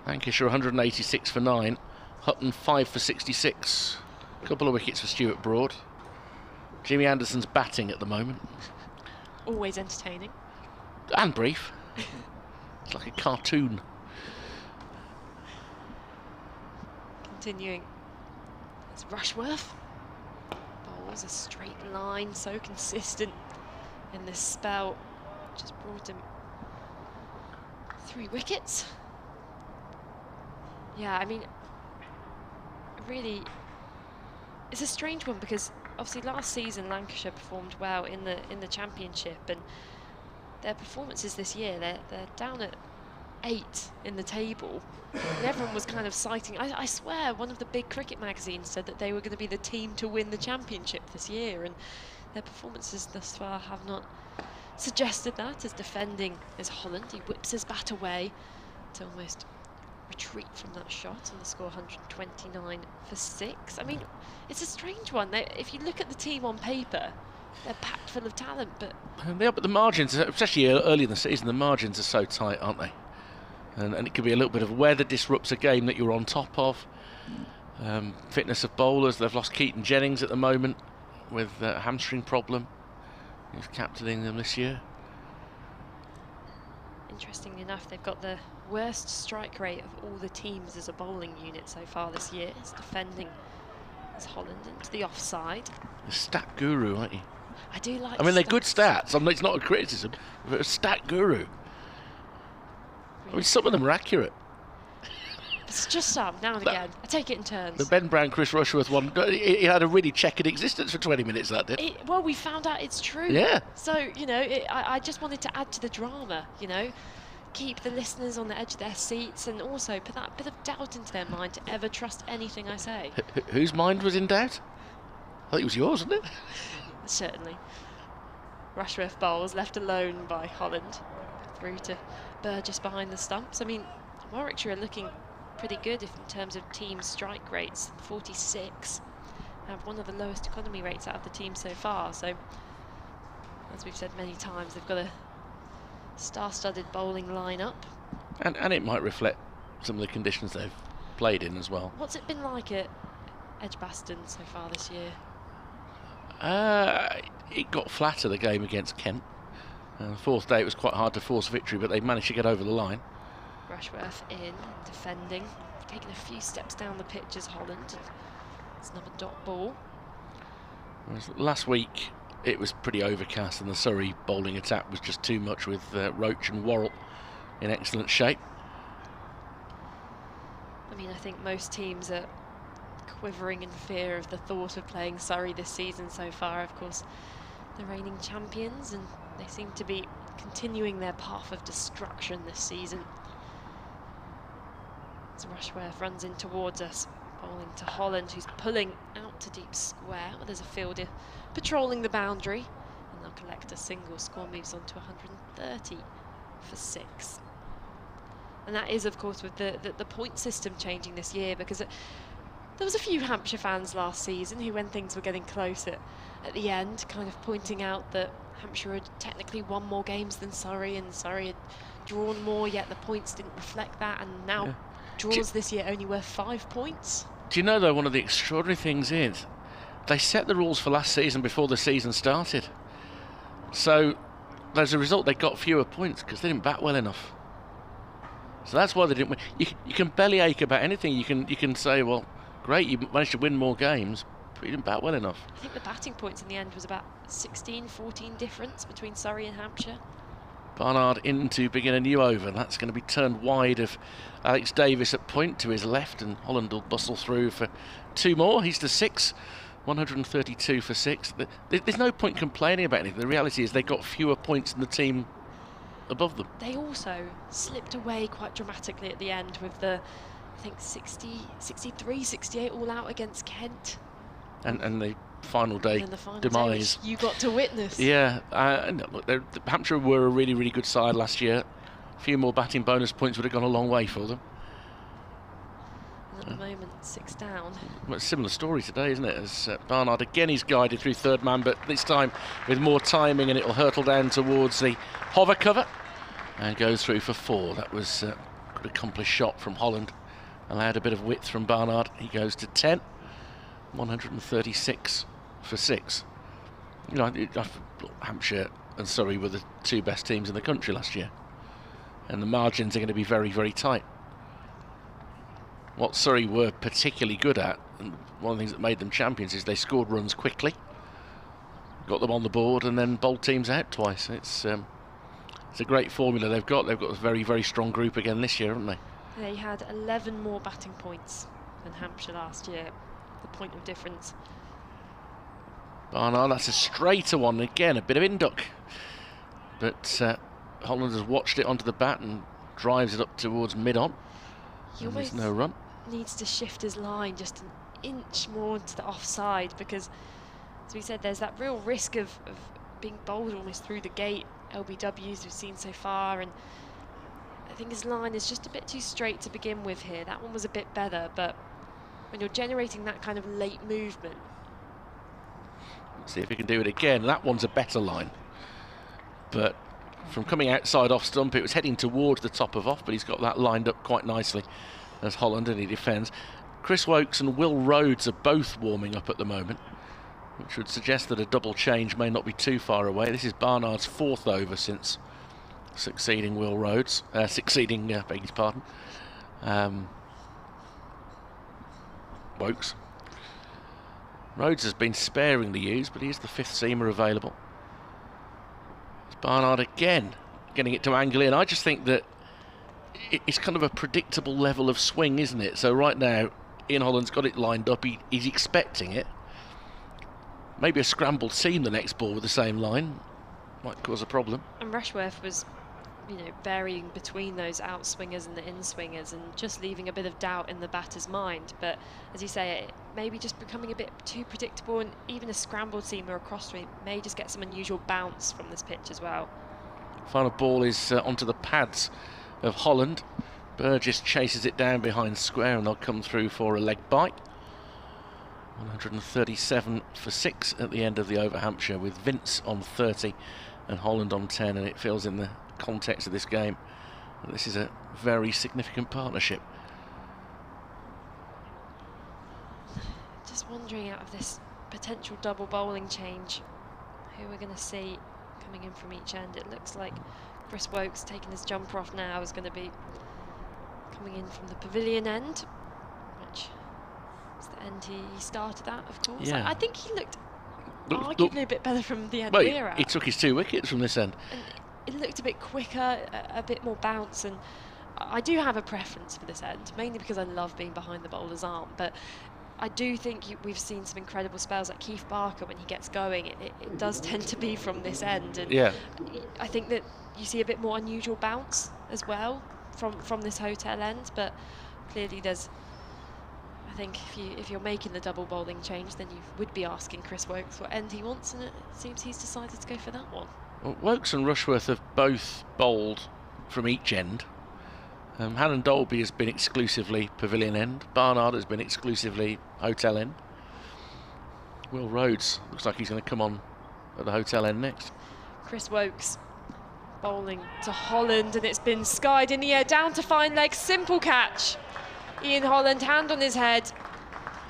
Lancashire 186 for 9. Hutton 5 for 66. A couple of wickets for Stuart Broad. Jimmy Anderson's batting at the moment. Always entertaining. And brief. It's like a cartoon. Continuing. It's Rushworth. Bowls a straight line, so consistent in this spell. Just brought him 3 wickets. Yeah, I mean, really, it's a strange one because obviously last season Lancashire performed well in the championship, and their performances this year they're down at 8 in the table, and everyone was kind of citing. I swear one of the big cricket magazines said that they were going to be the team to win the championship this year, and their performances thus far have not suggested that. As defending is Holland, he whips his bat away to almost retreat from that shot, and the score 129 for 6. I mean, it's a strange one. If you look at the team on paper, they're packed full of talent, but the margins, especially early in the season, the margins are so tight, aren't they? And it could be a little bit of weather disrupts a game that you're on top of. Fitness of bowlers. They've lost Keaton Jennings at the moment with a hamstring problem. He's captaining them this year. Interestingly enough, they've got the worst strike rate of all the teams as a bowling unit so far this year. It's defending as Holland into the offside. The stat guru, aren't you? I do like. I mean, they're good stats. It's not a criticism, but a stat guru. Really. I mean, some of them are accurate. It's just some, now and again. I take it in turns. The Ben Brown, Chris Rushworth one, he had a really checkered existence for 20 minutes, that did. Well, we found out it's true. Yeah. So, you know, I just wanted to add to the drama, you know, keep the listeners on the edge of their seats and also put that bit of doubt into their mind to ever trust anything I say. Whose mind was in doubt? I think it was yours, wasn't it? Certainly. Rushworth bowls left alone by Holland. Through to Burgess behind the stumps. I mean, Warwickshire are looking pretty good in terms of team strike rates. 46. Have one of the lowest economy rates out of the team so far. So, as we've said many times, they've got a star-studded bowling lineup. And it might reflect some of the conditions they've played in as well. What's it been like at Edgbaston so far this year? It got flatter, the game against Kent. The fourth day it was quite hard to force victory, but they managed to get over the line. Rushworth in, defending, taking a few steps down the pitch as Holland. It's another dot ball. Last week it was pretty overcast and the Surrey bowling attack was just too much, with Roach and Worrell in excellent shape. I mean, I think most teams are quivering in fear of the thought of playing Surrey this season so far. Of course, the reigning champions, and they seem to be continuing their path of destruction this season. As Rushworth runs in towards us, bowling to Holland, who's pulling out to deep square. Well, there's a fielder patrolling the boundary, and they'll collect a single. Score moves on to 130 for 6. And that is, of course, with the point system changing this year, because there was a few Hampshire fans last season who, when things were getting close at the end, kind of pointing out that Hampshire had technically won more games than Surrey, and Surrey had drawn more, yet the points didn't reflect that, and now draws this year only worth 5 points. Do you know, though, one of the extraordinary things is they set the rules for last season before the season started. So, as a result, they got fewer points because they didn't bat well enough. So that's why they didn't win. You can bellyache about anything. You can say, well, great, you managed to win more games, but you didn't bat well enough. I think the batting points in the end was about 16-14 difference between Surrey and Hampshire. Barnard in to begin a new over. That's going to be turned wide of Alex Davis at point to his left, and Holland will bustle through for 2 more. He's to 6, 132 for 6. There's no point complaining about anything. The reality is they got fewer points than the team above them. They also slipped away quite dramatically at the end with the, I think, 60, 63, 68 all out against Kent. And the final day and the final demise. Day you got to witness. Yeah, look, Hampshire were a really, really good side last year. A few more batting bonus points would have gone a long way for them. And at the moment, 6 down. Well, it's a similar story today, isn't it? As Barnard again, he's guided through third man, but this time with more timing, and it'll hurtle down towards the hover cover and goes through for 4. That was a good accomplished shot from Holland. Allowed a bit of width from Barnard. He goes to 10, 136 for 6. You know, Hampshire and Surrey were the 2 best teams in the country last year, and the margins are going to be very, very tight. What Surrey were particularly good at, and one of the things that made them champions, is they scored runs quickly, got them on the board, and then bowled teams out twice. It's a great formula they've got. They've got a very, very strong group again this year, haven't they? They had 11 more batting points than Hampshire last year. The point of difference. Barnard, that's a straighter one again, a bit of induck, but Holland has watched it onto the bat and drives it up towards mid-on. There's no run. Needs to shift his line just an inch more to the offside, because, as we said, there's that real risk of being bowled almost through the gate. LBWs we've seen so far, and think his line is just a bit too straight to begin with here. That one was a bit better, but when you're generating that kind of late movement. Let's see if he can do it again. That one's a better line. But from coming outside off stump, it was heading towards the top of off, but he's got that lined up quite nicely as Holland, and he defends. Chris Woakes and Will Rhodes are both warming up at the moment, which would suggest that a double change may not be too far away. This is Barnard's 4th over since succeeding Will Rhodes, beg his pardon, Woakes. Rhodes has been sparingly used, but he is the 5th seamer available. It's Barnard again, getting it to angle in. I just think that it's kind of a predictable level of swing, isn't it? So right now, Ian Holland's got it lined up. He's expecting it. Maybe a scrambled seam the next ball with the same line might cause a problem. And Rushworth was, varying between those outswingers and the in-swingers and just leaving a bit of doubt in the batter's mind. But as you say, it maybe just becoming a bit too predictable, and even a scrambled seam or a cross-swing may just get some unusual bounce from this pitch as well. Final ball is onto the pads of Holland. Burgess chases it down behind square, and they'll come through for a leg bite. 137 for 6 at the end of the over Hampshire, with Vince on 30 and Holland on 10, and it feels in the context of this game that this is a very significant partnership. Just wondering, out of this potential double bowling change, who we're going to see coming in from each end. It looks like Chris Woakes, taking his jumper off now, is going to be coming in from the pavilion end, which is the end he started at, of course. Yeah. I think he looked arguably a bit better from the end we're at. He took his 2 wickets from this end. And it looked a bit quicker, a bit more bounce, and I do have a preference for this end, mainly because I love being behind the bowler's arm, but I do think we've seen some incredible spells like Keith Barker. When he gets going, it does tend to be from this end, and yeah, I think that you see a bit more unusual bounce as well from this hotel end, but clearly there's, I think if you're making the double bowling change, then you would be asking Chris Woakes what end he wants, and it seems he's decided to go for that one. Well, Woakes and Rushworth have both bowled from each end. Hannon Dolby has been exclusively pavilion end. Barnard has been exclusively hotel end. Will Rhodes looks like he's going to come on at the hotel end next. Chris Woakes bowling to Holland, and it's been skied in the air, down to fine leg, simple catch. Ian Holland, hand on his head,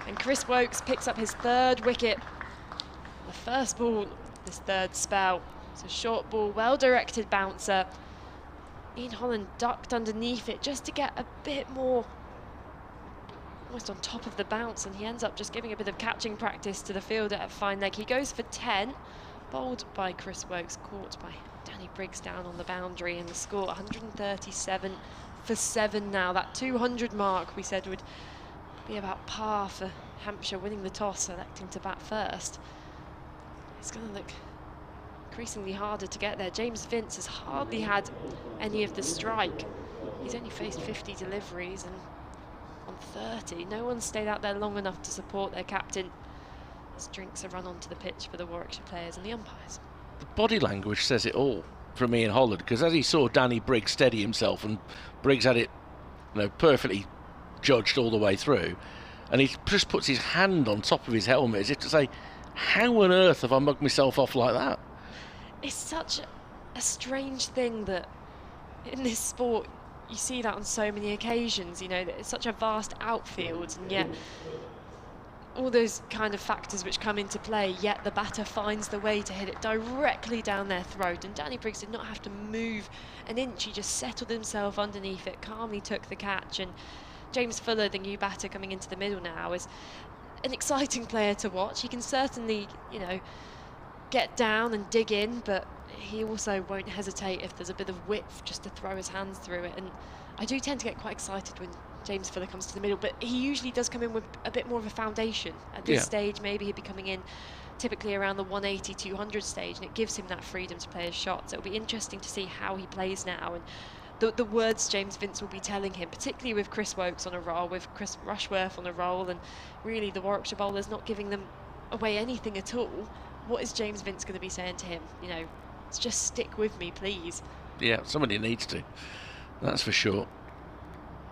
and Chris Woakes picks up his 3rd wicket. The first ball, this 3rd spell. It's a short ball, well-directed bouncer. Ian Holland ducked underneath it just to get a bit more, almost on top of the bounce, and he ends up just giving a bit of catching practice to the fielder at fine leg. He goes for 10, bowled by Chris Woakes, caught by Danny Briggs down on the boundary, and the score 137 for 7 now. That 200 mark we said would be about par for Hampshire, winning the toss, electing to bat first. It's going to look increasingly harder to get there. James Vince has hardly had any of the strike. He's only faced 50 deliveries, and on 30, no one's stayed out there long enough to support their captain. As drinks are run onto the pitch for the Warwickshire players and the umpires. The body language says it all from Ian Holland, because as he saw Danny Briggs steady himself, and Briggs had it, perfectly judged all the way through, and he just puts his hand on top of his helmet as if to say, how on earth have I mugged myself off like that? It's such a strange thing that in this sport you see that on so many occasions, that it's such a vast outfield, and yet all those kind of factors which come into play, yet the batter finds the way to hit it directly down their throat. And Danny Briggs did not have to move an inch, he just settled himself underneath it, calmly took the catch. And James Fuller, the new batter coming into the middle now, is an exciting player to watch. He can certainly, get down and dig in, but he also won't hesitate if there's a bit of width just to throw his hands through it. And I do tend to get quite excited when James Fuller comes to the middle, but he usually does come in with a bit more of a foundation. At this stage, maybe he'd be coming in typically around the 180, 200 stage, and it gives him that freedom to play his shots. It'll be interesting to see how he plays now, and the words James Vince will be telling him, particularly with Chris Woakes on a roll, with Chris Rushworth on a roll, and really the Warwickshire bowlers not giving them away anything at all. What is James Vince going to be saying to him? Just stick with me, please. Yeah, somebody needs to. That's for sure.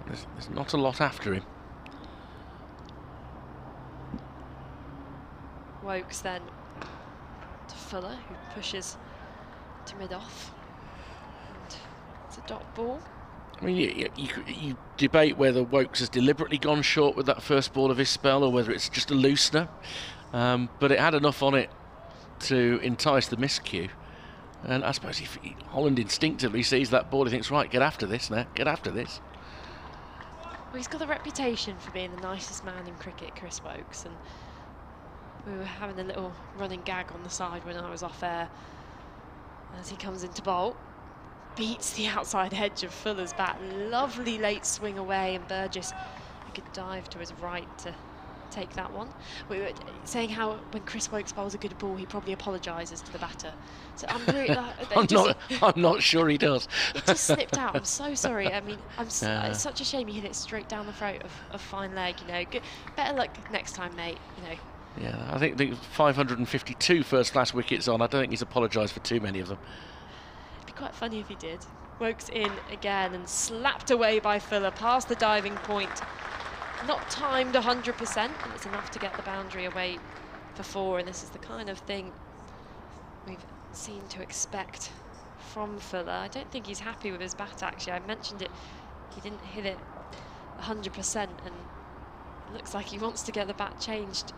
There's not a lot after him. Wokes then to Fuller, who pushes to mid-off. And it's a dot ball. I mean, you debate whether Wokes has deliberately gone short with that first ball of his spell or whether it's just a loosener. But it had enough on it to entice the miscue. And I suppose if Holland instinctively sees that ball, he thinks, right, get after this now, get after this. Well, he's got a reputation for being the nicest man in cricket, Chris Wokes, and we were having a little running gag on the side when I was off air as he comes into bowl. Beats the outside edge of Fuller's bat. Lovely late swing away, and Burgess, he could dive to his right to take that one. We were saying how when Chris Wokes bowls a good ball, he probably apologises to the batter. So I'm really, I'm not sure he does. It just slipped out. I'm so sorry. I mean, it's such a shame you hit it straight down the throat of fine leg. You know, better luck next time, mate. You know. Yeah, I think the 552 first-class wickets on. I don't think he's apologised for too many of them. Quite funny if he did. Wokes in again and slapped away by Fuller past the diving point. Not timed 100%, and it's enough to get the boundary away for 4. And this is the kind of thing we've seen to expect from Fuller. I don't think he's happy with his bat, actually. I mentioned it, he didn't hit it 100%, and it looks like he wants to get the bat changed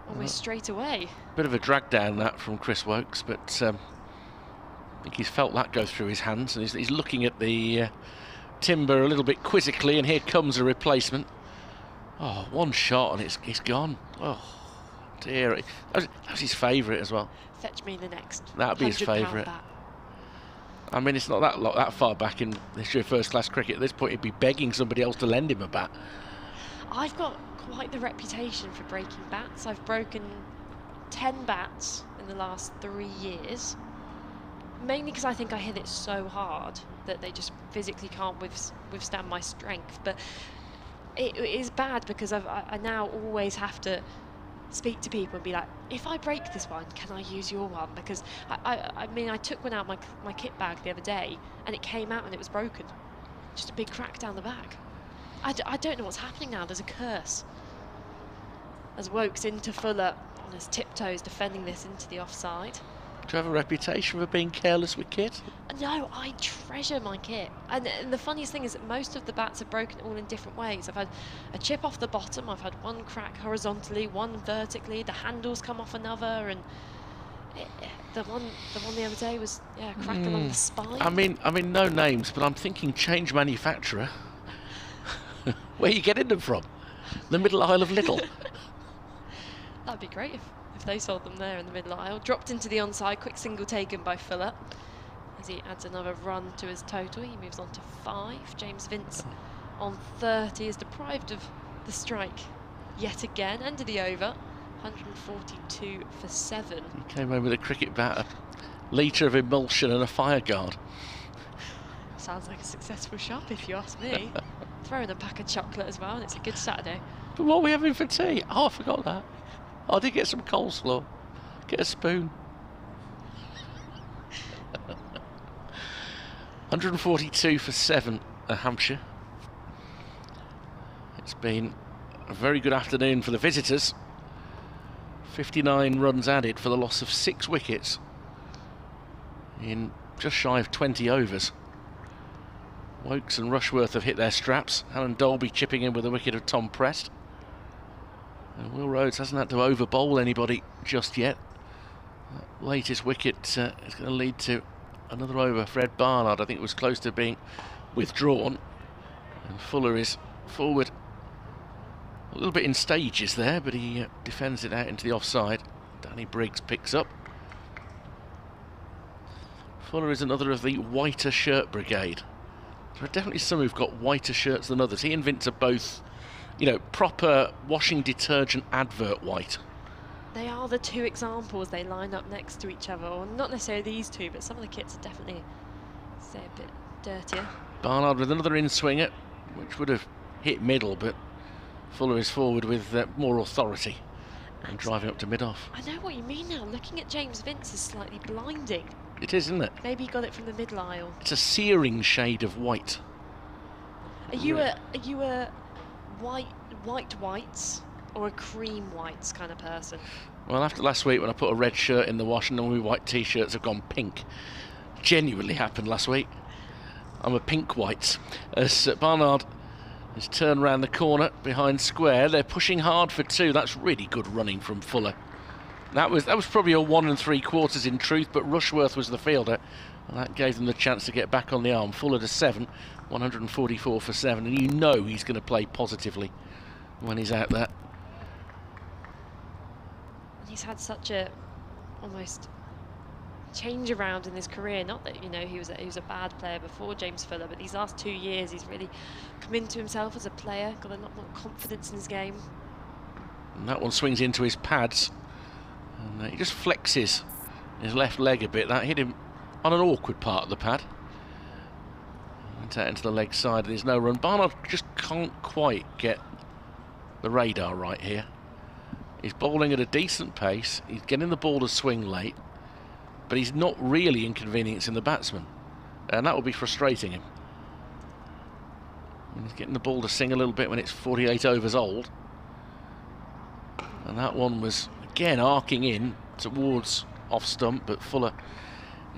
almost straight away. Bit of a drag down that from Chris Wokes, but I think he's felt that go through his hands, and he's looking at the timber a little bit quizzically, and here comes a replacement. Oh, one shot and it's gone. Oh dear, that was his favourite as well. Fetch me the next. That'd be his favourite. I mean, it's not that far back in history of first-class cricket. At this point, he'd be begging somebody else to lend him a bat. I've got quite the reputation for breaking bats. I've broken 10 bats in the last 3 years. Mainly because I think I hit it so hard that they just physically can't withstand my strength. But it is bad because I now always have to speak to people and be like, if I break this one, can I use your one? Because I mean, I took one out my kit bag the other day and it came out and it was broken. Just a big crack down the back. I don't know what's happening now. There's a curse. As Wokes into Fuller and his tiptoes defending this into the offside. Do you have a reputation for being careless with kit? No, I treasure my kit. And the funniest thing is that most of the bats are broken all in different ways. I've had a chip off the bottom, I've had one crack horizontally, one vertically, the handles come off another, and the one the other day was crack along the spine. I mean, no names, but I'm thinking change manufacturer. Where are you getting them from? The Middle Isle of Little. That'd be great if they sold them there in the middle aisle. Dropped into the onside, quick single taken by Fuller as he adds another run to his total. He moves on to 5. James Vince on 30 is deprived of the strike yet again. End of the over, 142 for 7. He came home with a cricket bat, a litre of emulsion and a fire guard. Sounds like a successful shop if you ask me. Throw in a pack of chocolate as well, and it's a good Saturday. But what are we having for tea? Oh, I forgot that. I did get some coleslaw. Get a spoon. 142 for 7 at Hampshire. It's been a very good afternoon for the visitors. 59 runs added for the loss of 6 wickets in just shy of 20 overs. Wokes and Rushworth have hit their straps. Alan Dolby chipping in with a wicket of Tom Prest. And Will Rhodes hasn't had to over-bowl anybody just yet. That latest wicket is going to lead to another over. Fred Barnard, I think, was close to being withdrawn. And Fuller is forward a little bit in stages there, but he defends it out into the offside. Danny Briggs picks up. Fuller is another of the whiter shirt brigade. There are definitely some who've got whiter shirts than others. He and Vince are both, you know, proper washing detergent advert white. They are the 2 examples. They line up next to each other, or not necessarily these 2, but some of the kits are definitely, say, a bit dirtier. Barnard with another in-swinger, which would have hit middle, but Fuller is forward with more authority and driving up to mid-off. I know what you mean now. Looking at James Vince is slightly blinding. It is, isn't it? Maybe he got it from the middle aisle. It's a searing shade of white. Are you a whites or a cream whites kind of person? Well, after last week when I put a red shirt in the wash and all my white t-shirts have gone pink, genuinely happened last week. I'm a pink whites. As Barnard has turned round the corner behind square, they're pushing hard for 2. That's really good running from Fuller. That was probably a 1 3/4 in truth, but Rushworth was the fielder, and that gave them the chance to get back on the arm. Fuller to 7, 144 for 7, and you know he's going to play positively when he's out there. He's had such a almost change around in his career. Not that he was a bad player before, James Fuller, but these last 2 years he's really come into himself as a player, got a lot more confidence in his game. And that one swings into his pads, and he just flexes his left leg a bit. That hit him on an awkward part of the pad. Went out into the leg side, and there's no run. Barnard just can't quite get the radar right here. He's bowling at a decent pace. He's getting the ball to swing late, but he's not really inconveniencing the batsman, and that will be frustrating him. And he's getting the ball to sing a little bit when it's 48 overs old. And that one was again arcing in towards off stump, but Fuller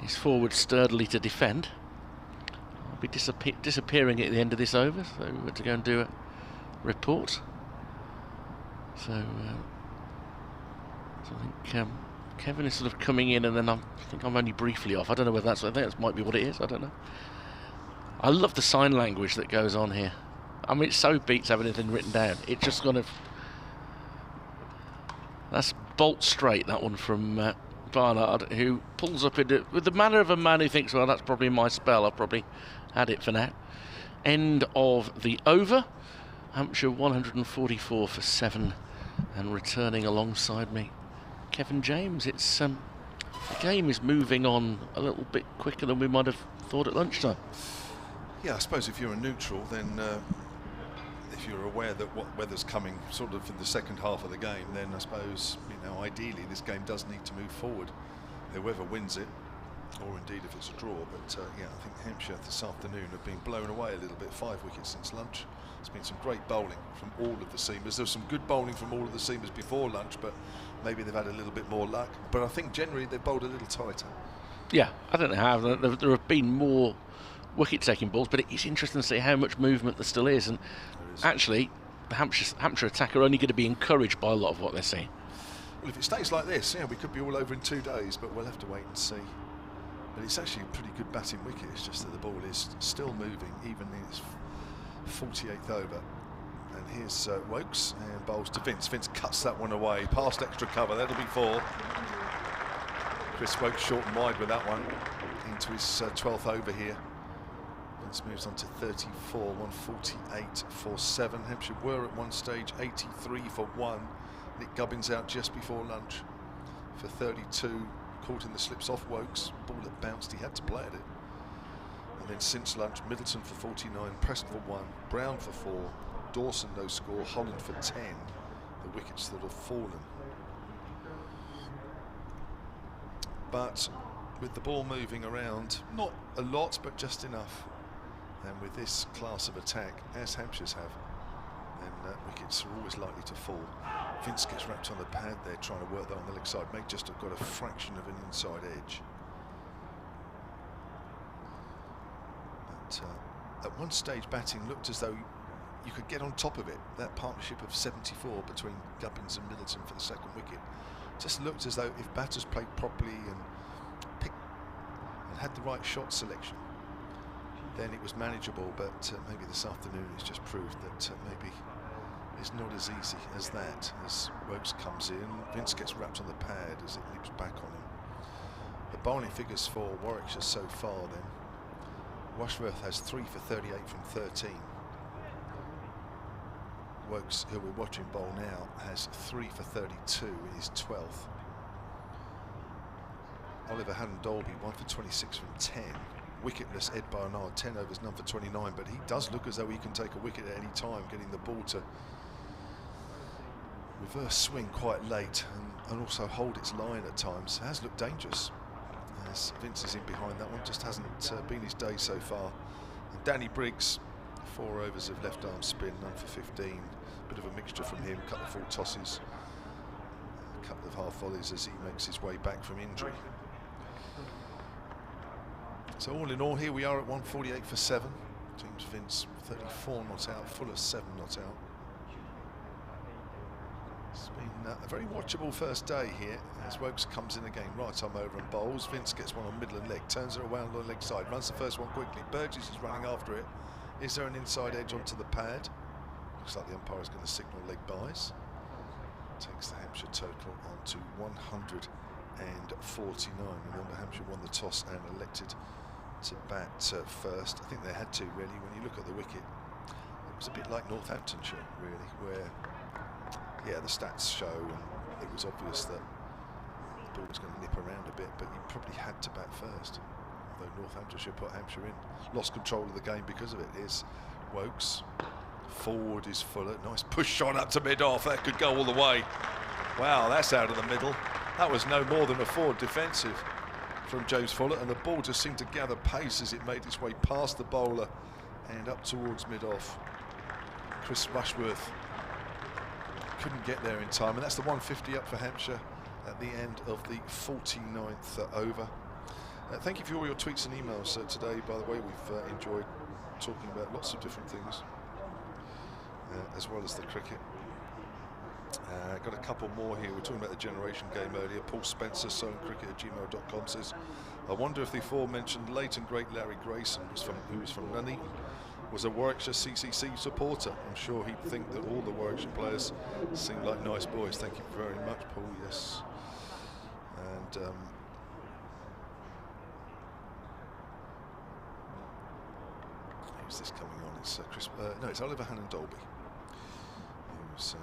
is forward sturdily to defend. I'll be disappearing at the end of this over, so we're going to go and do a report. So I think Kevin is sort of coming in, and then I think I'm only briefly off. I don't know whether that's. I think that might be what it is. I don't know. I love the sign language that goes on here. I mean, it so beats having anything written down. It just kind of. That's bolt straight, that one from Barnard, who pulls up with the manner of a man who thinks, well, that's probably my spell. I've probably had it for now. End of the over. Hampshire 144 for 7, and returning alongside me, Kevin James. It's the game is moving on a little bit quicker than we might have thought at lunchtime. Yeah, I suppose if you're a neutral, then if you're aware that what weather's coming sort of in the second half of the game, then I suppose, ideally this game does need to move forward. Whoever wins it, or indeed if it's a draw, but yeah, I think Hampshire this afternoon have been blown away a little bit. 5 wickets since lunch. There's been some great bowling from all of the seamers. There was some good bowling from all of the seamers before lunch, but maybe they've had a little bit more luck. But I think generally they've bowled a little tighter. Yeah, I don't know how. There have been more wicket-taking balls, but it's interesting to see how much movement there still is. And actually, the Hampshire attack are only going to be encouraged by a lot of what they're seeing. Well, if it stays like this, yeah, we could be all over in 2 days, but we'll have to wait and see. But it's actually a pretty good batting wicket. It's just that the ball is still moving, even in its 48th over. And here's Wokes and bowls to Vince. Vince cuts that one away, past extra cover. That'll be 4. Chris Wokes short and wide with that one into his 12th over here. Vince moves on to 34, 148 for 7. Hampshire were at one stage 83 for 1. Nick Gubbins out just before lunch for 32. Caught in the slips off Wokes. Ball that bounced, he had to play at it. And then since lunch, Middleton for 49, Preston for 1, Brown for 4, Dawson no score, Holland for 10. The wickets that have fallen. But with the ball moving around, not a lot, but just enough. And with this class of attack, as Hampshire's have, then wickets are always likely to fall. Vince gets wrapped on the pad there, trying to work that on the leg side. May just have got a fraction of an inside edge. But at one stage, batting looked as though you could get on top of it. That partnership of 74 between Gubbins and Middleton for the second wicket just looked as though if batters played properly and had the right shot selection, then it was manageable. But maybe this afternoon it's just proved that maybe it's not as easy as that. As Wokes comes in, Vince gets wrapped on the pad as it leaps back on him. The bowling figures for Warwickshire so far then. Rushworth has 3 for 38 from 13. Wokes, who we're watching bowl now, has 3 for 32 in his 12th. Oliver Haddon-Dolby 1 for 26 from 10. Wicketless Ed Barnard 10 overs, none for 29, but he does look as though he can take a wicket at any time, getting the ball to reverse swing quite late and also hold its line at times. Has looked dangerous. as Vince is in behind that one. Just hasn't been his day so far. And Danny Briggs, 4 overs of left arm spin, none for 15. Bit of a mixture from him, a couple of full tosses, a couple of half volleys as he makes his way back from injury. So all in all, here we are at 148 for 7. James Vince 34 not out, Fuller 7 not out. It's been a very watchable first day here as Wokes comes in again, right arm over and bowls. Vince gets one on middle and leg, turns it around on the leg side, runs the first one quickly. Burgess is running after it. Is there an inside edge onto the pad? Looks like the umpire is going to signal leg byes. Takes the Hampshire total on to 149. Remember, Hampshire won the toss and elected to bat first. I think they had to, really. When you look at the wicket, it was a bit like Northamptonshire, really, where, yeah, the stats show, and it was obvious that the ball was going to nip around a bit, but you probably had to bat first. Although Northamptonshire put Hampshire in, lost control of the game because of it. Here's Wokes. Forward is Fuller. Nice push shot up to mid-off. That could go all the way. Wow, that's out of the middle. That was no more than a forward defensive from James Fuller, and the ball just seemed to gather pace as it made its way past the bowler and up towards mid-off. Chris Rushworth couldn't get there in time, and that's the 150 up for Hampshire at the end of the 49th over. Thank you for all your tweets and emails today. By the way, we've enjoyed talking about lots of different things, as well as the cricket. Got a couple more here. We're talking about the generation game earlier. Paul Spencer, cricket@gmail.com, says, I wonder if the aforementioned late and great Larry Grayson, who was from Nuneaton, was a Warwickshire CCC supporter. I'm sure he'd think that all the Warwickshire players seem like nice boys. Thank you very much, Paul. Yes. And who's this coming on? It's Chris. No, it's Oliver Hannon Dolby, who's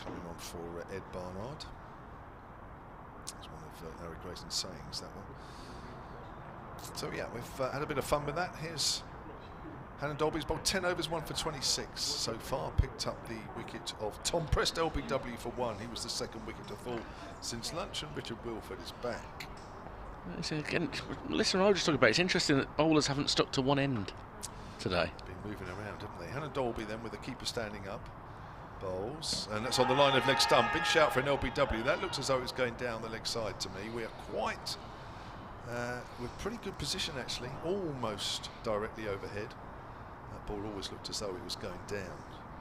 coming on for Ed Barnard. It's one of Larry Grayson's sayings, that one. So yeah, we've had a bit of fun with that. Here's Hannon Dolby's bowled 10 overs, 1 for 26 so far. Picked up the wicket of Tom Prest, LBW, for 1. He was the second wicket to fall since lunch, and Richard Wilford is back. Again, listen, I was just talking about, it's interesting that bowlers haven't stuck to one end today. Been moving around, haven't they? Hannon Dolby then with the keeper standing up. Bowls, and that's on the line of leg stump. Big shout for an LBW. That looks as though it's going down the leg side to me. We are quite with pretty good position, actually, almost directly overhead. That ball always looked as though it was going down,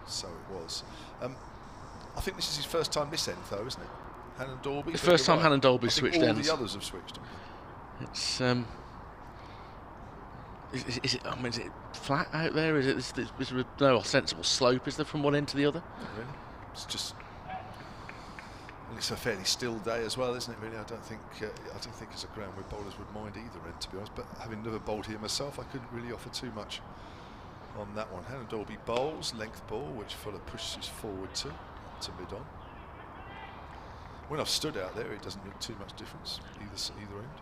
so it was. I think this is his first time this end, though, isn't it? Hannon Dolby. The first time Hannon Dolby switched ends. All the others have switched. It's is it? I mean, is it flat out there? Is there no sensible slope? Is there from one end to the other? Not really. It's just. Well, it's a fairly still day as well, isn't it? Really, I don't think it's a ground where bowlers would mind either end, to be honest. But having never bowled here myself, I couldn't really offer too much on that one. Hannon Dolby bowls length ball, which Fuller pushes forward to mid on. When I've stood out there, it doesn't make too much difference either end.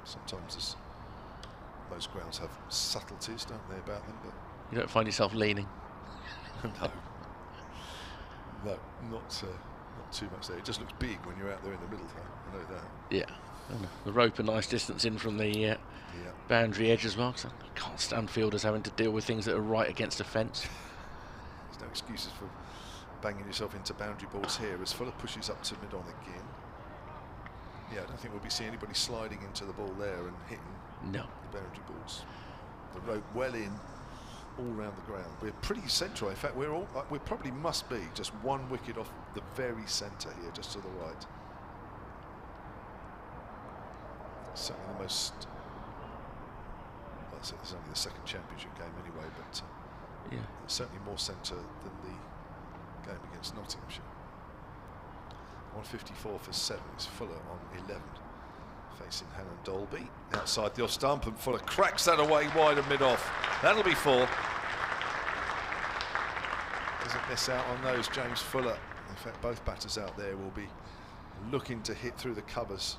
Sometimes most grounds have subtleties, don't they, about them? But you don't find yourself leaning. no, not too much there. It just looks big when you're out there in the middle, though. I know that. Yeah, the rope a nice distance in from the boundary edge as well. So I can't stand fielders having to deal with things that are right against a fence. There's no excuses for banging yourself into boundary balls here as Fuller pushes up to mid on again. Yeah, I don't think we'll be seeing anybody sliding into the ball there and hitting the boundary balls. The rope well in, all round the ground. We're pretty central. In fact, we probably must be just one wicket off the very centre here, just to the right. Certainly the most. Well, it's only the second championship game anyway, but certainly more centre than the game against Nottinghamshire. 154 for 7 is Fuller on 11, facing Hannon Dolby outside the off stump, and Fuller cracks that away wide and mid off. That'll be 4. Doesn't miss out on those, James Fuller. In fact, both batters out there will be looking to hit through the covers.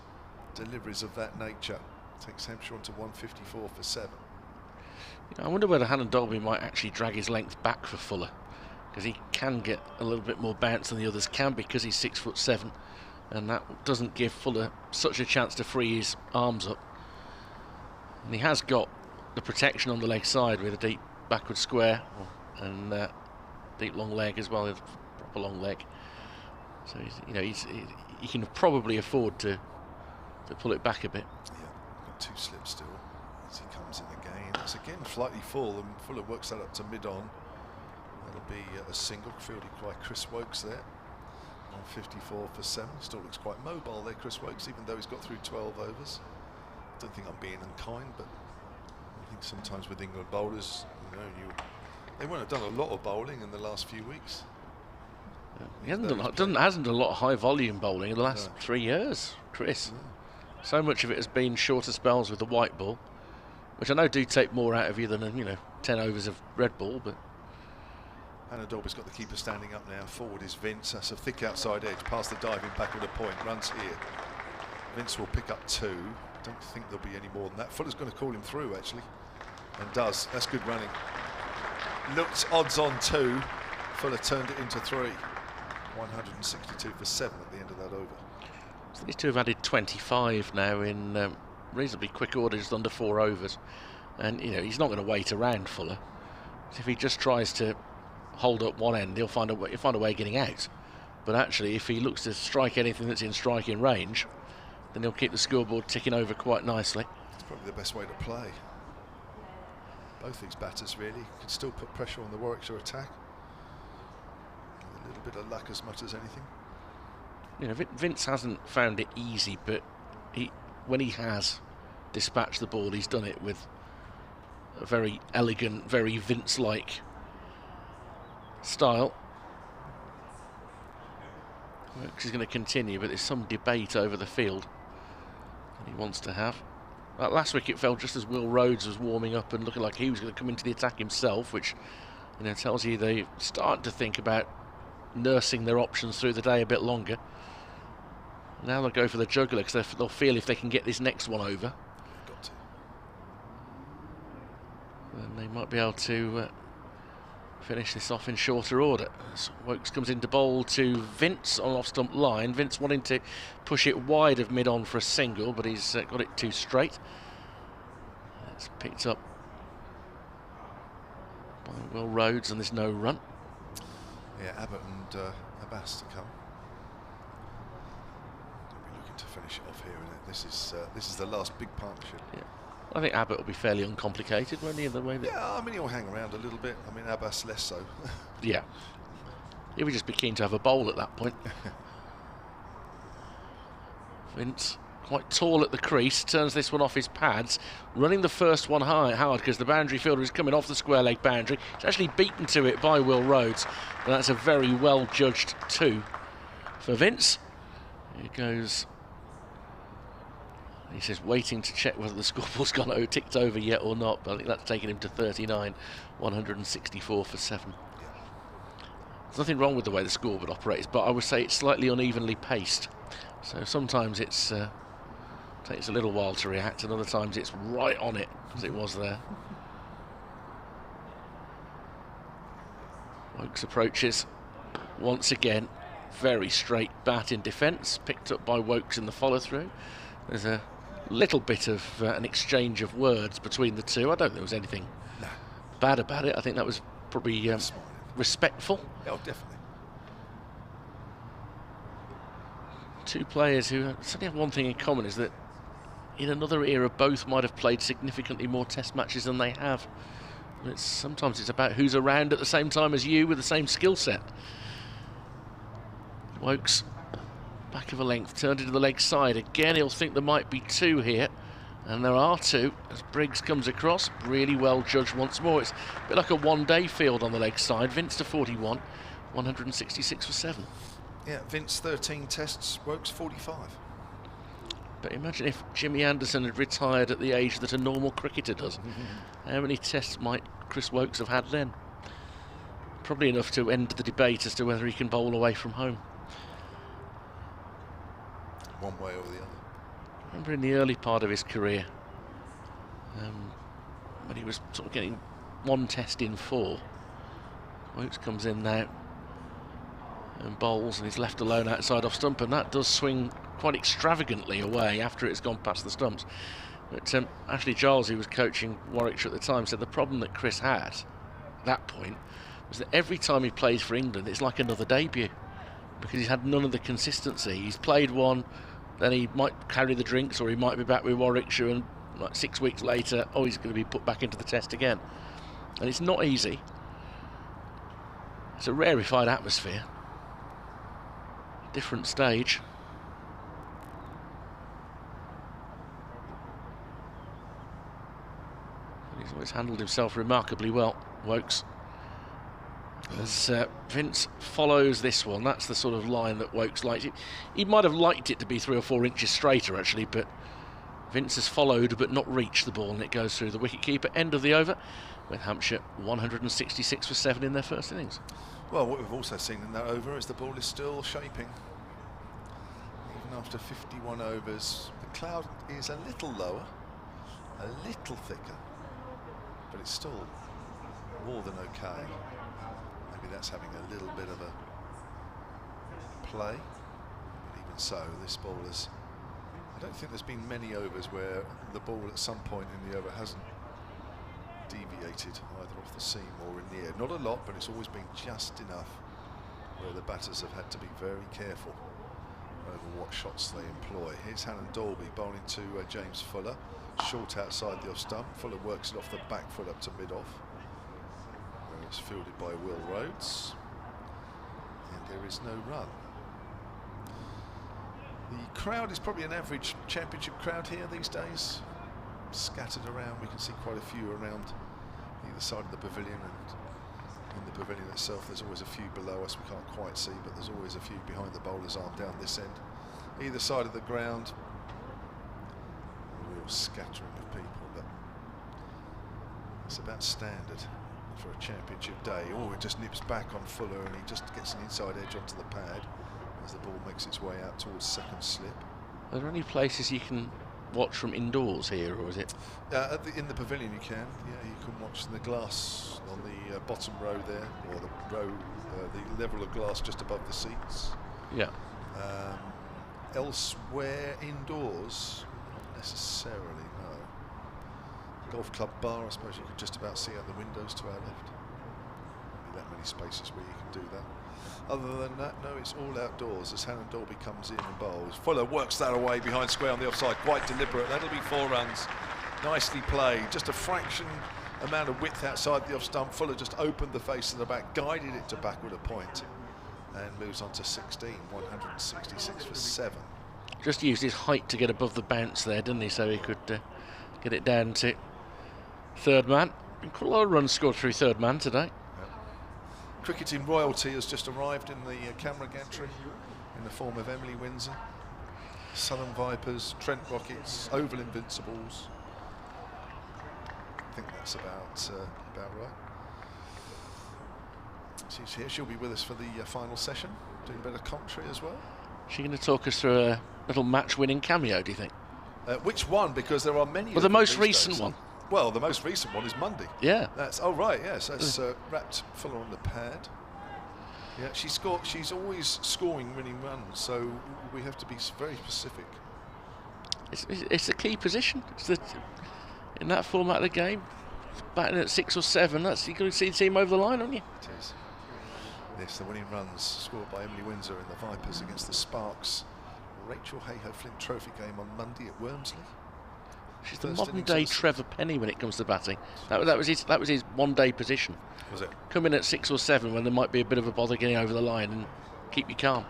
Deliveries of that nature. Takes Hampshire on to 154 for 7. I wonder whether Hannon Dolby might actually drag his length back for Fuller, because he can get a little bit more bounce than the others can, because he's 6'7", and that doesn't give Fuller such a chance to free his arms up. And he has got the protection on the leg side with a deep backward square and deep long leg as well, a proper long leg. So he can probably afford to pull it back a bit. Yeah, got 2 slips still as he comes in again. It's again slightly full, and Fuller works that up to mid-on. That'll be a single fielded by Chris Woakes there. 54 for 7. Still looks quite mobile there, Chris Woakes, even though he's got through 12 overs. Don't think I'm being unkind, but I think sometimes with England bowlers, they won't have done a lot of bowling in the last few weeks. He hasn't done a lot of high volume bowling in the last 3 years, Chris. So much of it has been shorter spells with the white ball, which I know do take more out of you than 10 overs of red ball. But Hannah Dolby's got the keeper standing up now. Forward is Vince. That's a thick outside edge past the diving backward point. Runs here. Vince will pick up 2. Don't think there'll be any more than that. Fuller's going to call him through actually, and does. That's good running. Looked odds on 2. Fuller turned it into 3. 162 for 7 at the end of that over. So these two have added 25 now in reasonably quick order, just under 4 overs. And he's not going to wait around, Fuller. If he just tries to hold up one end, he'll find a way of getting out. But actually, if he looks to strike anything that's in striking range, then he'll keep the scoreboard ticking over quite nicely. It's probably the best way to play. Both these batters really can still put pressure on the Warwickshire attack. A little bit of luck as much as anything. Vince hasn't found it easy, but when he has dispatched the ball, he's done it with a very elegant, very Vince-like style. Which is going to continue, but there's some debate over the field that he wants to have. That last wicket fell just as Will Rhodes was warming up and looking like he was going to come into the attack himself, which tells you they start to think about nursing their options through the day a bit longer. Now they'll go for the juggler because they'll feel if they can get this next one over, Got to. then they might be able to finish this off in shorter order. So Woakes comes into bowl to Vince on off-stump line. Vince wanting to push it wide of mid-on for a single, but he's got it too straight. It's picked up by Will Rhodes, and there's no run. Yeah, Abbott and Abbas to come. They'll be looking to finish it off here, isn't it? This is the last big partnership. Yeah. I think Abbott will be fairly uncomplicated, won't he, in the way that... Yeah, I mean, he'll hang around a little bit. I mean, Abbas less so. Yeah. He would just be keen to have a bowl at that point. Vince, quite tall at the crease, turns this one off his pads, running the first one hard because the boundary fielder is coming off the square leg boundary. It's actually beaten to it by Will Rhodes, but that's a very well judged 2 for Vince. Here goes... He says waiting to check whether the scoreboard's ticked over yet or not, but I think that's taken him to 39, 164 for 7. There's nothing wrong with the way the scoreboard operates, but I would say it's slightly unevenly paced. So sometimes it's takes a little while to react, and other times it's right on it, as it was there. Woakes approaches once again. Very straight bat in defence, picked up by Woakes in the follow-through. There's a little bit of an exchange of words between the two. I don't think there was anything bad about it. I think that was probably respectful. Oh, definitely. Two players who certainly have one thing in common, is that in another era both might have played significantly more test matches than they have. Sometimes it's about who's around at the same time as you with the same skill set. Woakes, back of a length, turned into the leg side. Again, he'll think there might be 2 here, and there are 2 as Briggs comes across. Really well judged once more. It's a bit like a one-day field on the leg side. Vince to 41, 166 for 7. Yeah, Vince 13 tests, Woakes 45. But imagine if Jimmy Anderson had retired at the age that a normal cricketer does. How many tests might Chris Woakes have had then? Probably enough to end the debate as to whether he can bowl away from home. One way or the other. I remember in the early part of his career, when he was sort of getting 1 test in 4, Woakes comes in now and bowls, and he's left alone outside off stump, and that does swing quite extravagantly away after it's gone past the stumps. But Ashley Giles, who was coaching Warwickshire at the time, said the problem that Chris had at that point was that every time he plays for England, it's like another debut, because he's had none of the consistency. He's played one, then he might carry the drinks, or he might be back with Warwickshire, and like 6 weeks later, oh, he's going to be put back into the test again. And it's not easy. It's a rarefied atmosphere. Different stage. And he's always handled himself remarkably well, Wokes. As Vince follows this one, that's the sort of line that Wokes likes. He might have liked it to be 3 or 4 inches straighter, actually, but Vince has followed but not reached the ball, and it goes through the wicketkeeper. End of the over, with Hampshire 166 for 7 in their first innings. Well, what we've also seen in that over is the ball is still shaping. Even after 51 overs, the cloud is a little lower, a little thicker, but it's still more than okay. Maybe that's having a little bit of a play. But even so, this ball is... I don't think there's been many overs where the ball at some point in the over hasn't deviated either off the seam or in the air. Not a lot, but it's always been just enough where the batters have had to be very careful over what shots they employ. Here's Hannon Dalby bowling to James Fuller, short outside the off stump. Fuller works it off the back foot up to mid-off, where it's fielded by Will Rhodes, and there is no run. The crowd is probably an average championship crowd here these days. Scattered around, we can see quite a few around either side of the pavilion, and in the pavilion itself there's always a few below us we can't quite see, but there's always a few behind the bowler's arm down this end. Either side of the ground, a real scattering of people, but it's about standard for a championship day. Oh, it just nips back on Fuller, and he just gets an inside edge onto the pad as the ball makes its way out towards second slip. Are there any places you can watch from indoors here, or is it? In the pavilion you can, yeah, you can watch the glass on the bottom row there, or the row, the level of glass just above the seats. Yeah. Elsewhere indoors, not necessarily, no. Golf club bar, I suppose you can just about see out the windows to our left. Maybe that many spaces where you can do that. Other than that, no, it's all outdoors as Hannon Dalby comes in and bowls. Fuller works that away behind square on the offside, quite deliberate. That'll be 4 runs. Nicely played. Just a fraction amount of width outside the off stump. Fuller just opened the face of the bat, guided it to backward a point, and moves on to 16, 166 for 7. Just used his height to get above the bounce there, didn't he? So he could get it down to third man. Quite a lot of runs scored through third man today. Cricketing royalty has just arrived in the camera gantry in the form of Emily Windsor, Southern Vipers, Trent Rockets, Oval Invincibles. I think that's about right. She's here. She'll be with us for the final session, doing a bit of commentary as well. Is she going to talk us through a little match-winning cameo, do you think? Which one? Because there are many. Well, the most recent one. Well, the most recent one is Monday. Yeah. That's right. Yes, that's wrapped Fuller on the pad. Yeah, she's always scoring winning runs, so we have to be very specific. It's a key position. In that format of the game, batting at 6 or 7. That's you got to see the team over the line, haven't you? It is. Yes, the winning runs scored by Emily Windsor in the Vipers against the Sparks Rachel Hayhoe Flint Trophy game on Monday at Wormsley. She's the modern-day Trevor Penny when it comes to batting. That was his one-day position. Was it? Come in at 6 or 7 when there might be a bit of a bother getting over the line and keep you calm.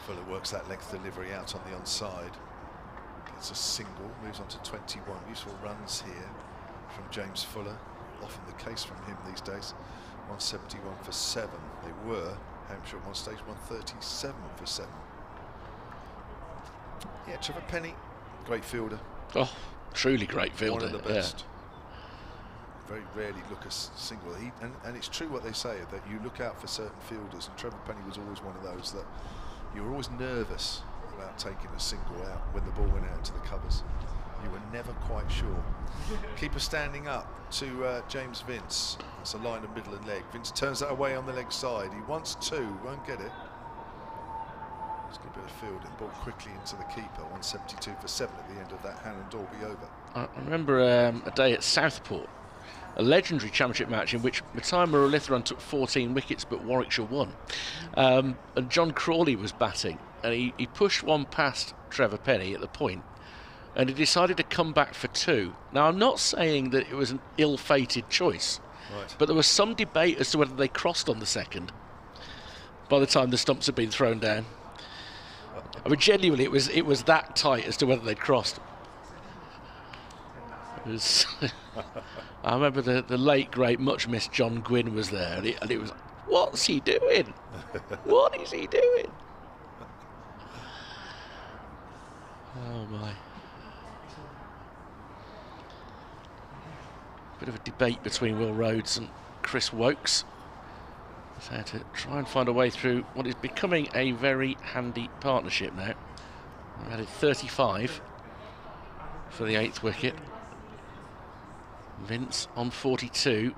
Fuller works that length delivery out on the onside. Gets a single, moves on to 21. Useful runs here from James Fuller. Often the case from him these days. 171 for 7. They were, Hampshire at one stage, 137 for 7. Yeah, Trevor Penny, great fielder. Oh, truly great fielder. One of the best. Yeah. Very rarely look a single. And it's true what they say, that you look out for certain fielders, and Trevor Penny was always one of those that you were always nervous about taking a single out when the ball went out into the covers. You were never quite sure. Keeper standing up to James Vince. It's a line of middle and leg. Vince turns that away on the leg side. He wants 2, won't get it. a bit of fielding, ball quickly into the keeper. 172 for 7 at the end of that Hannon Dalby over. I remember a day at Southport, a legendary championship match in which Matthias Muralitharan took 14 wickets but Warwickshire won. And John Crawley was batting, and he pushed one past Trevor Penny at the point, and he decided to come back for 2. Now, I'm not saying that it was an ill-fated choice, right, but there was some debate as to whether they crossed on the second by the time the stumps had been thrown down. I mean, genuinely, it was that tight as to whether they'd crossed. I remember the late, great, much missed John Gwynn was there, and it was, what's he doing? What is he doing? Oh my. Bit of a debate between Will Rhodes and Chris Wokes. So to try and find a way through what is becoming a very handy partnership now. We've added 35 for the 8th wicket. Vince on 42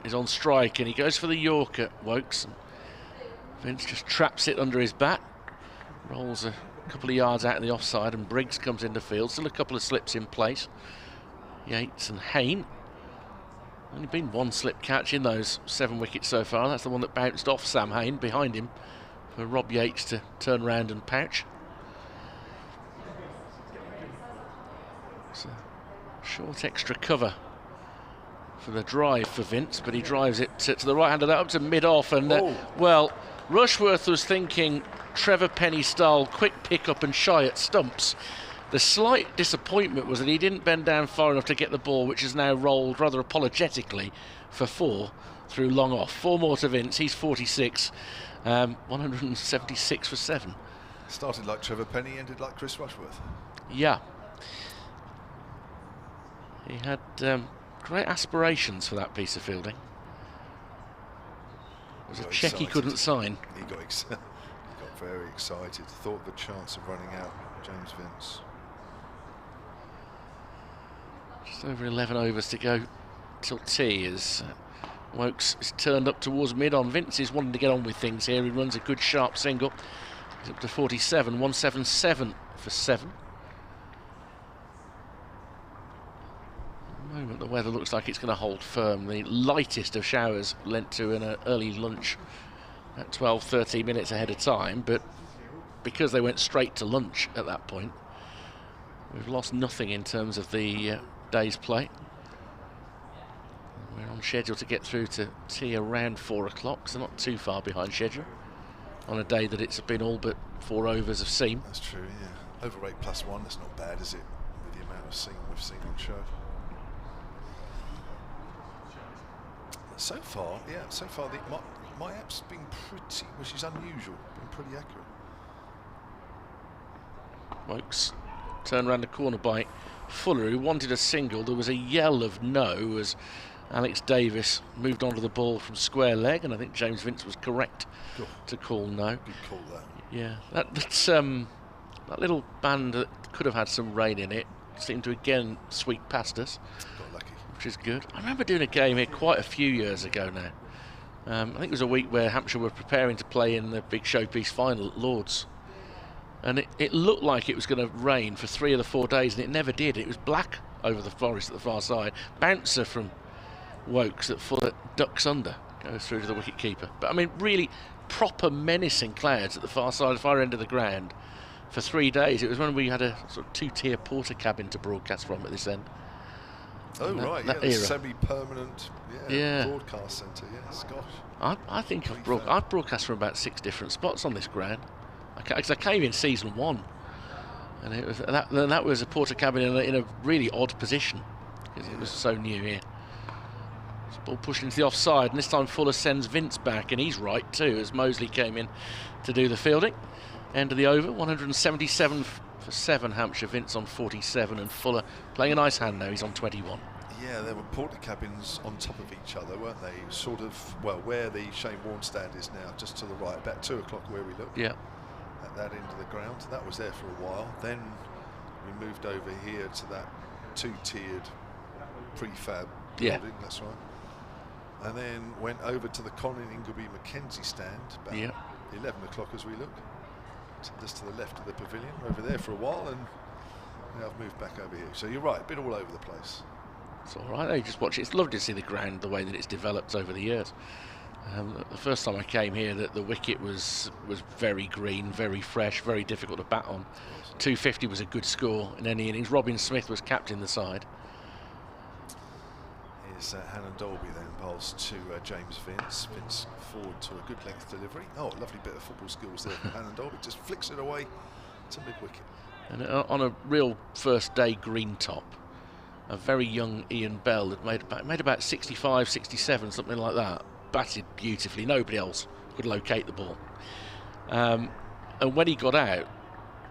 is on strike, and he goes for the Yorker, Wokes. Vince just traps it under his bat, rolls a couple of yards out in the offside, and Briggs comes into field. Still a couple of slips in place. Yates and Hayne. Only been one slip catch in those 7 wickets so far. That's the one that bounced off Sam Hayne behind him for Rob Yates to turn round and pouch. It's a short extra cover for the drive for Vince, but he drives it to the right hand of that up to mid-off, and well, Rushworth was thinking Trevor Penny style quick pick up and shy at stumps. The slight disappointment was that he didn't bend down far enough to get the ball, which has now rolled rather apologetically for 4 through long off. 4 more to Vince. He's 46, 176 for 7. Started like Trevor Penny, ended like Chris Rushworth. Yeah. He had great aspirations for that piece of fielding. It was a cheque he couldn't sign. He got very excited. Thought the chance of running out James Vince. Just over 11 overs to go till tea as Wokes is turned up towards mid on. Vince is wanting to get on with things here. He runs a good sharp single. He's up to 47, 177 for 7. At the moment the weather looks like it's going to hold firm. The lightest of showers lent to an early lunch at 12-13 minutes ahead of time, but because they went straight to lunch at that point, we've lost nothing in terms of the day's play. We're on schedule to get through to tea around 4 o'clock, so not too far behind schedule on a day that it's been all but 4 overs of seam. That's true, yeah. Over 8+1, that's not bad, is it, with the amount of seam we've seen on show? So far, my app's been pretty, which is unusual, been pretty accurate. Wokes turned around the corner by Fuller, who wanted a single. There was a yell of no as Alex Davis moved onto the ball from square leg, and I think James Vince was correct to call no. Good call, that. Yeah, that little band that could have had some rain in it seemed to again sweep past us. Got lucky. Which is good. I remember doing a game here quite a few years ago now. I think it was a week where Hampshire were preparing to play in the big showpiece final at Lord's. And it looked like it was going to rain for 3 of the 4 days, and it never did. It was black over the forest at the far side. Bouncer from Wokes that Fuller ducks under, goes through to the wicket keeper. But I mean, really proper menacing clouds at the far end of the ground for 3 days. It was when we had a sort of 2-tier porter cabin to broadcast from at this end. Oh, right, yeah, the semi-permanent broadcast centre, yes, gosh. I think I've broadcast from about 6 different spots on this ground. Because I came in season 1, and it was that was a porter cabin in a really odd position because it was so new here. It's ball pushed into the offside, and this time Fuller sends Vince back, and he's right too as Mosley came in to do the fielding. End of the over, 177 for 7 Hampshire. Vince on 47, and Fuller playing a nice hand now. He's on 21. Yeah, there were porter cabins on top of each other, weren't they? Sort of, well, where the Shane Warne stand is now, just to the right, about 2 o'clock where we look. Yeah. At that end of the ground. That was there for a while. Then we moved over here to that 2-tiered prefab building, that's right. And then went over to the Colin Ingleby Mackenzie stand about 11 o'clock as we look. Just to the left of the pavilion, over there for a while, and now I've moved back over here. So you're right, a bit all over the place. It's all right. You just watch it. It's lovely to see the ground, the way that it's developed over the years. The first time I came here, the wicket was very green, very fresh, very difficult to bat on. 250 was a good score in any innings. Robin Smith was captain the side. Here's Hannon Dolby then bowls to James Vince. Vince forward to a good length delivery. Oh, a lovely bit of football skills there from Hannon Dolby. Just flicks it away to mid-wicket. And on a real first day green top, a very young Ian Bell had made about 65, 67, something like that. Batted beautifully. Nobody else could locate the ball. And when he got out,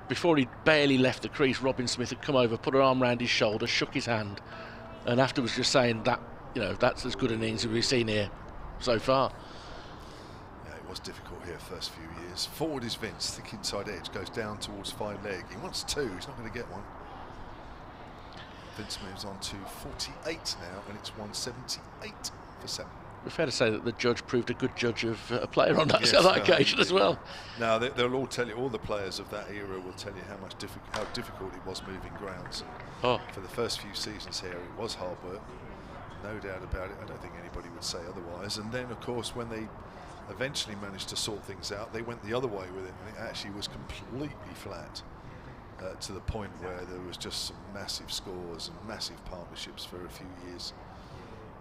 before he'd barely left the crease, Robin Smith had come over, put her arm round his shoulder, shook his hand, and afterwards just saying that, that's as good an innings as we've seen here so far. Yeah, it was difficult here first few years. Forward is Vince, thick inside edge, goes down towards 5 leg. He wants 2, he's not going to get one. Vince moves on to 48 now, and it's 178 for 7. It's fair to say that the judge proved a good judge of a player on that, yes, occasion as well. Now they'll all tell you, all the players of that era will tell you how difficult it was moving grounds. Oh. For the first few seasons here, it was hard work, no doubt about it. I don't think anybody would say otherwise. And then, of course, when they eventually managed to sort things out, they went the other way with it, and it actually was completely flat. To the point where there was just some massive scores and massive partnerships for a few years.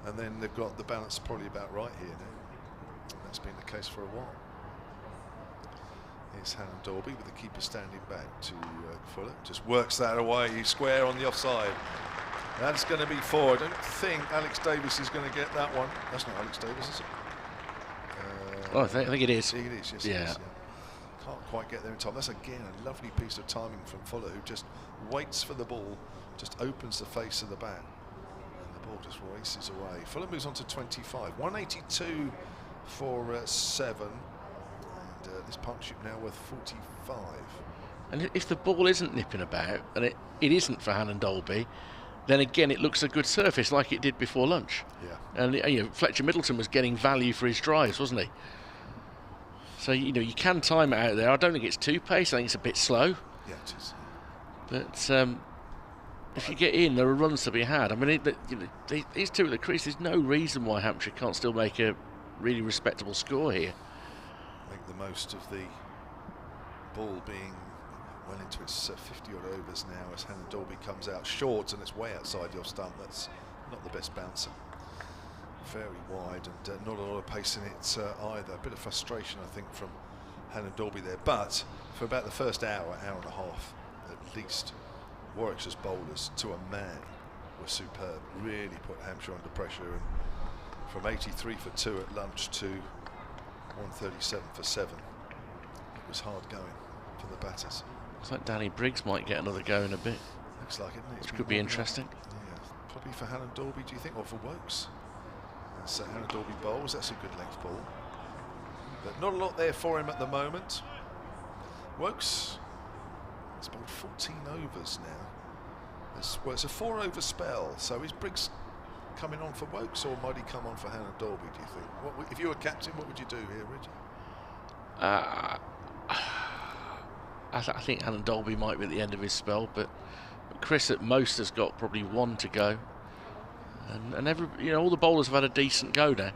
And then they've got the balance probably about right here now. That's been the case for a while. Here's Hannon Dolby with the keeper standing back to Fuller. Just works that away, square on the offside. That's going to be 4. I don't think Alex Davis is going to get that one. That's not Alex Davis, is it? I think it is. It is, yes, yeah. It is, yeah. Can't quite get there in time. That's again a lovely piece of timing from Fuller, who just waits for the ball, just opens the face of the bat. Ball just races away. Fuller moves on to 25. 182 for 7. And this partnership now worth 45. And if the ball isn't nipping about, and it isn't for Hannon Dolby, then again it looks a good surface like it did before lunch. Yeah. And Fletcher Middleton was getting value for his drives, wasn't he? So you can time it out there. I don't think it's too pace. I think it's a bit slow. Yeah, it is. But if you get in, there are runs to be had. I mean, these two at the crease, there's no reason why Hampshire can't still make a really respectable score here. Make the most of the ball being well into its 50-odd overs now as Hannon Dolby comes out short, and it's way outside the off stump. That's not the best bouncer. Very wide and not a lot of pace in it either. A bit of frustration, I think, from Hannon Dolby there. But for about the first hour and a half at least, Warwickshire's bowlers to a man were superb. Really put Hampshire under pressure, and from 83 for 2 at lunch to 137 for 7, it was hard going for the batters. Looks like Danny Briggs might get another go in a bit. Looks like it, isn't it? Which could be interesting. Yeah, probably for Hannon Dolby, do you think, or for Wokes? So Hannon Dolby bowls, that's a good length ball. But not a lot there for him at the moment. Wokes has bowled 14 overs now. It's a 4-over spell, so is Briggs coming on for Wokes, or might he come on for Hannon Dolby, do you think? If you were captain, what would you do here, Richard? I think Hannon Dolby might be at the end of his spell, but Chris at most has got probably 1 to go. And all the bowlers have had a decent go now.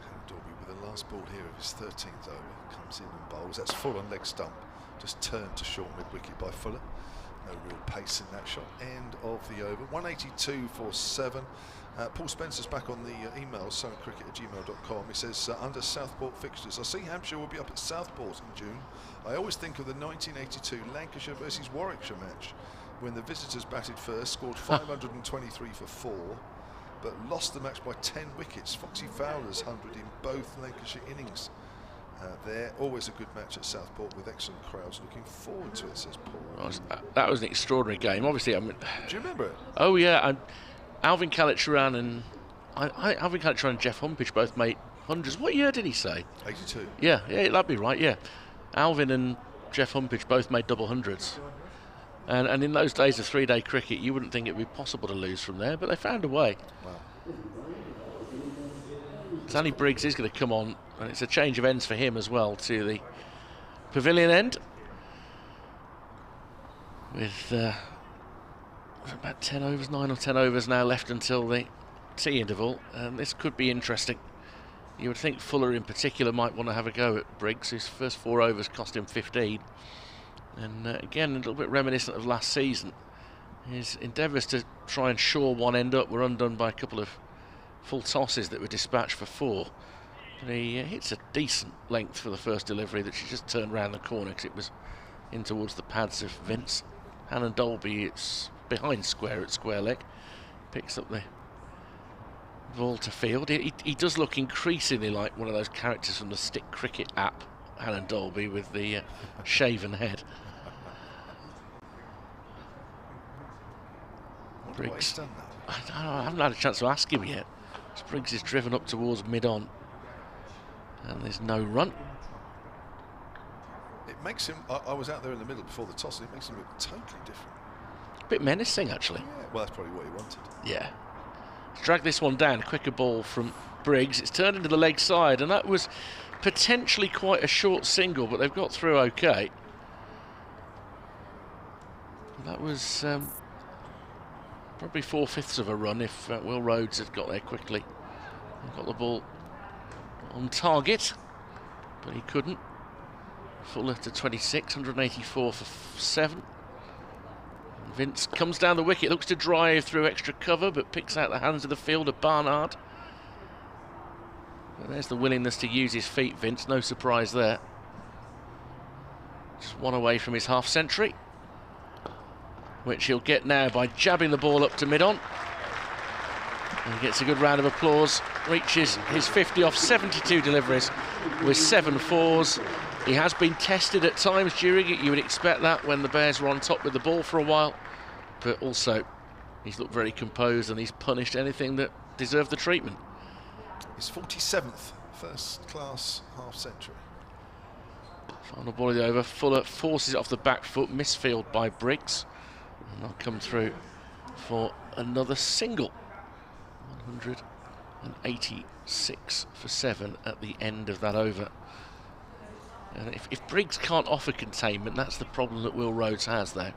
Hannon Dolby with the last ball here of his 13th over, comes in and bowls. That's full on leg stump, just turned to short mid-wicket by Fuller. No real pace in that shot. End of the over. 182 for 7. Paul Spencer's back on the emails, cricket@gmail.com. He says, under Southport fixtures, I see Hampshire will be up at Southport in June. I always think of the 1982 Lancashire versus Warwickshire match, when the visitors batted first, scored 523 for 4, but lost the match by 10 wickets. Foxy Fowler's 100 in both Lancashire innings. There, always a good match at Southport with excellent crowds. Looking forward to it, says Paul. That was an extraordinary game. Obviously, I mean, do you remember it? Oh yeah, Alvin Calitran and Jeff Humpage both made hundreds. What year did he say? 82. Yeah, that'd be right. Yeah, Alvin and Jeff Humpage both made double hundreds. And in those days of 3-day cricket, you wouldn't think it would be possible to lose from there, but they found a way. Wow. Danny Briggs is going to come on, and it's a change of ends for him as well to the pavilion end. With about 10 overs, 9 or 10 overs now left until the tea interval, and this could be interesting. You would think Fuller in particular might want to have a go at Briggs. His first 4 overs cost him 15. And again, a little bit reminiscent of last season. His endeavours to try and shore one end up were undone by a couple of full tosses that were dispatched for 4. But he hits a decent length for the first delivery that she just turned round the corner because it was in towards the pads of Vince. Hannon Dolby, it's behind square at square leg, picks up the ball to field. He does look increasingly like one of those characters from the Stick Cricket App, Hannon Dolby, with the shaven head. Briggs, I haven't had a chance to ask him yet. Briggs is driven up towards mid-on, and there's no run. It makes him, I was out there in the middle before the toss, it makes him look totally different. A bit menacing, actually. Yeah, well, that's probably what he wanted. Yeah. Let's drag this one down. Quicker ball from Briggs. It's turned into the leg side, and that was potentially quite a short single, but they've got through okay. That was probably 4/5 of a run if Will Rhodes had got there quickly and got the ball on target, but he couldn't. Fuller to 26, 184 for 7. And Vince comes down the wicket, looks to drive through extra cover, but picks out the hands of the fielder, Barnard. But there's the willingness to use his feet, Vince, no surprise there. Just one away from his half century, which he'll get now by jabbing the ball up to mid-on. And gets a good round of applause, reaches his 50 off 72 deliveries with 7 fours. He has been tested at times during it. You would expect that when the Bears were on top with the ball for a while. But also, he's looked very composed and he's punished anything that deserved the treatment. His 47th first-class half-century. Final ball of the over. Fuller forces it off the back foot, misfield by Briggs. And they'll come through for another single. 186 for 7 at the end of that over. And if Briggs can't offer containment, that's the problem that Will Rhodes has, though.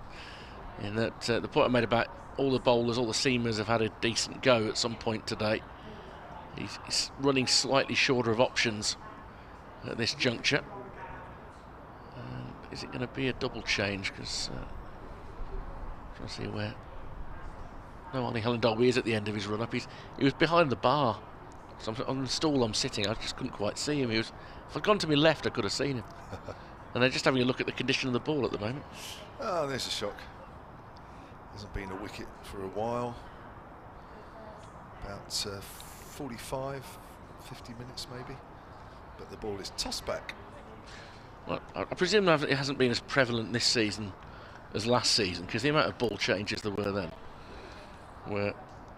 In that the point I made about all the bowlers, all the seamers have had a decent go at some point today. He's running slightly shorter of options at this juncture. Is it going to be a double change? Because trying to see where. No, only Hannon Dolby is at the end of his run up. He was behind the bar. So on the stool I'm sitting, I just couldn't quite see him. If I'd gone to my left, I could have seen him. And they're just having a look at the condition of the ball at the moment. Oh, there's a shock. Hasn't been a wicket for a while. About 45, 50 minutes maybe. But the ball is tossed back. Well, I presume it hasn't been as prevalent this season as last season, because the amount of ball changes there were then were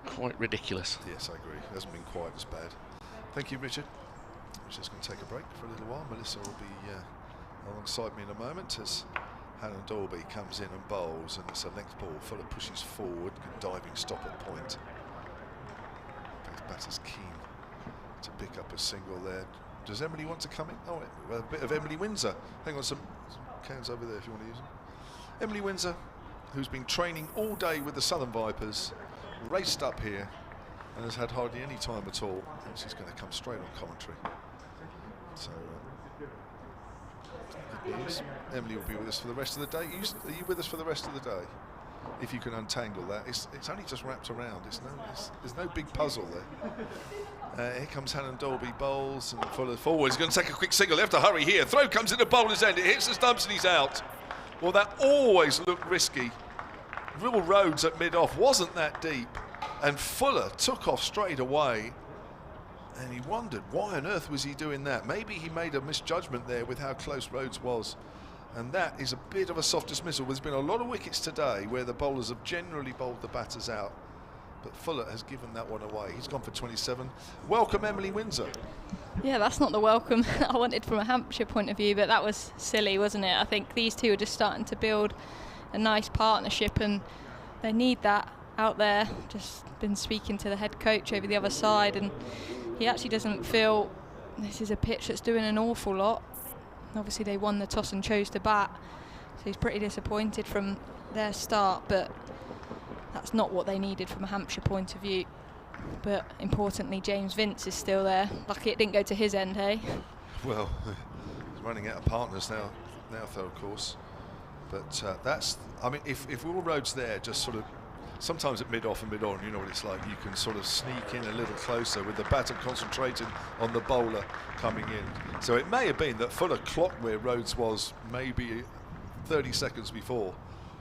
quite ridiculous. Yes, I agree. It hasn't been quite as bad. Thank you, Richard. We're just going to take a break for a little while. Melissa will be alongside me in a moment as Hannon Dolby comes in and bowls, and it's a length ball. Fuller pushes forward, good diving stop at point. Both batters keen to pick up a single there. Does Emily want to come in? Oh, well, a bit of Emily Windsor. Hang on, some cans over there if you want to use them. Emily Windsor, who's been training all day with the Southern Vipers, raced up here and has had hardly any time at all, and she's going to come straight on commentary. So good news. Emily will be with us for the rest of the day. Are you with us for the rest of the day? If you can untangle that, it's only just wrapped around. There's no big puzzle there. Here comes Hannon Dolby, bowls, and Fuller forward. He's going to take a quick single. They have to hurry here. Throw comes in the bowler's end. It hits the stumps and he's out. Well, that always looked risky. Will Rhodes at mid-off wasn't that deep, and Fuller took off straight away, and he wondered why on earth was he doing that. Maybe he made a misjudgment there with how close Rhodes was, and that is a bit of a soft dismissal. There's been a lot of wickets today where the bowlers have generally bowled the batters out, but Fuller has given that one away. He's gone for 27. Welcome, Emily Windsor. Yeah, that's not the welcome I wanted from a Hampshire point of view, but that was silly, wasn't it? I think these two are just starting to build a nice partnership, and they need that out there. Just been speaking to the head coach over the other side, and he actually doesn't feel this is a pitch that's doing an awful lot. Obviously they won the toss and chose to bat, so he's pretty disappointed from their start, but that's not what they needed from a Hampshire point of view. But importantly, James Vince is still there. Lucky it didn't go to his end, hey? Well, he's running out of partners now though, of course. But that's, I mean, if all roads there just sort of, sometimes at mid-off and mid-on, you know what it's like, you can sort of sneak in a little closer with the batter concentrating on the bowler coming in. So it may have been that Fuller clocked where Rhodes was maybe 30 seconds before,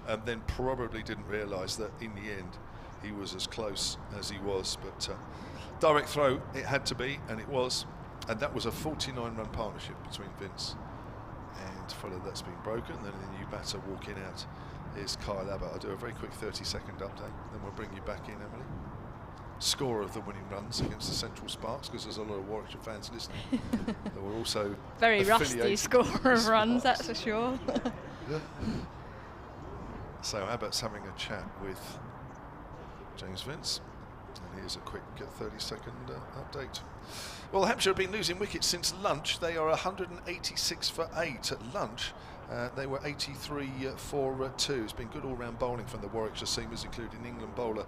and then probably didn't realise that in the end he was as close as he was. But direct throw it had to be, and it was, and that was a 49-run partnership between Vince and Fuller that's been broken. Then the new batter walking out is Kyle Abbott. I'll do a very quick 30-second update, then we'll bring you back in, Emily. Score of the winning runs against the Central Sparks, because there's a lot of Warwickshire fans listening. There were also very rusty score of runs, that's for sure. Yeah. So Abbott's having a chat with James Vince, and here's a quick 30-second update. Well, Hampshire have been losing wickets since lunch. They are 186 for 8 at lunch. They were 83 for 2. It's been good all-round bowling from the Warwickshire seamers, including England bowler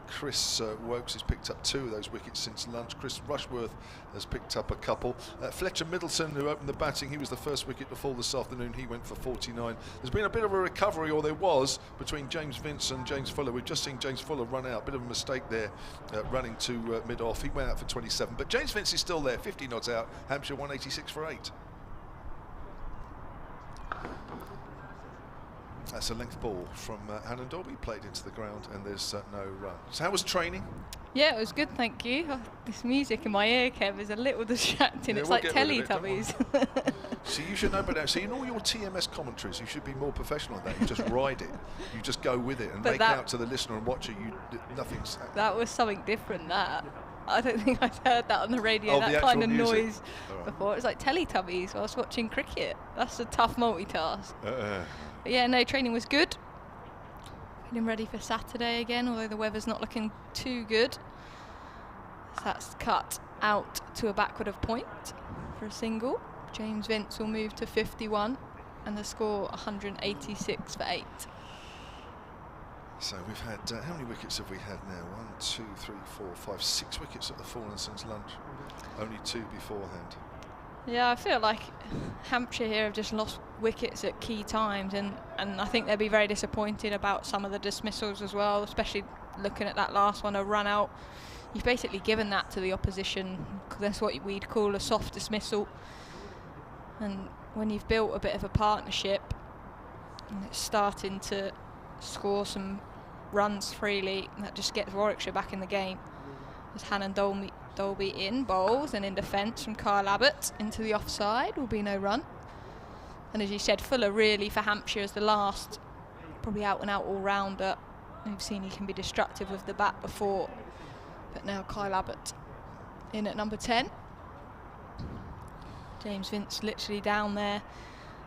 Chris Wokes has picked up 2 of those wickets since lunch. Chris Rushworth has picked up a couple. Fletcher Middleton, who opened the batting, he was the first wicket to fall this afternoon. He went for 49. There's been a bit of a recovery, or there was, between James Vince and James Fuller. We've just seen James Fuller run out. Bit of a mistake there, running to mid-off. He went out for 27, but James Vince is still there. 50 nods out. Hampshire 186 for 8. That's a length ball from Hannon Dolby, played into the ground, and there's no run. So how was training? Yeah, it was good, thank you. Oh, this music in my ear, Kev, is a little distracting. Yeah, it's we'll like Teletubbies. So you should know better. So in all your TMS commentaries, you should be more professional than that. You just ride it. You just go with it and make out to the listener and watcher nothing's happening. That was something different, that. I don't think I've heard that on the radio, that kind of music. noise before. It's like Teletubbies whilst watching cricket. That's a tough multitask. But yeah, no, training was good. Feeling ready for Saturday again, although the weather's not looking too good. So that's cut out to a backward of point for a single. James Vince will move to 51, and the score 186 for 8. So we've had, how many wickets have we had now? 1, 2, 3, 4, 5, 6 wickets that have fallen since lunch. Only 2 beforehand. Yeah, I feel like Hampshire here have just lost wickets at key times, and I think they'll be very disappointed about some of the dismissals as well, especially looking at that last one, a run out. You've basically given that to the opposition. That's what we'd call a soft dismissal. And when you've built a bit of a partnership and it's starting to score some runs freely, that just gets Warwickshire back in the game. As Hannon Dolby in bowls, and in defence from Kyle Abbott into the offside will be no run. And as you said, Fuller really for Hampshire as the last probably out and out all-rounder. We've seen he can be destructive with the bat before, but now Kyle Abbott in at number 10. James Vince literally down there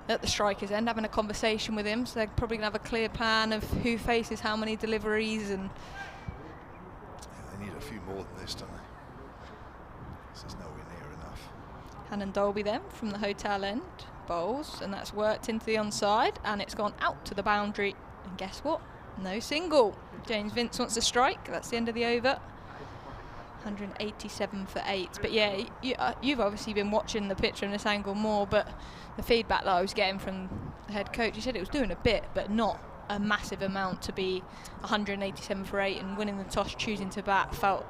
at the striker's end having a conversation with him, so they're probably going to have a clear plan of who faces how many deliveries. And yeah, they need a few more than this, don't they? This is nowhere near enough. Hannon Dolby then from the hotel end bowls, and that's worked into the onside, and it's gone out to the boundary, and guess what, no single. James Vince wants to strike. That's the end of the over. 187 for 8. But yeah, you've obviously been watching the pitch from this angle more, but the feedback that I was getting from the head coach, he said it was doing a bit, but not a massive amount to be 187 for 8, and winning the toss, choosing to bat, felt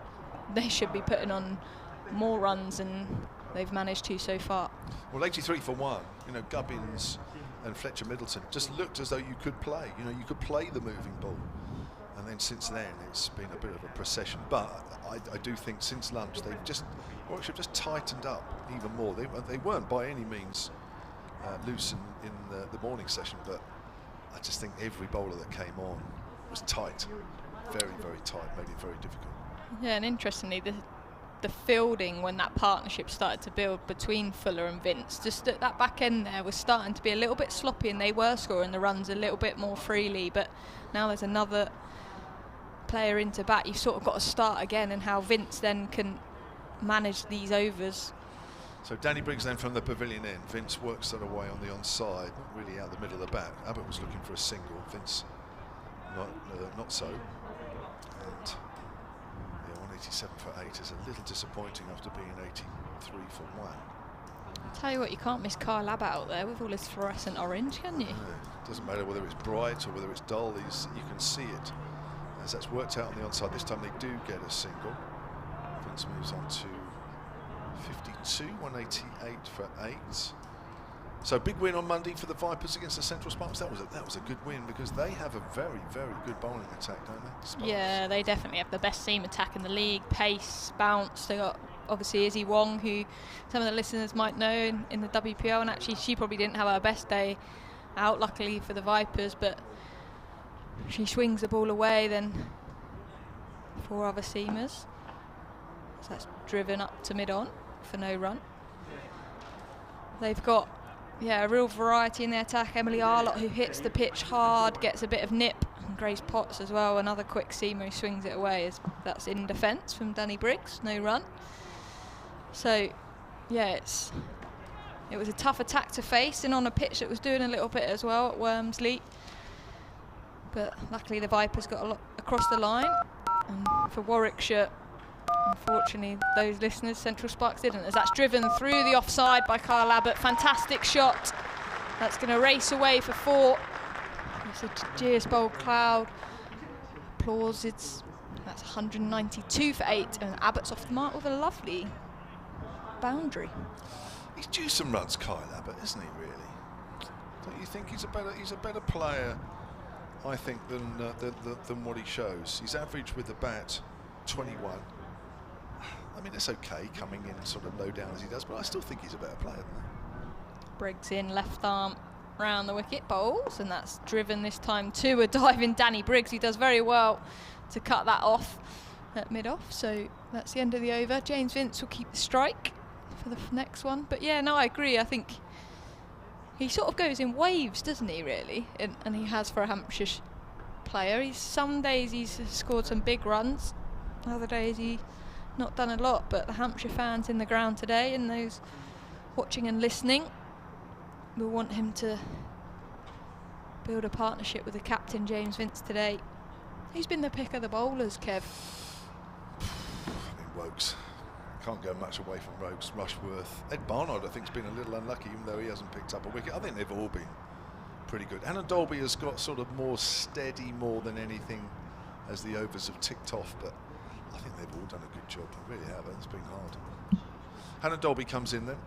they should be putting on more runs, and they've managed to so far. Well, 83 for 1, you know, Gubbins and Fletcher Middleton just looked as though you could play. You know, you could play the moving ball. And then since then, it's been a bit of a procession. But I do think since lunch, they've just tightened up even more. They weren't by any means loose in the morning session, but I just think every bowler that came on was tight. Very, very tight, made it very difficult. Yeah, and interestingly, the fielding when that partnership started to build between Fuller and Vince, just at that back end there was starting to be a little bit sloppy, and they were scoring the runs a little bit more freely. But now there's another player into bat, you've sort of got to start again, and how Vince then can manage these overs. So Danny Briggs then from the pavilion end. Vince works that away on the onside, not really out the middle of the bat. Abbott was looking for a single. Vince not so. And yeah, 187 for 8 is a little disappointing after being 83 for 1. I'll tell you what, you can't miss Kyle Abbott out there with all his fluorescent orange, can you? No, it doesn't matter whether it's bright or whether it's dull. You can see it. As that's worked out on the onside, this time they do get a single. Vince moves on to 52, 188 for 8. So big win on Monday for the Vipers against the Central Sparks. That was a good win because they have a very, very good bowling attack, don't they? The Sparks. Yeah, they definitely have the best seam attack in the league. Pace, bounce. They got obviously Izzy Wong, who some of the listeners might know in the WPL, and actually she probably didn't have her best day out, luckily for the Vipers, but she swings the ball away. Then 4 other seamers. So that's driven up to mid-on for no run. They've got, yeah, a real variety in their attack. Emily Arlott, who hits the pitch hard, gets a bit of nip. And Grace Potts as well, another quick seamer who swings it away. That's in defence from Danny Briggs, no run. So, yeah, it was a tough attack to face, and on a pitch that was doing a little bit as well at Wormsley. But luckily the Vipers got a lot across the line. And for Warwickshire, unfortunately, those listeners, Central Sparks didn't, as that's driven through the offside by Kyle Abbott. Fantastic shot. That's going to race away for 4. It's a Ageas Bowl cloud. Applause. That's 192 for 8, and Abbott's off the mark with a lovely boundary. He's due some runs, Kyle Abbott, isn't he? Really? Don't you think he's a better player? I think than what he shows. He's average with the bat 21. I mean, it's okay coming in sort of low down as he does, but I still think he's a better player than that. Briggs in, left arm round the wicket, bowls, and that's driven this time to a diving Danny Briggs. He does very well to cut that off at mid-off, so that's the end of the over. James Vince will keep the strike for the next one. But yeah, no, I agree. I think he sort of goes in waves, doesn't he, really? And he has for a Hampshire player. Some days he's scored some big runs, other days he's not done a lot. But the Hampshire fans in the ground today, and those watching and listening, will want him to build a partnership with the captain, James Vince, today. Who's been the pick of the bowlers, Kev? I mean, Wokes. Can't go much away from Wokes. Rushworth. Ed Barnard, I think, has been a little unlucky, even though he hasn't picked up a wicket. I think they've all been pretty good. Hannah Dolby has got sort of more steady more than anything as the overs have ticked off, but I think they've all done a good job. They really have. It's been hard. Hannah Dolby comes in then.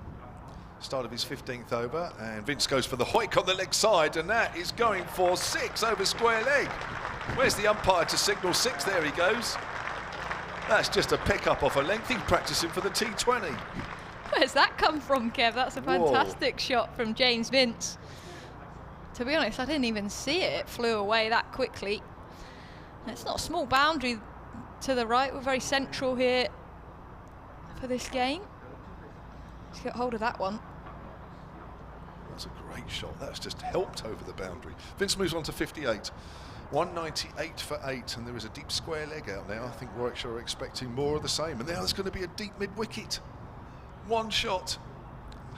Start of his 15th over, and Vince goes for the hoik on the leg side, and that is going for 6 over square leg. Where's the umpire to signal 6? There he goes. That's just a pick-up off a length. He's practicing for the T20. Where's that come from, Kev? That's a fantastic shot from James Vince. To be honest, I didn't even see it. It flew away that quickly. And it's not a small boundary to the right. We're very central here for this game. Let's get hold of that one. That's a great shot. That's just helped over the boundary. Vince moves on to 58. 198 for 8, and there is a deep square leg out now. I think Warwickshire are expecting more of the same, and now there's going to be a deep mid-wicket. One shot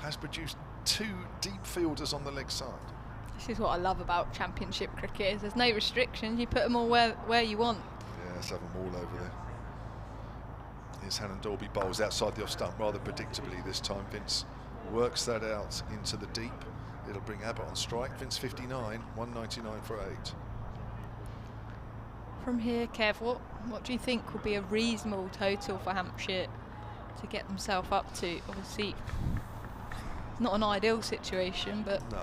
has produced 2 deep fielders on the leg side. This is what I love about Championship cricket, is there's no restrictions. You put them all where you want. Yeah, let's have them all over there. Here's Hannah Dolby bowls outside the off stump rather predictably this time. Vince works that out into the deep. It'll bring Abbott on strike. Vince 59, 199 for 8. From here, Kev, what do you think would be a reasonable total for Hampshire to get themselves up to? Obviously, not an ideal situation, but... No.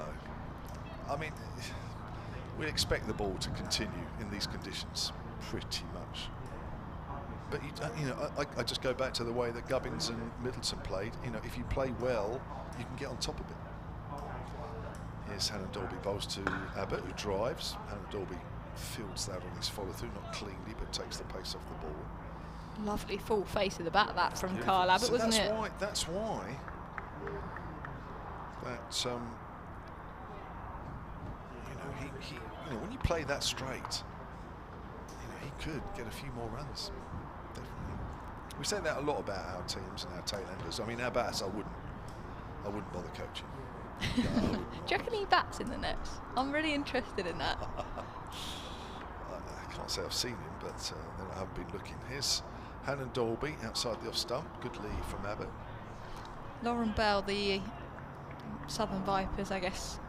I mean, we expect the ball to continue in these conditions, pretty much. But, you know, I just go back to the way that Gubbins and Middleton played. You know, if you play well, you can get on top of it. Here's Hannah Dolby bowls to Abbott, who drives. Hannah Dolby fields that on his follow-through, not cleanly, but takes the pace off the ball. Lovely full face of the bat, that from Kyle Abbott, wasn't it? That's why that you know, when you play that straight, you know, he could get a few more runs. Definitely. We say that a lot about our teams and our tailenders. I mean, our bats, I wouldn't bother coaching. No, I wouldn't. Do you reckon he bats in the nets? I'm really interested in that. I can't say I've seen him, but then I haven't been looking. Here's Hannon Dolby outside the off stump. Good lead from Abbott. Lauren Bell, the Southern Vipers, I guess,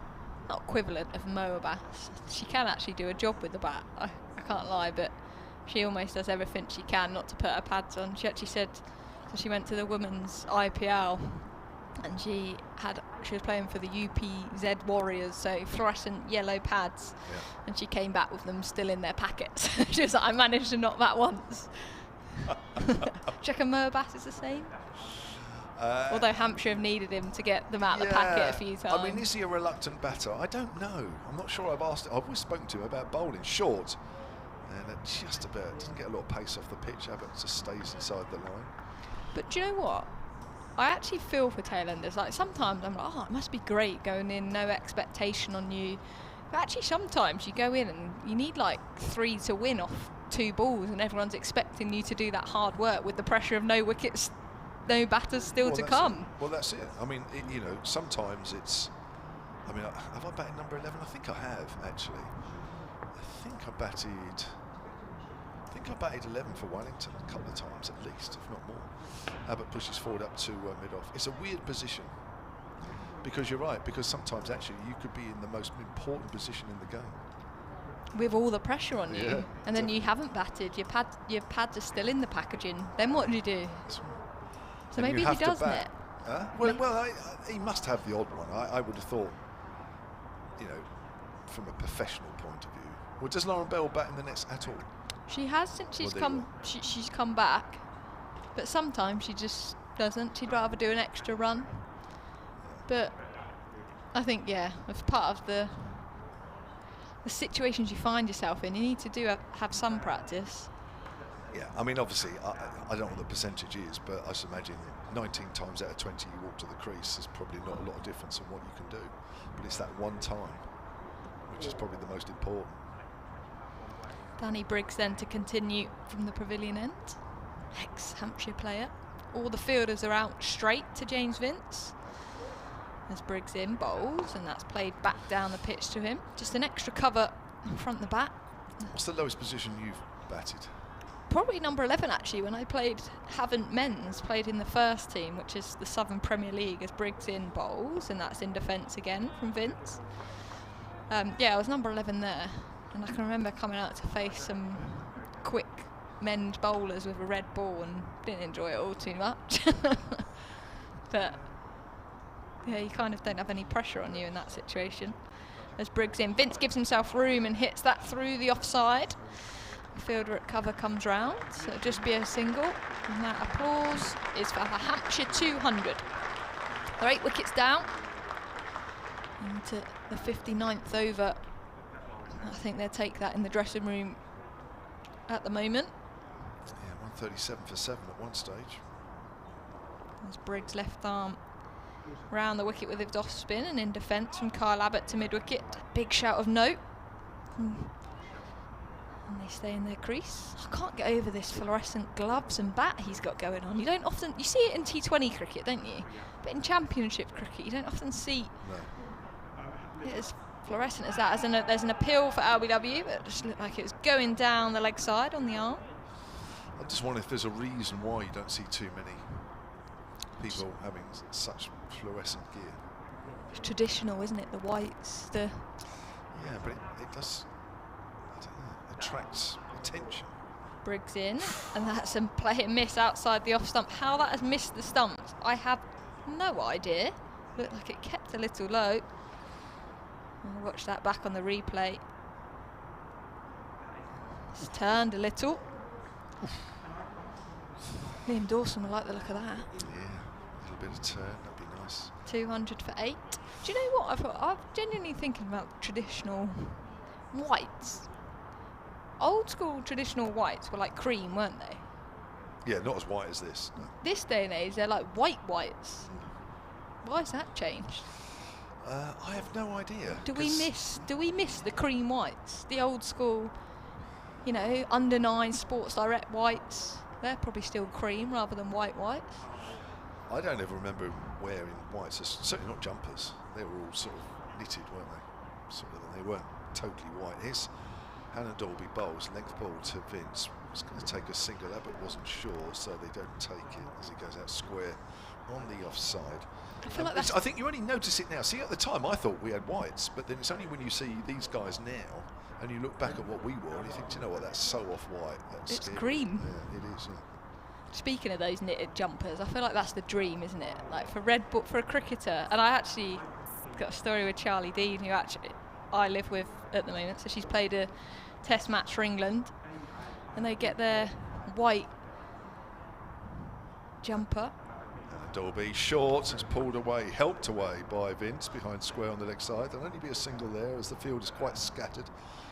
not equivalent of Moa Bass. She can actually do a job with the bat. I can't lie, but she almost does everything she can not to put her pads on. She actually said, so she went to the women's IPL and she was playing for the UPZ Warriors, so fluorescent yellow pads, and she came back with them still in their packets. She was like, I managed to knock that once. Do you reckon Moa Bass is the same? Although Hampshire have needed him to get them out of the packet a few times. I mean, is he a reluctant batter? I don't know. I'm not sure. I've always spoken to him about bowling short, and just about doesn't get a lot of pace off the pitch. Abbott just stays inside the line. But do you know what? I actually feel for tailenders. Like sometimes I'm like, oh, it must be great going in, no expectation on you. But actually, sometimes you go in and you need like 3 to win off 2 balls, and everyone's expecting you to do that hard work with the pressure of no wickets, no batters still to come. Well, that's it. I mean, you know, sometimes it's. I mean, have I batted number 11? I think I have actually. I think I batted 11 for Wellington a couple of times at least, if not more. Abbott pushes forward up to mid-off. It's a weird position because you're right. Because sometimes actually you could be in the most important position in the game with all the pressure on you, and then you haven't batted. Your pads are still in the packaging. Then what do you do? That's right. So maybe he does net. Well, he must have the odd one. I would have thought, you know, from a professional point of view. Well, does Lauren Bell bat in the nets at all? She has since she's come back, but sometimes she just doesn't. She'd rather do an extra run. But I think, as part of the situations you find yourself in, you need to have some practice. Yeah, I mean, obviously, I don't know what the percentage is, but I should imagine 19 times out of 20 you walk to the crease. There's probably not a lot of difference in what you can do, but it's that one time which is probably the most important. Danny Briggs then to continue from the pavilion end, ex-Hampshire player. All the fielders are out straight to James Vince as Briggs in bowls, and that's played back down the pitch to him. Just an extra cover in front of the bat. What's the lowest position you've batted? Probably number 11 actually. When I played Havant Men's, played in the first team, which is the Southern Premier League, as Briggs in bowls, and that's in defence again from Vince. I was number 11 there. And I can remember coming out to face some quick men's bowlers with a red ball and didn't enjoy it all too much. But yeah, you kind of don't have any pressure on you in that situation. As Briggs in, Vince gives himself room and hits that through the offside. The fielder at cover comes round, so it'll just be a single. And that applause is for the Hampshire 200. They're 8 wickets down into the 59th over. I think they'll take that in the dressing room at the moment. Yeah, 137 for 7 at one stage. As Briggs left arm round the wicket with his off spin, and in defence from Kyle Abbott to mid wicket. Big shout of note. And they stay in their crease. I can't get over this fluorescent gloves and bat he's got going on. You see it in T20 cricket, don't you? But in Championship cricket, you don't often see it as fluorescent as that. There's an appeal for LBW, but it just looked like it was going down the leg side on the arm. I just wonder if there's a reason why you don't see too many people having such fluorescent gear. It's traditional, isn't it? The whites, Yeah, but it does, I don't know, attracts attention. Briggs in, and that's a play and miss outside the off stump. How that has missed the stumps, I have no idea. Looked like it kept a little low. I'll watch that back on the replay. It's turned a little. Liam Dawson will like the look of that. Yeah, a little bit of turn, that'd be nice. 200 for 8. Do you know what? I'm genuinely thinking about traditional whites. Old school traditional whites were like cream, weren't they? Yeah, not as white as this. No. This day and age, they're like whites. Why has that changed? I have no idea. Do we miss the cream whites, the old school, under 9 Sports Direct whites? They're probably still cream rather than whites. I don't ever remember wearing whites, certainly not jumpers. They were all sort of knitted, weren't they? Sort of, they weren't totally white. Here's Hannah Dolby bowls, length ball to Vince. Was going to take a single, Abbott wasn't sure, so they don't take it as he goes out square on the offside. I feel like that's... I think you only notice it now. See, at the time I thought we had whites, but then it's only when you see these guys now and you look back at what we wore and you think, do you know what, that's so off-white. It's scary. green. Yeah, it is, yeah. Speaking of those knitted jumpers, I feel like that's the dream, isn't it? Like for for a cricketer, and I actually got a story with Charlie Dean, who actually I live with at the moment. So she's played a test match for England, and they get their white jumper. And Dolby short, it's pulled away, helped away by Vince behind square on the leg side. There'll only be a single there as the field is quite scattered.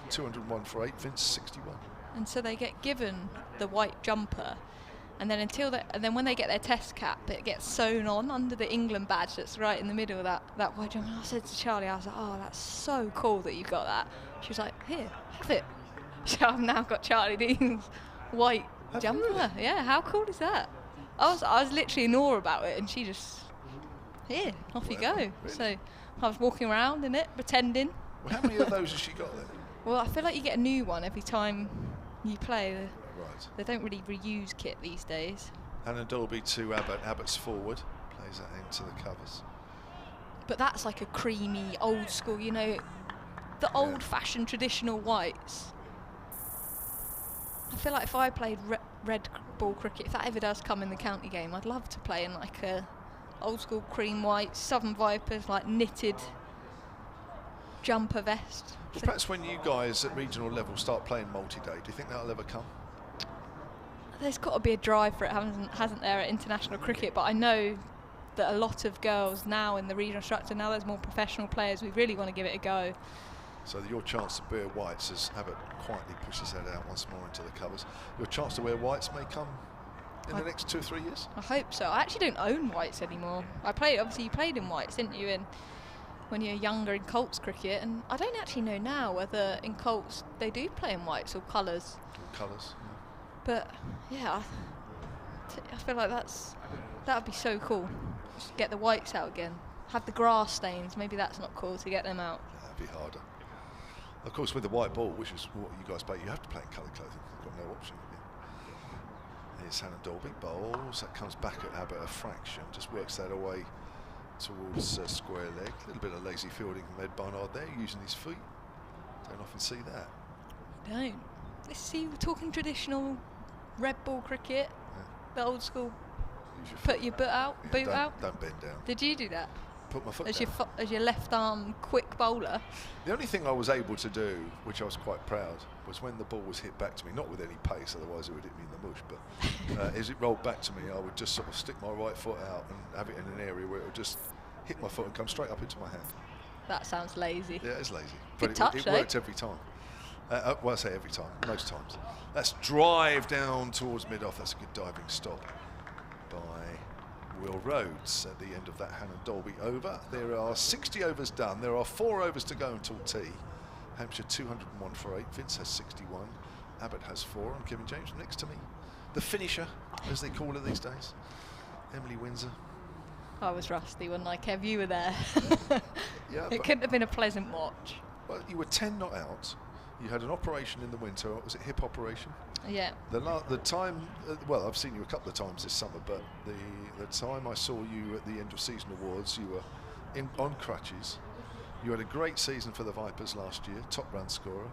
201 for 8, Vince 61. And so they get given the white jumper. And then when they get their test cap, it gets sewn on under the England badge that's right in the middle of that white jumper. And I said to Charlie, I was like, oh, that's so cool that you've got that. She was like, here, have it. So I've now got Charlie Dean's white jumper. Really? Yeah, how cool is that? I was literally in awe about it, and she just, here, off you go. Really? So I was walking around in it, pretending. Well, how many of those has she got then? Well, I feel like you get a new one every time you play. Right. They don't really reuse kit these days. Hannah Dolby to Abbott. Abbott's forward. Plays that into the covers. But that's like a creamy, old school, you know, the old-fashioned traditional whites. I feel like if I played red ball cricket, if that ever does come in the county game, I'd love to play in like a old school cream white, Southern Vipers, like knitted jumper vest. Well, perhaps when you guys at regional level start playing multi-day, do you think that'll ever come? There's got to be a drive for it, hasn't there, at international cricket? But I know that a lot of girls now in the regional structure, now there's more professional players, we really want to give it a go. So your chance to wear whites, as Abbott quietly pushes that out once more into the covers, your chance to wear whites may come in the next 2 or 3 years? I hope so. I actually don't own whites anymore. Obviously you played in whites, didn't you, when you were younger in Colts cricket, and I don't actually know now whether in Colts they do play in whites or colours. Colours, yeah. But yeah, I feel like that would be so cool. Just get the whites out again. Have the grass stains. Maybe that's not cool to get them out. That'd be harder. Of course, with the white ball, which is what you guys play, you have to play in coloured clothing. You've got no option. Here's Hannah Dolby bowls. That comes back at Abbott a fraction. Just works that away towards square leg. A little bit of lazy fielding from Ed Barnard there, using his feet. Don't often see that. Don't. Let's see, we're talking traditional red ball cricket, the old school. Put your boot out. Don't bend down. Did you do that? Put my foot down. As your left arm quick bowler. The only thing I was able to do, which I was quite proud, was when the ball was hit back to me, not with any pace, otherwise it would hit me in the mush, but as it rolled back to me, I would just sort of stick my right foot out and have it in an area where it would just hit my foot and come straight up into my hand. That sounds lazy. Yeah, it's lazy. Good But touch, it worked every time. Well, I say every time, most times. That's drive down towards mid-off. That's a good diving stop by Will Rhodes at the end of that Hannah Dolby over. There are 60 overs done. There are 4 overs to go until tea. Hampshire 201 for 8. Vince has 61. Abbott has 4. And Kevin James next to me. The finisher, as they call it these days. Emily Windsor. I was rusty, wasn't I, Kev? You were there. Yeah, it couldn't have been a pleasant watch. Well, you were 10 not out. You had an operation in the winter. Was it hip operation? Yeah. The time, well, I've seen you a couple of times this summer, but the time I saw you at the end of season awards, you were on crutches. You had a great season for the Vipers last year, top run scorer,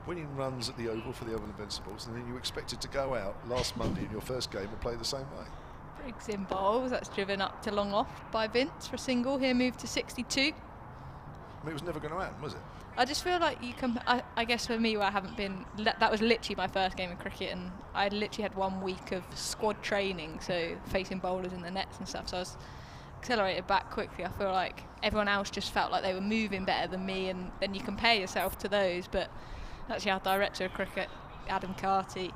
winning runs at the Oval for the Oval Invincibles, and then you expected to go out last Monday in your first game and play the same way. Briggs in bowls, that's driven up to long off by Vince for a single. Here moved to 62. I mean, it was never going to happen, was it? I just feel like you can. I guess for me, where I haven't been, that was literally my first game of cricket, and I literally had 1 week of squad training, so facing bowlers in the nets and stuff. So I was accelerated back quickly. I feel like everyone else just felt like they were moving better than me, and then you compare yourself to those. But actually, our director of cricket, Adam Carty,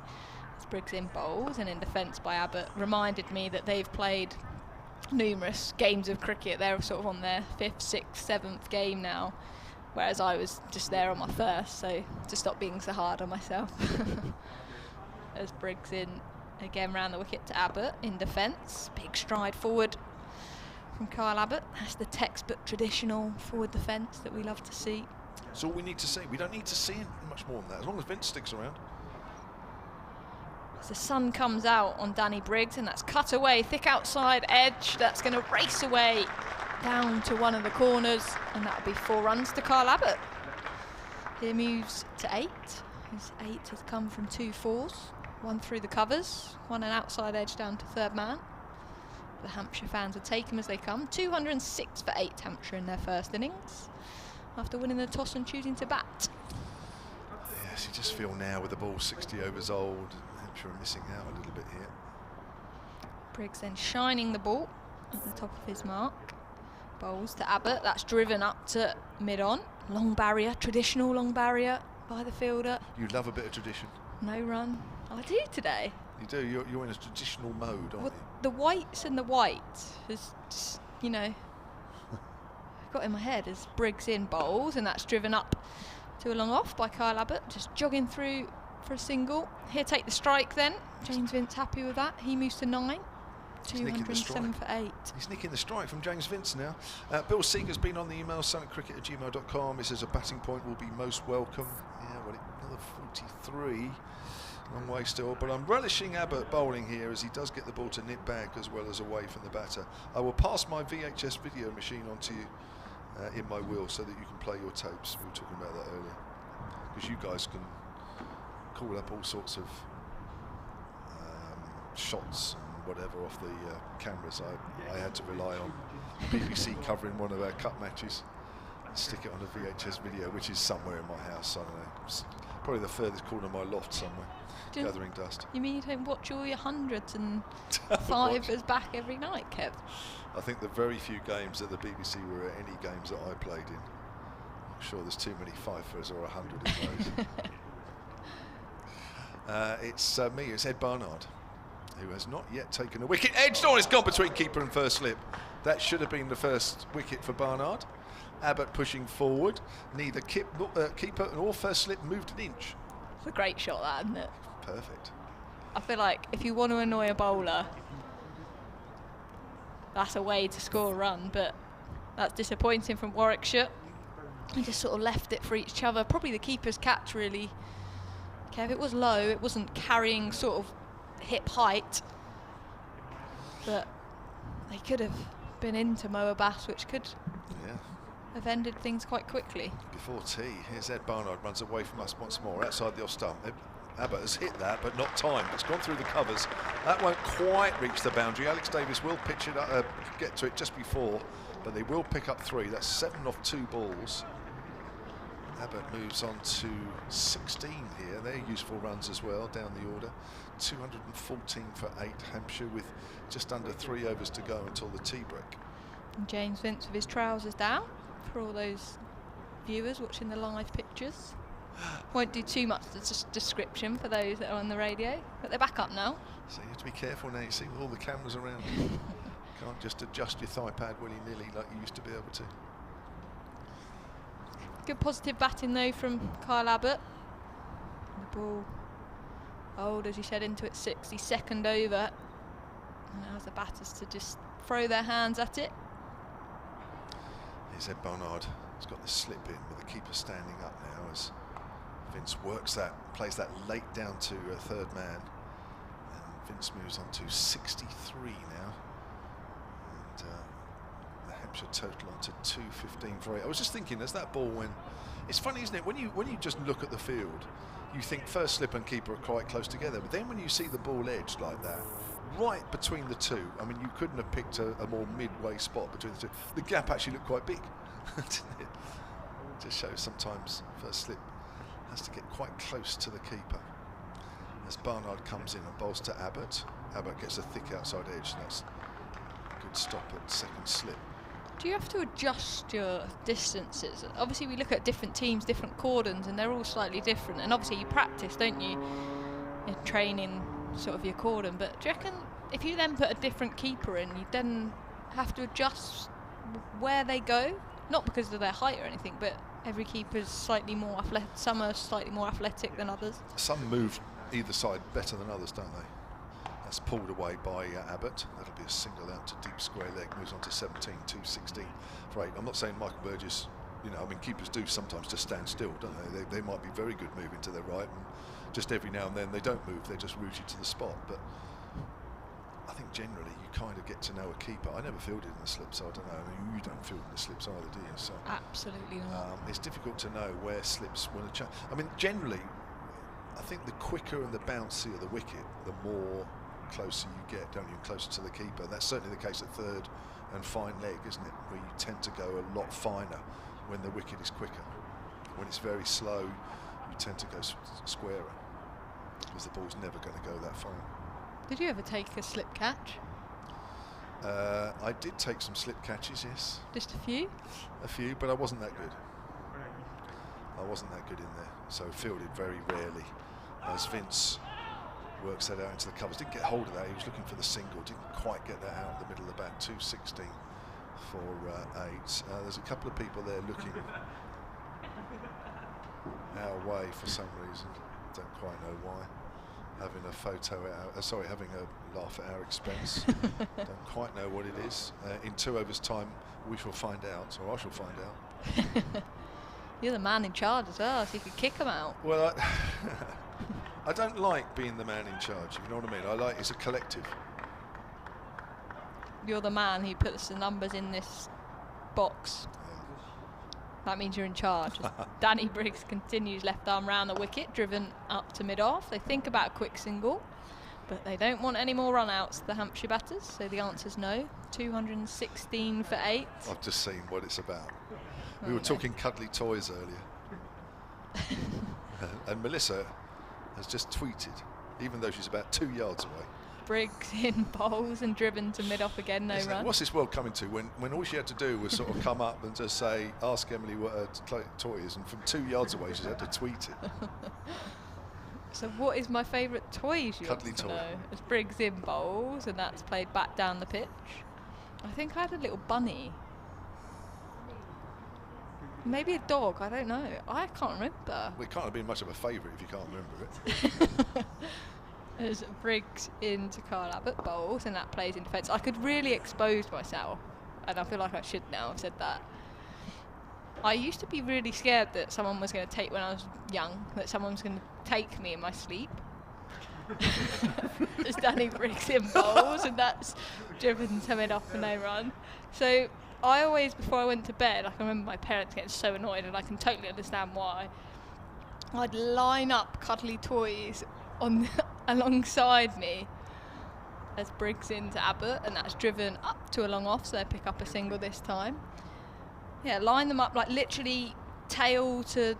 Briggs in bowls and in defence by Abbott, reminded me that they've played numerous games of cricket. They're sort of on their 5th, 6th, 7th game now, whereas I was just there on my first, so to stop being so hard on myself. as Briggs in again round the wicket to Abbott in defence. Big stride forward from Kyle Abbott. That's the textbook traditional forward defence that we love to see. That's all we need to see. We don't need to see much more than that, as long as Vince sticks around. As the sun comes out on Danny Briggs, and that's cut away, thick outside edge. That's going to race away down to one of the corners, and that'll be 4 runs to Kyle Abbott. He moves to 8. His 8 has come from 2 fours, 1 through the covers, 1 an outside edge down to third man. The Hampshire fans will take him as they come. 206 for 8 Hampshire in their first innings, after winning the toss and choosing to bat. Yes, you just feel now with the ball 60 overs old, Hampshire are missing out a little bit here. Briggs then shining the ball at the top of his mark. Bowls to Abbott, that's driven up to mid-on. Long barrier, traditional long barrier by the fielder. You love a bit of tradition. No run. I do today. You do, you're in a traditional mode, aren't you? The whites and the white has just, you know, got in my head as Briggs in bowls, and that's driven up to a long off by Kyle Abbott, just jogging through for a single. He'll take the strike then. James Vince happy with that. He moves to 9. 207 for 8. He's nicking the strike from James Vince now. Bill Seeger's been on the email, suncricket@gmail.com. He says a batting point will be most welcome. Yeah, well, another 43. Long way still, but I'm relishing Abbott bowling here as he does get the ball to nip back as well as away from the batter. I will pass my VHS video machine on to you in my will so that you can play your tapes. We were talking about that earlier. Because you guys can call up all sorts of shots and whatever off the cameras. I had to rely on BBC covering one of our cup matches and stick it on a VHS video, which is somewhere in my house. I don't know. It's probably the furthest corner of my loft somewhere. Gathering dust. You mean you don't watch all your hundreds and fivers back every night, Kev? I think the very few games that the BBC were any games that I played in. I'm sure there's too many fifers or 100 in those. It's me, it's Ed Barnard, who has not yet taken a wicket. Edged on, it's gone between keeper and first slip. That should have been the first wicket for Barnard. Abbott pushing forward. Neither keeper nor first slip moved an inch. It's a great shot, that, isn't it? Perfect. I feel like if you want to annoy a bowler, that's a way to score a run, but that's disappointing from Warwickshire. They just sort of left it for each other. Probably the keeper's catch, really. Kev, it was low, it wasn't carrying sort of hip height, but they could have been into Moa Bass, which could have ended things quite quickly. Before tea, here's Ed Barnard, runs away from us once more, outside the off stump. Abbott has hit that, but not timed. It's gone through the covers. That won't quite reach the boundary. Alex Davis will pitch it up, get to it just before, but they will pick up 3. That's 7 off 2 balls. Abbott moves on to 16 here. They're useful runs as well down the order. 214 for 8 Hampshire with just under 3 overs to go until the tea break. And James Vince with his trousers down for all those viewers watching the live pictures. Won't do too much description for those that are on the radio, but they're back up now. So you have to be careful now, you see, with all the cameras around. Can't just adjust your thigh pad willy-nilly like you used to be able to. Good positive batting though from Kyle Abbott. The ball old, as you said, into its 62nd over. And allows the batters to just throw their hands at it. Here's Ed Barnard. He's got the slip in with the keeper standing up now as Vince works that, plays that late down to a third man. And Vince moves on to 63 now. And the Hampshire total on to 215 for 8. I was just thinking, as that ball went, it's funny, isn't it? When you just look at the field, you think first slip and keeper are quite close together. But then when you see the ball edged like that, right between the two, I mean, you couldn't have picked a more midway spot between the two. The gap actually looked quite big, didn't it? Just shows sometimes first slip has to get quite close to the keeper. As Barnard comes in and bowls to Abbott. Abbott gets a thick outside edge, and that's a good stop at second slip. Do you have to adjust your distances? Obviously we look at different teams, different cordons, and they're all slightly different, and obviously you practice, don't you, in training sort of your cordon, but do you reckon if you then put a different keeper in, you then have to adjust where they go? Not because of their height or anything, but every keeper's slightly more athletic. Some are slightly more athletic than others. Some move either side better than others, don't they? That's pulled away by Abbott. That'll be a single out to deep square leg. Moves on to 17, 216 for 8. I'm not saying Michael Burgess, I mean, keepers do sometimes just stand still, don't they? They might be very good moving to their right, and just every now and then they don't move, they're just rooted to the spot. But I think generally you kind of get to know a keeper. I never fielded in the slip, so I don't know. I mean, you don't field in the slips either, do you? So Absolutely not. it's difficult to know where slips will change. I mean, generally, I think the quicker and the bouncier the wicket, the more closer you get, don't you, closer to the keeper. That's certainly the case at third and fine leg, isn't it, where you tend to go a lot finer when the wicket is quicker. When it's very slow, you tend to go squarer, because the ball's never going to go that far. Did you ever take a slip catch? I did take some slip catches, yes. Just a few? A few, but I wasn't that good. I wasn't that good in there, so fielded very rarely. As Vince works that out into the covers, didn't get hold of that. He was looking for the single, didn't quite get that out of the middle of the bat. 216 for 8. There's a couple of people there looking our way for some reason. Don't quite know why. Having a photo out, having a laugh at our expense. Don't quite know what it is. In 2 overs' time, we shall find out, or I shall find out. You're the man in charge as well, so you could kick them out. Well, I don't like being the man in charge, if you know what I mean. It's a collective. You're the man who puts the numbers in this box. That means you're in charge. Danny Briggs continues left arm round the wicket, driven up to mid-off. They think about a quick single, but they don't want any more run-outs, the Hampshire batters, so the answer's no. 216 for 8. I've just seen what it's about. We were talking cuddly toys earlier. And Melissa has just tweeted, even though she's about 2 yards away. Briggs in bowls and driven to mid-off again, no run. What's this world coming to when all she had to do was sort of come up and just say, ask Emily what her toy is, and from 2 yards away she had to tweet it. So what is my favourite toy, you Cuddly want to toy. know? It's Briggs in bowls, and that's played back down the pitch. I think I had a little bunny. Maybe a dog, I don't know. I can't remember. Well, it can't have been much of a favourite if you can't remember it. There's Briggs into Carl Abbott bowls, and that plays in defence. I could really expose myself, and I feel like I should now. I've said that. I used to be really scared that someone was going to take, when I was young, that someone was going to take me in my sleep. There's Danny Briggs in bowls, and that's driven to mid off for no run. So I always, before I went to bed, I can remember my parents getting so annoyed, and I can totally understand why. I'd line up cuddly toys on alongside me as Briggs into Abbott, and that's driven up to a long off, so they pick up a single this time. Yeah, line them up like literally tail to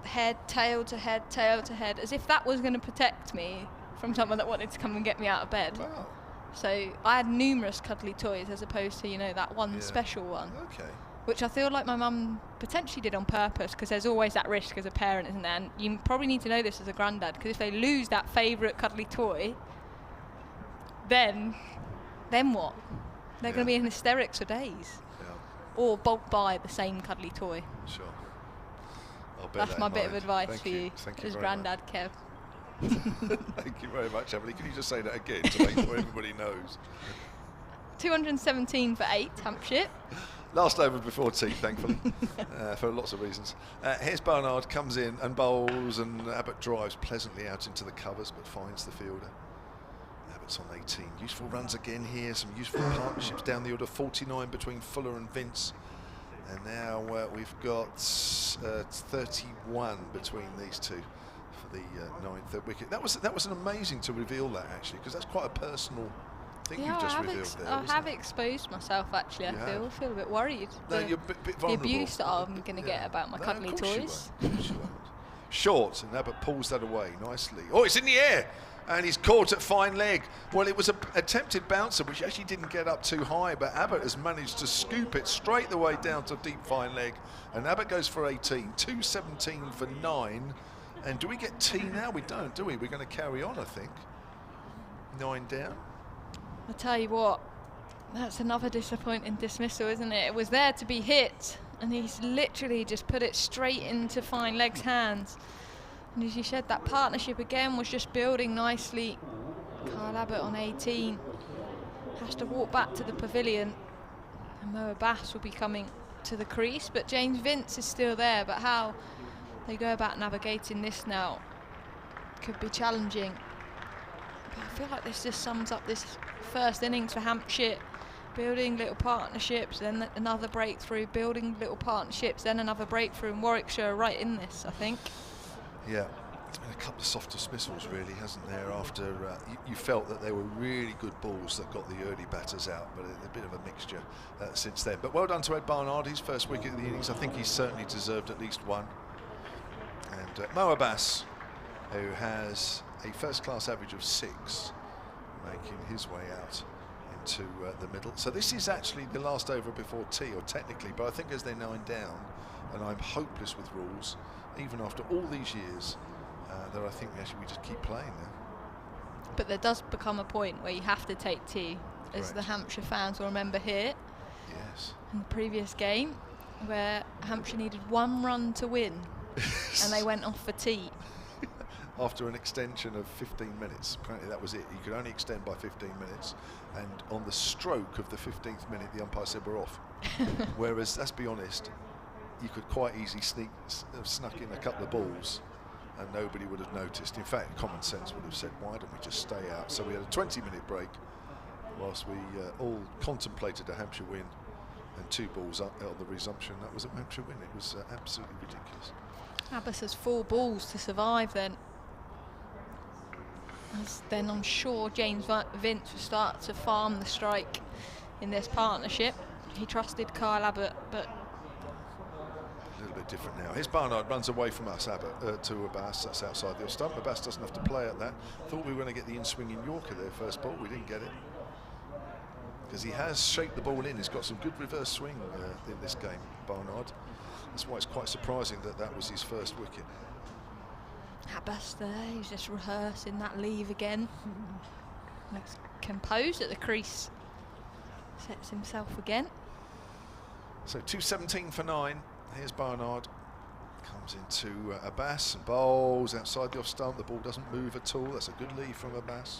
head, tail to head, tail to head, as if that was going to protect me from someone that wanted to come and get me out of bed. Wow. So I had numerous cuddly toys as opposed to, that one special one. Okay. Which I feel like my mum potentially did on purpose, because there's always that risk as a parent, isn't there? And you probably need to know this as a granddad, because if they lose that favourite cuddly toy, then what? They're going to be in hysterics for days. Yeah. Or bulk buy the same cuddly toy. Sure. I'll bear That's that my in bit of mind. advice Thank for you Thank as very granddad Kev. much. Thank you very much, Emily. Can you just say that again to make sure everybody knows? 217 for 8, Hampshire. Last over before tea, thankfully, for lots of reasons. Here's Barnard, comes in and bowls, and Abbott drives pleasantly out into the covers, but finds the fielder. Abbott's on 18. Useful runs again here, some useful partnerships down the order, 49 between Fuller and Vince. And now we've got 31 between these two for the ninth wicket. That was an amazing to reveal that, actually, because that's quite a personal thing you've just revealed there. I have exposed myself, actually. I feel a bit worried. No, you're a bit the vulnerable. abuse that I'm going to get about my cuddly toys. Of course you won't. Short, and Abbott pulls that away nicely. Oh, it's in the air, and he's caught at fine leg. Well, it was an attempted bouncer, which actually didn't get up too high, but Abbott has managed to scoop it straight the way down to deep fine leg, and Abbott goes for 18, 217 for 9. And do we get tea now? We don't, do we? We're going to carry on, I think. 9 down. I tell you what, that's another disappointing dismissal, isn't it? It was there to be hit, and he's literally just put it straight into fine leg's hands. And as you said, that partnership again was just building nicely. Kyle Abbott on 18 has to walk back to the pavilion, and Mo Abbas will be coming to the crease, but James Vince is still there. But how they go about navigating this now could be challenging. But I feel like this just sums up this first innings for Hampshire, building little partnerships, then another breakthrough, building little partnerships, then another breakthrough, and Warwickshire right in this, I think. Yeah, there's been a couple of soft dismissals really, hasn't there, after you felt that they were really good balls that got the early batters out, but a bit of a mixture since then. But well done to Ed Barnard, his first wicket of the innings. I think he certainly deserved at least one. And Mo Abbas, who has a first-class average of 6, making his way out into the middle. So this is actually the last over before tea, or technically, but I think as they're 9 down, and I'm hopeless with rules, even after all these years, that I think we just keep playing now. But there does become a point where you have to take tea, as Correct. the Hampshire fans will remember here. Yes. In the previous game, where Hampshire needed 1 run to win, and they went off for tea. After an extension of 15 minutes, apparently that was it. You could only extend by 15 minutes, and on the stroke of the 15th minute, the umpire said we're off. Whereas, let's be honest, you could quite easily snuck in a couple of balls, and nobody would have noticed. In fact, common sense would have said, why don't we just stay out? So we had a 20-minute break, whilst we all contemplated a Hampshire win, and 2 balls up on the resumption. That was a Hampshire win. It was absolutely ridiculous. Abbas has 4 balls to survive then. As then I'm sure James Vince will start to farm the strike in this partnership. He trusted Kyle Abbott, but a little bit different now. Here's Barnard, runs away from us, Abbott to Abbas. That's outside the off stump. Abbas doesn't have to play at that. Thought we were going to get the in-swinging Yorker there first ball. We didn't get it, because he has shaped the ball in. He's got some good reverse swing in this game, Barnard. That's why it's quite surprising that that was his first wicket. Abbas there, he's just rehearsing that leave again. Looks composed at the crease. Sets himself again. So 2:17 for 9. Here's Barnard. Comes into Abbas and bowls outside the off stump. The ball doesn't move at all. That's a good lead from Abbas.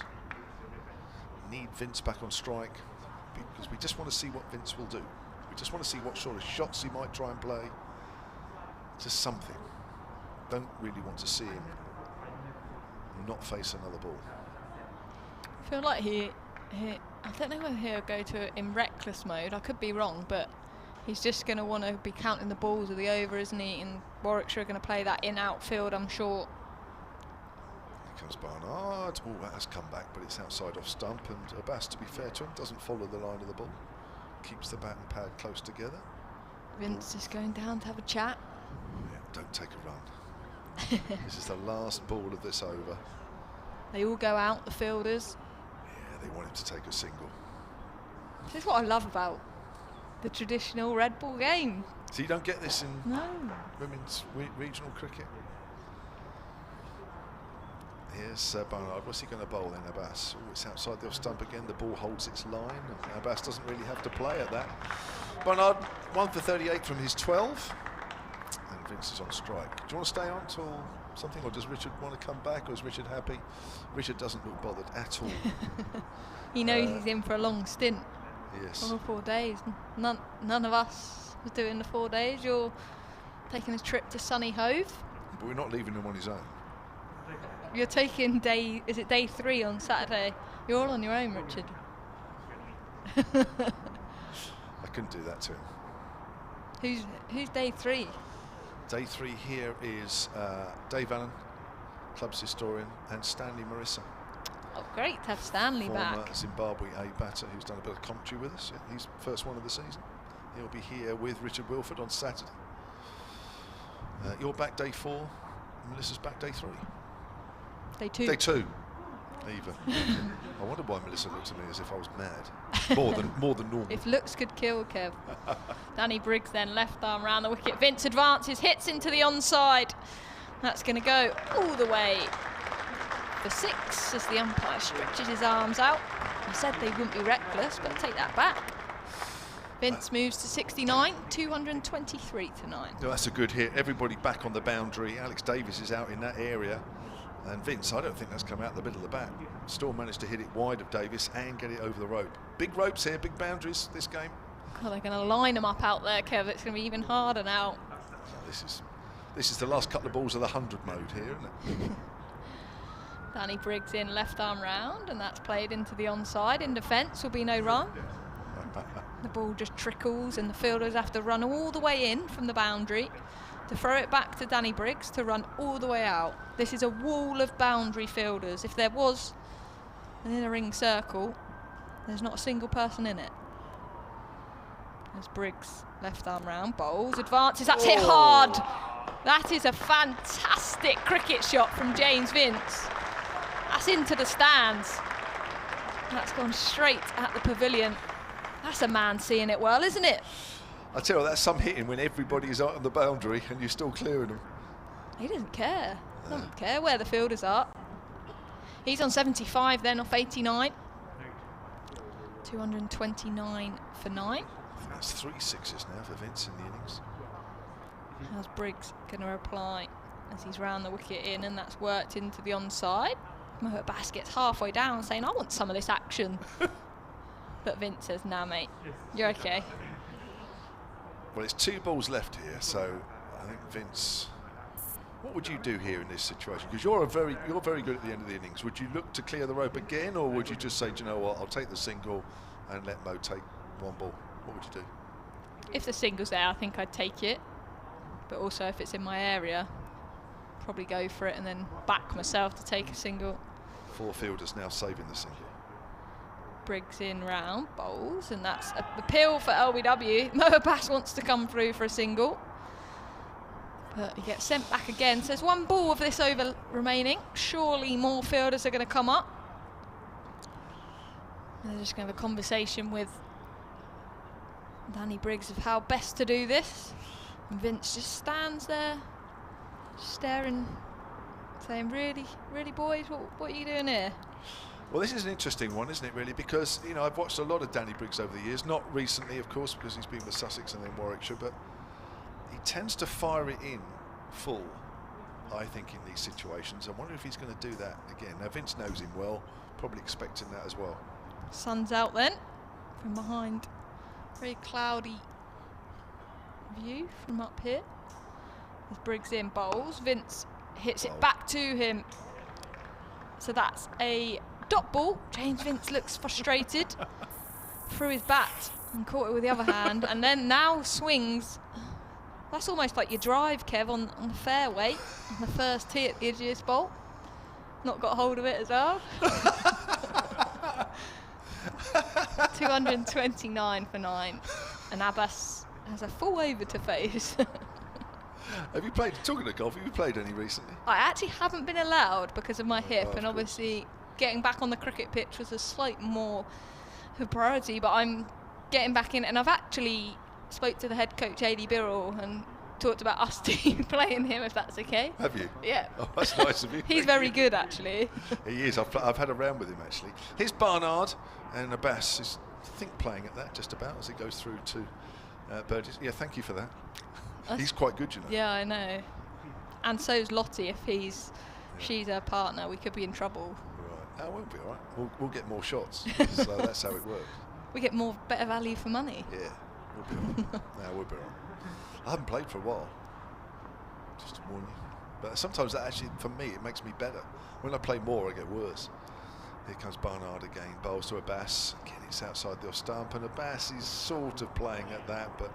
Need Vince back on strike, because we just want to see what Vince will do. We just want to see what sort of shots he might try and play. Just something. Don't really want to see him not face another ball. I feel like I don't know whether he'll go to it in reckless mode. I could be wrong, but he's just going to want to be counting the balls of the over, isn't he? And Warwickshire are going to play that in outfield, I'm sure. Here comes Barnard. Oh, that has come back, but it's outside off stump. And Abbas, to be fair to him, doesn't follow the line of the ball. Keeps the bat and pad close together. Vince is going down to have a chat. Yeah, don't take a run. This is the last ball of this over. They all go out, the fielders. Yeah, they want him to take a single. This is what I love about the traditional red ball game. So you don't get this in No. women's regional cricket. Here's Barnard. What's he going to bowl then, Abbas? Oh, it's outside the off stump again. The ball holds its line, and Abbas doesn't really have to play at that. Barnard 1 for 38 from his 12. And Vince is on strike. Do you want to stay on till something, or does Richard want to come back, or is Richard happy? Richard doesn't look bothered at all. He knows he's in for a long stint. Yes. 4 days. None of us are doing the 4 days. You're taking a trip to sunny Hove. But we're not leaving him on his own. You're taking day 3 on Saturday? You're all on your own, Richard. I couldn't do that to him. Who's day 3? Day 3 here is Dave Allen, club's historian, and Stanley Marissa. Oh, great to have Stanley Former back. Zimbabwe A batter who's done a bit of commentary with us. Yeah, he's first one of the season. He'll be here with Richard Wilford on Saturday. You're back day 4. Melissa's back day 3. Day 2. Day 2. Even. I wonder why Melissa looked at me as if I was mad. More than normal. If looks could kill, Kev. Danny Briggs then left arm round the wicket. Vince advances, hits into the onside. That's going to go all the way for 6 as the umpire stretches his arms out. I said they wouldn't be reckless, but take that back. Vince moves to 69, 223 to 9. No, that's a good hit. Everybody back on the boundary. Alex Davis is out in that area. And Vince, I don't think that's come out the middle of the bat. Still managed to hit it wide of Davis and get it over the rope. Big ropes here, big boundaries this game. God, they're going to line them up out there, Kev. It's going to be even harder now. This is the last couple of balls of the 100 mode here, isn't it? Danny Briggs in left arm round, and that's played into the onside. In defence will be no run. The ball just trickles, and the fielders have to run all the way in from the boundary to throw it back to Danny Briggs to run all the way out. This is a wall of boundary fielders. If there was an inner ring circle, there's not a single person in it. There's Briggs, left arm round, bowls, advances, that's hit hard. That is a fantastic cricket shot from James Vince. That's into the stands. That's gone straight at the pavilion. That's a man seeing it well, isn't it? I tell you what, that's some hitting when everybody's out on the boundary and you're still clearing them. He doesn't care. Doesn't care where the fielders are. He's on 75 then off 89. 229 for 9. That's 3 sixes now for Vince in the innings. How's Briggs going to reply as he's round the wicket in, and that's worked into the onside. Mohit Bass gets halfway down saying, I want some of this action. But Vince says, nah, mate, you're okay. Well, it's 2 balls left here, so I think Vince, what would you do here in this situation? Because you're very good at the end of the innings. Would you look to clear the rope again, or would you just say, do you know what, I'll take the single and let Mo take 1 ball? What would you do? If the single's there, I think I'd take it. But also if it's in my area, probably go for it and then back myself to take a single. 4 fielders now saving the single. Briggs in round, bowls, and that's a appeal for LBW. Mohit Bass wants to come through for a single, but he gets sent back again. So there's 1 ball of this over remaining. Surely more fielders are going to come up. And they're just going to have a conversation with Danny Briggs of how best to do this. And Vince just stands there, staring, saying, really, really, boys, what are you doing here? Well, this is an interesting one, isn't it, really? Because, you know, I've watched a lot of Danny Briggs over the years. Not recently, of course, because he's been with Sussex and then Warwickshire, but he tends to fire it in full, I think, in these situations. I wonder if he's going to do that again. Now, Vince knows him well, probably expecting that as well. Sun's out then, from behind. Very cloudy view from up here. As Briggs in, bowls. Vince hits it back to him. So that's a dot ball. James Vince looks frustrated. Threw his bat and caught it with the other hand, and then now swings. That's almost like your drive, Kev, on the fairway on the first tee at the Ageas Bowl. Not got hold of it as well. 229 for 9, and Abbas has a full over to face. Have you played, talking of golf, have you played any recently? I actually haven't been allowed because of my hip, and obviously getting back on the cricket pitch was a slight more of a priority, but I'm getting back in, and I've actually spoke to the head coach, A.D. Birrell, and talked about us two playing him, if that's okay. Have you? Yeah. Oh, that's nice of you. He's very good, actually. He is. I've had a round with him, actually. Here's Barnard, and Abbas is, I think, playing at that just about as it goes through to Burgess. Yeah, thank you for that. He's quite good, you know. Yeah, I know. And so's Lottie. If she's her partner, we could be in trouble. Right. Oh, we'll be all right. We'll get more shots. So that's how it works. We get better value for money. Yeah, we'll be all right. No, we'll be all right. I haven't played for a while, just to warn you. But sometimes that actually, for me, it makes me better. When I play more, I get worse. Here comes Barnard again, bowls to Abbas. Again, it's outside the off stump, and Abbas is sort of playing at that, but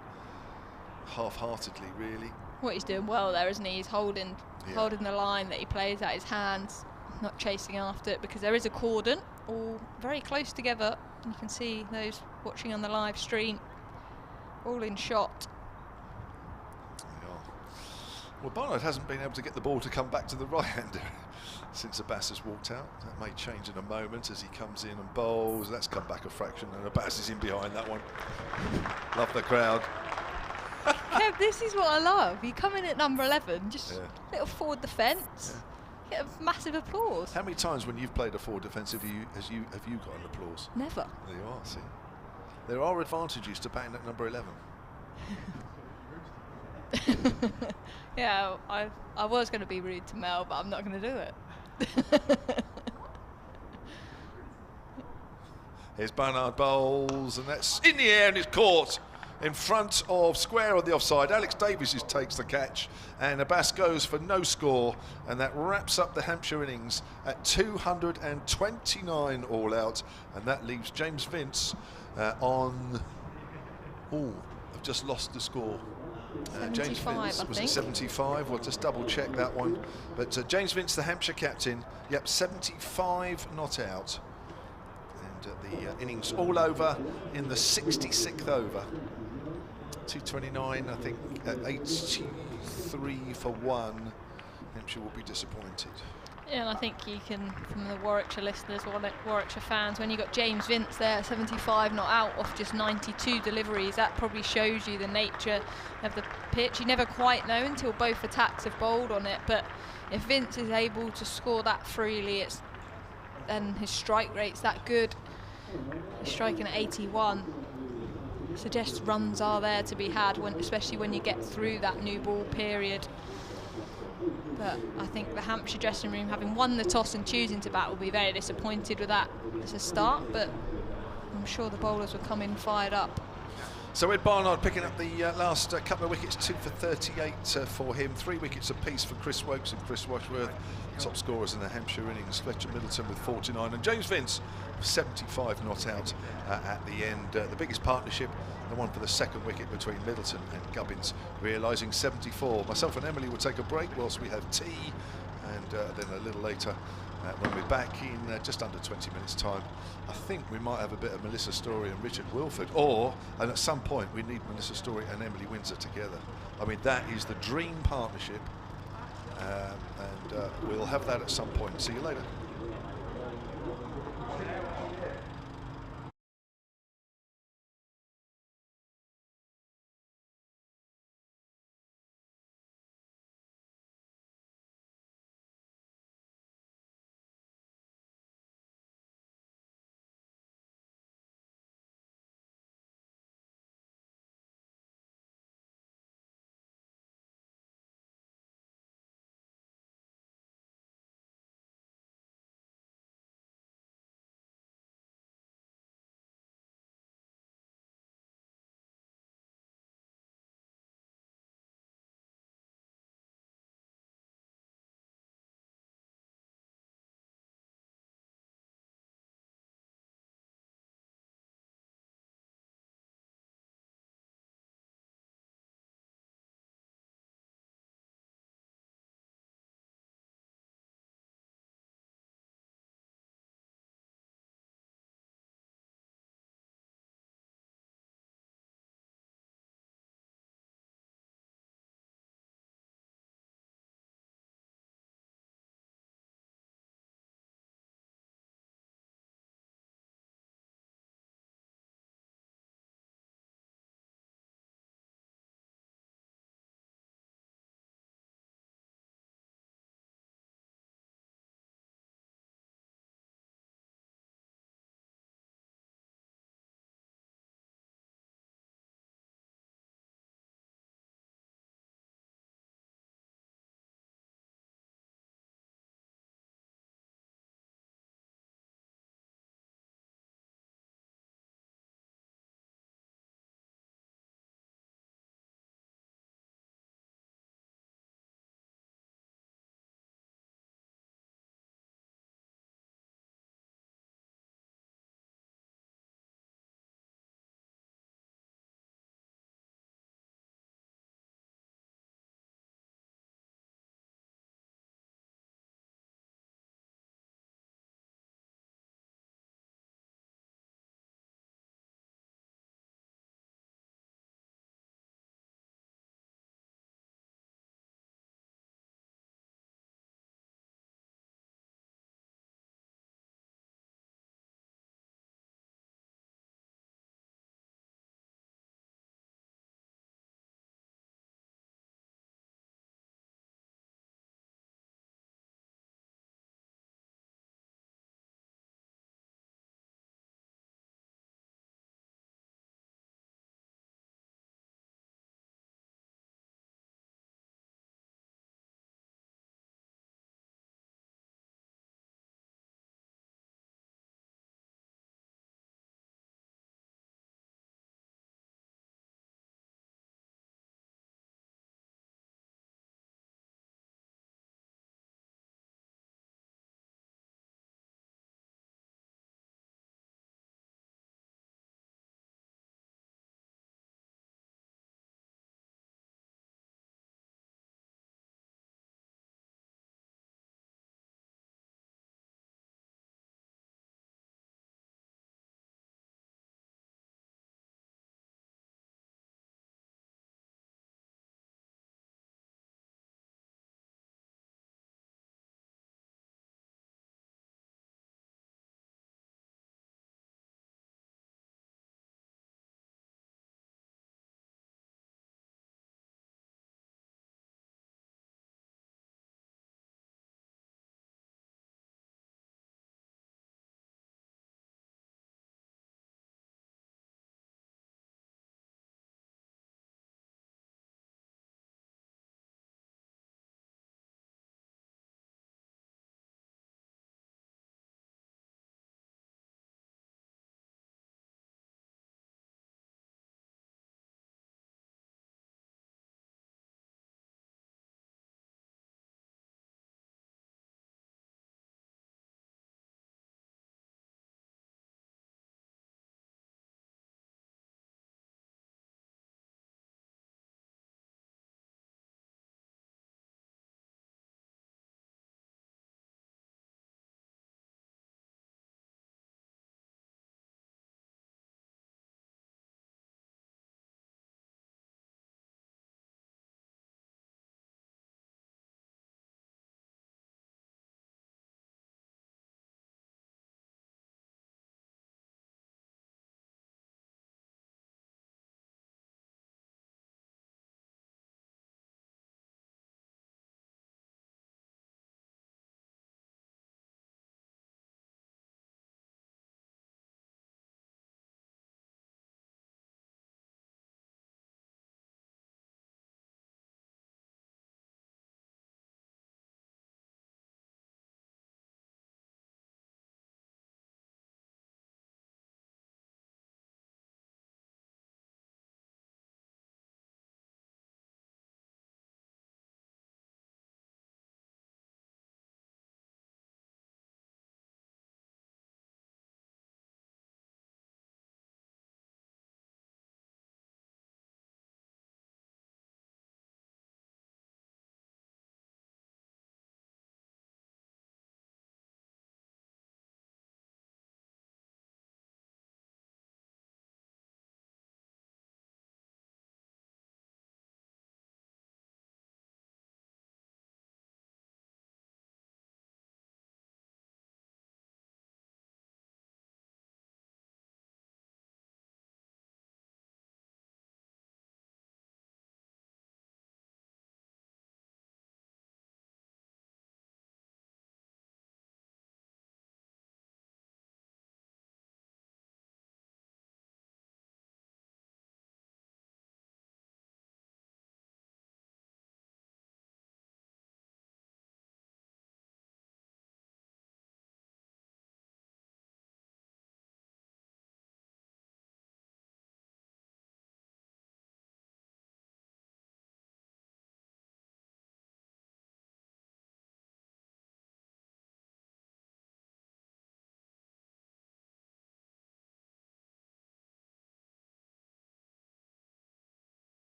half-heartedly, really. What he's doing well there, isn't he? He's holding the line that he plays at his hands, not chasing after it, because there is a cordon, all very close together. You can see those watching on the live stream, all in shot. Well, Barnard hasn't been able to get the ball to come back to the right-hander since Abbas has walked out. That may change in a moment as he comes in and bowls. That's come back a fraction, and Abbas is in behind that one. Love the crowd. Kev, this is what I love. You come in at number 11, just little forward defence, get a massive applause. How many times when you've played a forward defence have you got an applause? Never. There you are, see. there are advantages to batting at number 11. Yeah, I was going to be rude to Mel, but I'm not going to do it. Here's Barnard bowls, and that's in the air, and it's caught in front of square on the offside. Alex Davies takes the catch, and Abbas goes for no score, and that wraps up the Hampshire innings at 229 all out, and that leaves James Vince on. Oh, I've just lost the score. James Vince, was it 75? We'll just double check that one. But James Vince, the Hampshire captain, yep, 75 not out. And the innings all over in the 66th over. 229, I think, 83 for 1. Hampshire will be disappointed. Yeah, and I think you can, from the Warwickshire listeners, Warwickshire fans, when you got James Vince there, 75 not out off just 92 deliveries, that probably shows you the nature of the pitch. You never quite know until both attacks have bowled on it, but if Vince is able to score that freely, then his strike rate's that good. He's striking at 81. Suggests runs are there to be had, especially when you get through that new ball period. But I think the Hampshire dressing room, having won the toss and choosing to bat, will be very disappointed with that as a start, but I'm sure the bowlers will come in fired up. So Ed Barnard picking up the last couple of wickets, 2 for 38 for him, 3 wickets apiece for Chris Wokes and Chris Washworth, top scorers in the Hampshire innings. Fletcher Middleton with 49 and James Vince 75 not out at the end. The biggest partnership, the one for the second wicket between Middleton and Gubbins, realising 74. Myself and Emily will take a break whilst we have tea, and then a little later when we're back in just under 20 minutes time, I think we might have a bit of Melissa Story and Richard Wilford, and at some point we need Melissa Story and Emily Windsor together. I mean, that is the dream partnership, and we'll have that at some point. See you later.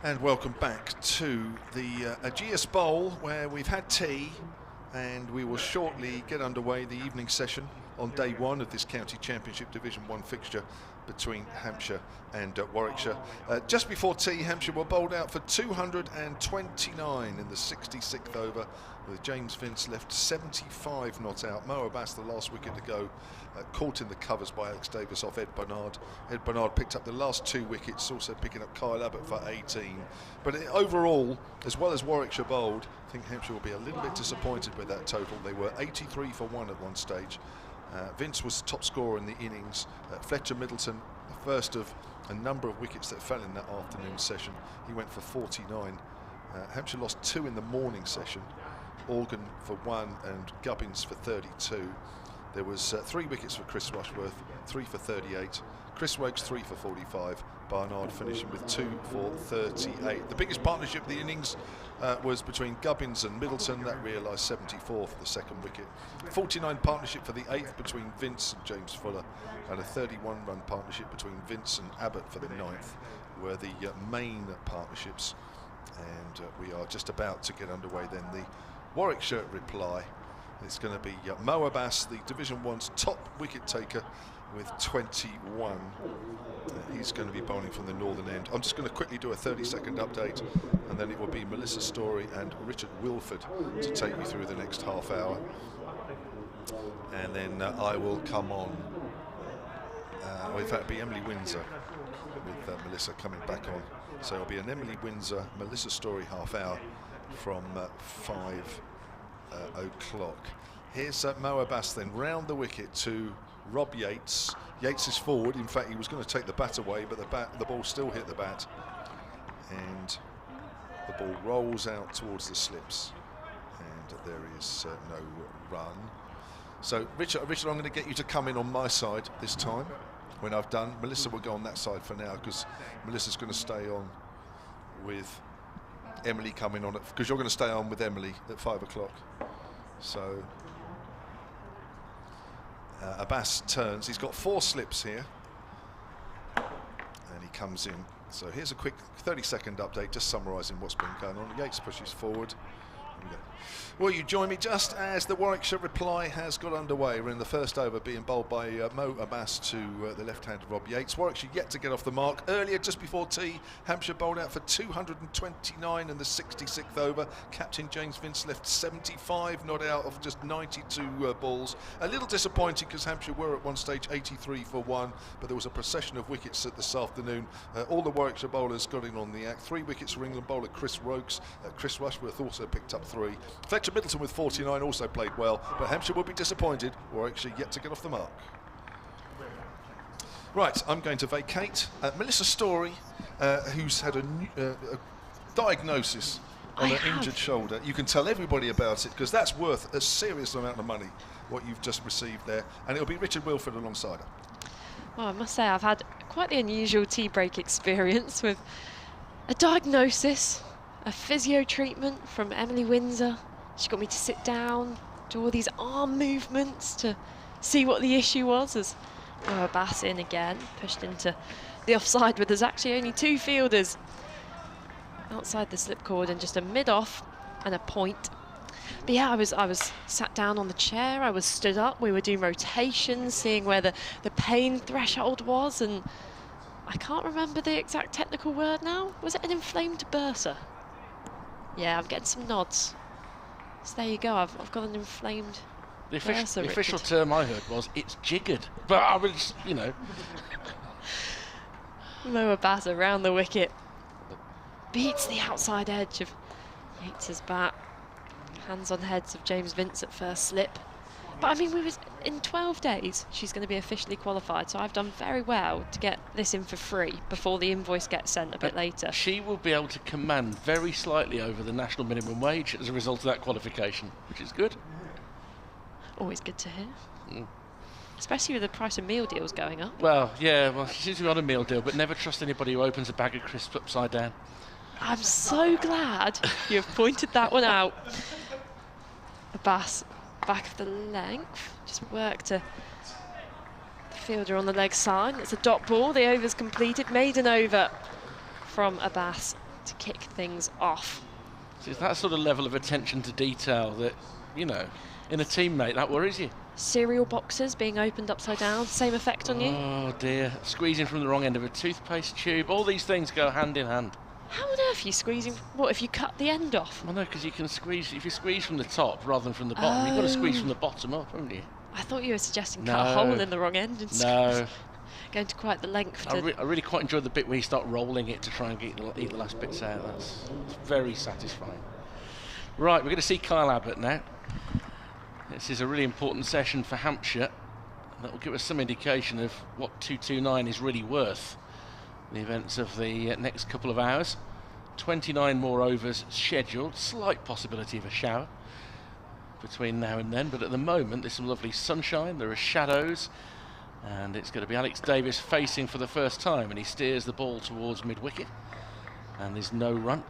And welcome back to the Ageas Bowl, where we've had tea and we will shortly get underway the evening session on day one of this County Championship Division 1 fixture between Hampshire and Warwickshire. Just before tea, Hampshire were bowled out for 229 in the 66th over, with James Vince left 75 not out. Mo Abbas, the last wicket to go, caught in the covers by Alex Davis off Ed Bernard. Ed Bernard picked up the last 2 wickets, also picking up Kyle Abbott for 18. But overall, as well as Warwickshire bowled, I think Hampshire will be a little bit disappointed with that total. They were 83 for 1 at one stage. Vince was top scorer in the innings. Fletcher Middleton, the first of a number of wickets that fell in that afternoon session. He went for 49. Hampshire lost 2 in the morning session. Organ for 1 and Gubbins for 32. There was 3 wickets for Chris Rushworth, 3 for 38. Chris Rokes 3 for 45. Barnard finishing with 2 for 38. The biggest partnership of the innings was between Gubbins and Middleton. That realised 74 for the second wicket. 49 partnership for the 8th between Vince and James Fuller, and a 31-run partnership between Vince and Abbott for the 9th were the main partnerships. And we are just about to get underway then. The Warwickshire reply. It's going to be Mo Abbas, the Division 1's top wicket taker, with 21. He's going to be bowling from the northern end. I'm just going to quickly do a 30-second update, and then it will be Melissa Story and Richard Wilford to take you through the next half hour. And then I will come on, well, in fact, it'll be Emily Windsor with Melissa coming back on. So it'll be an Emily Windsor, Melissa Story half hour from 5 o'clock. Here's Mo Abbas then, round the wicket to Rob Yates. Yates is forward. In fact, he was going to take the bat away, but the ball still hit the bat, and the ball rolls out towards the slips, and there is no run. So Richard, I'm going to get you to come in on my side this time. When I've done, Melissa will go on that side for now, because Melissa's going to stay on with Emily coming on, because you're going to stay on with Emily at 5 o'clock. So Abbas turns. He's got 4 slips here, and he comes in. So here's a quick 30-second update, just summarising what's been going on. Yates pushes forward. Well, you join me just as the Warwickshire reply has got underway. We're in the first over, being bowled by Mo Abbas to the left-handed Rob Yates. Warwickshire yet to get off the mark. Earlier, just before tea, Hampshire bowled out for 229 in the 66th over. Captain James Vince left 75 not out of just 92 balls. A little disappointing, because Hampshire were at one stage 83 for 1, but there was a procession of wickets this afternoon. All the Warwickshire bowlers got in on the act. 3 wickets for England bowler Chris Rokes. Chris Rushworth also picked up 3. Fletcher Middleton with 49 also played well, but Hampshire will be disappointed. Warwickshire yet to get off the mark. Right, I'm going to vacate. Melissa Story, who's had a diagnosis on her injured shoulder. You can tell everybody about it, because that's worth a serious amount of money, what you've just received there. And it'll be Richard Wilford alongside her. Well, I must say I've had quite the unusual tea break experience with a diagnosis, a physio treatment from Emily Windsor. She got me to sit down, do all these arm movements to see what the issue was, as Mo Abbas in again, pushed into the offside, but there's actually only 2 fielders outside the slipcord, and just a mid-off and a point. But yeah, I was sat down on the chair, I was stood up, we were doing rotations, seeing where the pain threshold was, and I can't remember the exact technical word now. Was it an inflamed bursa? Yeah, I'm getting some nods. So there you go, I've got an inflamed bursa. The official term I heard was, it's jiggered. But I was, you know. Mo Abbas around the wicket. Beats the outside edge of Yates' bat. Hands on heads of James Vince at first slip. But I mean, in 12 days, she's going to be officially qualified, so I've done very well to get this in for free before the invoice gets sent a bit later. She will be able to command very slightly over the national minimum wage as a result of that qualification, which is good. Always good to hear. Especially with the price of meal deals going up. Well, yeah, well, she seems to be on a meal deal, but never trust anybody who opens a bag of crisps upside down. I'm so glad you've pointed that one out. Abbas, back of the length, just work to the fielder on the leg side. It's a dot ball, the over's completed, maiden over from Abbas. to kick things off. So it's that sort of level of attention to detail that, you know, in a teammate, that worries you. Cereal boxes being opened upside down, same effect on you? Oh dear, squeezing from the wrong end of a toothpaste tube, all these things go hand in hand. How on earth are you squeezing? What, if you cut the end off? Well, no, because you can squeeze, if you squeeze from the top rather than from the bottom, you've got to squeeze from the bottom up, haven't you? I thought you were suggesting cut a hole in the wrong end and no. going to quite the length. I really quite enjoy the bit where you start rolling it to try and eat the last bits out. That's very satisfying. Right, we're going to see Kyle Abbott now. This is a really important session for Hampshire. That will give us some indication of what 229 is really worth. The events of the next couple of hours. 29 more overs scheduled. Slight possibility of a shower between now and then, but at the moment there's some lovely sunshine, there are shadows, and it's going to be Alex Davis facing for the first time, and he steers the ball towards mid-wicket, and there's no run.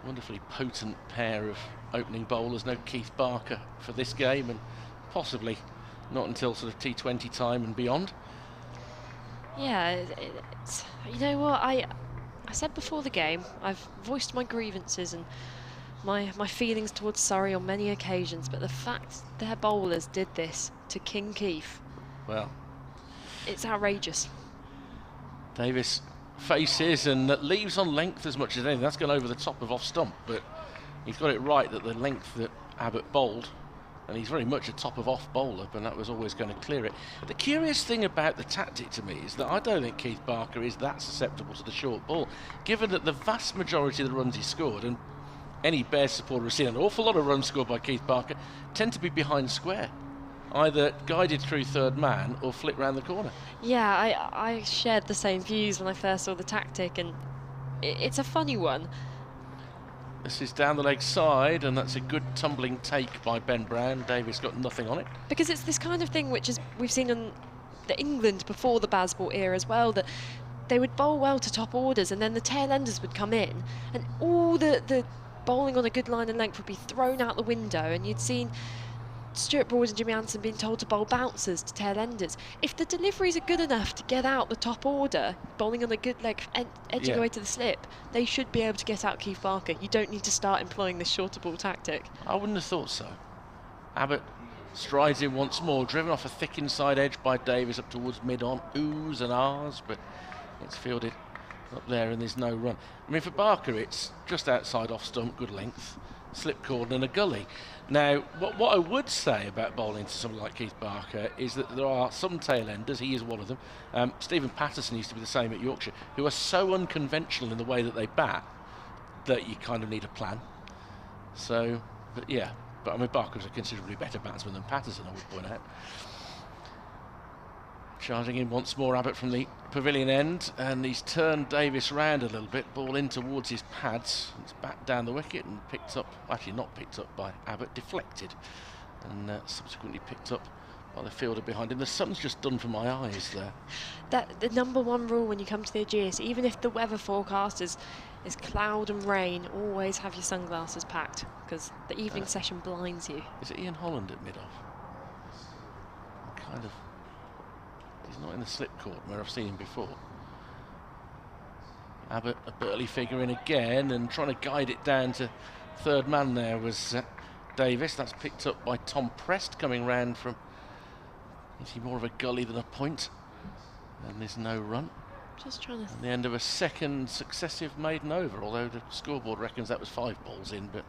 Wonderfully potent pair of opening bowlers. No Keith Barker for this game, and possibly not until sort of T20 time and beyond. Yeah, it's, you know what, I said before the game, I've voiced my grievances and my feelings towards Surrey on many occasions, but the fact their bowlers did this to King Keith, well, it's outrageous. Davis faces and leaves on length as much as anything. That's gone over the top of off stump, but he's got it right that the length that Abbott bowled, and he's very much a top of off bowler, but that was always going to clear it. The curious thing about the tactic to me is that I don't think Keith Barker is that susceptible to the short ball, given that the vast majority of the runs he scored, and any Bears supporter has seen an awful lot of runs scored by Keith Barker, tend to be behind square, either guided through third man or flick round the corner. Yeah, I shared the same views when I first saw the tactic, and it's a funny one. This is down the leg side, and that's a good tumbling take by Ben Brown. Davis got nothing on it. Because it's this kind of thing which is we've seen in the England before the Bazball era as well, that they would bowl well to top orders, and then the tail enders would come in, and all the bowling on a good line and length would be thrown out the window, and you'd seen Stuart Broad and Jimmy Anderson being told to bowl bouncers to tail enders. If the deliveries are good enough to get out the top order, bowling on a good leg, edging away to the slip, they should be able to get out Keith Barker. You don't need to start employing this shorter ball tactic. I wouldn't have thought so. Abbott strides in once more, driven off a thick inside edge by Davis up towards mid-on. Oohs and ahs, but it's fielded up there and there's no run. I mean, for Barker, it's just outside off stump, good length, slip cord and a gully. Now, what I would say about bowling to someone like Keith Barker is that there are some tail-enders, he is one of them. Stephen Patterson used to be the same at Yorkshire, who are so unconventional in the way that they bat that you kind of need a plan. So, but yeah, but I mean, Barker's a considerably better batsman than Patterson, I would point out. Charging in once more, Abbott from the pavilion end, and he's turned Davis round a little bit, ball in towards his pads. It's back down the wicket and picked up, actually not picked up by Abbott, deflected, and subsequently picked up by the fielder behind him. The sun's just done for my eyes there. The number one rule when you come to the Ageas, even if the weather forecast is cloud and rain, always have your sunglasses packed, because the evening session blinds you. Is it Ian Holland at mid-off? Kind of. He's not in the slip court where I've seen him before. Abbott, a burly figure in again, and trying to guide it down to third man there was Davis. That's picked up by Tom Prest coming round from, is he more of a gully than a point? And there's no run. Just trying to... And the end of a second successive maiden over, although the scoreboard reckons that was 5 balls in, but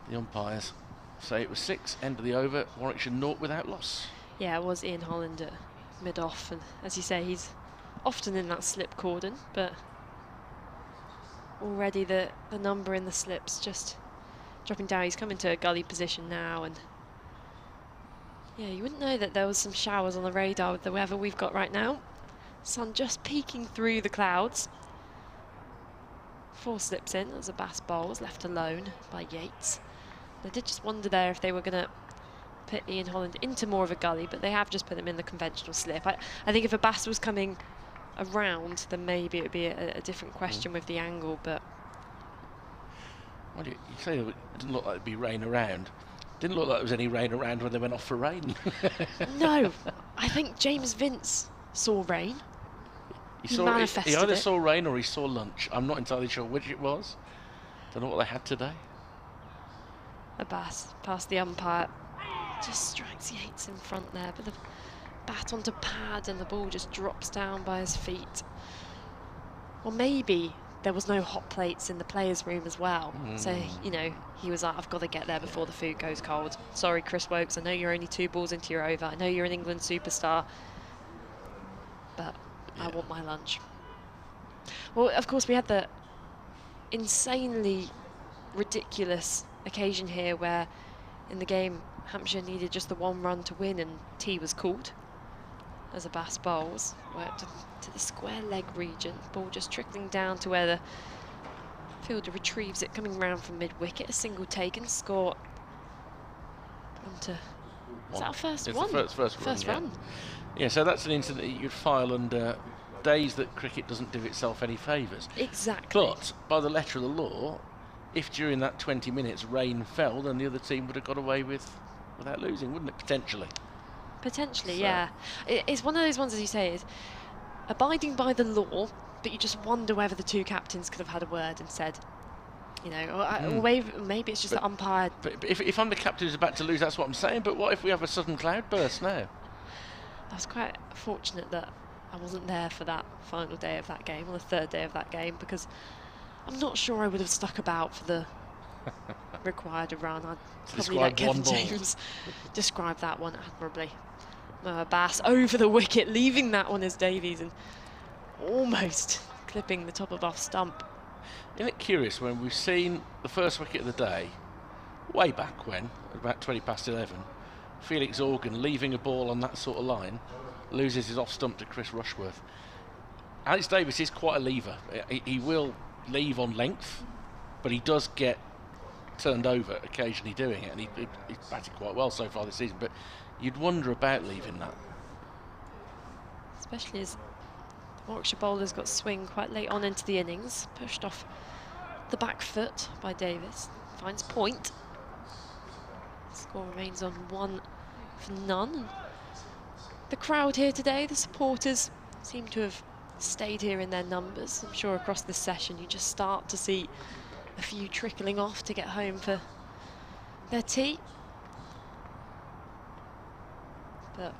the umpires say it was 6. End of the over, Warwickshire 0 without loss. Yeah, it was Ian Holland at mid-off, and as you say, he's often in that slip cordon, but already the number in the slips just dropping down. He's come into a gully position now, and yeah, you wouldn't know that there was some showers on the radar with the weather we've got right now. Sun just peeking through the clouds. 4 slips in as a Bass bowl was left alone by Yates. I did just wonder there if they were going to put Ian Holland into more of a gully, but they have just put him in the conventional slip. I think if a Bass was coming around, then maybe it would be a different question with the angle, but... Well, you say it didn't look like it'd be rain around. Didn't look like there was any rain around when they went off for rain. No, I think James Vince saw rain. He manifested either it. saw rain or he saw lunch. I'm not entirely sure which it was. Don't know what they had today. Abbas past the umpire, just strikes Yates in front there, but the bat onto pad and the ball just drops down by his feet. Or maybe there was no hot plates in the players' room as well. So, you know, he was like, I've got to get there before the food goes cold. Sorry, Chris Woakes, I know you're only 2 balls into your over. I know you're an England superstar, but I want my lunch. Well, of course, we had the insanely ridiculous occasion here where in the game Hampshire needed just the 1 run to win and tea was called as Ageas bowls. Worked to the square leg region, ball just trickling down to where the fielder retrieves it, coming round from mid-wicket, a single taken, score onto... Is that our first it's one? The first run. Yeah, so that's an incident that you'd file under days that cricket doesn't do itself any favours. Exactly. But by the letter of the law, if during that 20 minutes rain fell, then the other team would have got away without losing, wouldn't it, potentially? Potentially, So. yeah. It's one of those ones, as you say, is abiding by the law, but you just wonder whether the 2 captains could have had a word and said, you know, or maybe it's just the umpire. But if I'm the captain who's about to lose, that's what I'm saying. But what if we have a sudden cloudburst now? I was quite fortunate that I wasn't there for that final day of that game, or the 3rd day of that game, because I'm not sure I would have stuck about for the required run. I'd probably let Kevin James describe that one admirably. Abbas over the wicket, leaving that one as Davies and almost clipping the top of off stump. Isn't it curious when we've seen the first wicket of the day, way back when, about 20 past 11, Felix Organ leaving a ball on that sort of line, loses his off stump to Chris Rushworth. Alex Davis is quite a lever. He will leave on length, but he does get turned over occasionally doing it, and he's batted quite well so far this season, but you'd wonder about leaving that. Especially as the Warwickshire bowlers got swing quite late on into the innings, pushed off the back foot by Davis, finds point. Score remains on 1 for none. The crowd here today, the supporters, seem to have stayed here in their numbers. I'm sure across this session you just start to see a few trickling off to get home for their tea. But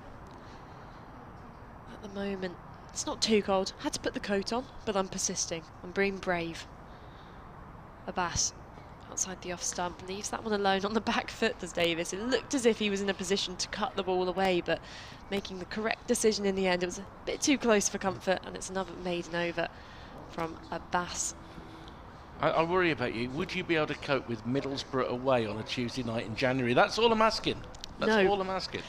at the moment, it's not too cold. Had to put the coat on, but I'm persisting. I'm being brave. Abbas outside the off stump, leaves that one alone on the back foot, does Davis. It looked as if he was in a position to cut the ball away, but making the correct decision in the end. It was a bit too close for comfort, and it's another maiden over from Abbas. I worry about you. Would you be able to cope with Middlesbrough away on a Tuesday night in January? That's all I'm asking. That's all I'm asking.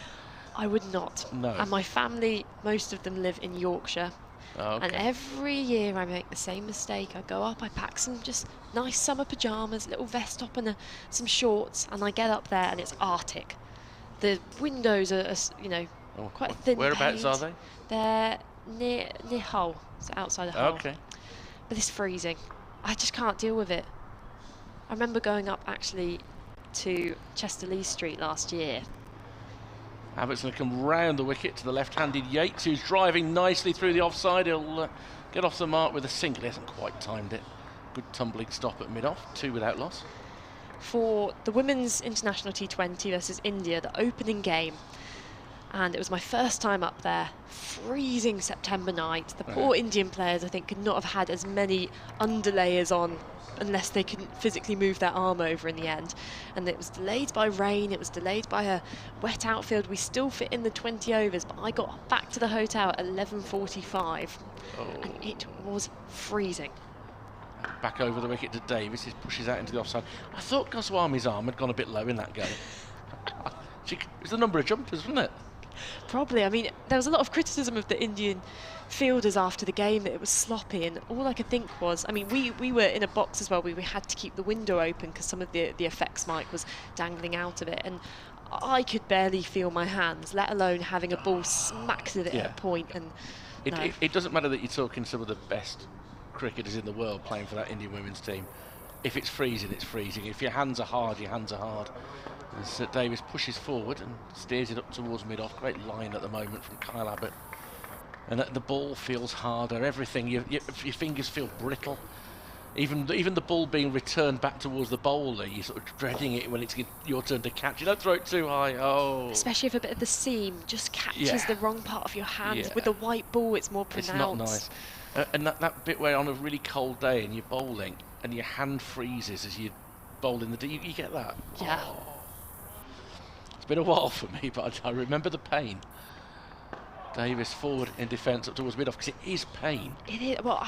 I would not. No. And my family, most of them live in Yorkshire. Oh, okay. And every year I make the same mistake. I go up, I pack some just nice summer pyjamas, little vest top and some shorts, and I get up there and it's Arctic. The windows are you know, quite thin. Whereabouts are they? They're near Hull, so outside of Hull. Okay. But it's freezing. I just can't deal with it. I remember going up actually to Chester-Lee Street last year. Abbott's going to come round the wicket to the left-handed Yates, who's driving nicely through the offside. He'll get off the mark with a single. He hasn't quite timed it. Good tumbling stop at mid-off, 2 without loss. For the Women's International T20 versus India, the opening game. And it was my first time up there. Freezing September night. The poor Indian players, I think, could not have had as many underlayers on unless they couldn't physically move their arm over in the end. And it was delayed by rain, it was delayed by a wet outfield. We still fit in the 20 overs, but I got back to the hotel at 11:45, and it was freezing. Back over the wicket to Davis, he pushes out into the offside. I thought Goswami's arm had gone a bit low in that game. It was the number of jumpers, wasn't it? Probably. I mean, there was a lot of criticism of the Indian fielders after the game that it was sloppy, and all I could think was, I mean, we were in a box as well. We had to keep the window open because some of the effects mic was dangling out of it, and I could barely feel my hands, let alone having a ball smacked at it at a point. And it doesn't matter that you're talking some of the best cricketers in the world playing for that Indian women's team. If it's freezing, it's freezing. If your hands are hard, your hands are hard. As Davis pushes forward and steers it up towards mid-off. Great line at the moment from Kyle Abbott. and the ball feels harder. Everything, your fingers feel brittle. Even the ball being returned back towards the bowler, you're sort of dreading it when it's your turn to catch. You don't throw it too high. Oh. Especially if a bit of the seam just catches the wrong part of your hand. Yeah. With the white ball, it's more pronounced. It's not nice. And that bit where on a really cold day and you're bowling and your hand freezes as you bowl in the deep, you get that. Yeah. Oh. It's been a while for me, but I remember the pain. Davis forward in defence up towards mid-off, because it is pain. It is. Well,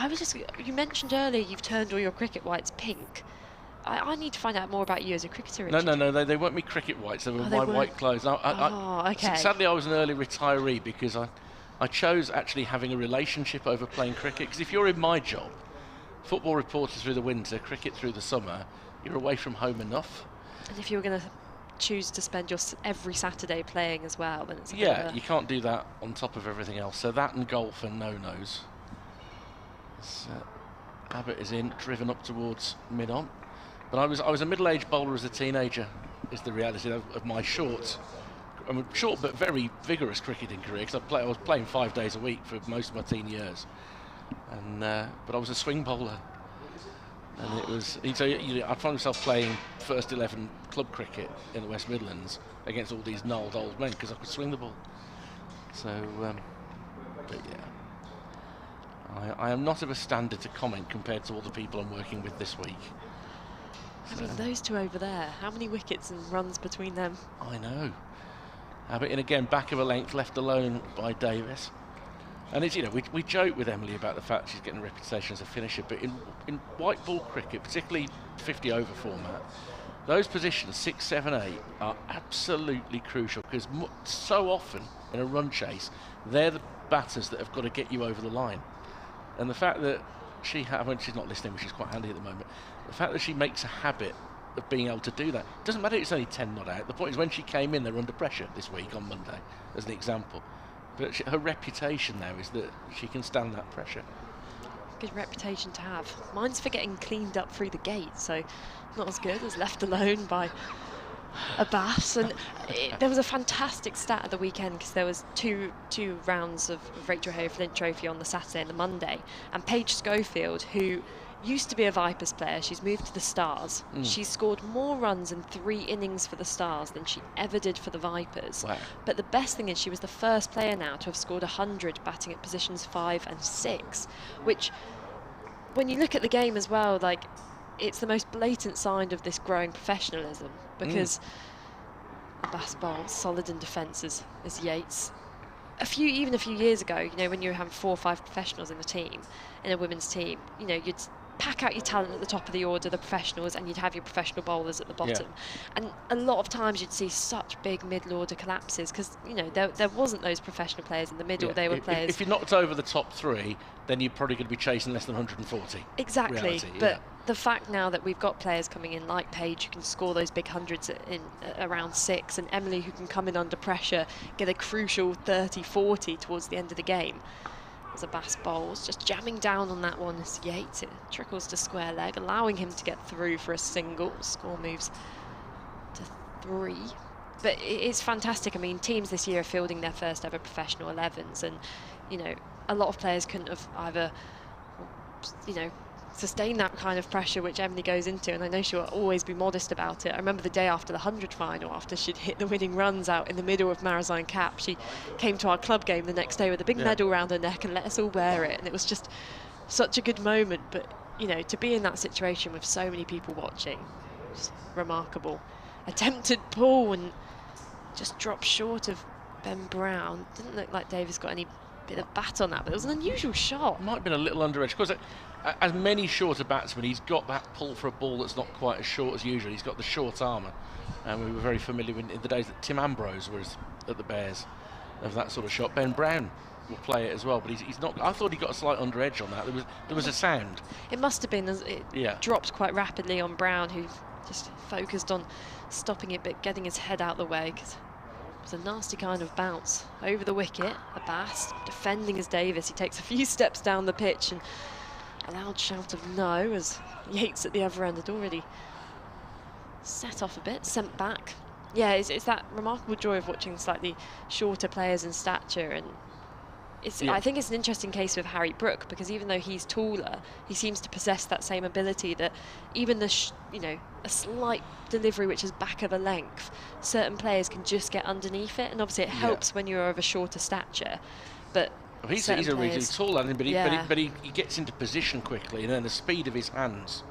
you mentioned earlier you've turned all your cricket whites pink. I need to find out more about you as a cricketer, Richard. No, they weren't me cricket whites, they were my white clothes. Okay. Sadly, I was an early retiree because I chose actually having a relationship over playing cricket, because if you're in my job, football reporter through the winter, cricket through the summer, you're away from home enough. And if you were going to choose to spend your every Saturday playing as well, then it's you can't do that on top of everything else. So that and golf and no-nos. Abbott is in, driven up towards mid-on. But I was a middle-aged bowler as a teenager, is the reality of my short but very vigorous cricketing career, because I was playing 5 days a week for most of my teen years. And but I was a swing bowler. And it was, so I found myself playing first 11 club cricket in the West Midlands against all these gnarled old men because I could swing the ball. So, but yeah, I am not of a standard to comment compared to all the people I'm working with this week. I mean, those two over there, how many wickets and runs between them? I know. Abbott in again, back of a length, left alone by Davis. And it's, we joke with Emily about the fact she's getting a reputation as a finisher, but in white ball cricket, particularly 50 over format, those positions 6, 7, 8 are absolutely crucial, because so often in a run chase they're the batters that have got to get you over the line. And the fact that she's not listening, which is quite handy at the moment, the fact that she makes a habit of being able to do that, doesn't matter it's only 10 not out. The point is, when she came in, they were under pressure this week on Monday as an example. But her reputation now is that she can stand that pressure. Good reputation to have. Mine's for getting cleaned up through the gate, so not as good as left alone by Abbas. And there was a fantastic stat at the weekend, because there was two rounds of Rachel Hay Flint Trophy on the Saturday and the Monday, and Paige Schofield, who used to be a Vipers player, she's moved to the Stars. She's scored more runs in 3 innings for the Stars than she ever did for the Vipers. Wow. But the best thing is she was the first player now to have scored 100 batting at positions 5 and 6, which, when you look at the game as well, like, it's the most blatant sign of this growing professionalism, because Abbas bowls solid in defence as Yates. Even a few years ago, when you were having 4 or 5 professionals in the team, in a women's team, you'd pack out your talent at the top of the order, the professionals, and you'd have your professional bowlers at the bottom. And a lot of times you'd see such big middle order collapses, because there wasn't those professional players in the middle. They were players. If you knocked over the top 3, then you're probably going to be chasing less than 140. Exactly. Reality, but the fact now that we've got players coming in like Paige, who can score those big hundreds in around 6, and Emily, who can come in under pressure, get a crucial 30-40 towards the end of the game. As Abbas bowls, just jamming down on that one as Yates, it trickles to square leg, allowing him to get through for a single. Score moves to 3. But it is fantastic. I mean, teams this year are fielding their first ever professional 11s, and a lot of players couldn't have either sustain that kind of pressure which Emily goes into, and I know she'll always be modest about it. I remember the day after the 100 final, after she'd hit the winning runs out in the middle of Marizine Cap, she came to our club game the next day with a big medal around her neck and let us all wear it, and it was just such a good moment. But to be in that situation with so many people watching, just remarkable. Attempted pull and just dropped short of Ben Brown. Didn't look like Davis got any bit of bat on that, but it was an unusual shot. Might have been a little under edge, because as many shorter batsmen, he's got that pull for a ball that's not quite as short as usual. He's got the short armour, and we were very familiar in the days that Tim Ambrose was at the Bears of that sort of shot. Ben Brown will play it as well, but he's not. I thought he got a slight under edge on that. There was a sound. It must have been, as it dropped quite rapidly on Brown, who just focused on stopping it but getting his head out the way, because it was a nasty kind of bounce over the wicket. Abbas defending as Davis. He takes a few steps down the pitch, and a loud shout of no as Yates at the other end had already set off a bit, sent back. Yeah, it's that remarkable joy of watching slightly shorter players in stature, and I think it's an interesting case with Harry Brook, because even though he's taller, he seems to possess that same ability that even a slight delivery which is back of a length, certain players can just get underneath it, and obviously it helps when you're of a shorter stature. But he's a really tall lad, but he gets into position quickly, and then the speed of his hands.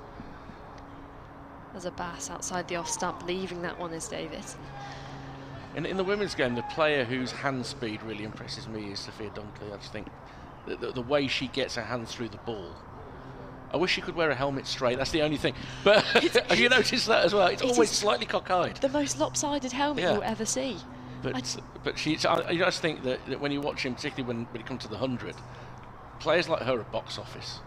There's a Bass outside the off stump, leaving that one is Davis. In the women's game, the player whose hand speed really impresses me is Sophia Dunkley. I just think the way she gets her hands through the ball. I wish she could wear a helmet straight, that's the only thing. But have you noticed that as well? It's always slightly cockeyed. The most lopsided helmet you'll ever see. But I just think that when you watch him, particularly when it comes to the 100, players like her are box office.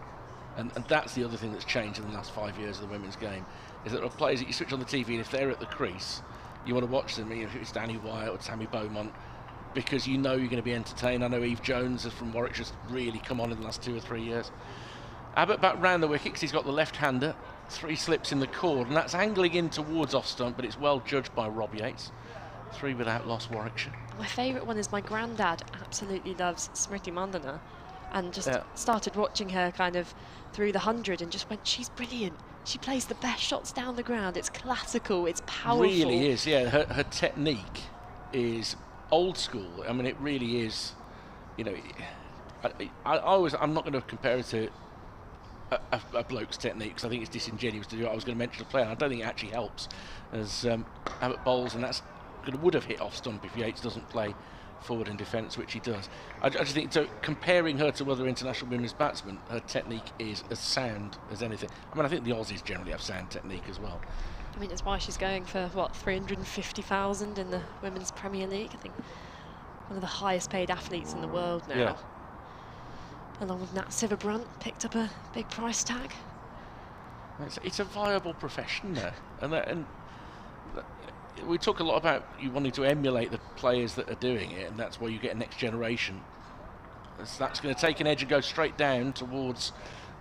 And that's the other thing that's changed in the last 5 years of the women's game, is that there are players that you switch on the TV, and if they're at the crease, you want to watch them, if it's Danny Wyatt or Tammy Beaumont, because you know you're going to be entertained. I know Eve Jones from Warwickshire has really come on in the last 2 or 3 years. Abbott back round the wicket, 'cause he's got the left-hander, 3 slips in the cord, and that's angling in towards off stump, but it's well judged by Rob Yates. 3 without loss, Warwickshire. My favourite one is my granddad absolutely loves Smriti Mandana, and just started watching her kind of through the 100 and just went, she's brilliant. She plays the best shots down the ground. It's classical, it's powerful. Really is, yeah. Her technique is old school. I mean, it really is. You know, I'm not going to compare it to a bloke's technique, because I think it's disingenuous to do. I was going to mention a player, and I don't think it actually helps. As Abbott bowls, and that's would have hit off stump if Yates doesn't play forward in defence, which he does. I just think, so comparing her to other international women's batsmen, her technique is as sound as anything. I mean, I think the Aussies generally have sound technique as well. I mean, it's why she's going for, what, 350,000 in the Women's Premier League. I think one of the highest paid athletes in the world now. Yeah. Along with Nat Sciver-Brunt, picked up a big price tag. It's a viable profession there. And we talk a lot about you wanting to emulate the players that are doing it, and that's why you get a next generation. That's going to take an edge and go straight down towards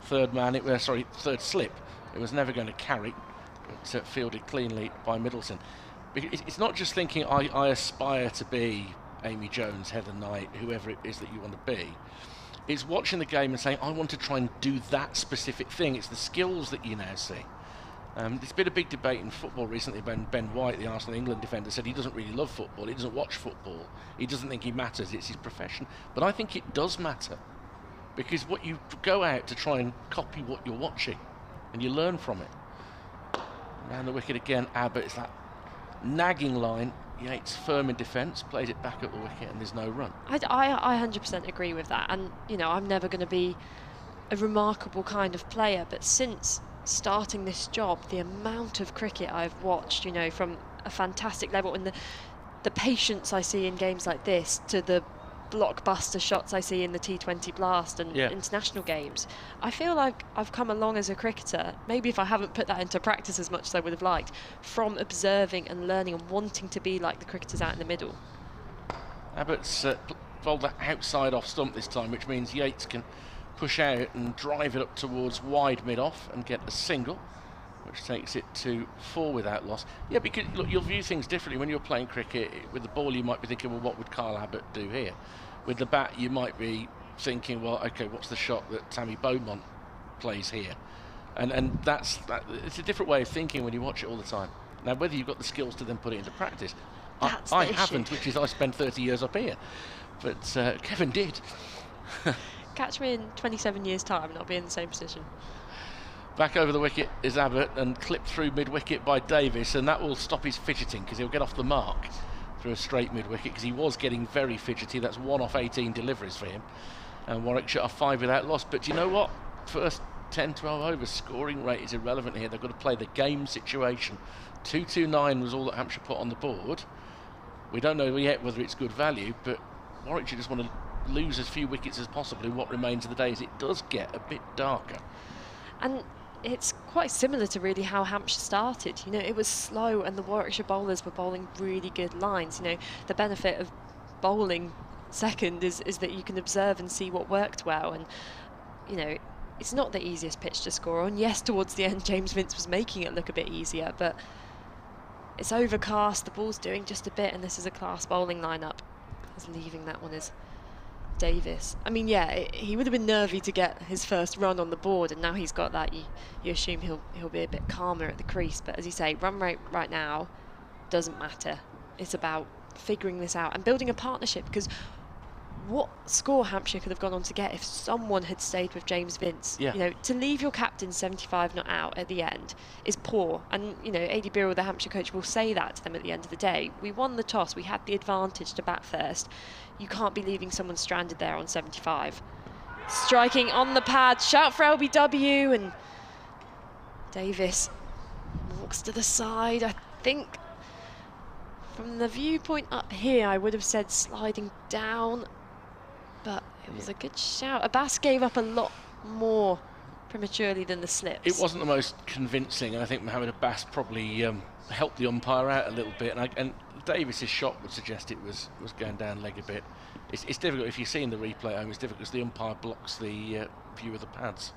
third slip. It was never going to carry, but fielded cleanly by Middleton. It's not just thinking I aspire to be Amy Jones, Heather Knight, whoever it is that you want to be. It's watching the game and saying, I want to try and do that specific thing. It's the skills that you now see. There's been a big debate in football recently. Ben White, the Arsenal England defender, said he doesn't really love football. He doesn't watch football. He doesn't think he matters. It's his profession. But I think it does matter, because what you go out to try and copy what you're watching, and you learn from it. Round the wicket again, Abbott. It's that nagging line. Yates firm in defence, plays it back at the wicket, and there's no run. I 100% agree with that. And, you know, I'm never going to be a remarkable kind of player, but since starting this job, the amount of cricket I've watched, you know, from a fantastic level, and the patience I see in games like this to the blockbuster shots I see in the T20 Blast and international games, I feel like I've come along as a cricketer, maybe if I haven't put that into practice as much as I would have liked, from observing and learning and wanting to be like the cricketers out in the middle. Abbott's bowled that outside off stump this time, which means Yates can push out and drive it up towards wide mid-off and get a single, which takes it to 4 without loss. Yeah, because look, you'll view things differently. When you're playing cricket with the ball, you might be thinking, well, what would Kyle Abbott do here? With the bat, you might be thinking, well, okay, what's the shot that Tammy Beaumont plays here? And it's a different way of thinking when you watch it all the time. Now, whether you've got the skills to then put it into practice, I haven't, which is I spent 30 years up here. But Kevin did. Catch me in 27 years' time and I'll be in the same position. Back over the wicket is Abbott, and clipped through mid-wicket by Davis, and that will stop his fidgeting, because he'll get off the mark through a straight mid-wicket, because he was getting very fidgety. That's 1 off 18 deliveries for him. And Warwickshire are 5 without loss. But you know what? First 10, 12 overs, scoring rate is irrelevant here. They've got to play the game situation. 229 was all that Hampshire put on the board. We don't know yet whether it's good value, but Warwickshire just want to lose as few wickets as possible in what remains of the day, as it does get a bit darker. And it's quite similar to really how Hampshire started. You know, it was slow, and the Warwickshire bowlers were bowling really good lines. You know, the benefit of bowling second is that you can observe and see what worked well. And, you know, it's not the easiest pitch to score on. Yes, towards the end, James Vince was making it look a bit easier, but it's overcast, the ball's doing just a bit, and this is a class bowling lineup. Leaving that one is Davis. I mean, yeah, he would have been nervy to get his first run on the board, and now he's got that, you assume he'll be a bit calmer at the crease. But as you say, run rate right now doesn't matter. It's about figuring this out and building a partnership, because what score Hampshire could have gone on to get if someone had stayed with James Vince. Yeah. You know, to leave your captain 75 not out at the end is poor. And, you know, A.D. Birrell, the Hampshire coach, will say that to them at the end of the day. We won the toss. We had the advantage to bat first. You can't be leaving someone stranded there on 75. Striking on the pad. Shout for LBW. And Davis walks to the side. I think from the viewpoint up here, I would have said sliding down. But it was a good shout. Ageas gave up a lot more prematurely than the slips. It wasn't the most convincing, and I think Mohamed Ageas probably helped the umpire out a little bit. And Davis's shot would suggest it was going down leg a bit. It's difficult if you see in the replay at home. It's difficult because the umpire blocks the view of the pads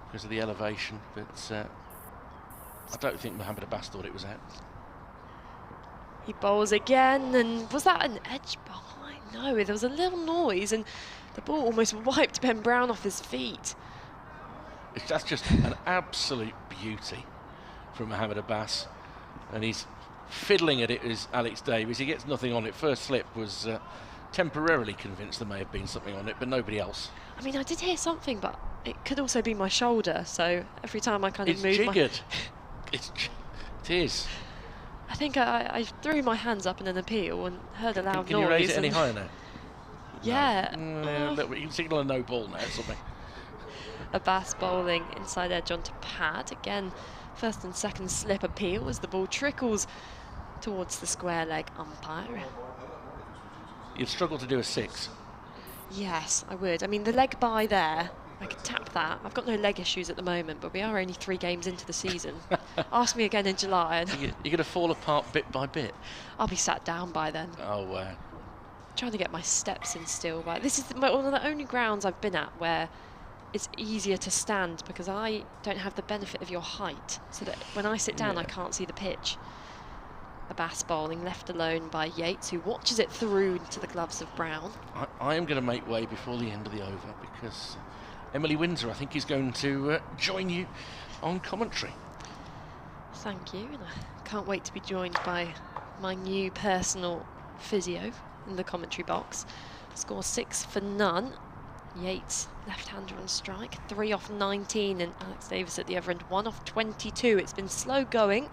because of the elevation. But I don't think Mohamed Ageas thought it was out. He bowls again, and was that an edge bowl? No, there was a little noise and the ball almost wiped Ben Brown off his feet. That's just an absolute beauty from Mohamed Ageas, and he's fiddling at it as Alex Davies. He gets nothing on it. First slip was temporarily convinced there may have been something on it, but nobody else. I mean, I did hear something, but it could also be my shoulder, so every time I kind of move jiggered. It is. I think I threw my hands up in an appeal and heard a loud noise. Can you raise it any higher now? Yeah. No. A little bit. You can signal a no ball now or something. Ageas bowling inside edge onto pad. Again, first and second slip appeal as the ball trickles towards the square leg umpire. You'd struggle to do a 6. Yes, I would. I mean, the leg by there, I could tap that. I've got no leg issues at the moment, but we are only 3 games into the season. Ask me again in July. And You're going to fall apart bit by bit. I'll be sat down by then. Oh, wow. Trying to get my steps in still. But this is one of the only grounds I've been at where it's easier to stand because I don't have the benefit of your height. So that when I sit down, I can't see the pitch. Ageas bowling left alone by Yates, who watches it through to the gloves of Brown. I am going to make way before the end of the over because Emily Windsor, I think, is going to join you on commentary. Thank you, and I can't wait to be joined by my new personal physio in the commentary box. Score 6 for none. Yates, left-hander on strike, 3 off 19, and Alex Davis at the other end, 1 off 22. It's been slow going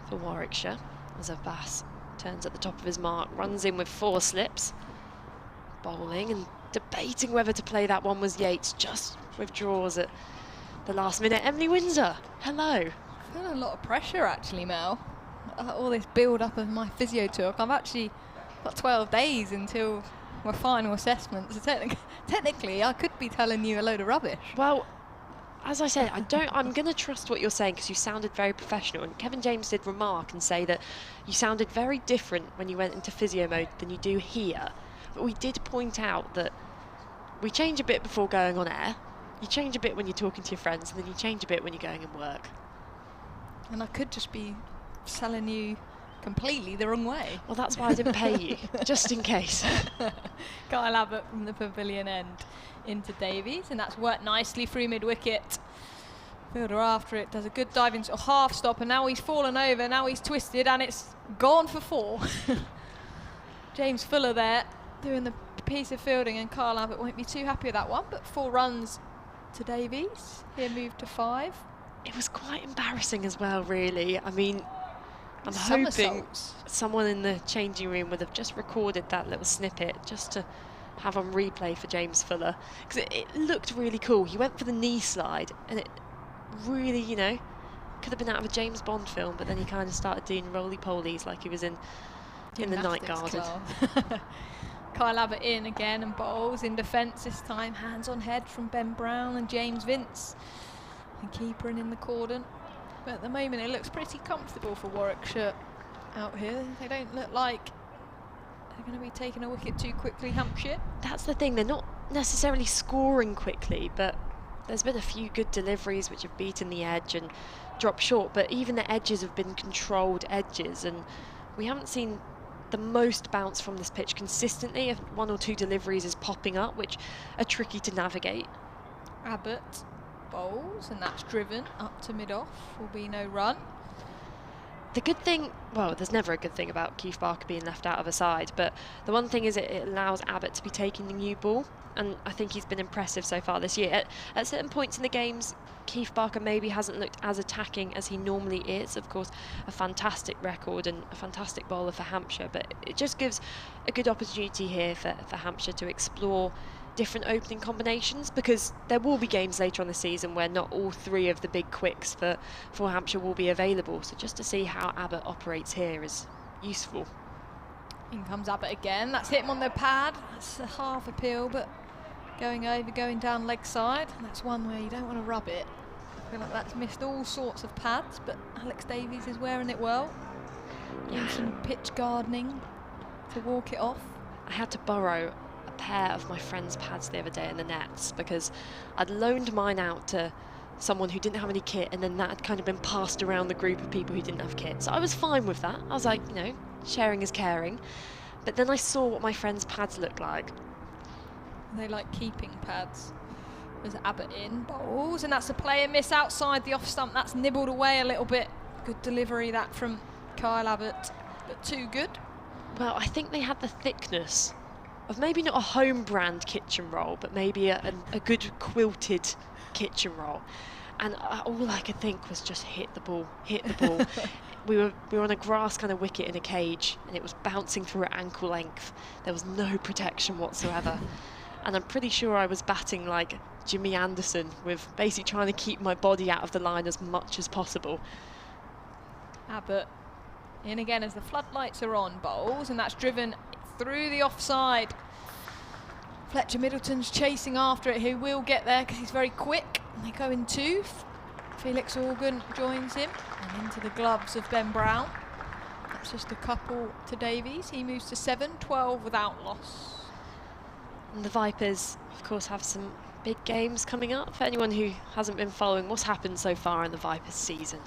for Warwickshire as Ageas turns at the top of his mark, runs in with 4 slips. Bowling and debating whether to play that one was Yates, just withdraws at the last minute. Emily Windsor, hello. I feel a lot of pressure actually, Mel. All this build-up of my physio talk. I've actually got 12 days until my final assessment, so technically I could be telling you a load of rubbish. Well, as I said, I'm going to trust what you're saying because you sounded very professional, and Kevin James did remark and say that you sounded very different when you went into physio mode than you do here. But we did point out that we change a bit before going on air, you change a bit when you're talking to your friends, and then you change a bit when you're going in work. And I could just be selling you completely the wrong way. Well, that's why I didn't pay you, just in case. Kyle Abbott from the pavilion end into Davies, and that's worked nicely through mid-wicket. Fielder after it does a good dive into a half stop, and now he's fallen over, now he's twisted, and it's gone for 4. James Fuller there doing the piece of fielding, and Kyle Abbott won't be too happy with that one, but 4 runs to Davies. He'll move to 5. It was quite embarrassing as well, really. I mean, I'm hoping someone in the changing room would have just recorded that little snippet just to have on replay for James Fuller, because it looked really cool. He went for the knee slide, and it really, you know, could have been out of a James Bond film, but then he kind of started doing roly-polies like he was in the Night Garden. Kyle Abbott in again and bowls in defence this time. Hands on head from Ben Brown and James Vince. And keepering in the cordon. But at the moment it looks pretty comfortable for Warwickshire out here. They don't look like they're going to be taking a wicket too quickly, Hampshire. That's the thing, they're not necessarily scoring quickly, but there's been a few good deliveries which have beaten the edge and dropped short, but even the edges have been controlled edges, and we haven't seen the most bounce from this pitch consistently. If 1 or 2 deliveries is popping up, which are tricky to navigate. Abbott bowls, and that's driven up to mid-off. Will be no run. The good thing, well, there's never a good thing about Keith Barker being left out of a side, but the one thing is it allows Abbott to be taking the new ball, and I think he's been impressive so far this year. At certain points in the games, Keith Barker maybe hasn't looked as attacking as he normally is. Of course, a fantastic record and a fantastic bowler for Hampshire, but it just gives a good opportunity here for Hampshire to explore different opening combinations, because there will be games later on the season where not all 3 of the big quicks for Hampshire will be available. So just to see how Abbott operates here is useful. In comes Abbott again. That's hit him on the pad. That's a half appeal, but going over, going down leg side. That's one where you don't want to rub it. I feel like that's missed all sorts of pads, but Alex Davies is wearing it well. Doing some pitch gardening to walk it off. I had to borrow a pair of my friend's pads the other day in the nets because I'd loaned mine out to someone who didn't have any kit, and then that had kind of been passed around the group of people who didn't have kit. So I was fine with that. I was like, you know, sharing is caring. But then I saw what my friend's pads looked like. They like keeping pads. There's Abbott in bowls, and that's a player miss outside the off stump. That's nibbled away a little bit. Good delivery that from Kyle Abbott, but too good. Well, I think they had the thickness of maybe not a home brand kitchen roll, but maybe a good quilted kitchen roll. And all I could think was just hit the ball, hit the ball. We were on a grass kind of wicket in a cage, and it was bouncing through at ankle length. There was no protection whatsoever. And I'm pretty sure I was batting like Jimmy Anderson, with basically trying to keep my body out of the line as much as possible. Abbott in again as the floodlights are on bowls, and that's driven through the offside. Fletcher Middleton's chasing after it. He will get there because he's very quick. And they go in 2. Felix Organ joins him, and into the gloves of Ben Brown. That's just a couple to Davies. He moves to 7, 12 without loss. And the Vipers, of course, have some big games coming up. For anyone who hasn't been following what's happened so far in the Vipers season,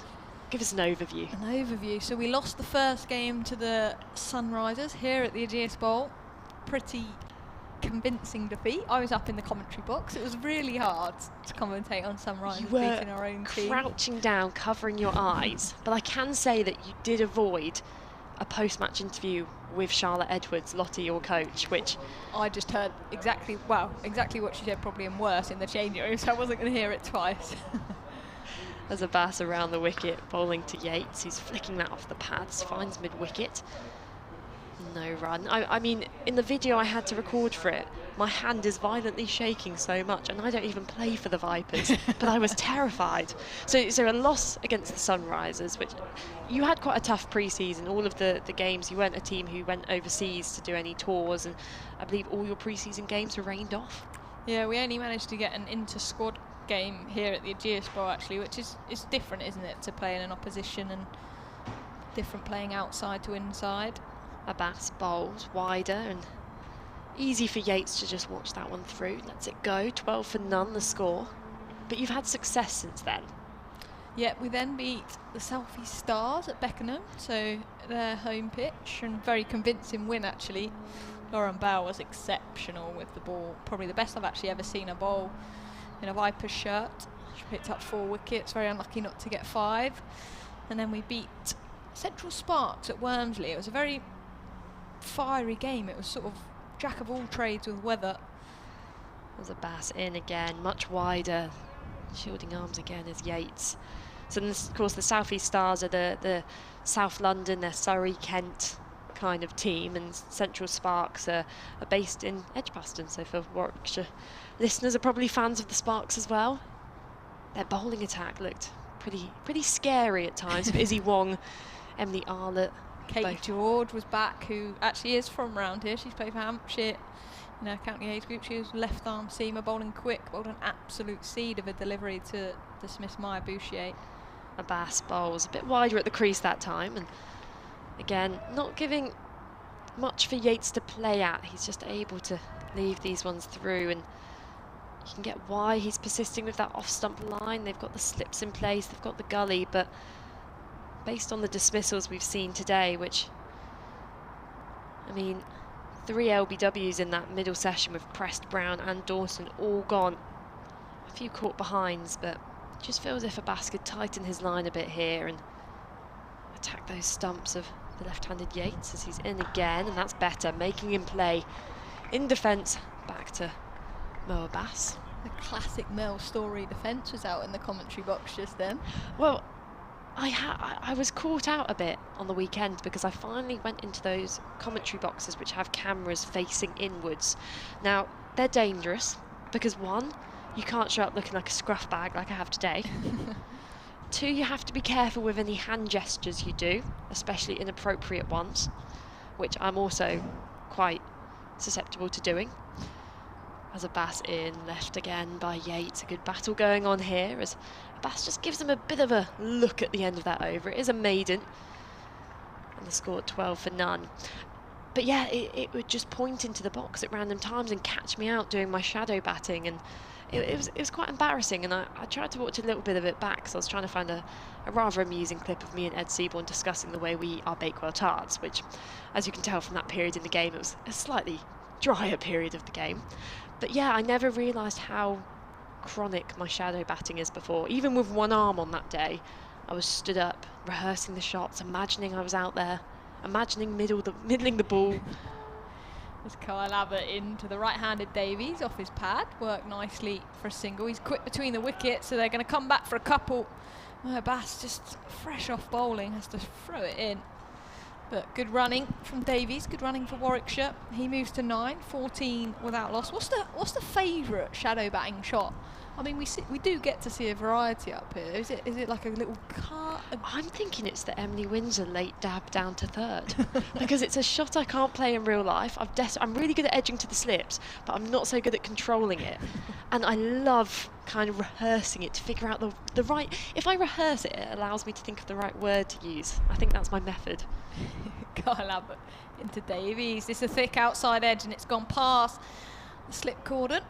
give us an overview. An overview. So we lost the first game to the Sunrisers here at the Ageas Bowl. Pretty convincing defeat. I was up in the commentary box. It was really hard to commentate on Sunrisers beating our own team. Crouching down, covering your eyes. But I can say that you did avoid a post-match interview with Charlotte Edwards, Lottie, your coach, which I just heard exactly what she said, probably and worse in the change room, so I wasn't going to hear it twice. There's a bass around the wicket, bowling to Yates. He's flicking that off the pads, finds mid-wicket. No run. I mean, in the video I had to record for it, my hand is violently shaking so much, and I don't even play for the Vipers, but I was terrified. So a loss against the Sunrisers, which you had quite a tough pre-season. All of the games, you weren't a team who went overseas to do any tours, and I believe all your pre-season games were rained off. Yeah, we only managed to get an inter-squad game here at the Ageas Bowl, actually, which is different, isn't it, to play in an opposition, and different playing outside to inside. Abbas bowls wider, and easy for Yates to just watch that one through. Lets it go, 12 for none the score. But you've had success since then. Yeah, we then beat the South East Stars at Beckenham, so their home pitch, and very convincing win actually. Lauren Bell was exceptional with the ball, probably the best I've actually ever seen her bowl in a Vipers shirt. She picked up 4 wickets, very unlucky not to get 5. And then we beat Central Sparks at Wormsley. It was a very fiery game. It was sort of jack of all trades with weather. There's a bass in again, much wider. Shielding arms again is Yates. So then, of course, the South East Stars are the South London, they're Surrey, Kent kind of team, and Central Sparks are based in Edgbaston. So for Warwickshire listeners are probably fans of the Sparks as well. Their bowling attack looked pretty scary at times. Izzy Wong, Emily Arlett. Katie George was back, who actually is from around here. She's played for Hampshire in her county age group. She was left arm seamer, bowling quick, bowled an absolute seed of a delivery to dismiss Maya Bouchier. Abbas bowls a bit wider at the crease that time, and again not giving much for Yates to play at. He's just able to leave these ones through, and you can get why he's persisting with that off stump line. They've got the slips in place, they've got the gully, but based on the dismissals we've seen today, which I mean, 3 LBWs in that middle session with Prest, Brown and Dawson all gone. A few caught behinds, but it just feels as if Abbas could tighten his line a bit here and attack those stumps of the left-handed Yates as he's in again, and that's better, making him play in defence back to Mo Abbas. The classic Mel Story defence was out in the commentary box just then. Well, I was caught out a bit on the weekend because I finally went into those commentary boxes which have cameras facing inwards. Now, they're dangerous because 1, you can't show up looking like a scruff bag like I have today. 2, you have to be careful with any hand gestures you do, especially inappropriate ones, which I'm also quite susceptible to doing. As Abbas in, left again by Yates. A good battle going on here as Abbas just gives him a bit of a look at the end of that over. It is a maiden. And the score 12 for none. But yeah, it would just point into the box at random times and catch me out doing my shadow batting. And it was quite embarrassing. And I tried to watch a little bit of it back because I was trying to find a rather amusing clip of me and Ed Seaborn discussing the way we eat our Bakewell tarts, which, as you can tell from that period in the game, it was a slightly drier period of the game. But yeah, I never realised how chronic my shadow batting is before. Even with one arm on that day, I was stood up, rehearsing the shots, imagining I was out there, imagining middling the ball. As Kyle Abbott into the right-handed Davies off his pad, worked nicely for a single. He's quick between the wickets, so they're going to come back for a couple. Abbas just fresh off bowling, has to throw it in. But good running from Davies, good running for Warwickshire. He moves to 9, 14 without loss. What's the favourite shadow batting shot? I mean, we do get to see a variety up here. Is it like a little car? I'm thinking it's the Emily Windsor late dab down to 3rd because it's a shot I can't play in real life. I'm really good at edging to the slips, but I'm not so good at controlling it. And I love kind of rehearsing it to figure out the right. If I rehearse it, it allows me to think of the right word to use. I think that's my method. Kyle Abbott into Davies. This is a thick outside edge and it's gone past the slip cordon.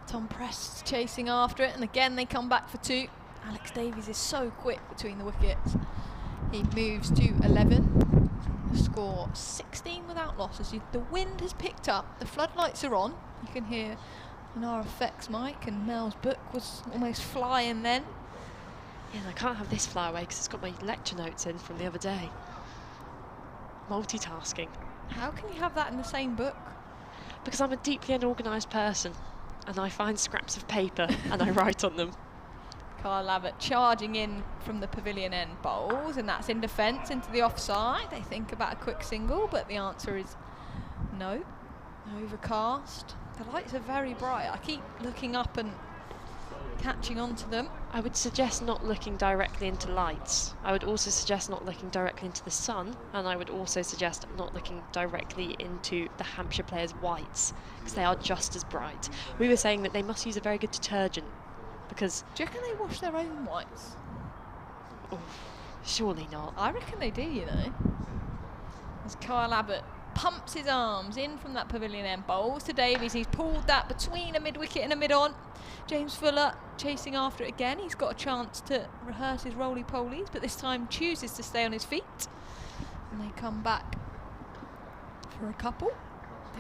Tom Prest chasing after it, and again they come back for 2. Alex Davies is so quick between the wickets. He moves to 11. The score 16 without loss as the wind has picked up. The floodlights are on. You can hear an RFX mic, and Mel's book was almost flying then. Yeah, and I can't have this fly away because it's got my lecture notes in from the other day. Multitasking. How can you have that in the same book? Because I'm a deeply unorganised person and I find scraps of paper and I write on them. Kyle Abbott charging in from the pavilion end bowls, and that's in defence into the offside. They think about a quick single, but the answer is no. Overcast. The lights are very bright. I keep looking up and catching on to them. I would suggest not looking directly into lights. I would also suggest not looking directly into the sun, and I would also suggest not looking directly into the Hampshire players' whites, because they are just as bright. We were saying that they must use a very good detergent, because... Do you reckon they wash their own whites? Oh, surely not. I reckon they do, you know. As Kyle Abbott pumps his arms in from that pavilion end, bowls to Davies. He's pulled that between a mid-wicket and a mid-on. James Fuller chasing after it again. He's got a chance to rehearse his roly-polies, but this time chooses to stay on his feet. And they come back for a couple.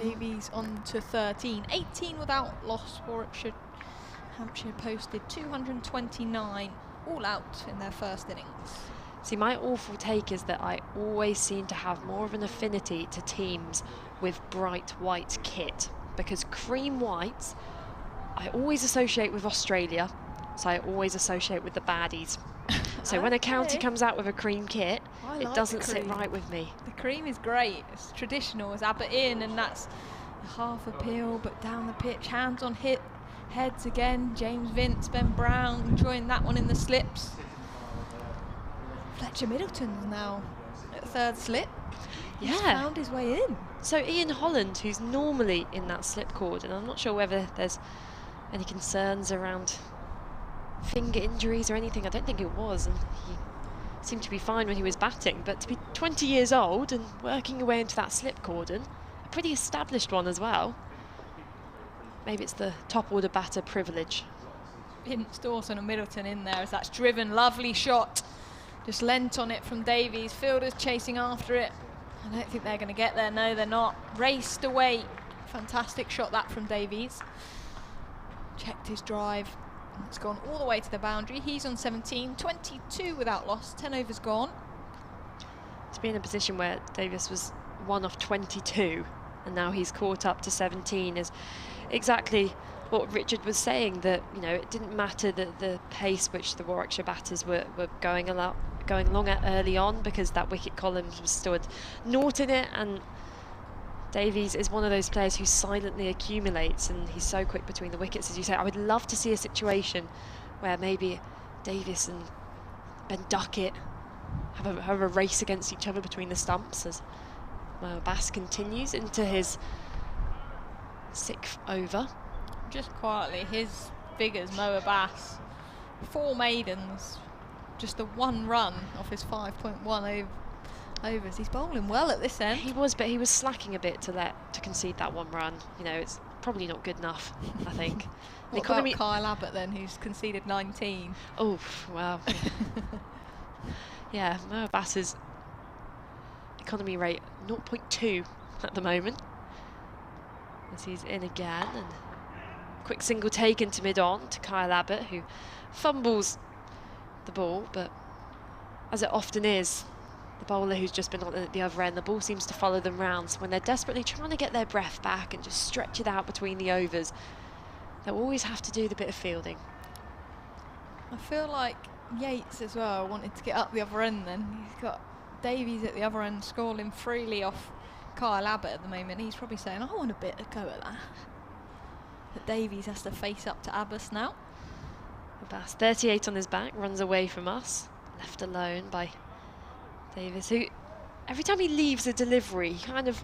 Davies on to 13. 18 without loss. Warwickshire, Hampshire posted 229 all out in their first innings. See, my awful take is that I always seem to have more of an affinity to teams with bright white kit, because cream whites I always associate with Australia, so I always associate with the baddies. So when a county comes out with a cream kit, it doesn't sit right with me. The cream is great. It's traditional. It's Abbott in, and that's a half a peel, but down the pitch, hands on heads again. James Vince, Ben Brown enjoying that one in the slips. Fletcher Middleton's now at 3rd slip. He's found his way in. So Ian Holland, who's normally in that slip cord, and I'm not sure whether there's any concerns around finger injuries or anything. I don't think it was, and he seemed to be fine when he was batting. But to be 20 years old and working your way into that slip cordon, a pretty established one as well. Maybe it's the top order batter privilege. Vince, Dawson and Middleton in there as that's driven. Lovely shot. Just lent on it from Davies. Fielders chasing after it. I don't think they're going to get there. No, they're not. Raced away. Fantastic shot that from Davies. Checked his drive. It's gone all the way to the boundary. He's on 17, 22 without loss. 10 overs gone. To be in a position where Davies was 1 off 22 and now he's caught up to 17 is exactly what Richard was saying, that, you know, it didn't matter the pace which the Warwickshire batters were going along at early on, because that wicket column was still at naught in it, and Davies is one of those players who silently accumulates, and he's so quick between the wickets, as you say. I would love to see a situation where maybe Davies and Ben Duckett have a race against each other between the stumps as Bass continues into his 6th over. Just quietly, his figures, Moa Bass, 4 maidens, just the 1 run off his 5.1 overs. He's bowling well at this end. He was, but he was slacking a bit to concede that 1 run. You know, it's probably not good enough, I think. What about Kyle Abbott then, who's conceded 19? Oh, wow. Yeah, Moa Bass's economy rate 0.2 at the moment, as he's in again, and quick single taken to mid-on to Kyle Abbott, who fumbles the ball, but as it often is, the bowler who's just been on at the other end, the ball seems to follow them round. So when they're desperately trying to get their breath back and just stretch it out between the overs, they'll always have to do the bit of fielding. I feel like Yates as well wanted to get up the other end then. He's got Davies at the other end scoring freely off Kyle Abbott at the moment. He's probably saying, I want a bit of go at that. But Davies has to face up to Abbas now. Abbas, 38 on his back, runs away from us, left alone by Davies, who every time he leaves a delivery, he kind of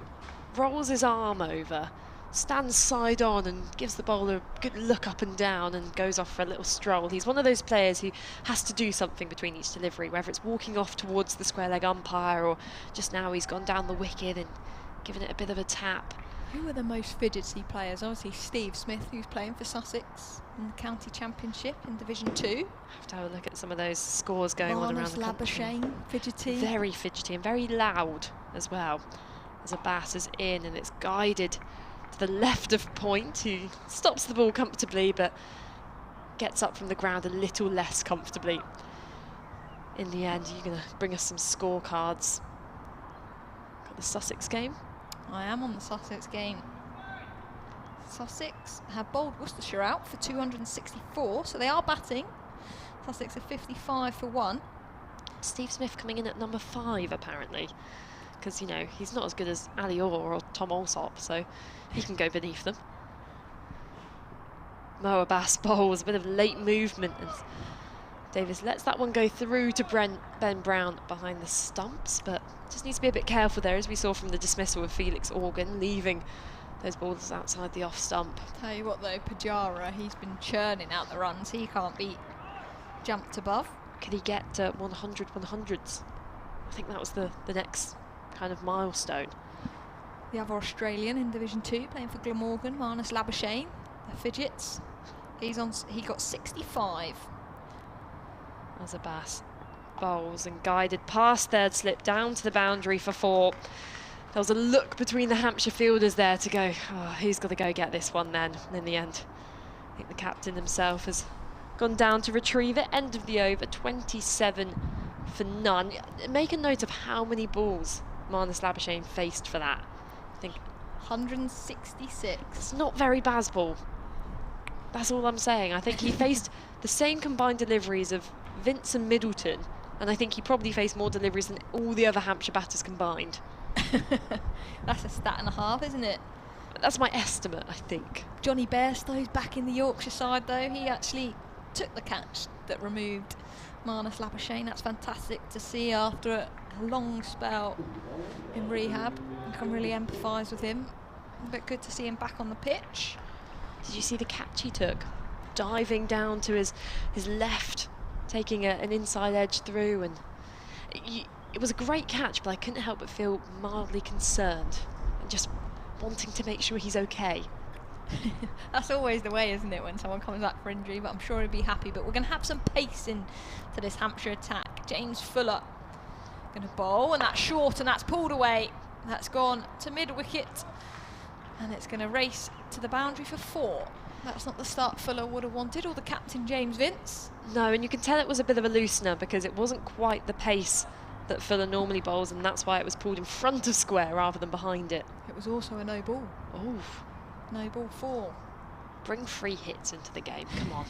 rolls his arm over, stands side on and gives the bowler a good look up and down and goes off for a little stroll. He's one of those players who has to do something between each delivery, whether it's walking off towards the square leg umpire, or just now he's gone down the wicket and given it a bit of a tap. Who are the most fidgety players? Obviously Steve Smith, who's playing for Sussex in the county championship in Division 2. Have to have a look at some of those scores going on around the country. Labuschagne, fidgety. Very fidgety and very loud as well. As Abbas is in and it's guided to the left of point, who stops the ball comfortably but gets up from the ground a little less comfortably. In the end, you're going to bring us some scorecards. Got the Sussex game. I am on the Sussex game. Sussex have bowled Worcestershire out for 264, so they are batting. Sussex are 55 for 1. Steve Smith coming in at number 5 apparently, because, you know, he's not as good as Ali Orr or Tom Alsop, so he can go beneath them. Moa Bass bowls, a bit of late movement, and Davies lets that one go through to Ben Brown behind the stumps, but just needs to be a bit careful there, as we saw from the dismissal of Felix Organ, leaving those balls outside the off stump. Tell you what though, Pajara, he's been churning out the runs. He can't be jumped above. Could he get 100 100s? I think that was the next kind of milestone. The other Australian in Division 2 playing for Glamorgan, Marnus Labuschagne, the fidgets. He got 65. As Abbas bowls and guided past third slip down to the boundary for 4. There was a look between the Hampshire fielders there to go, oh, who's got to go get this one then? And in the end, I think the captain himself has gone down to retrieve it. End of the over, 27 for none. Make a note of how many balls Marnus Labuschagne faced for that. I think 166. It's not very Bazball. That's all I'm saying. I think he faced the same combined deliveries of Vince and Middleton, and I think he probably faced more deliveries than all the other Hampshire batters combined. That's a stat and a half, isn't it? That's my estimate, I think. Johnny Bairstow's back in the Yorkshire side though. He actually took the catch that removed Marnus Labuschagne. That's fantastic to see after a long spell in rehab. I can really empathise with him. But good to see him back on the pitch. Did you see the catch he took? Diving down to his left, taking an inside edge through, and it was a great catch, but I couldn't help but feel mildly concerned and just wanting to make sure he's okay. That's always the way, isn't it, when someone comes back for injury, but I'm sure he'll be happy. But we're going to have some pace into this Hampshire attack. James Fuller going to bowl, and that's short, and that's pulled away. That's gone to mid-wicket, and it's going to race to the boundary for 4. That's not the start Fuller would have wanted, or the captain James Vince. No, and you can tell it was a bit of a loosener because it wasn't quite the pace that Fuller normally bowls, and that's why it was pulled in front of square rather than behind it. It was also a no ball. Oh, No ball 4. bring 3 hits into the game, come on.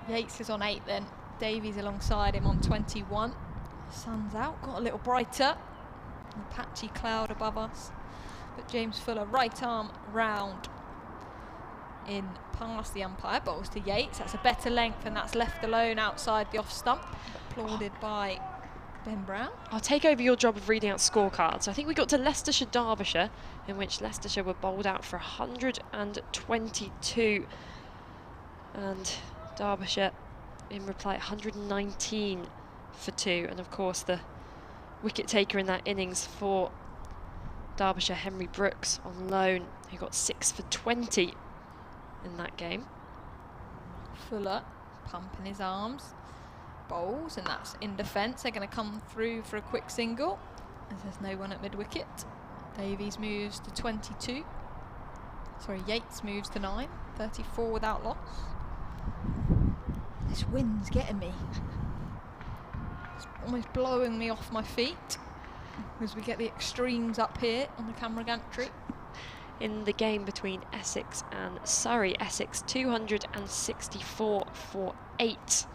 Yates is on 8 then. Davies alongside him on 21. Sun's out, got a little brighter. A patchy cloud above us. But James Fuller, right arm round in past the umpire, bowls to Yates. That's a better length, and that's left alone outside the off stump. Applauded by Ben Brown. I'll take over your job of reading out scorecards. I think we got to Leicestershire-Derbyshire, in which Leicestershire were bowled out for 122. And Derbyshire in reply 119 for 2. And of course the wicket taker in that innings for Derbyshire, Henry Brooks, on loan, who got 6 for 20 in that game. Fuller pumping his arms, bowls, and that's in defence. They're going to come through for a quick single, as there's no one at mid-wicket. Davies moves to 22. Sorry, Yates moves to 9. 34 without loss. This wind's getting me. It's almost blowing me off my feet as we get the extremes up here on the camera gantry. In the game between Essex and Surrey, Essex 264 for 8.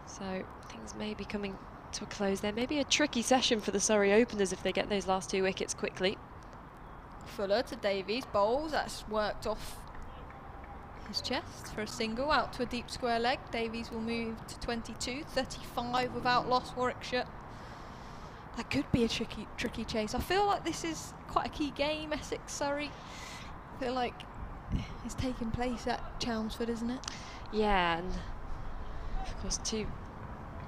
So things may be coming to a close there. Maybe a tricky session for the Surrey openers if they get those last 2 wickets quickly. Fuller to Davies, bowls. That's worked off his chest for a single, out to a deep square leg. Davies will move to 22. 35 without loss, Warwickshire. That could be a tricky chase. I feel like this is quite a key game, Essex-Surrey. I feel like it's taking place at Chelmsford, isn't it? Yeah, and of course 2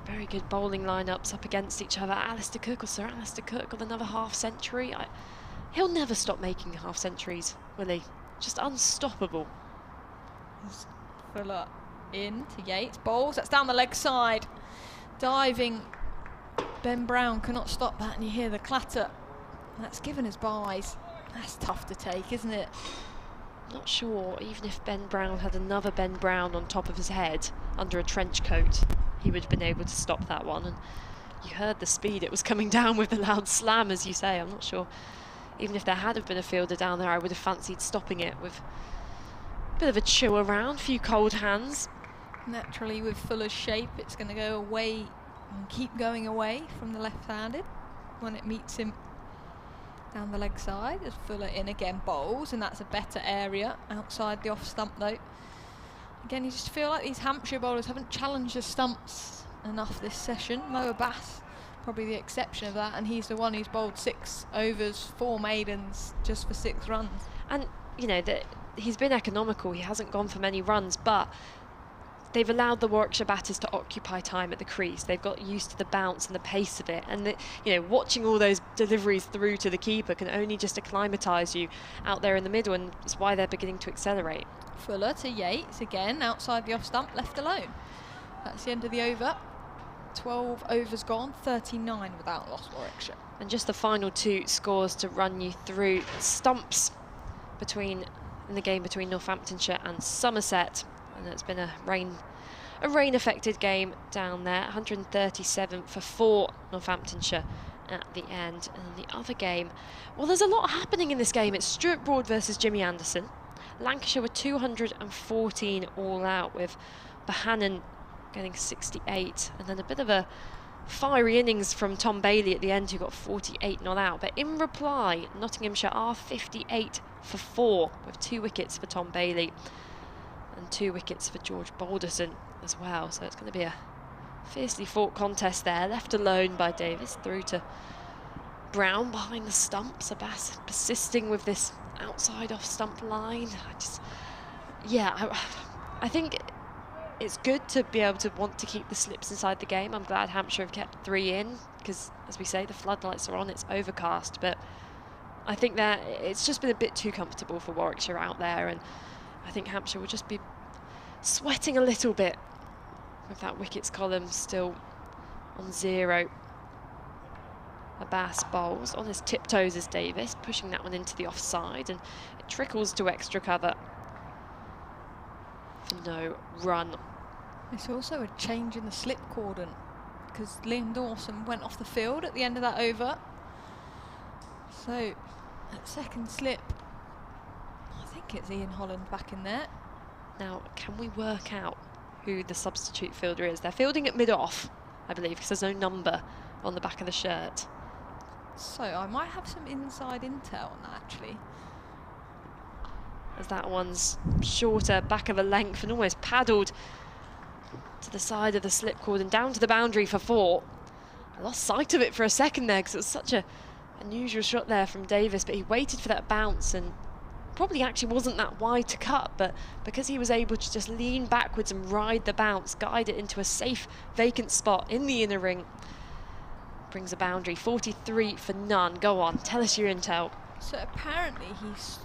very good bowling lineups up against each other. Alistair Cook, or Sir Alistair Cook, with another half-century. He'll never stop making half-centuries, will he? Just unstoppable. Fuller in to Yates, bowls. That's down the leg side. Diving Ben Brown cannot stop that, and you hear the clatter. That's given us byes. That's tough to take, isn't it? Not sure, even if Ben Brown had another Ben Brown on top of his head under a trench coat, he would have been able to stop that one. And you heard the speed it was coming down with the loud slam, as you say. I'm not sure, even if there had have been a fielder down there, I would have fancied stopping it with a bit of a chill around, a few cold hands. Naturally, with Fuller's shape, it's going to go away and keep going away from the left-handed when it meets him down the leg side. As Fuller in again, bowls, and that's a better area outside the off stump though. Again, you just feel like these Hampshire bowlers haven't challenged the stumps enough this session. Mo Abbas probably the exception of that, and he's the one who's bowled 6 overs, 4 maidens just for 6 runs. And you know that he's been economical, he hasn't gone for many runs, but they've allowed the Warwickshire batters to occupy time at the crease. They've got used to the bounce and the pace of it, and you know, watching all those deliveries through to the keeper can only just acclimatise you out there in the middle, and it's why they're beginning to accelerate. Fuller to Yates again, outside the off stump, left alone. That's the end of the over. 12 overs gone, 39 without loss, Warwickshire. And just the final 2 scores to run you through stumps in the game between Northamptonshire and Somerset. And it's been a rain-affected game down there. 137 for 4 Northamptonshire at the end. And the other game, well, there's a lot happening in this game. It's Stuart Broad versus Jimmy Anderson. Lancashire were 214 all out, with Bohannon getting 68, and then a bit of a fiery innings from Tom Bailey at the end, who got 48 not out. But in reply, Nottinghamshire are 58 for 4, with 2 wickets for Tom Bailey and 2 wickets for George Balderson as well. So it's going to be a fiercely fought contest there, left alone by Davis through to Brown behind the stumps. Abbas persisting with this outside off stump line. I think it's good to be able to want to keep the slips inside the game. I'm glad Hampshire have kept 3 in, because as we say, the floodlights are on, it's overcast, but I think that it's just been a bit too comfortable for Warwickshire out there, and I think Hampshire will just be sweating a little bit with that wickets column still on 0. Ageas bowls on his tiptoes as Davis, pushing that one into the offside, and it trickles to extra cover for no run. It's also a change in the slip cordon because Liam Dawson went off the field at the end of that over. So at second slip, I think it's Ian Holland back in there. Now, can we work out who the substitute fielder is? They're fielding at mid-off, I believe, because there's no number on the back of the shirt. So I might have some inside intel on that, actually. As that one's shorter, back of a length, and almost paddled to the side of the slip cord and down to the boundary for 4. I lost sight of it for a second there because it was such a unusual shot there from Davis, but he waited for that bounce and probably actually wasn't that wide to cut, but because he was able to just lean backwards and ride the bounce, guide it into a safe vacant spot in the inner ring, brings a boundary. 43 for none. Go on, tell us your intel. So apparently this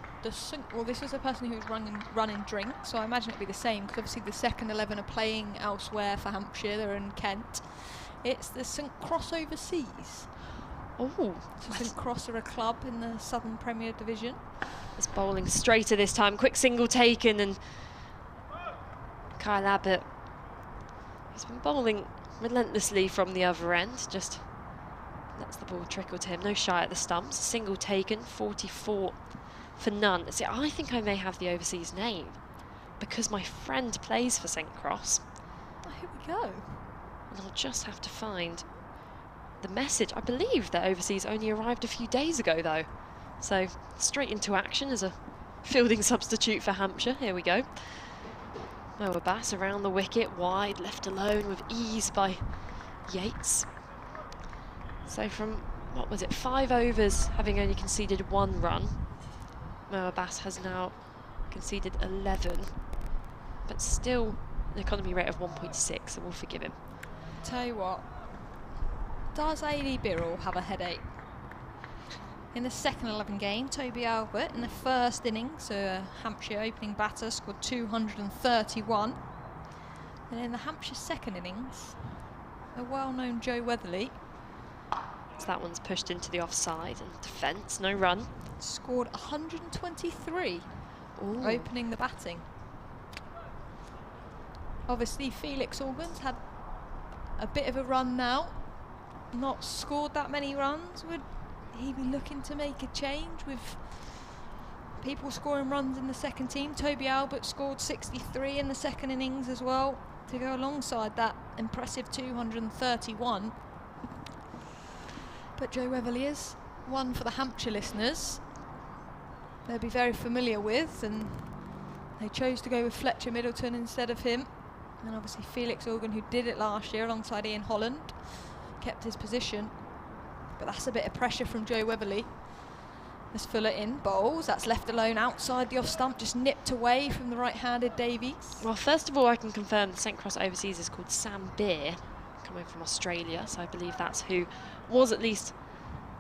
was a person who was running drink, so I imagine it'd be the same because obviously the second 11 are playing elsewhere for Hampshire. They're in Kent. It's the St Cross Overseas. Oh, so St Cross are a club in the Southern Premier Division. It's bowling straighter this time. Quick single taken, and Kyle Abbott has been bowling relentlessly from the other end. Just lets the ball trickle to him. No shy at the stumps. Single taken. 44 for none. See, I think I may have the overseas name because my friend plays for St Cross. Oh, here we go. And I'll just have to find the message. I believe that overseas only arrived a few days ago, though. So straight into action as a fielding substitute for Hampshire. Here we go. Noah Bass around the wicket, wide, left alone with ease by Yates. So from, what was it, 5 overs, having only conceded 1 run, Noah Bass has now conceded 11, but still an economy rate of 1.6, so we'll forgive him. Tell you what, does A.D. Birrell have a headache? In the second 11 game, Toby Albert in the first innings, Hampshire opening batter, scored 231. And in the Hampshire second innings, a well-known Joe Weatherly. So that one's pushed into the offside and defence, no run. Scored 123, Ooh. opening the batting. Obviously, Felix Organ's had a bit of a run now. Not scored that many runs. Would he be looking to make a change with people scoring runs in the second team? Toby Albert scored 63 in the second innings as well to go alongside that impressive 231. But Joe Weatherly is one for the Hampshire listeners they'll be very familiar with, and they chose to go with Fletcher Middleton instead of him. And obviously Felix Organ, who did it last year alongside Ian Holland, kept his position. But that's a bit of pressure from Joe Weatherly. As Fuller in bowls, that's left alone outside the off stump, just nipped away from the right-handed Davies. Well, first of all, I can confirm the St Cross Overseas is called Sam Beer, coming from Australia, so I believe that's who was at least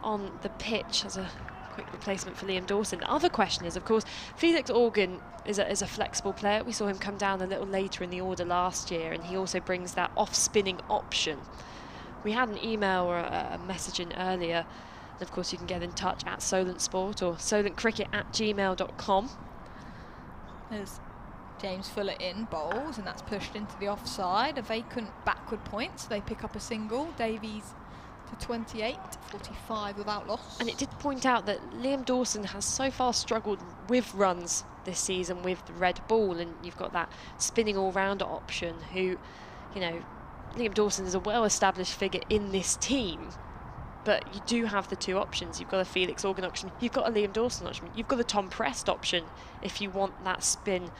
on the pitch as a quick replacement for Liam Dawson. The other question is, of course, Felix Organ is a flexible player. We saw him come down a little later in the order last year, and he also brings that off-spinning option. We had an email or a message in earlier, and of course you can get in touch at Solent Sport or solentcricket@gmail.com. There's James Fuller in bowls, and that's pushed into the offside. A vacant backward point, so they pick up a single. Davies to 28, 45 without loss. And it did point out that Liam Dawson has so far struggled with runs this season with the red ball, and you've got that spinning all-rounder option who, you know, Liam Dawson is a well-established figure in this team, but you do have the two options. You've got a Felix Organ option, you've got a Liam Dawson option, you've got a Tom Prest option if you want that spin.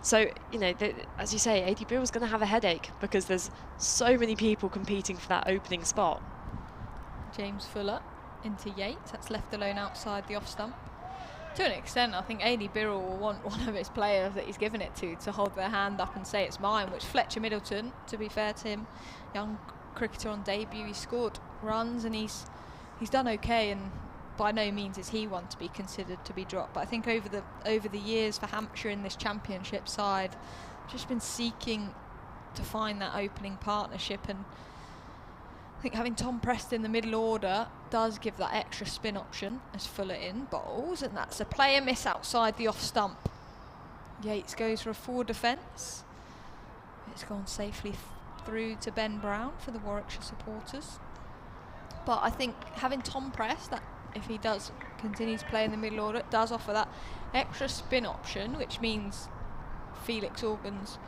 So, you know, as you say, A.D. Birrell's going to have a headache because there's so many people competing for that opening spot. James Fuller into Yates, that's left alone outside the off stump. To an extent, I think A.D. Birrell will want one of his players that he's given it to hold their hand up and say it's mine, which Fletcher Middleton, to be fair to him, young cricketer on debut, he scored runs and he's done okay, and by no means is he one to be considered to be dropped. But I think over the years for Hampshire in this championship side, just been seeking to find that opening partnership, and I think having Tom Prest in the middle order does give that extra spin option as Fuller in bowls, and that's a player miss outside the off stump. Yates goes for a forward defence. It's gone safely through to Ben Brown for the Warwickshire supporters. But I think having Tom Prest, that if he does continue to play in the middle order, it does offer that extra spin option, which means Felix Organs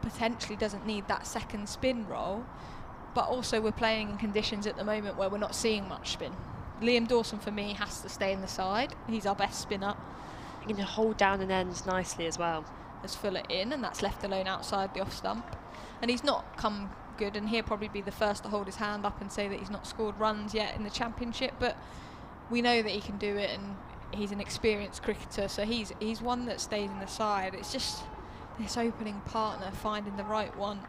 potentially doesn't need that second spin role. But also we're playing in conditions at the moment where we're not seeing much spin. Liam Dawson, for me, has to stay in the side. He's our best spinner. He can hold down and end nicely as well. As Fuller in, and that's left alone outside the off stump. And he's not come good, and he'll probably be the first to hold his hand up and say that he's not scored runs yet in the championship, but we know that he can do it, and he's an experienced cricketer, so he's one that stays in the side. It's just this opening partner finding the right one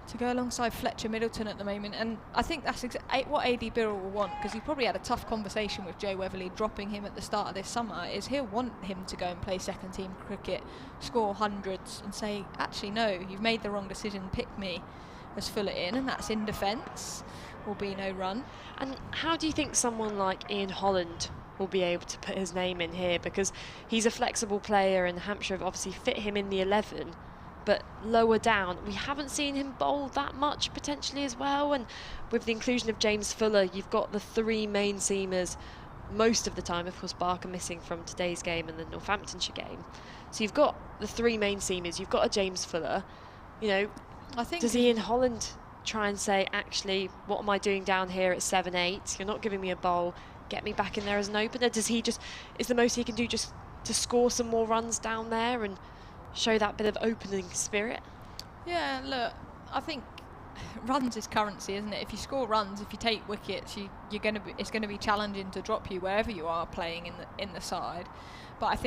to go alongside Fletcher Middleton at the moment, and I think that's what AD Birrell will want, because he probably had a tough conversation with Joe Weatherly dropping him at the start of this summer, is he'll want him to go and play second team cricket, score hundreds, and say, actually no, you've made the wrong decision, pick me as Fuller in, and that's in defence, will be no run. And how do you think someone like Ian Holland will be able to put his name in here, because he's a flexible player and Hampshire have obviously fit him in the 11, but lower down we haven't seen him bowl that much potentially as well, and with the inclusion of James Fuller you've got the three main seamers most of the time, of course Barker missing from today's game and the Northamptonshire game, so you've got the three main seamers, you've got a James Fuller, you know, I think does Ian Holland try and say, actually what am I doing down here at 7-8, you're not giving me a bowl, get me back in there as an opener? Does he just, is the most he can do just to score some more runs down there and show that bit of opening spirit? Yeah, look, I think runs is currency, isn't it? If you score runs, if you take wickets, it's going to be challenging to drop you wherever you are playing in the side. But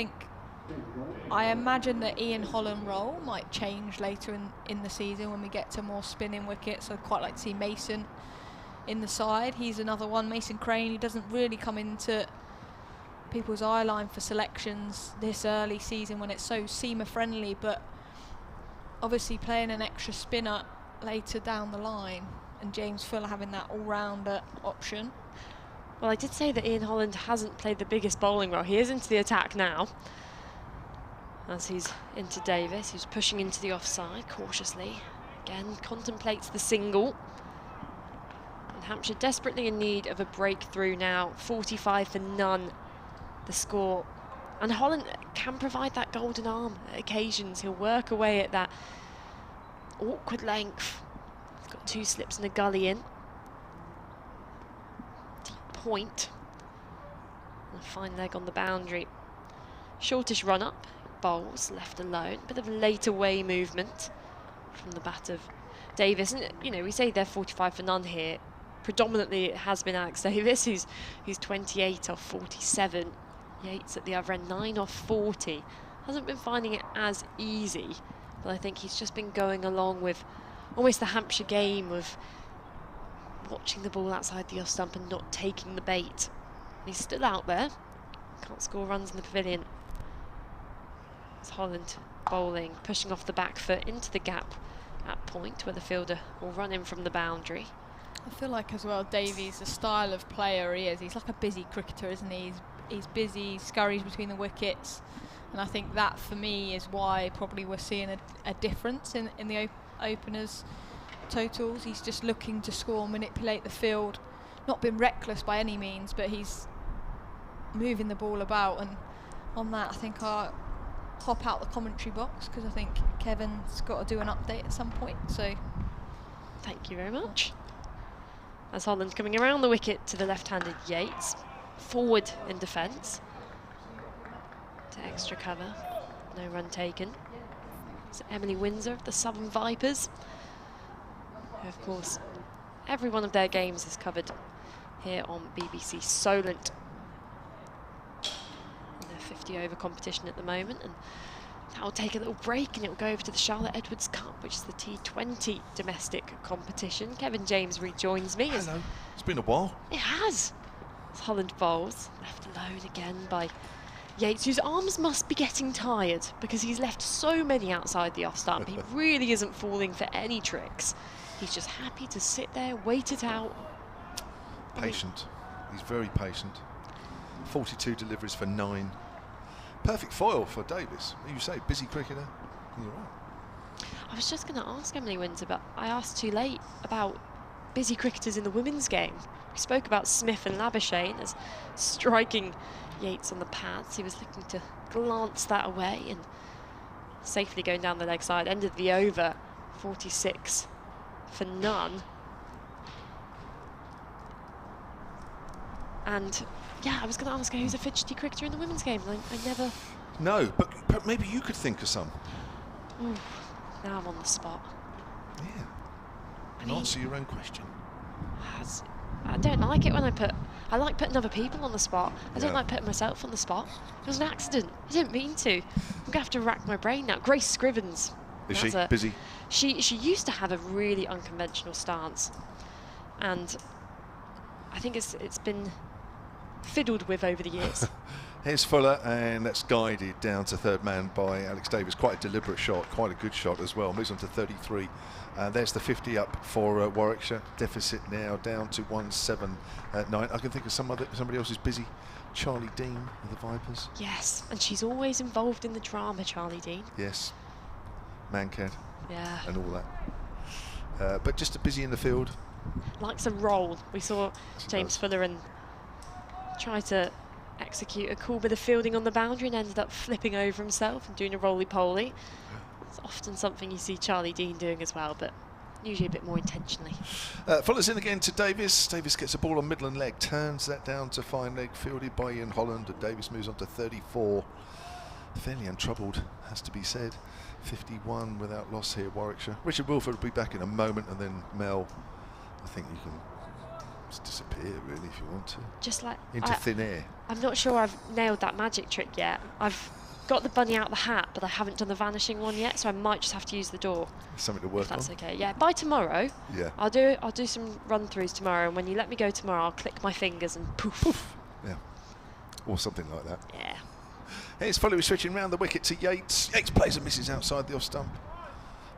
I imagine that Ian Holland role might change later in the season when we get to more spinning wickets. I'd quite like to see Mason in the side. He's another one, Mason Crane, who doesn't really come into people's eye line for selections this early season when it's so seamer friendly, but obviously playing an extra spinner later down the line, and James Fuller having that all-rounder option. Well, I did say that Ian Holland hasn't played the biggest bowling role. He is into the attack now, as he's into Davis, who's pushing into the offside cautiously. Again, contemplates the single. And Hampshire desperately in need of a breakthrough now. 45 for none, the score. And Holland can provide that golden arm at occasions. He'll work away at that awkward length. He's got two slips and a gully in. Deep point. And a fine leg on the boundary. Shortish run up. Bowls left alone. Bit of a late away movement from the bat of Davis. And, you know, we say they're 45 for none here. Predominantly it has been Alex Davis, who's 28 off 47. Yates at the other end, 9 off 40. Hasn't been finding it as easy, but I think he's just been going along with almost the Hampshire game of watching the ball outside the off stump and not taking the bait. He's still out there, can't score runs in the pavilion. It's Holland bowling, pushing off the back foot into the gap at point where the fielder will run in from the boundary. I feel like as well Davies, the style of player he is, he's like a busy cricketer, isn't he? He's busy, scurries between the wickets, and I think that for me is why probably we're seeing a difference in the openers' totals. He's just looking to score, manipulate the field, not been reckless by any means, but he's moving the ball about, and on that I think I'll hop out the commentary box because I think Kevin's got to do an update at some point. So thank you very much. As Holland coming around the wicket to the left-handed Yates, forward in defence to extra cover, no run taken. So Emily Windsor of the Southern Vipers, who of course every one of their games is covered here on BBC Solent in their 50 over competition at the moment, and that will take a little break and it will go over to the Charlotte Edwards Cup, which is the T20 domestic competition. Kevin James rejoins me. Hello, it's been a while. It has. Holland bowls, left alone again by Yates, whose arms must be getting tired because he's left so many outside the off stump. He really isn't falling for any tricks. He's just happy to sit there, wait it out. Patient. He's very patient. 42 deliveries for 9. Perfect foil for Davis. You say busy cricketer. You're right. I was just going to ask Emily Windsor, but I asked too late about busy cricketers in the women's game. We spoke about Smith and Labuschagne as striking Yates on the pads. He was looking to glance that away and safely going down the leg side. Ended the over 46 for none. And yeah, I was going to ask her who's a fidgety cricketer in the women's game. I never... No, but maybe you could think of some. Ooh, now I'm on the spot. Yeah. And answer your own question. I don't like it when I like putting other people on the spot. I don't like putting myself on the spot. It was an accident. I didn't mean to. I'm going to have to rack my brain now. Grace Scrivens. Is she busy? She used to have a really unconventional stance. And I think it's been fiddled with over the years. Here's Fuller, and that's guided down to third man by Alex Davis. Quite a deliberate shot, quite a good shot as well. Moves on to 33. There's the 50 up for Warwickshire. Deficit now down to 179. I can think of somebody else who's busy. Charlie Dean of the Vipers. Yes, and she's always involved in the drama, Charlie Dean. Yes. Mancat. Yeah. And all that. But just busy in the field. Likes a roll. We saw James Fuller and try to execute a cool bit of fielding on the boundary and ended up flipping over himself and doing a roly-poly. It's often something you see Charlie Dean doing as well, but usually a bit more intentionally. Fuller's in again to Davis. Davis gets a ball on middle and leg, turns that down to fine leg, fielded by Ian Holland, and Davis moves on to 34. Fairly untroubled, has to be said. 51 without loss here, Warwickshire. Richard Wilford will be back in a moment, and then Mel, I think you can just disappear really if you want to. Just like into thin air. I'm not sure I've nailed that magic trick yet. I've got the bunny out of the hat, but I haven't done the vanishing one yet, so I might just have to use the door. Something to work if that's on. okay. Yeah, by tomorrow. Yeah. I'll do some run-throughs tomorrow, and when you let me go tomorrow, I'll click my fingers and poof. Poof. Yeah. Or something like that. Yeah. Here's Fuller switching round the wicket to Yates. Yates plays and misses outside the off stump.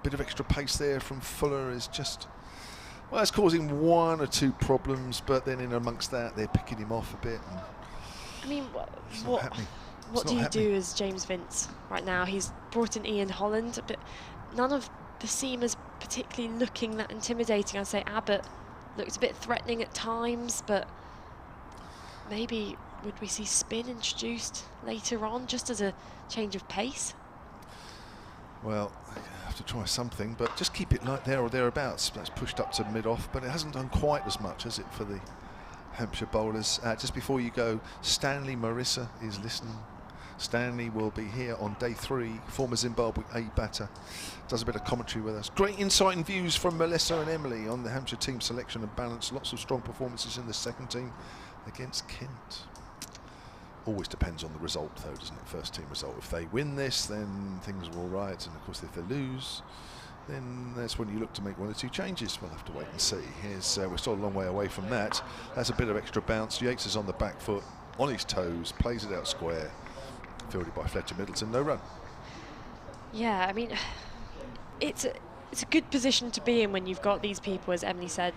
Bit of extra pace there from Fuller is just... Well, it's causing one or two problems, but then in amongst that, they're picking him off a bit. And I mean, what do you do as James Vince right now? He's brought in Ian Holland, but none of the seamers particularly looking that intimidating. I'd say Abbott looked a bit threatening at times, but maybe would we see spin introduced later on, just as a change of pace? Well, I have to try something, but just keep it like there or thereabouts. That's pushed up to mid-off, but it hasn't done quite as much, has it, for the Hampshire bowlers? Just before you go, Stanley Marissa is listening. Stanley will be here on day 3, former Zimbabwe A batter. Does a bit of commentary with us. Great insight and views from Melissa and Emily on the Hampshire team selection and balance. Lots of strong performances in the second team against Kent. Always depends on the result though, doesn't it? First team result. If they win this, then things are all right, and of course if they lose, then that's when you look to make one or two changes. We'll have to wait and see. Here's we're still a long way away from that. That's a bit of extra bounce. Yates is on the back foot, on his toes, plays it out square, fielded by Fletcher Middleton, no run. Yeah, I mean, it's a good position to be in when you've got these people, as Emily said,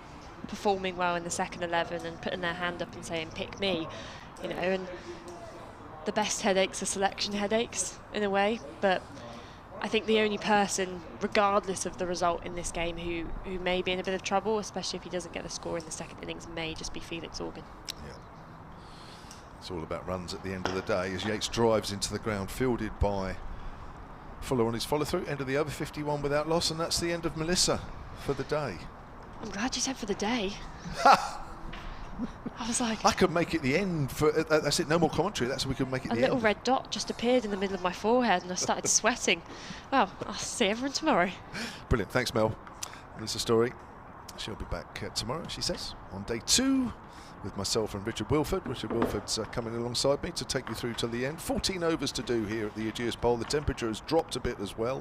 performing well in the second 11 and putting their hand up and saying, pick me, you know, and the best headaches are selection headaches in a way, but I think the only person, regardless of the result in this game, who may be in a bit of trouble, especially if he doesn't get a score in the second innings, may just be Felix Organ. Yeah. It's all about runs at the end of the day as Yates drives into the ground, fielded by Fuller on his follow-through. End of the over, 51 without loss, and that's the end of Melissa for the day. I'm glad you said for the day. I was like... I could make it the end for... that's it, no more commentary. That's we could make it the end. A little red dot just appeared in the middle of my forehead and I started sweating. Well, I'll see everyone tomorrow. Brilliant, thanks Mel. Melissa Story. She'll be back tomorrow, she says, on day 2 with myself and Richard Wilford. Richard Wilford's coming alongside me to take you through to the end. 14 overs to do here at the Ageas Bowl. The temperature has dropped a bit as well.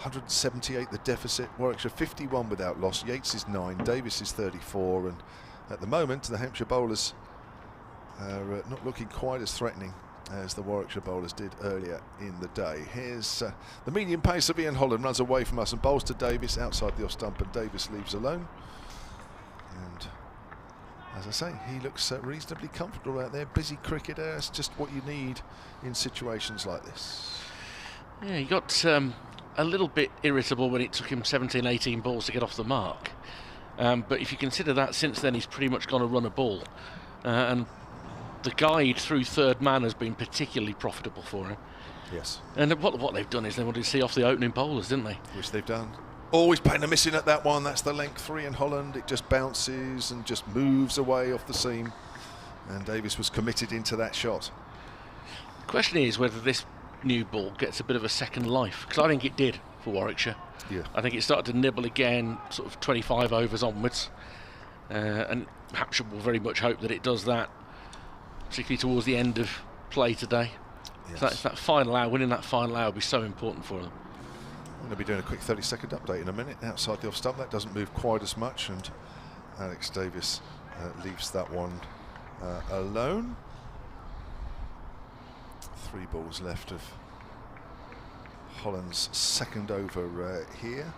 178 the deficit. Warwickshire 51 without loss. Yates is 9, Davis is 34, and at the moment the Hampshire bowlers are not looking quite as threatening as the Warwickshire bowlers did earlier in the day. Here's the medium pace of Ian Holland, runs away from us and bowls to Davis outside the off stump, and Davis leaves alone. And as I say, he looks reasonably comfortable out there. Busy cricketer, it's just what you need in situations like this. Yeah, he got a little bit irritable when it took him 17, 18 balls to get off the mark. But if you consider that, since then he's pretty much gone to run a ball. And the guide through third man has been particularly profitable for him. Yes. And what they've done is they wanted to see off the opening bowlers, didn't they? Which they've done. Always paying a missing at that one. That's the length 3 in Holland. It just bounces and just moves away off the seam. And Davis was committed into that shot. The question is whether this new ball gets a bit of a second life, because I think it did for Warwickshire. Yeah. I think it started to nibble again, sort of 25 overs onwards. And Hampshire will very much hope that it does that, particularly towards the end of play today. Yes. So that final hour, winning that final hour will be so important for them. I'm going to be doing a quick 30-second update in a minute. Outside the off stump, that doesn't move quite as much, and Alex Davis leaves that one alone. 3 balls left of Holland's second over here.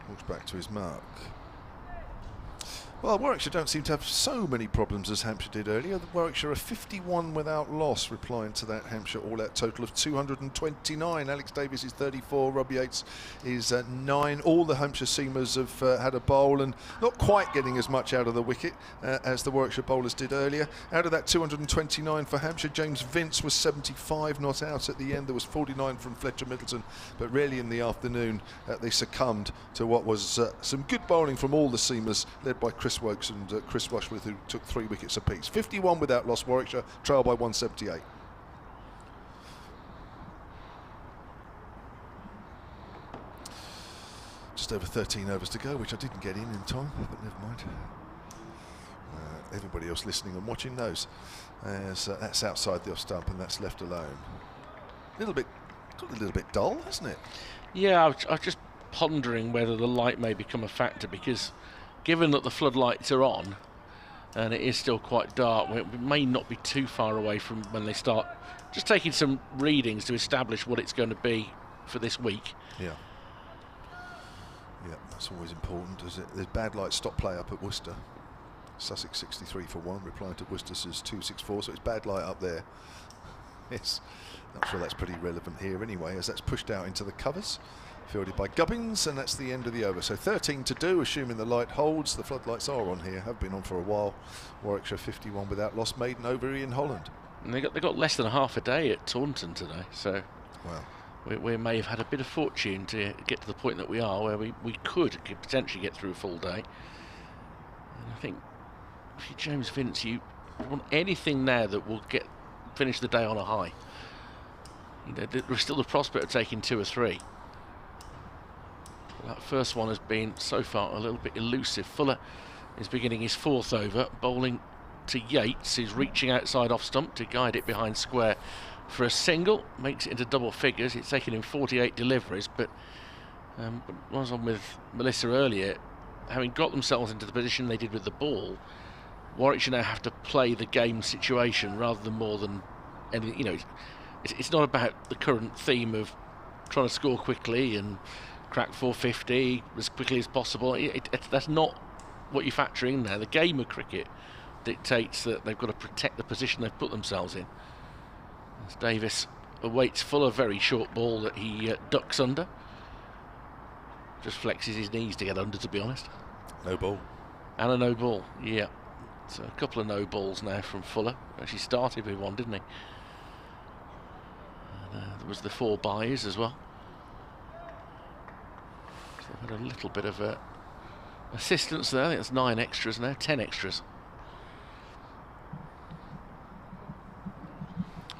Walks back to his mark. Well, Warwickshire don't seem to have so many problems as Hampshire did earlier. Warwickshire are 51 without loss, replying to that Hampshire all-out total of 229. Alex Davis is 34, Rob Yates is 9. All the Hampshire seamers have had a bowl and not quite getting as much out of the wicket as the Warwickshire bowlers did earlier. Out of that 229 for Hampshire, James Vince was 75 not out at the end. There was 49 from Fletcher Middleton, but really in the afternoon they succumbed to what was some good bowling from all the seamers, led by Chris Wokes and Chris Rushworth, who took 3 wickets apiece. 51 without loss, Warwickshire trail by 178. Just over 13 overs to go, which I didn't get in time, but never mind. Everybody else listening and watching knows, as that's outside the off stump and that's left alone. Got a little bit dull, hasn't it? Yeah, I was just pondering whether the light may become a factor, because given that the floodlights are on and it is still quite dark, we may not be too far away from when they start just taking some readings to establish what it's going to be for this week. Yeah. Yeah, that's always important, is it? There's bad light stop play up at Worcester. Sussex 63 for 1, replying to Worcester's 264, so it's bad light up there. Yes, I'm sure that's pretty relevant here anyway, as that's pushed out into the covers. Fielded by Gubbins, and that's the end of the over. So 13 to do, assuming the light holds. The floodlights are on here, have been on for a while. Warwickshire 51 without loss, maiden over Ian Holland. And they got less than half a day at Taunton today, so wow. we may have had a bit of fortune to get to the point that we are, where we could potentially get through a full day. And I think if you're James Vince, you want anything now that will finish the day on a high. You know, there's still the prospect of taking 2 or 3. That first one has been so far a little bit elusive. Fuller is beginning his 4th over, bowling to Yates, who's reaching outside off stump to guide it behind square for a single. Makes it into double figures. It's taken him 48 deliveries, but I was on with Melissa earlier, having got themselves into the position they did with the ball, Warwickshire now have to play the game situation rather than more than anything. You know, it's not about the current theme of trying to score quickly and crack 450 as quickly as possible. That's not what you factor in there. The game of cricket dictates that they've got to protect the position they've put themselves in. As Davis awaits Fuller, very short ball that he ducks under. Just flexes his knees to get under, to be honest. No ball. And a no ball, yeah. So a couple of no balls now from Fuller. Actually started with one, didn't he? And, there was the 4 byes as well. So they've had a little bit of assistance there. I think it's 9 extras now, 10 extras.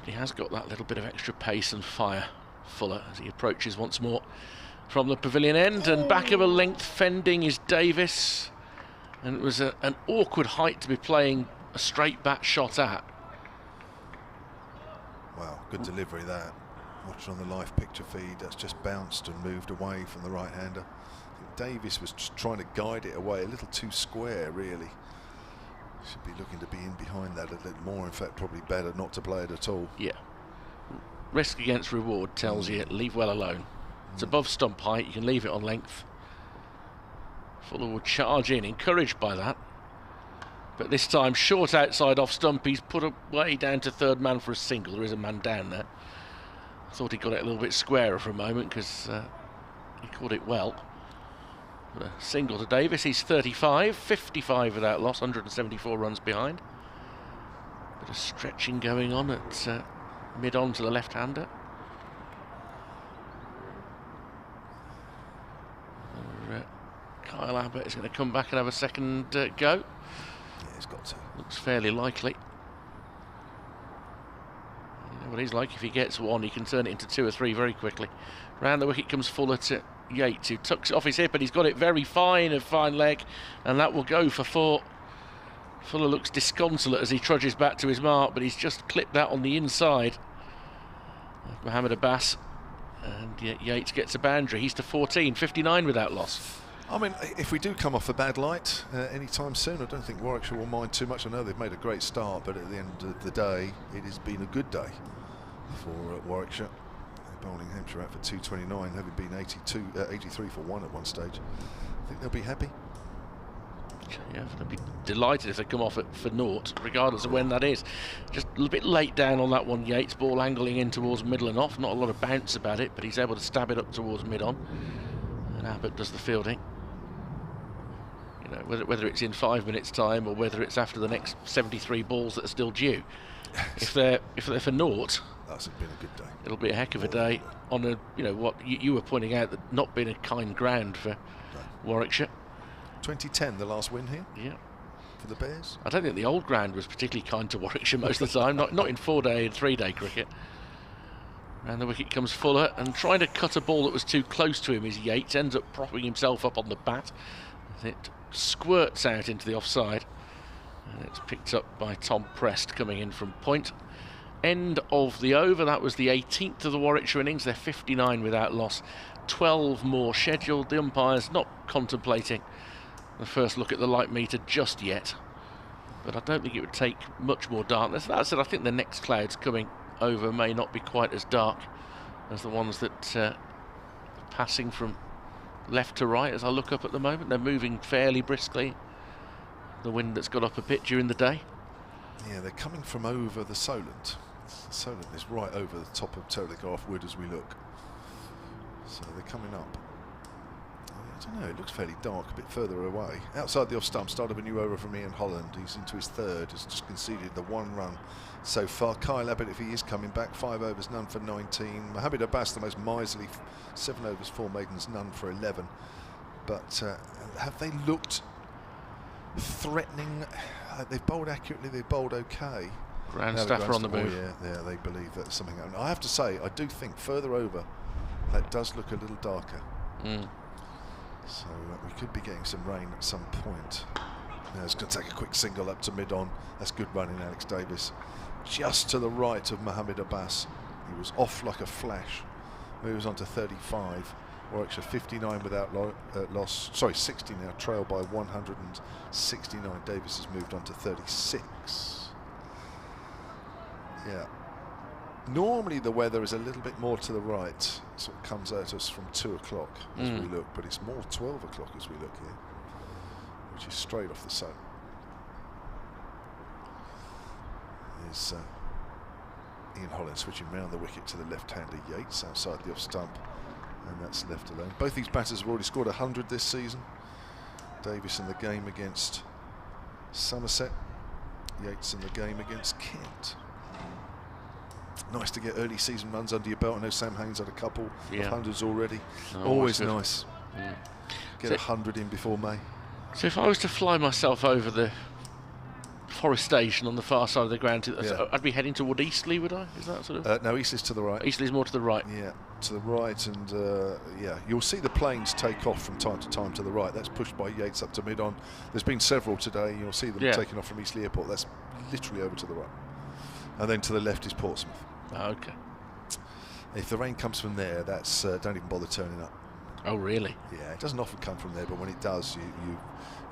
He has got that little bit of extra pace and fire, Fuller, as he approaches once more from the pavilion end. And back of a length fending is Davis. And it was an awkward height to be playing a straight bat shot at. Wow, good delivery that. Watching on the live picture feed, that's just bounced and moved away from the right-hander. I think Davis was just trying to guide it away, a little too square, really. Should be looking to be in behind that a little more. In fact, probably better not to play it at all. Yeah. Risk against reward tells you leave well alone. It's above stump height, you can leave it on length. Fuller will charge in, encouraged by that. But this time, short outside off stump, he's put away down to third man for a single. There is a man down there. I thought he got it a little bit squarer for a moment because he caught it well. But a single to Davis, he's 35, 55 without loss, 174 runs behind. Bit of stretching going on at mid-on to the left-hander. Kyle Abbott is going to come back and have a second go. Yeah, he's got to. Looks fairly likely. You know what he's like. If he gets one, he can turn it into 2 or 3 very quickly. Round the wicket comes Fuller to Yates, who tucks it off his hip, and he's got it very fine, a fine leg, and that will go for 4. Fuller looks disconsolate as he trudges back to his mark, but he's just clipped that on the inside of Mohammed Abbas, and Yates gets a boundary. He's to 14, 59 without loss. I mean, if we do come off a bad light anytime soon, I don't think Warwickshire will mind too much. I know they've made a great start, but at the end of the day, it has been a good day for Warwickshire. They're bowling Hampshire out for 229, having been 83 for 1 at one stage. I think they'll be happy. Yeah, they'll be delighted if they come off for naught, regardless of when that is. Just a little bit late down on that one, Yates. Ball angling in towards middle and off. Not a lot of bounce about it, but he's able to stab it up towards mid-on. And Abbott does the fielding. You know, whether it's in 5 minutes' time or whether it's after the next 73 balls that are still due. If they're for naught, that's been a good day. It'll be a heck of a day on a, you know, what you were pointing out, that not been a kind ground for Warwickshire. 2010, the last win here. Yeah. For the Bears. I don't think the old ground was particularly kind to Warwickshire most of the time. not in 4-day and 3-day cricket. And the wicket comes Fuller, and trying to cut a ball that was too close to him is Yates. Ends up propping himself up on the bat. It squirts out into the offside, and it's picked up by Tom Prest coming in from point. End of the over. That was the 18th of the Warwickshire innings. They're 59 without loss. 12 more scheduled. The umpire's not contemplating the first look at the light meter just yet, but I don't think it would take much more darkness. That said, I think the next clouds coming over may not be quite as dark as the ones that are passing from left to right as I look up at the moment. They're moving fairly briskly. The wind that's got up a bit during the day. Yeah, they're coming from over the Solent. The Solent is right over the top of Telegraph Wood as we look. So they're coming up. I don't know, it looks fairly dark, a bit further away. Outside the off stump, started a new over from Ian Holland. He's into his 3rd, has just conceded the 1 run so far. Kyle Abbott, if he is coming back, 5 overs, none for 19. Mohammed Abbas, the most miserly, 7 overs, 4 maidens, none for 11. But have they looked threatening? They've bowled accurately, they've bowled okay. Grandstaffer on the move. Yeah, they believe that something happened. I have to say, I do think further over, that does look a little darker. So we could be getting some rain at some point. Now it's going to take a quick single up to mid-on. That's good running, Alex Davis. Just to the right of Mohammed Abbas. He was off like a flash. Moves on to 35. Warwickshire 59 without loss. Sorry, 60 now, trailed by 169. Davis has moved on to 36. Yeah. Normally the weather is a little bit more to the right. Sort of comes at us from 2 o'clock as we look, but it's more 12 o'clock as we look here, which is straight off the sun. There's Ian Holland switching round the wicket to the left-hander Yates outside the off stump, and that's left alone. Both these batters have already scored 100 this season. Davis in the game against Somerset, Yates in the game against Kent. Nice to get early season runs under your belt. I know Sam Haynes had a couple of hundreds already. Always nice. Get 100 in before May. So if I was to fly myself over the Forest Station on the far side of the ground, I'd be heading toward Eastleigh, would I? Is that sort of? No, Eastleigh's to the right. Eastleigh's more to the right. Yeah, to the right, and yeah, you'll see the planes take off from time to time to the right. That's pushed by Yates up to mid-on. There's been several today. You'll see them taking off from Eastleigh Airport. That's literally over to the right. And then to the left is Portsmouth. Oh, okay. If the rain comes from there, that's don't even bother turning up. Oh, really? Yeah, it doesn't often come from there, but when it does,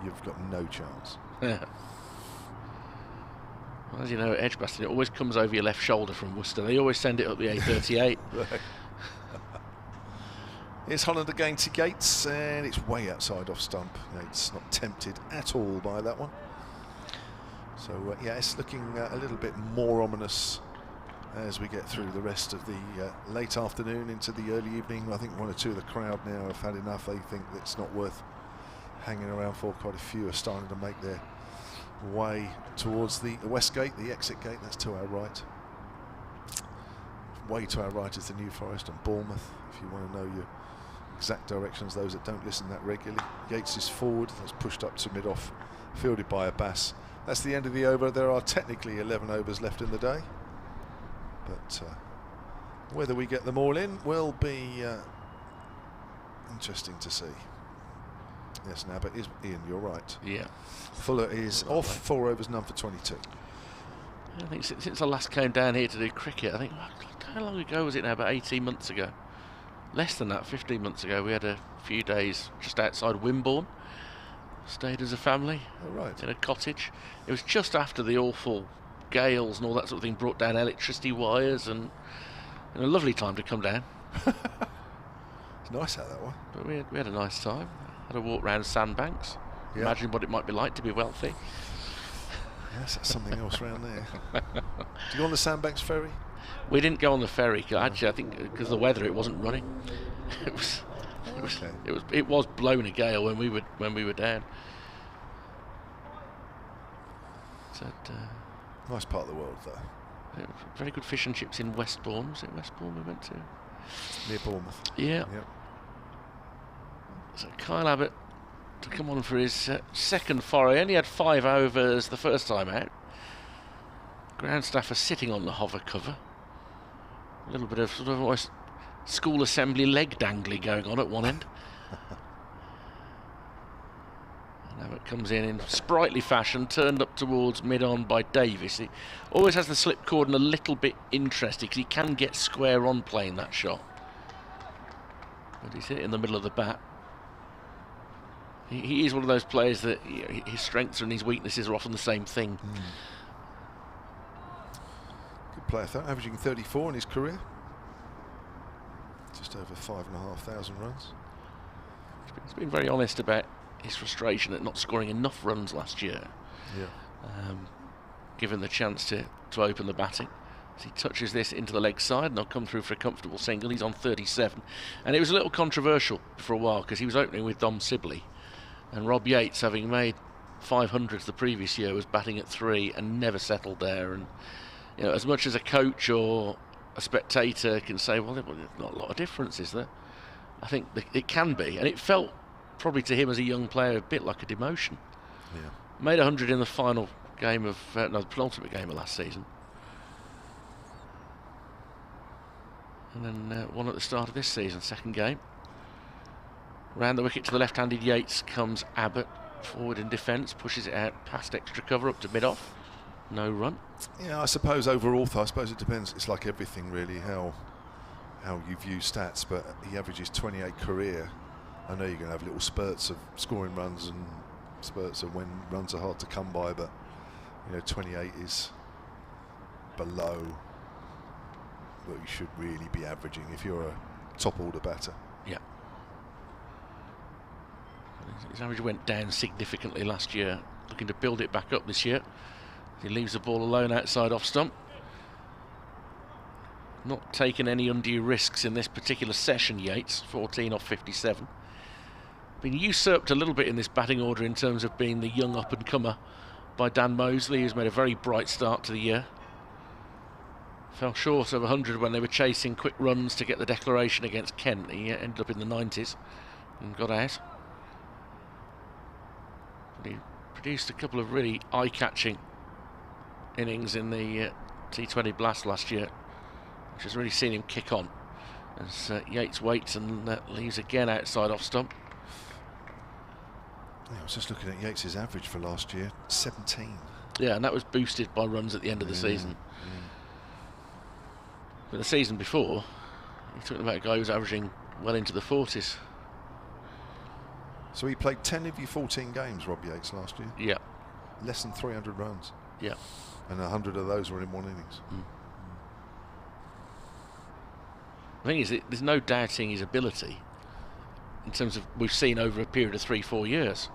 you've got no chance. Well, as you know, at Edgbaston, it always comes over your left shoulder from Worcester. They always send it up the A38. Right. Here's Holland again to Yates, and it's way outside off stump. Yates not tempted at all by that one. So yeah, it's looking a little bit more ominous as we get through the rest of the late afternoon into the early evening. I think one or two of the crowd now have had enough. They think that it's not worth hanging around for. Quite a few are starting to make their way towards the west gate, the exit gate. That's to our right. Way to our right is the New Forest and Bournemouth, if you want to know your exact directions, those that don't listen that regularly. Yates is forward, that's pushed up to mid-off, fielded by Abbas. That's the end of the over. There are technically 11 overs left in the day, but whether we get them all in will be interesting to see. Yes, now, but Ian, you're right. Yeah. Fuller is off, 4 overs, none for 22. I think since I last came down here to do cricket, I think, how long ago was it now? About 18 months ago. Less than that, 15 months ago, we had a few days just outside Wimborne. Stayed as a family in a cottage. It was just after the awful gales and all that sort of thing brought down electricity wires, and a lovely time to come down. It's nice out that way. But we had a nice time. Had a walk round Sandbanks. Yeah. Imagine what it might be like to be wealthy. Yes, that's something else round there. Do you go on the Sandbanks ferry? We didn't go on the ferry. Actually, I think because of the weather, it wasn't running. It was blowing a gale when we were down. So, nice part of the world, though. Very good fish and chips in Westbourne. Was it Westbourne we went to? Near Bournemouth. Yeah. Yep. So Kyle Abbott to come on for his second foray. Only had 5 overs the first time out. Ground staff are sitting on the hover cover. A little bit of sort of almost school assembly leg dangling going on at one end. And Abbott comes in sprightly fashion, turned up towards mid-on by Davis. He always has the slip cordon a little bit interesting because he can get square on playing that shot. But he's hit in the middle of the bat. He is one of those players that his strengths and his weaknesses are often the same thing. Good player, though, averaging 34 in his career. Just over 5,500 runs. He's been very honest about his frustration at not scoring enough runs last year. Yeah. Given the chance to open the batting. As he touches this into the leg side, and they'll come through for a comfortable single. He's on 37. And it was a little controversial for a while because he was opening with Dom Sibley. And Rob Yates, having made 500s the previous year, was batting at 3 and never settled there. And as much as a coach or a spectator can say, well, there's not a lot of difference, is there? I think it can be, and it felt probably to him as a young player a bit like a demotion. Yeah. Made 100 in the final game of the penultimate game of last season, and then one at the start of this season, second game. Round the wicket to the left-handed Yates comes Abbott, forward in defence, pushes it out past extra cover up to mid-off. No run. Yeah, I suppose overall, I suppose it depends. It's like everything really, how you view stats, but he averages 28 career. I know you're going to have little spurts of scoring runs and spurts of when runs are hard to come by, but 28 is below what you should really be averaging if you're a top order batter. Yeah. His average went down significantly last year, looking to build it back up this year. He leaves the ball alone outside off stump. Not taking any undue risks in this particular session, Yates, 14 off 57. Been usurped a little bit in this batting order in terms of being the young up-and-comer by Dan Mosley, who's made a very bright start to the year. Fell short of 100 when they were chasing quick runs to get the declaration against Kent. He ended up in the 90s and got out. But he produced a couple of really eye-catching innings in the T20 Blast last year, which has really seen him kick on as Yates waits and leaves again outside off stump. Yeah, I was just looking at Yates' average for last year, 17. Yeah, and that was boosted by runs at the end of the season. Yeah. But the season before, you're talking about a guy who was averaging well into the 40s. So he played 10 of your 14 games, Rob Yates, last year? Yeah. Less than 300 runs? Yeah. And 100 of those were in one innings. The thing is, there's no doubting his ability in terms of we've seen over a period of 3-4 years.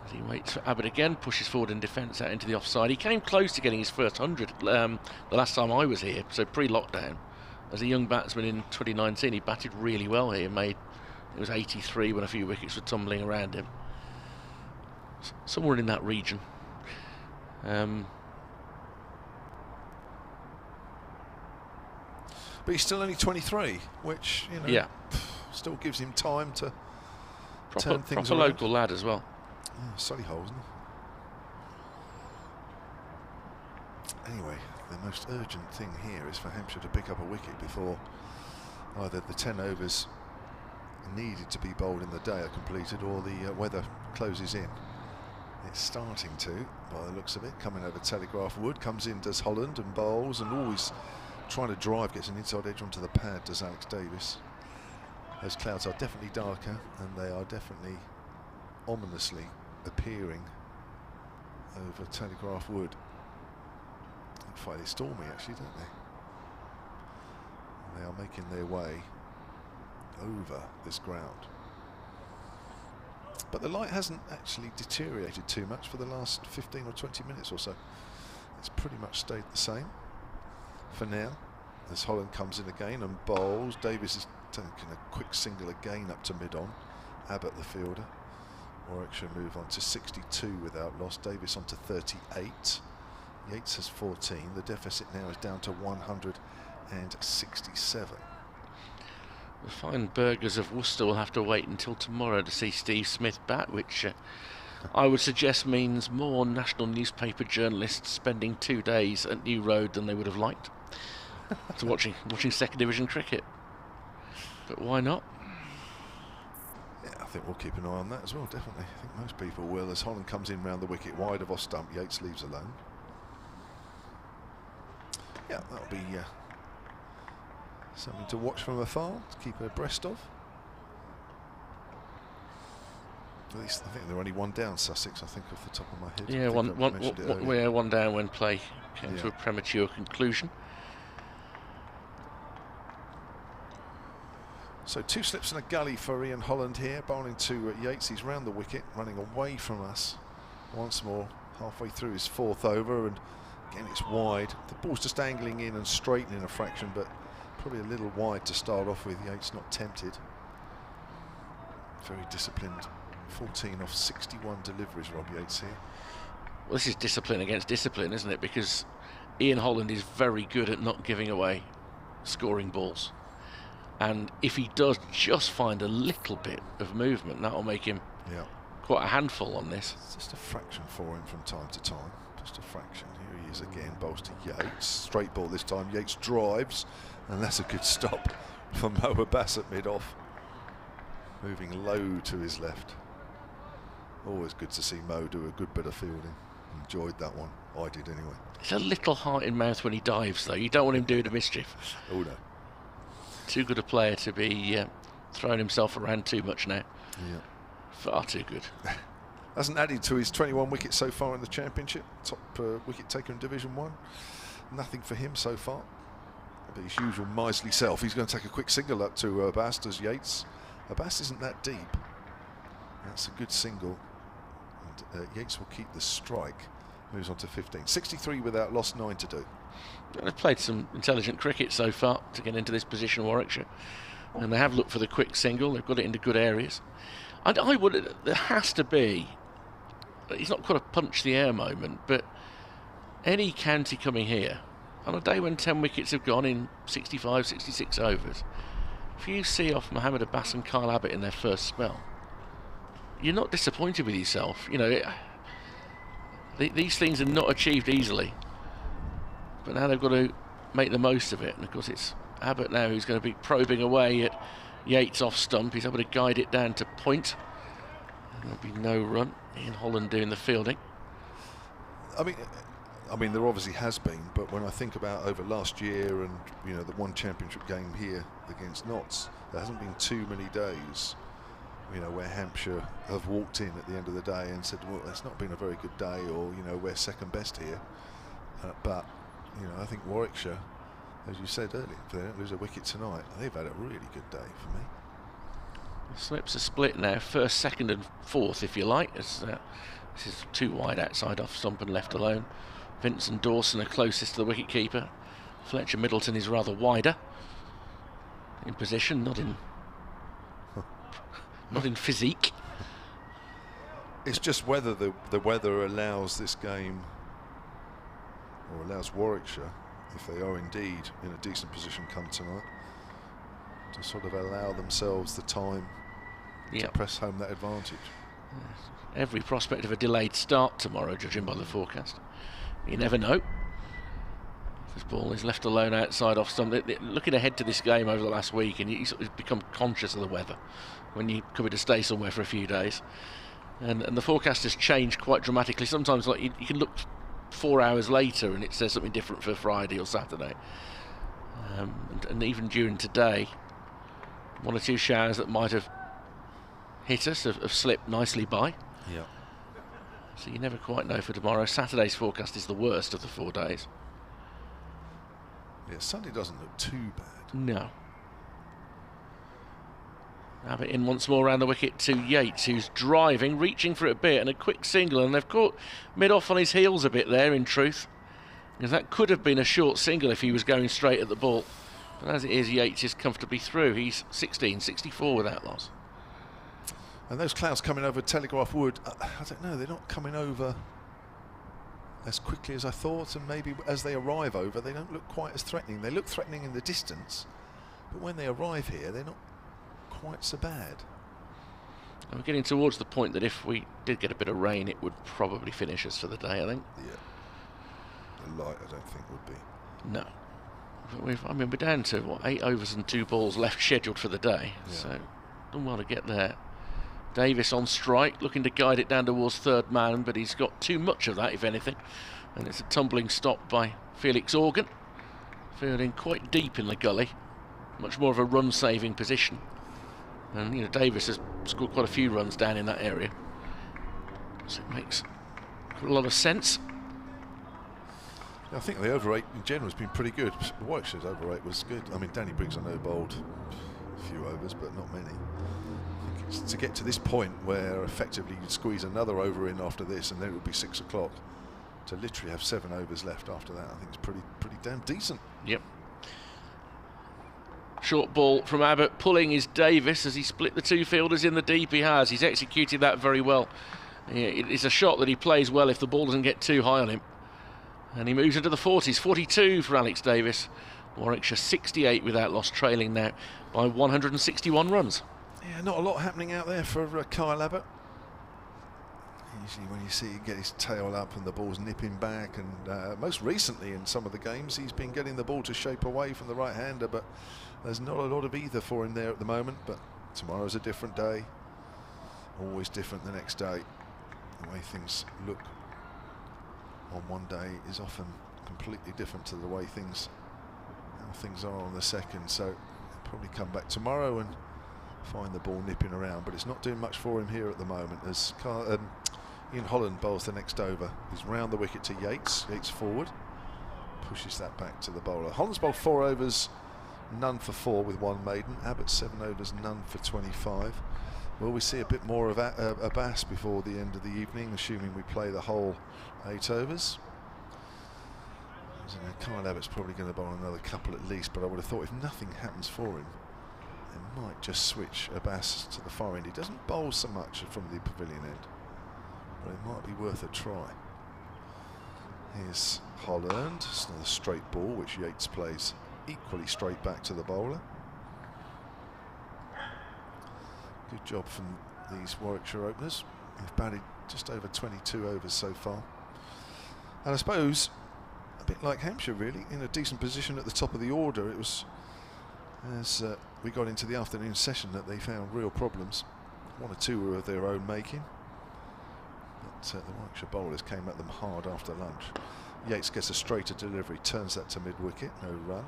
As he waits for Abbott again, pushes forward in defence out into the offside. He came close to getting his first 100 the last time I was here, so pre-lockdown. As a young batsman in 2019, he batted really well here. It was 83 when a few wickets were tumbling around him. Somewhere in that region. But he's still only 23, which, you know, still gives him time to turn things proper around. Local lad as well. Yeah, Solihull, isn't he? Anyway, the most urgent thing here is for Hampshire to pick up a wicket before either the 10 overs needed to be bowled in the day are completed, or the weather closes in. It's starting to, by the looks of it, coming over Telegraph Wood, comes in, does Holland and bowls, and always trying to drive, gets an inside edge onto the pad, does Alex Davis. Those clouds are definitely darker, and they are definitely ominously appearing over Telegraph Wood. Fairly stormy actually, don't they? They are making their way over this ground. But the light hasn't actually deteriorated too much for the last 15 or 20 minutes or so. It's pretty much stayed the same for now. As Holland comes in again and bowls, Davis is taking a quick single again up to mid-on. Abbott the fielder. Warwickshire move on to 62 without loss. Davis on to 38. Yates has 14. The deficit now is down to 167. The fine burghers of Worcester will have to wait until tomorrow to see Steve Smith bat, which I would suggest means more national newspaper journalists spending 2 days at New Road than they would have liked to watching second division cricket. But why not? Yeah, I think we'll keep an eye on that as well, definitely. I think most people will, as Holland comes in round the wicket wide of off stump. Yates leaves alone. Yeah, that'll be something to watch from afar, to keep abreast of. At least I think they're only one down, Sussex, I think, off the top of my head. Yeah, one down when play came to a premature conclusion. So 2 slips and a gully for Ian Holland here, bowling to Yates. He's round the wicket, running away from us once more, halfway through his 4th over, and again it's wide. The ball's just angling in and straightening a fraction, but probably a little wide to start off with. Yates not tempted. Very disciplined. 14 off 61 deliveries, Rob Yates here. Well, this is discipline against discipline, isn't it? Because Ian Holland is very good at not giving away scoring balls. And if he does just find a little bit of movement, that'll make him quite a handful on this. It's just a fraction for him from time to time. Just a fraction. Here he is again, bowls to Yates. Straight ball this time. Yates drives, and that's a good stop from Mo Abbas at mid-off. Moving low to his left. Always good to see Mo do a good bit of fielding. Enjoyed that one. I did anyway. It's a little heart in mouth when he dives, though. You don't want him doing the mischief. Oh no. Too good a player to be throwing himself around too much now. Yeah. Far too good. Hasn't added to his 21 wickets so far in the Championship. Top wicket taker in Division 1. Nothing for him so far. But his usual miserly self. He's going to take a quick single up to Abbas, does Yates. Abbas isn't that deep. That's a good single. And Yates will keep the strike. Moves on to 15. 63 without loss, 9 to do. They've played some intelligent cricket so far to get into this position, Warwickshire. And they have looked for the quick single. They've got it into good areas. There has to be, he's not quite a punch the air moment, but any county coming here, on a day when 10 wickets have gone in 65, 66 overs, if you see off Mohamed Abbas and Kyle Abbott in their first spell, you're not disappointed with yourself. You know, these things are not achieved easily. But now they've got to make the most of it. And of course it's Abbott now who's going to be probing away at Yates off stump. He's able to guide it down to point. There'll be no run. Ian Holland doing the fielding. I mean, there obviously has been, but when I think about over last year and, you know, the one championship game here against Notts, there hasn't been too many days you know, where Hampshire have walked in at the end of the day and said, well, it's not been a very good day, or, you know, we're second best here. But, you know, I think Warwickshire, as you said earlier, if they don't lose a wicket tonight, they've had a really good day for me. The slips are split now, first, second and fourth, if you like. This is too wide outside off stump and left alone. Vincent Dawson are closest to the wicket-keeper. Fletcher Middleton is rather wider in position, not in physique. It's just whether the weather allows this game, or allows Warwickshire, if they are indeed in a decent position come tonight, to sort of allow themselves the time to press home that advantage. Yes. Every prospect of a delayed start tomorrow, judging by the forecast. You never know. This ball is left alone outside off stump. Looking ahead to this game over the last week, and you sort of become conscious of the weather when you come to stay somewhere for a few days. And the forecast has changed quite dramatically. Sometimes, like, you can look 4 hours later and it says something different for Friday or Saturday. And even during today, one or two showers that might have hit us have slipped nicely by. Yeah. So you never quite know for tomorrow. Saturday's forecast is the worst of the 4 days. Yeah, Sunday doesn't look too bad. No. Abbott in once more around the wicket to Yates, who's driving, reaching for it a bit, and a quick single, and they've caught mid-off on his heels a bit there, in truth, because that could have been a short single if he was going straight at the ball. But as it is, Yates is comfortably through. He's 64 without loss. And those clouds coming over Telegraph Wood, I don't know, they're not coming over as quickly as I thought, and maybe as they arrive over, they don't look quite as threatening. They look threatening in the distance, but when they arrive here, they're not quite so bad. And we're getting towards the point that if we did get a bit of rain, it would probably finish us for the day, I think. Yeah. The light, I don't think, would be. No. But we're down to, what, 8 overs and 2 balls left scheduled for the day. Yeah. So, done well to get there. Davis on strike, looking to guide it down towards third man, but he's got too much of that, if anything. And it's a tumbling stop by Felix Organ, fielding quite deep in the gully. Much more of a run-saving position. And, you know, Davis has scored quite a few runs down in that area. So it makes a lot of sense. I think the over 8 in general has been pretty good. Warwickshire's over 8 was good. I mean, Danny Briggs, I know, bowled a few overs, but not many. I think it's to get to this point where effectively you'd squeeze another over in after this, and then it would be 6 o'clock. To literally have 7 overs left after that, I think it's pretty damn decent. Yep. Short ball from Abbott, pulling is Davis as he split the 2 fielders in the deep. He has. He's executed that very well. It is a shot that he plays well if the ball doesn't get too high on him. And he moves into the 40s, 42 for Alex Davis. Warwickshire 68 without loss, trailing now by 161 runs. Yeah, not a lot happening out there for Kyle Abbott. Usually when you see him get his tail up and the ball's nipping back, and most recently in some of the games he's been getting the ball to shape away from the right-hander, but there's not a lot of either for him there at the moment. But tomorrow's a different day, always different the next day. The way things look on one day is often completely different to the way things are on the second. So he'll probably come back tomorrow and find the ball nipping around, but it's not doing much for him here at the moment as Ian Holland bowls the next over. He's round the wicket to Yates. Yates forward, pushes that back to the bowler. Holland's bowled 4 overs, none for 4 with 1 maiden. Abbott 7 overs, none for 25. Will we see a bit more of Abbas before the end of the evening, assuming we play the whole 8 overs? Kyle Abbott's probably going to bowl another couple at least, but I would have thought if nothing happens for him, they might just switch Abbas to the far end. He doesn't bowl so much from the pavilion end, but it might be worth a try. Here's Holland. It's another straight ball, which Yates plays equally straight back to the bowler. Good job from these Warwickshire openers. They've batted just over 22 overs so far. And I suppose, a bit like Hampshire really, in a decent position at the top of the order. It was as we got into the afternoon session that they found real problems. 1 or 2 were of their own making. But the Warwickshire bowlers came at them hard after lunch. Yates gets a straighter delivery, turns that to mid-wicket, no run.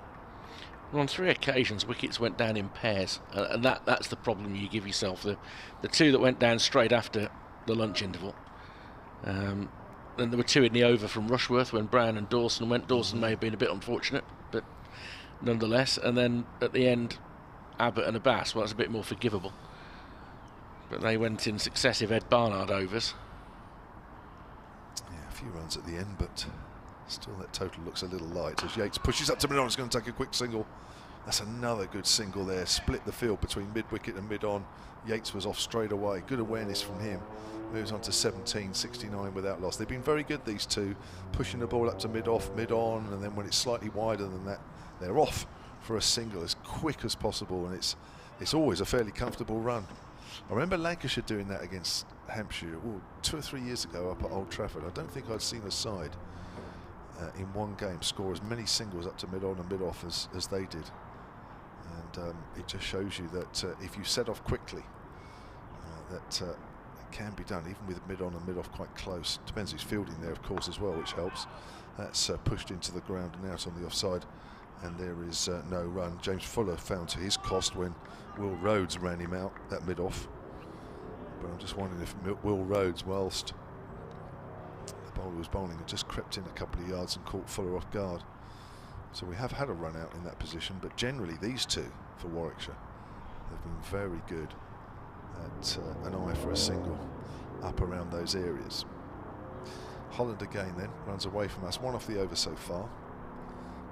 On 3 occasions, wickets went down in pairs, and that's the problem you give yourself. The 2 that went down straight after the lunch interval. Then there were 2 in the over from Rushworth when Brown and Dawson went. Dawson may have been a bit unfortunate, but nonetheless. And then at the end, Abbott and Abbas, well, that's a bit more forgivable. But they went in successive Ed Barnard overs. Yeah, a few runs at the end, but still that total looks a little light as Yates pushes up to mid-on. He's going to take a quick single. That's another good single there. Split the field between mid-wicket and mid-on. Yates was off straight away. Good awareness from him. Moves on to 17, 69 without loss. They've been very good, these two, pushing the ball up to mid-off, mid-on, and then when it's slightly wider than that, they're off for a single as quick as possible, and it's always a fairly comfortable run. I remember Lancashire doing that against Hampshire 2 or 3 years ago up at Old Trafford. I don't think I'd seen a side in one game score as many singles up to mid-on and mid-off as they did. And it just shows you that if you set off quickly, that it can be done, even with mid-on and mid-off quite close. Depends who's fielding there, of course, as well, which helps. That's pushed into the ground and out on the offside, and there is no run. James Fuller found to his cost when Will Rhodes ran him out at mid-off. But I'm just wondering if Will Rhodes, whilst the bowler was bowling, had just crept in a couple of yards and caught Fuller off guard. So we have had a run out in that position, but generally these two for Warwickshire have been very good at an eye for a single up around those areas. Holland again then runs away from us, 1 off the over so far.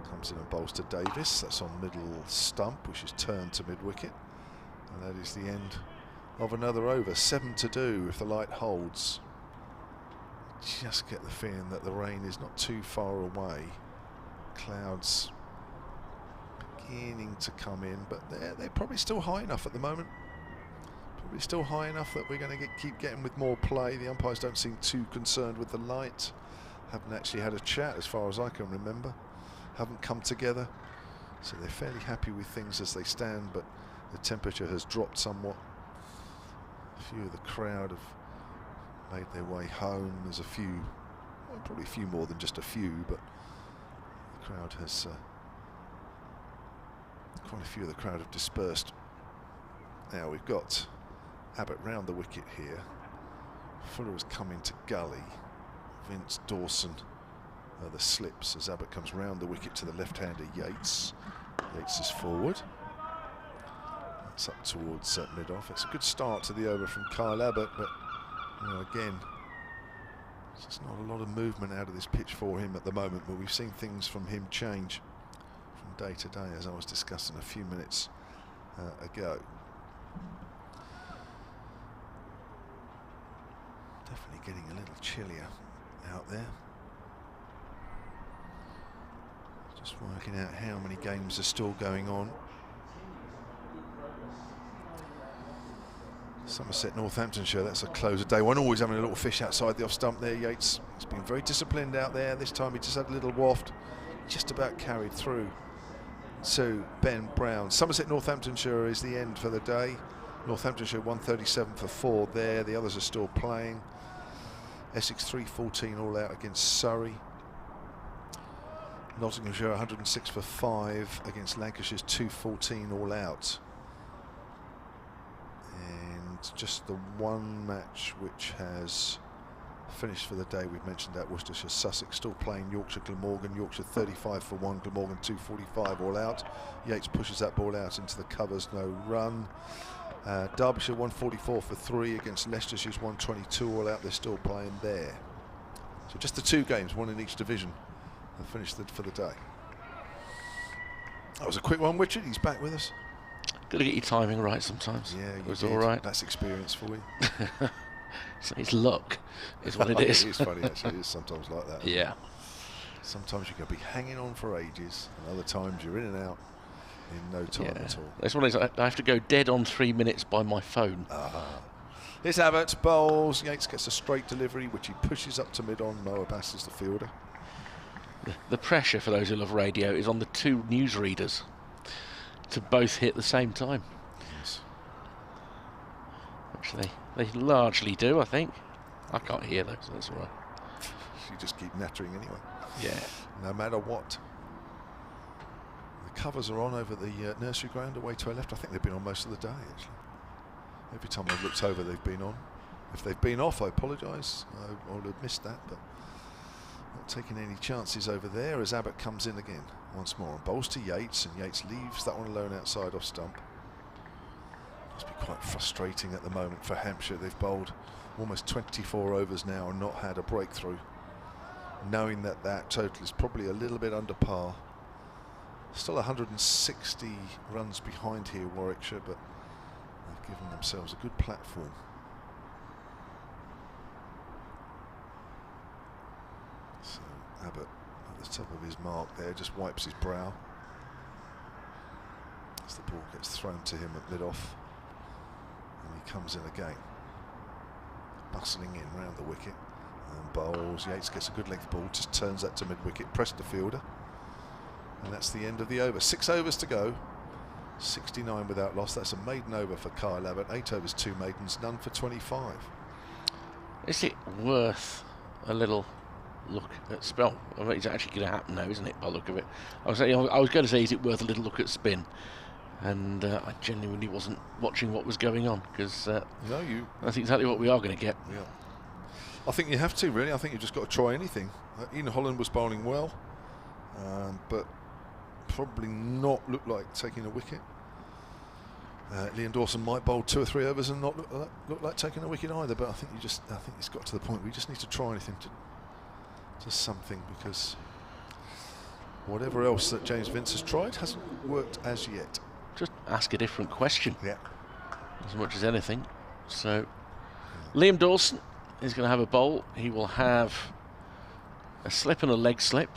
Comes in and bowls to Davis. That's on middle stump, which is turned to mid-wicket, and that is the end of another over. 7 to do if the light holds. Just get the feeling that the rain is not too far away. Clouds beginning to come in, but they're probably still high enough at the moment. Probably still high enough that we're going to keep getting with more play. The umpires don't seem too concerned with the light. Haven't actually had a chat as far as I can remember. Haven't come together. So they're fairly happy with things as they stand, but the temperature has dropped somewhat. A few of the crowd have made their way home. There's a few, well, probably a few more than just a few, but the crowd has quite a few of the crowd have dispersed. Now we've got Abbott round the wicket here. Fuller has come into gully. Vince, Dawson are the slips as Abbott comes round the wicket to the left-hander Yates. Yates is forward. That's up towards mid-off. It's a good start to the over from Kyle Abbott, but you know, again, there's just not a lot of movement out of this pitch for him at the moment, but we've seen things from him change from day to day, as I was discussing a few minutes ago. Definitely getting a little chillier out there. Just working out how many games are still going on. Somerset, Northamptonshire, that's a close of day one. Always having a little fish outside the off stump there. Yates has been very disciplined out there. This time he just had a little waft, just about carried through to Ben Brown. Somerset, Northamptonshire is the end for the day. Northamptonshire 137 for 4 there. The others are still playing. Essex 314 all out against Surrey. Nottinghamshire 106 for 5 against Lancashire's 214 all out. And just the one match which has finished for the day, we've mentioned that, Worcestershire Sussex still playing Yorkshire Glamorgan. Yorkshire 35 for 1, Glamorgan 245 all out. Yates pushes that ball out into the covers, no run. Derbyshire 144 for 3 against Leicestershire's 122 all out. They're still playing there. So just the 2 games, 1 in each division, have finished for the day. That was a quick one, Richard. He's back with us. Got to get your timing right sometimes. Yeah, it was all right. That's experience for you. So it's luck, is what it is. It is funny, actually. It is sometimes like that. Yeah. Sometimes you can be hanging on for ages, and other times you're in and out in no time at all. That's one of those, I have to go dead on 3 minutes by my phone. Here's Abbott, bowls. Yates gets a straight delivery, which he pushes up to mid-on. Mo Abbas is the fielder. The pressure, for those who love radio, is on the 2 newsreaders to both hit at the same time. Yes. Which they largely do, I think. I can't hear though, so that's all right. You just keep nattering anyway. Yeah. No matter what. The covers are on over the nursery ground away to our left. I think they've been on most of the day, actually. Every time I've looked over, they've been on. If they've been off, I apologise. I would have missed that, but not taking any chances over there as Abbott comes in again once more and bowls to Yates, and Yates leaves that one alone outside off stump. Must be quite frustrating at the moment for Hampshire. They've bowled almost 24 overs now and not had a breakthrough, knowing that that total is probably a little bit under par. Still 160 runs behind here, Warwickshire, but they've given themselves a good platform. So Abbott at the top of his mark there, just wipes his brow as the ball gets thrown to him at mid-off, and he comes in again, bustling in round the wicket and bowls. Yates gets a good length ball, just turns that to mid-wicket, pressed the fielder, and that's the end of the over. 6 overs to go, 69 without loss. That's a maiden over for Kyle Abbott. 8 overs, 2 maidens, none for 25. Is it worth a little look at spell? I mean, it's actually going to happen now, isn't it, by the look of it? I was going to say, is it worth a little look at spin? And I genuinely wasn't watching what was going on, because no, that's exactly what we are going to get. Yeah, I think you have to, really. I think you've just got to try anything. Ian Holland was bowling well, but probably not look like taking a wicket. Liam Dawson might bowl 2 or 3 overs and not look like taking a wicket either, but I think it's got to the point where you just need to try anything, just something, because whatever else that James Vince has tried hasn't worked as yet. Just ask a different question, yeah, as much as anything. So Liam Dawson is going to have a bowl. He will have a slip and a leg slip,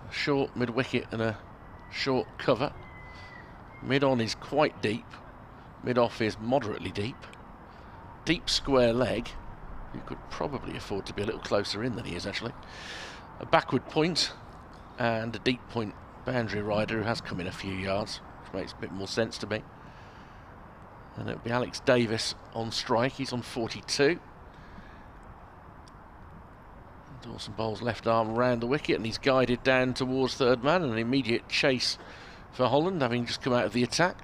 a short mid-wicket and a short cover. Mid-on is quite deep, mid-off is moderately deep. Deep square leg, you could probably afford to be a little closer in than he is actually. A backward point and a deep point boundary rider who has come in a few yards, which makes a bit more sense to me. And it'll be Alex Davis on strike. He's on 42. Dawson bowls left arm round the wicket, and he's guided down towards third man. An immediate chase for Holland, having just come out of the attack,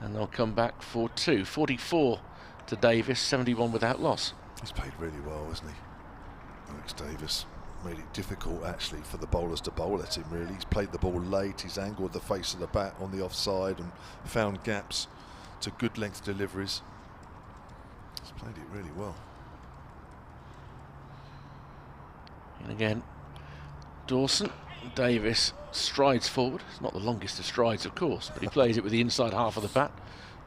and they'll come back for 2. 44 to Davis, 71 without loss. He's played really well, hasn't he, Alex Davis? Made it difficult actually for the bowlers to bowl at him, really. He's played the ball late, he's angled the face of the bat on the offside and found gaps to good length deliveries. He's played it really well. And again, Dawson, Davis strides forward. It's not the longest of strides, of course, but he plays it with the inside half of the bat,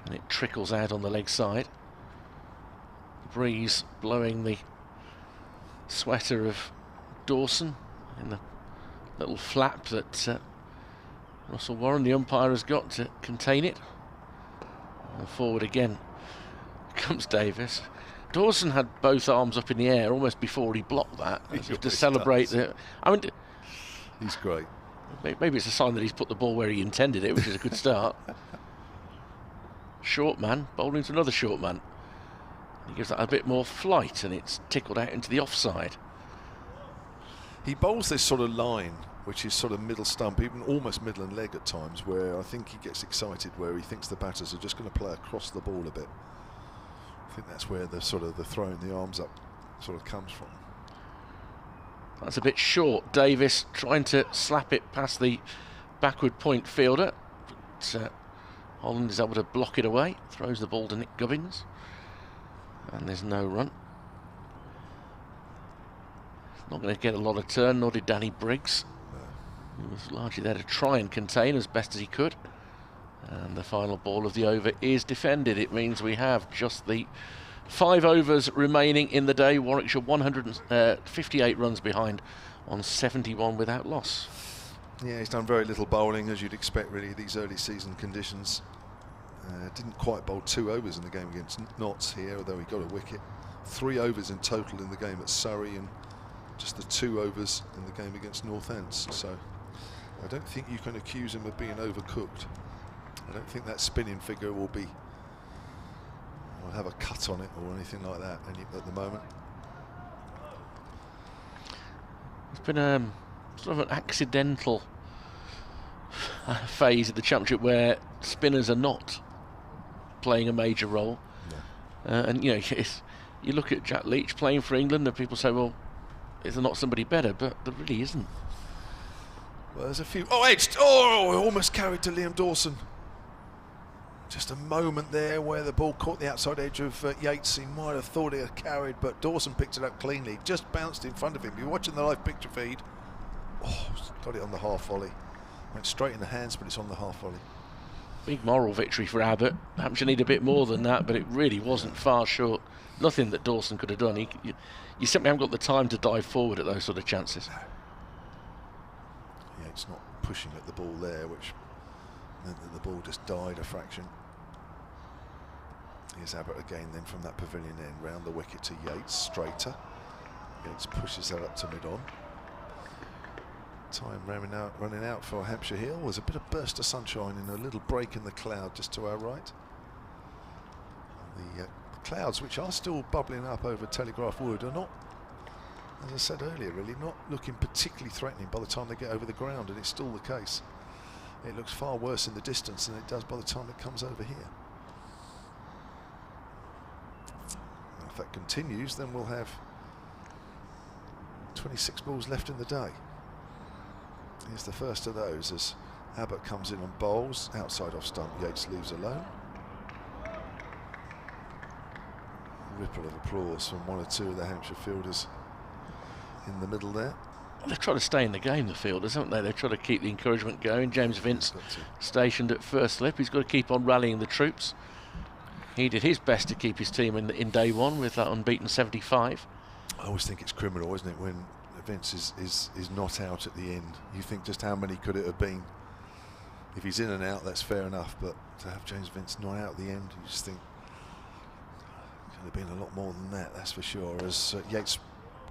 and it trickles out on the leg side. The breeze blowing the sweater of Dawson in the little flap that Russell Warren, the umpire, has got to contain it. And forward again comes Davis. Dawson had both arms up in the air almost before he blocked that, as if to celebrate the. I mean, he's great. Maybe it's a sign that he's put the ball where he intended it, which is a good start. Short man bowling to another short man. He gives that a bit more flight, and it's tickled out into the offside. He bowls this sort of line, which is sort of middle stump, even almost middle and leg at times, where I think he gets excited, where he thinks the batters are just going to play across the ball a bit. I think that's where the sort of the throwing the arms up sort of comes from. That's a bit short. Davis trying to slap it past the backward point fielder, but Holland is able to block it away, throws the ball to Nick Gubbins, and there's no run. Not going to get a lot of turn, nor did Danny Briggs. He was largely there to try and contain as best as he could. And the final ball of the over is defended. It means we have just the 5 overs remaining in the day. Warwickshire 158 runs behind on 71 without loss. Yeah, he's done very little bowling, as you'd expect, really, these early season conditions. Didn't quite bowl 2 overs in the game against Notts here, although he got a wicket. 3 overs in total in the game at Surrey, and just the 2 overs in the game against Northants. So I don't think you can accuse him of being overcooked. I don't think that spinning figure will have a cut on it or anything like that at the moment. It's been sort of an accidental phase of the championship where spinners are not playing a major role. And you know, you look at Jack Leach playing for England, and people say, well, is there not somebody better? But there really isn't. Well, there's a few. Oh, edged. Oh, almost carried to Liam Dawson. Just a moment there where the ball caught the outside edge of Yates. He might have thought it had carried, but Dawson picked it up cleanly. Just bounced in front of him. You're watching the live picture feed. Oh, got it on the half volley. Went straight in the hands, but it's on the half volley. Big moral victory for Abbott. Hampshire need a bit more than that, but it really wasn't far short. Nothing that Dawson could have done. You simply haven't got the time to dive forward at those sort of chances. Yeah, it's not pushing at the ball there, which meant that the ball just died a fraction. Here's Abbott again then from that pavilion end, round the wicket to Yates, straighter. Yates pushes that up to mid-on. Time running out for Hampshire here. Was a bit of burst of sunshine in a little break in the cloud just to our right. The clouds, which are still bubbling up over Telegraph Wood, are not, as I said earlier, really not looking particularly threatening by the time they get over the ground, and it's still the case. It looks far worse in the distance than it does by the time it comes over here. And if that continues, then we'll have 26 balls left in the day. Here's the first of those as Abbott comes in and bowls. Outside off stump, Yates leaves alone. A ripple of applause from one or two of the Hampshire fielders in the middle there. They've tried to stay in the game, the fielders, haven't they? They've tried to keep the encouragement going. James Vince stationed at first slip. He's got to keep on rallying the troops. He did his best to keep his team in day one with that unbeaten 75. I always think it's criminal, isn't it, when Vince is not out at the end. You think just how many could it have been? If he's in and out, that's fair enough, but to have James Vince not out at the end, you just think it could have been a lot more than that, that's for sure. As Yates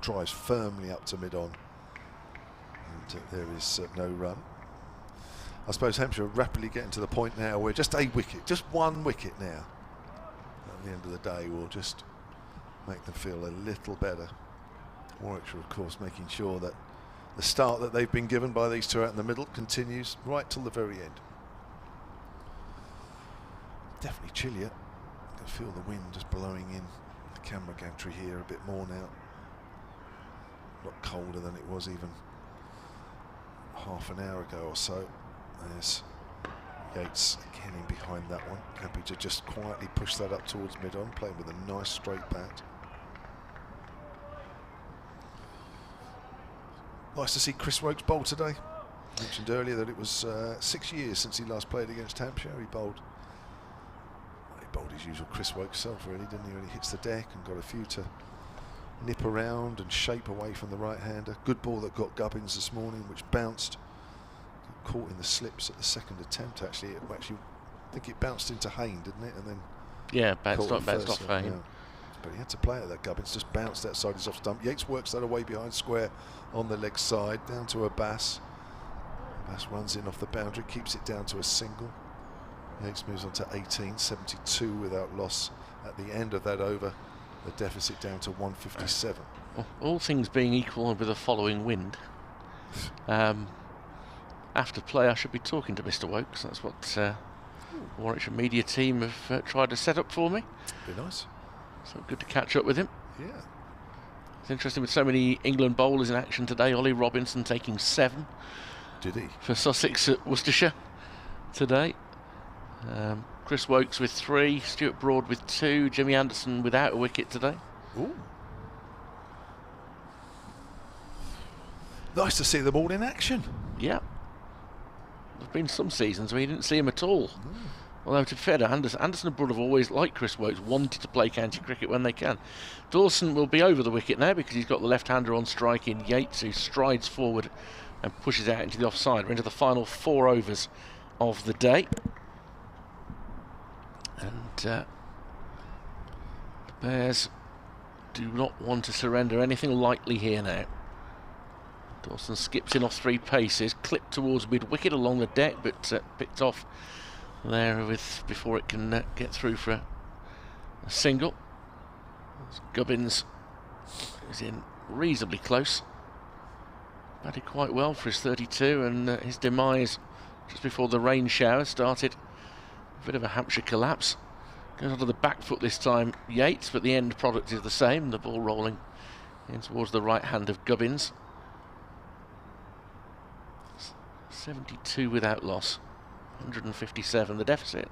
drives firmly up to mid-on, and there is no run. I suppose Hampshire are rapidly getting to the point now where just a wicket, just one wicket now, at the end of the day, will just make them feel a little better. Warwickshire, of course, making sure that the start that they've been given by these two out in the middle continues right till the very end. Definitely chillier. You can feel the wind just blowing in the camera gantry here a bit more now. A lot colder than it was even half an hour ago or so. There's Yates again in behind that one. Happy to just quietly push that up towards mid-on, playing with a nice straight bat. Nice to see Chris Wokes bowl today. I mentioned earlier that it was 6 years since he last played against Hampshire. He bowled his usual Chris Wokes self, really, didn't he? When he hits the deck and got a few to nip around and shape away from the right-hander. Good ball that got Gubbins this morning, which bounced, caught in the slips at the second attempt. Actually, I think it bounced into Hayne, didn't it? And then yeah, bounced off Hayne. Yeah. But he had to play it. That Gubbins just bounced outside his off stump. Yates works that away behind square on the leg side, down to Abbas. Abbas runs in off the boundary, keeps it down to a single. Yates moves on to 18, 72 without loss at the end of that over. The deficit down to 157. All things being equal and with a following wind, after play I should be talking to Mr. Wokes. That's what Warwickshire media team have tried to set up for me. Be nice. So good to catch up with him. Yeah. It's interesting with so many England bowlers in action today. Ollie Robinson taking 7. Did he? For Sussex at Worcestershire today. Chris Wokes with 3, Stuart Broad with 2, Jimmy Anderson without a wicket today. Ooh. Nice to see them all in action. Yeah. There's been some seasons where you didn't see him at all. Although to be fair to Anderson and Broad have always, like Chris Wokes, wanted to play county cricket when they can. Dawson will be over the wicket now because he's got the left-hander on strike in Yates, who strides forward and pushes out into the offside. We're into the final 4 overs of the day. And the Bears do not want to surrender anything lightly here now. Dawson skips in off 3 paces, clipped towards mid-wicket along the deck, but picked off there before it can get through for a single. Gubbins is in reasonably close. Batted quite well for his 32, and his demise just before the rain shower started. A bit of a Hampshire collapse. Goes onto the back foot this time, Yates, but the end product is the same. The ball rolling in towards the right hand of Gubbins. 72 without loss, 157 the deficit.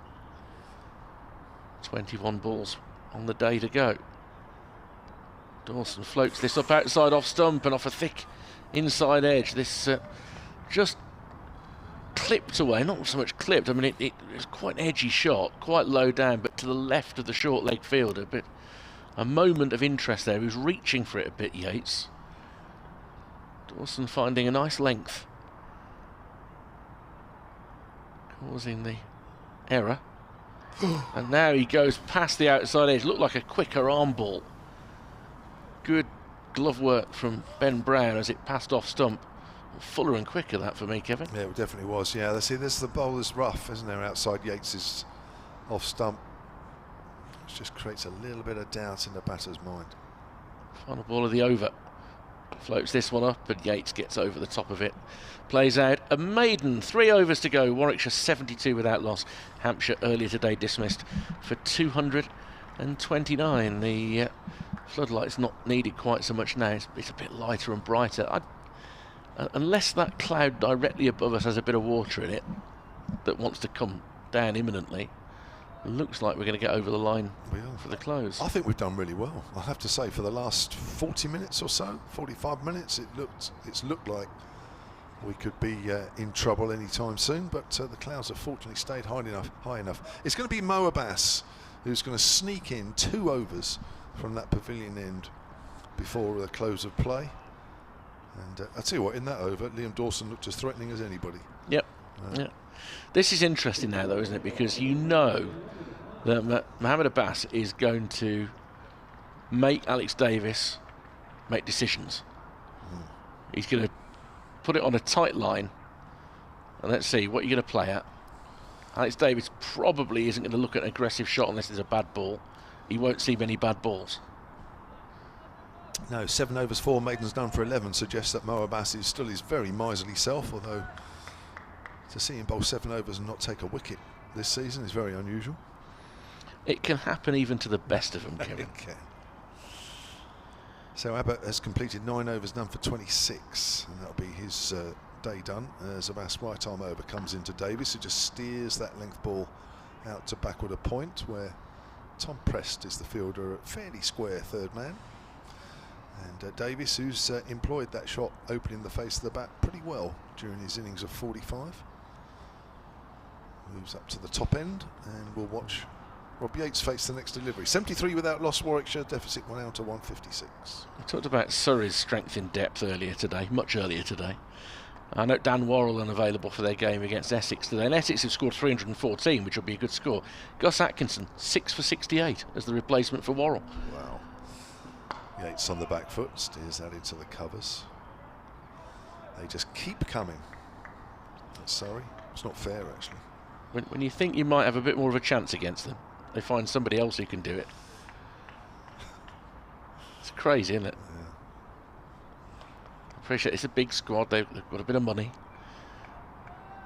21 balls on the day to go. Dawson floats this up outside off stump and off a thick inside edge. This just clipped away, not so much clipped, I mean it was quite an edgy shot, quite low down, but to the left of the short leg fielder. But a moment of interest there. He was reaching for it a bit, Yates. Dawson finding a nice length, causing the error. And now he goes past the outside edge. Looked like a quicker arm ball. Good glove work from Ben Brown as it passed off stump. Fuller and quicker that for me, Kevin. Yeah, it definitely was. Yeah, see, this the bowler's rough, isn't there, outside Yates's off stump. It just creates a little bit of doubt in the batter's mind. Final ball of the over. Floats this one up, and Yates gets over the top of it. Plays out a maiden. 3 overs to go. Warwickshire 72 without loss. Hampshire earlier today dismissed for 229. The floodlight's not needed quite so much now. It's a bit lighter and brighter. Unless that cloud directly above us has a bit of water in it that wants to come down imminently, it looks like we're going to get over the line for the close. I think we've done really well. I have to say, for the last 40 minutes or so, 45 minutes, it's looked like we could be in trouble anytime soon, but the clouds have fortunately stayed high enough. It's going to be Mo Abbas who's going to sneak in 2 overs from that pavilion end before the close of play. And I'll tell you what, in that over, Liam Dawson looked as threatening as anybody. Yep. Yeah. This is interesting now, though, isn't it? Because you know that Mohamed Abbas is going to make Alex Davis make decisions. He's going to put it on a tight line, and let's see what you're going to play at. Alex Davis probably isn't going to look at an aggressive shot unless there's a bad ball. He won't see many bad balls. No, 7 overs, 4 maidens done for 11 suggests that Mo Abbas is still his very miserly self, although to see him bowl 7 overs and not take a wicket this season is very unusual. It can happen even to the best of them, Kevin. It can. So Abbott has completed 9 overs done for 26, and that'll be his day done as Abbas' right arm over comes into Davis, who just steers that length ball out to backward a point where Tom Prest is the fielder at fairly square third man. And Davis, who's employed that shot opening the face of the bat pretty well during his innings of 45. Moves up to the top end, and we'll watch Rob Yates face the next delivery. 73 without loss, Warwickshire, deficit 1 out to 156. We talked about Surrey's strength in depth earlier today, much earlier today. I know Dan Worrell unavailable for their game against Essex today, and Essex have scored 314, which will be a good score. Gus Atkinson, 6 for 68 as the replacement for Worrell. Wow. Yates on the back foot, steers that into the covers. They just keep coming. Sorry, it's not fair actually. When you think you might have a bit more of a chance against them, they find somebody else who can do it. It's crazy, isn't it? Yeah. I appreciate it's a big squad, they've got a bit of money,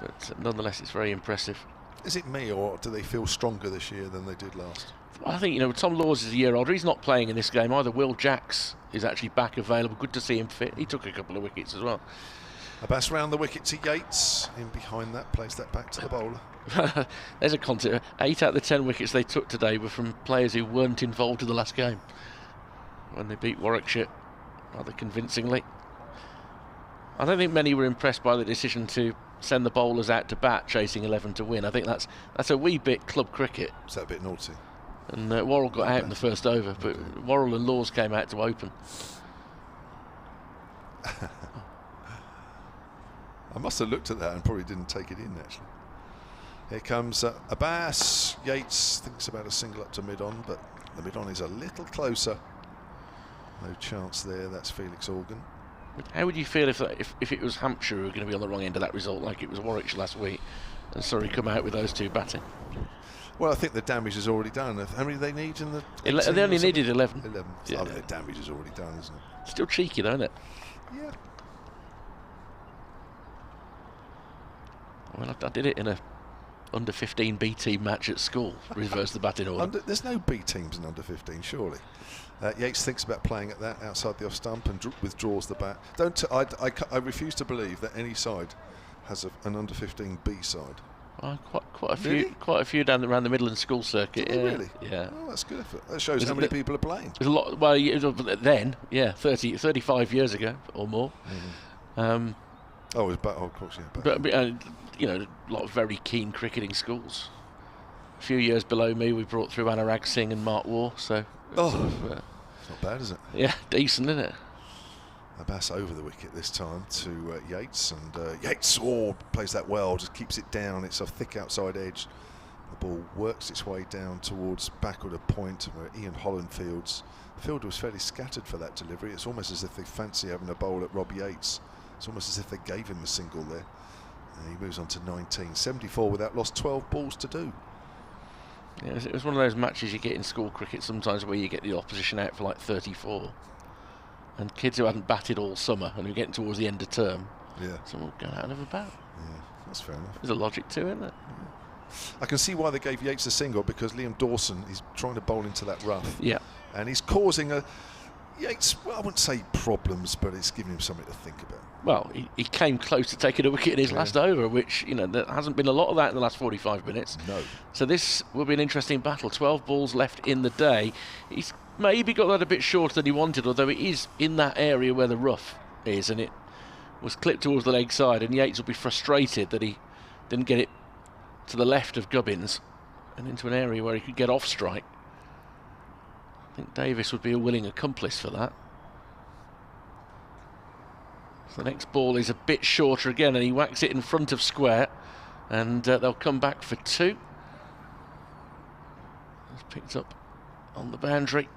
but nonetheless it's very impressive. Is it me, or do they feel stronger this year than they did last? I think, you know, Tom Laws is a year older. He's not playing in this game either. Will Jacks is actually back available. Good to see him fit. He took a couple of wickets as well. Abbas round the wicket to Yates. In behind that, plays that back to the bowler. There's a concept. 8 out of the 10 wickets they took today were from players who weren't involved in the last game when they beat Warwickshire rather convincingly. I don't think many were impressed by the decision to send the bowlers out to bat chasing 11 to win. I think that's a wee bit club cricket. Is that a bit naughty? And Worrell got out in the first over, but Worrell and Laws came out to open. I must have looked at that and probably didn't take it in actually. Here comes Abbas. Yates thinks about a single up to mid-on, but the mid-on is a little closer. No chance there. That's Felix Organ. How would you feel if it was Hampshire who were going to be on the wrong end of that result, like it was Warwickshire last week, and Surrey come out with those 2 batting? Well, I think the damage is already done. How many do they need in the? They only needed 11. 11. Yeah. I mean, the damage is already done, isn't it? Still cheeky, though, isn't it? Yeah. Well, I did it in a under 15 B team match at school. Reverse the batting order. There's no B teams in under 15, surely. Yates thinks about playing at that outside the off stump and withdraws the bat. I refuse to believe that any side has an under 15 B side. Quite a few, really? Quite a few around the Midland school circuit. Oh, yeah. really? Yeah. Oh, that's good effort. That shows how many people are playing. There's a lot. Well, then, 35 years ago or more. Mm-hmm. Of course, yeah. But a lot of very keen cricketing schools. A few years below me, we brought through Anurag Singh and Mark War. So. It's not bad, is it? Yeah, decent, isn't it? Abbas over the wicket this time to Yates, and Yates plays that well, just keeps it down. It's a thick outside edge. The ball works its way down towards backward of point where Ian Holland fields. The field was fairly scattered for that delivery. It's almost as if they fancy having a bowl at Rob Yates. It's almost as if they gave him a single there. And he moves on to 19. 74 without lost, 12 balls to do. Yeah, it was one of those matches you get in school cricket sometimes where you get the opposition out for like 34. And kids who hadn't batted all summer and who are getting towards the end of term, someone will go out and have a bat. Yeah, that's fair enough. There's a logic to it, isn't it? Yeah. I can see why they gave Yates a single, because Liam Dawson is trying to bowl into that rough. Yeah. And he's causing Yates, well, I wouldn't say problems, but it's giving him something to think about. Well, he came close to taking a wicket in his last over, which, there hasn't been a lot of that in the last 45 minutes. No. So this will be an interesting battle. 12 balls left in the day. He's maybe got that a bit shorter than he wanted, although it is in that area where the rough is, and it was clipped towards the leg side, and Yates will be frustrated that he didn't get it to the left of Gubbins and into an area where he could get off strike. I think Davis would be a willing accomplice for that. So the next ball is a bit shorter again, and he whacks it in front of square, and they'll come back for 2. It's picked up on the boundary.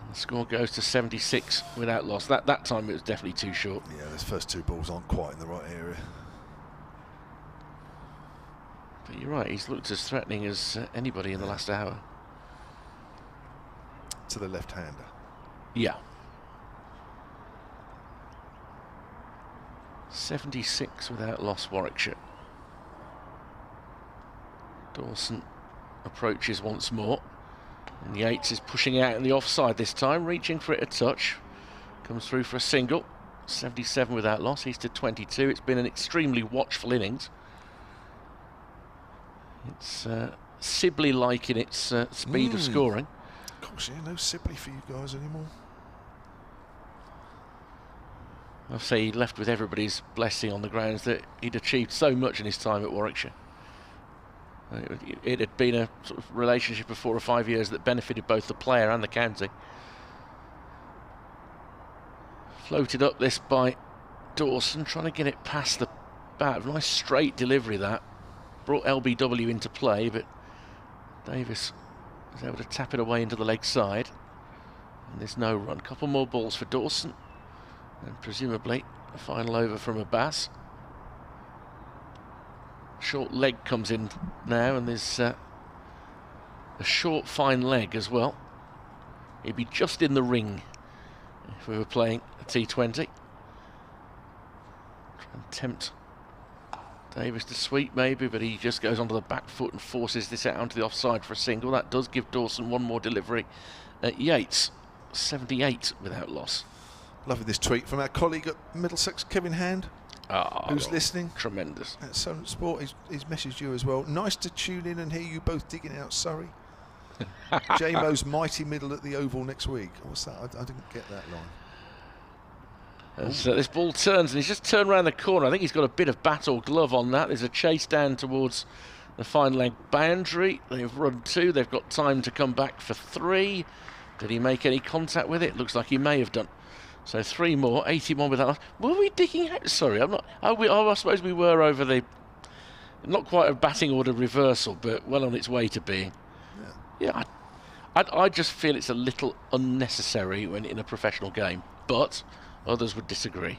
And the score goes to 76 without loss. That time it was definitely too short. Yeah, those first 2 balls aren't quite in the right area. But you're right, he's looked as threatening as anybody in the last hour. To the left-hander. Yeah. 76 without loss, Warwickshire. Dawson approaches once more, and Yates is pushing out in the offside this time, reaching for it a touch. Comes through for a single. 77 without loss. He's to 22. It's been an extremely watchful innings. It's Sibley-like in its speed of scoring. Of course, yeah, no Sibley for you guys anymore. I'll say he left with everybody's blessing on the grounds that he'd achieved so much in his time at Warwickshire. It had been a sort of relationship of 4 or 5 years that benefited both the player and the county. Floated up this by Dawson, trying to get it past the bat. Nice straight delivery that. Brought LBW into play, but Davis was able to tap it away into the leg side. And there's no run. Couple more balls for Dawson. And presumably a final over from Abbas. Short leg comes in now, and there's a short fine leg as well. He'd be just in the ring if we were playing a T20. Try and tempt Davis to sweep maybe, but he just goes onto the back foot and forces this out onto the offside for a single. That does give Dawson one more delivery at Yates. 78 without loss. Lovely this tweet from our colleague at Middlesex, Kevin Hand, who's listening. Tremendous. At Solent Sport, he's messaged you as well. Nice to tune in and hear you both digging out Surrey. JMO's mighty middle at the Oval next week. What's that? I didn't get that line. So this ball turns, and he's just turned around the corner. I think he's got a bit of bat or glove on that. There's a chase down towards the fine leg boundary. They've run 2. They've got time to come back for 3. Did he make any contact with it? Looks like he may have done. So 3 more, 81 without loss. Were we digging out? Sorry, I'm not. I suppose we were over the. Not quite a batting order reversal, but well on its way to being. Yeah, I just feel it's a little unnecessary when in a professional game, but others would disagree.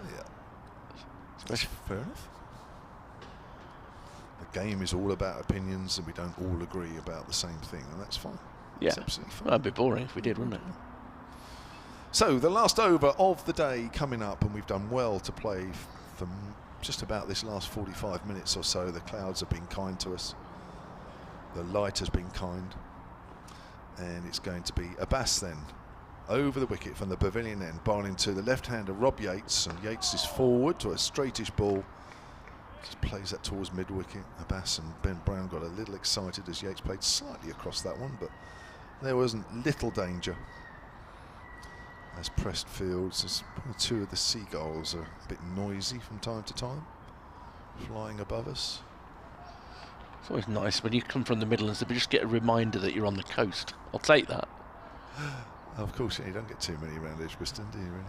Yeah, fair enough. The game is all about opinions, and we don't all agree about the same thing, and that's fine. Yeah, it's absolutely fine. Well, that'd be boring if we did, wouldn't it? So the last over of the day coming up, and we've done well to play for just about this last 45 minutes or so, the clouds have been kind to us. The light has been kind. And it's going to be Ageas then, over the wicket from the pavilion end, bowling to the left-hander Rob Yates, and Yates is forward to a straightish ball. Just plays that towards mid-wicket. Ageas and Ben Brown got a little excited as Yates played slightly across that one, but there wasn't little danger. As pressed fields, as two of the seagulls are a bit noisy from time to time, flying above us. It's always nice when you come from the Midlands to just get a reminder that you're on the coast. I'll take that. Of course, you don't get too many around Edgbaston, do you really?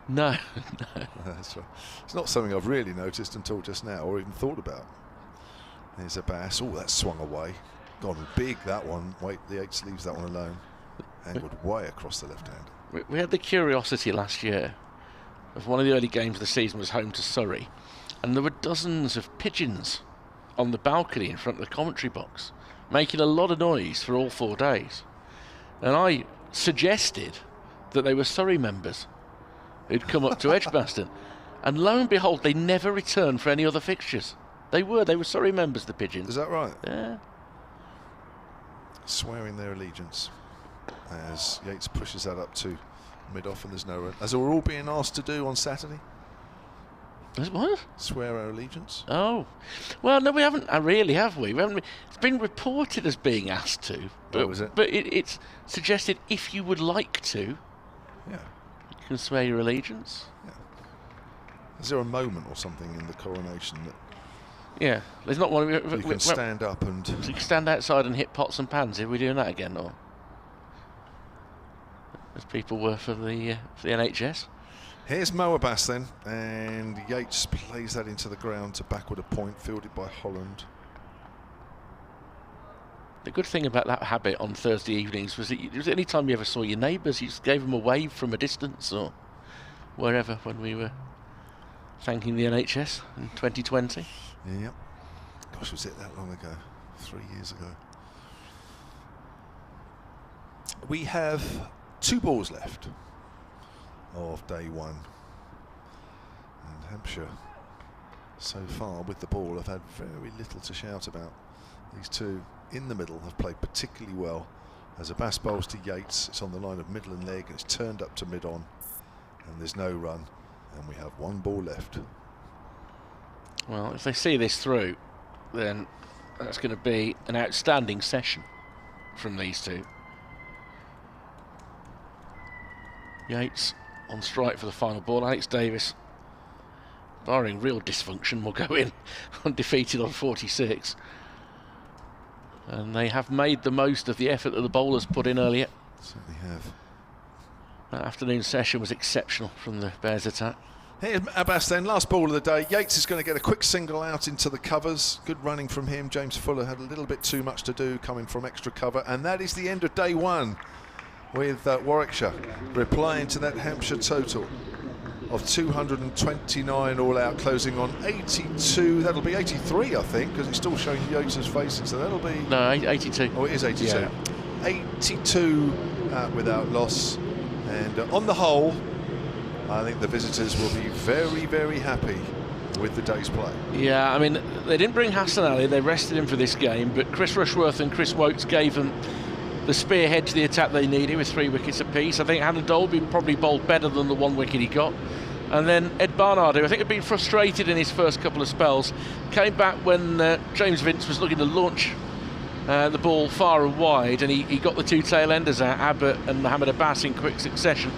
No, no. That's right. It's not something I've really noticed until just now, or even thought about. There's Ageas. Oh, that swung away. Gone big, that one. Wait, the Yates leaves that one alone. Angled way across the left hand. We had the curiosity last year of one of the early games of the season was home to Surrey, and there were dozens of pigeons on the balcony in front of the commentary box, making a lot of noise for all 4 days. And I suggested that they were Surrey members who'd come up to Edgbaston, and lo and behold, they never returned for any other fixtures. They were Surrey members, the pigeons. Is that right? Yeah. Swearing their allegiance as Yates pushes that up to mid-off, and there's no run. As we're all being asked to do on Saturday. What? Swear our allegiance. Oh, well, no, we haven't really, have we? We haven't. It's been reported as being asked to, but, is it? But it's suggested if you would like to, Yeah. you can swear your allegiance. Yeah. Is there a moment or something in the coronation that Yeah, there's not one. you can stand up and... So you can stand outside and hit pots and pans. Are we doing that again, or as people were for the NHS? Here's Mo Ageas then, and Yates plays that into the ground to backward a point, fielded by Holland. The good thing about that habit on Thursday evenings was that any time you ever saw your neighbours, you just gave them a wave from a distance or wherever when we were thanking the NHS in 2020. Yep. Gosh, was it that long ago? 3 years ago. We have 2 balls left of day 1. And Hampshire, so far with the ball, have had very little to shout about. These two in the middle have played particularly well. As Ageas bowls to Yates, it's on the line of middle and leg, and it's turned up to mid-on, and there's no run, and we have 1 ball left. Well, if they see this through, then that's going to be an outstanding session from these two. Yates on strike for the final ball. Alex Davis, barring real dysfunction, will go in undefeated on 46. And they have made the most of the effort that the bowlers put in earlier. Certainly have. That afternoon session was exceptional from the Bears attack. Here's Ageas then, last ball of the day. Yates is going to get a quick single out into the covers. Good running from him. James Fuller had a little bit too much to do coming from extra cover, and that is the end of day 1 with Warwickshire replying to that Hampshire total of 229 all out, closing on 82. That'll be 83, I think, because it's still showing Yates' faces, so that'll be... No, 82. Oh, it is 82. Yeah. 82 without loss, and on the whole, I think the visitors will be very, very happy with the day's play. Yeah, I mean, they didn't bring Hassan Ali, they rested him for this game, but Chris Rushworth and Chris Wokes gave them the spearhead to the attack they needed with 3 wickets apiece. I think Hannah Dolby probably bowled better than the 1 wicket he got. And then Ed Barnard, who I think had been frustrated in his first couple of spells, came back when James Vince was looking to launch the ball far and wide, and he got the 2 tail enders out, Abbott and Mohamed Ageas, in quick succession.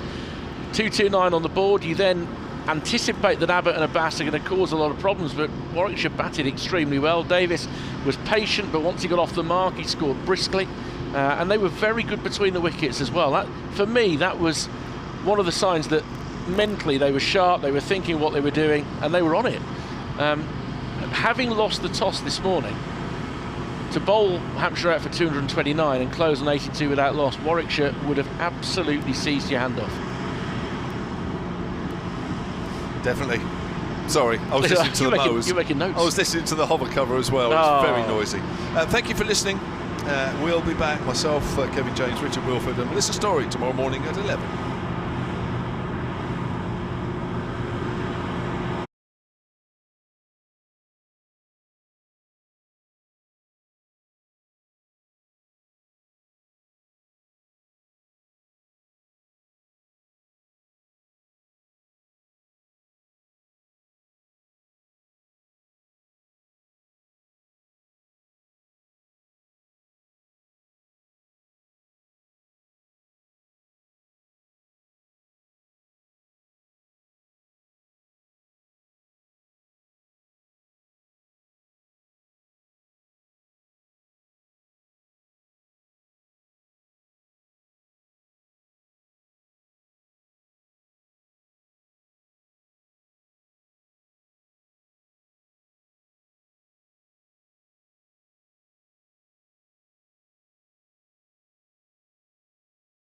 229 on the board. You then anticipate that Abbott and Ageas are going to cause a lot of problems, but Warwickshire batted extremely well. Davis was patient, but once he got off the mark, he scored briskly. And they were very good between the wickets as well. That, for me, that was one of the signs that mentally they were sharp, they were thinking what they were doing, and they were on it. Having lost the toss this morning, to bowl Hampshire out for 229 and close on 82 without loss, Warwickshire would have absolutely seized your hand off. Definitely. Sorry, I was listening to the Mo's. You're making notes. I was listening to the hover cover as well. It's very noisy. Thank you for listening. We'll be back, myself, Kevin James, Richard Wilford and Melissa Story tomorrow morning at 11.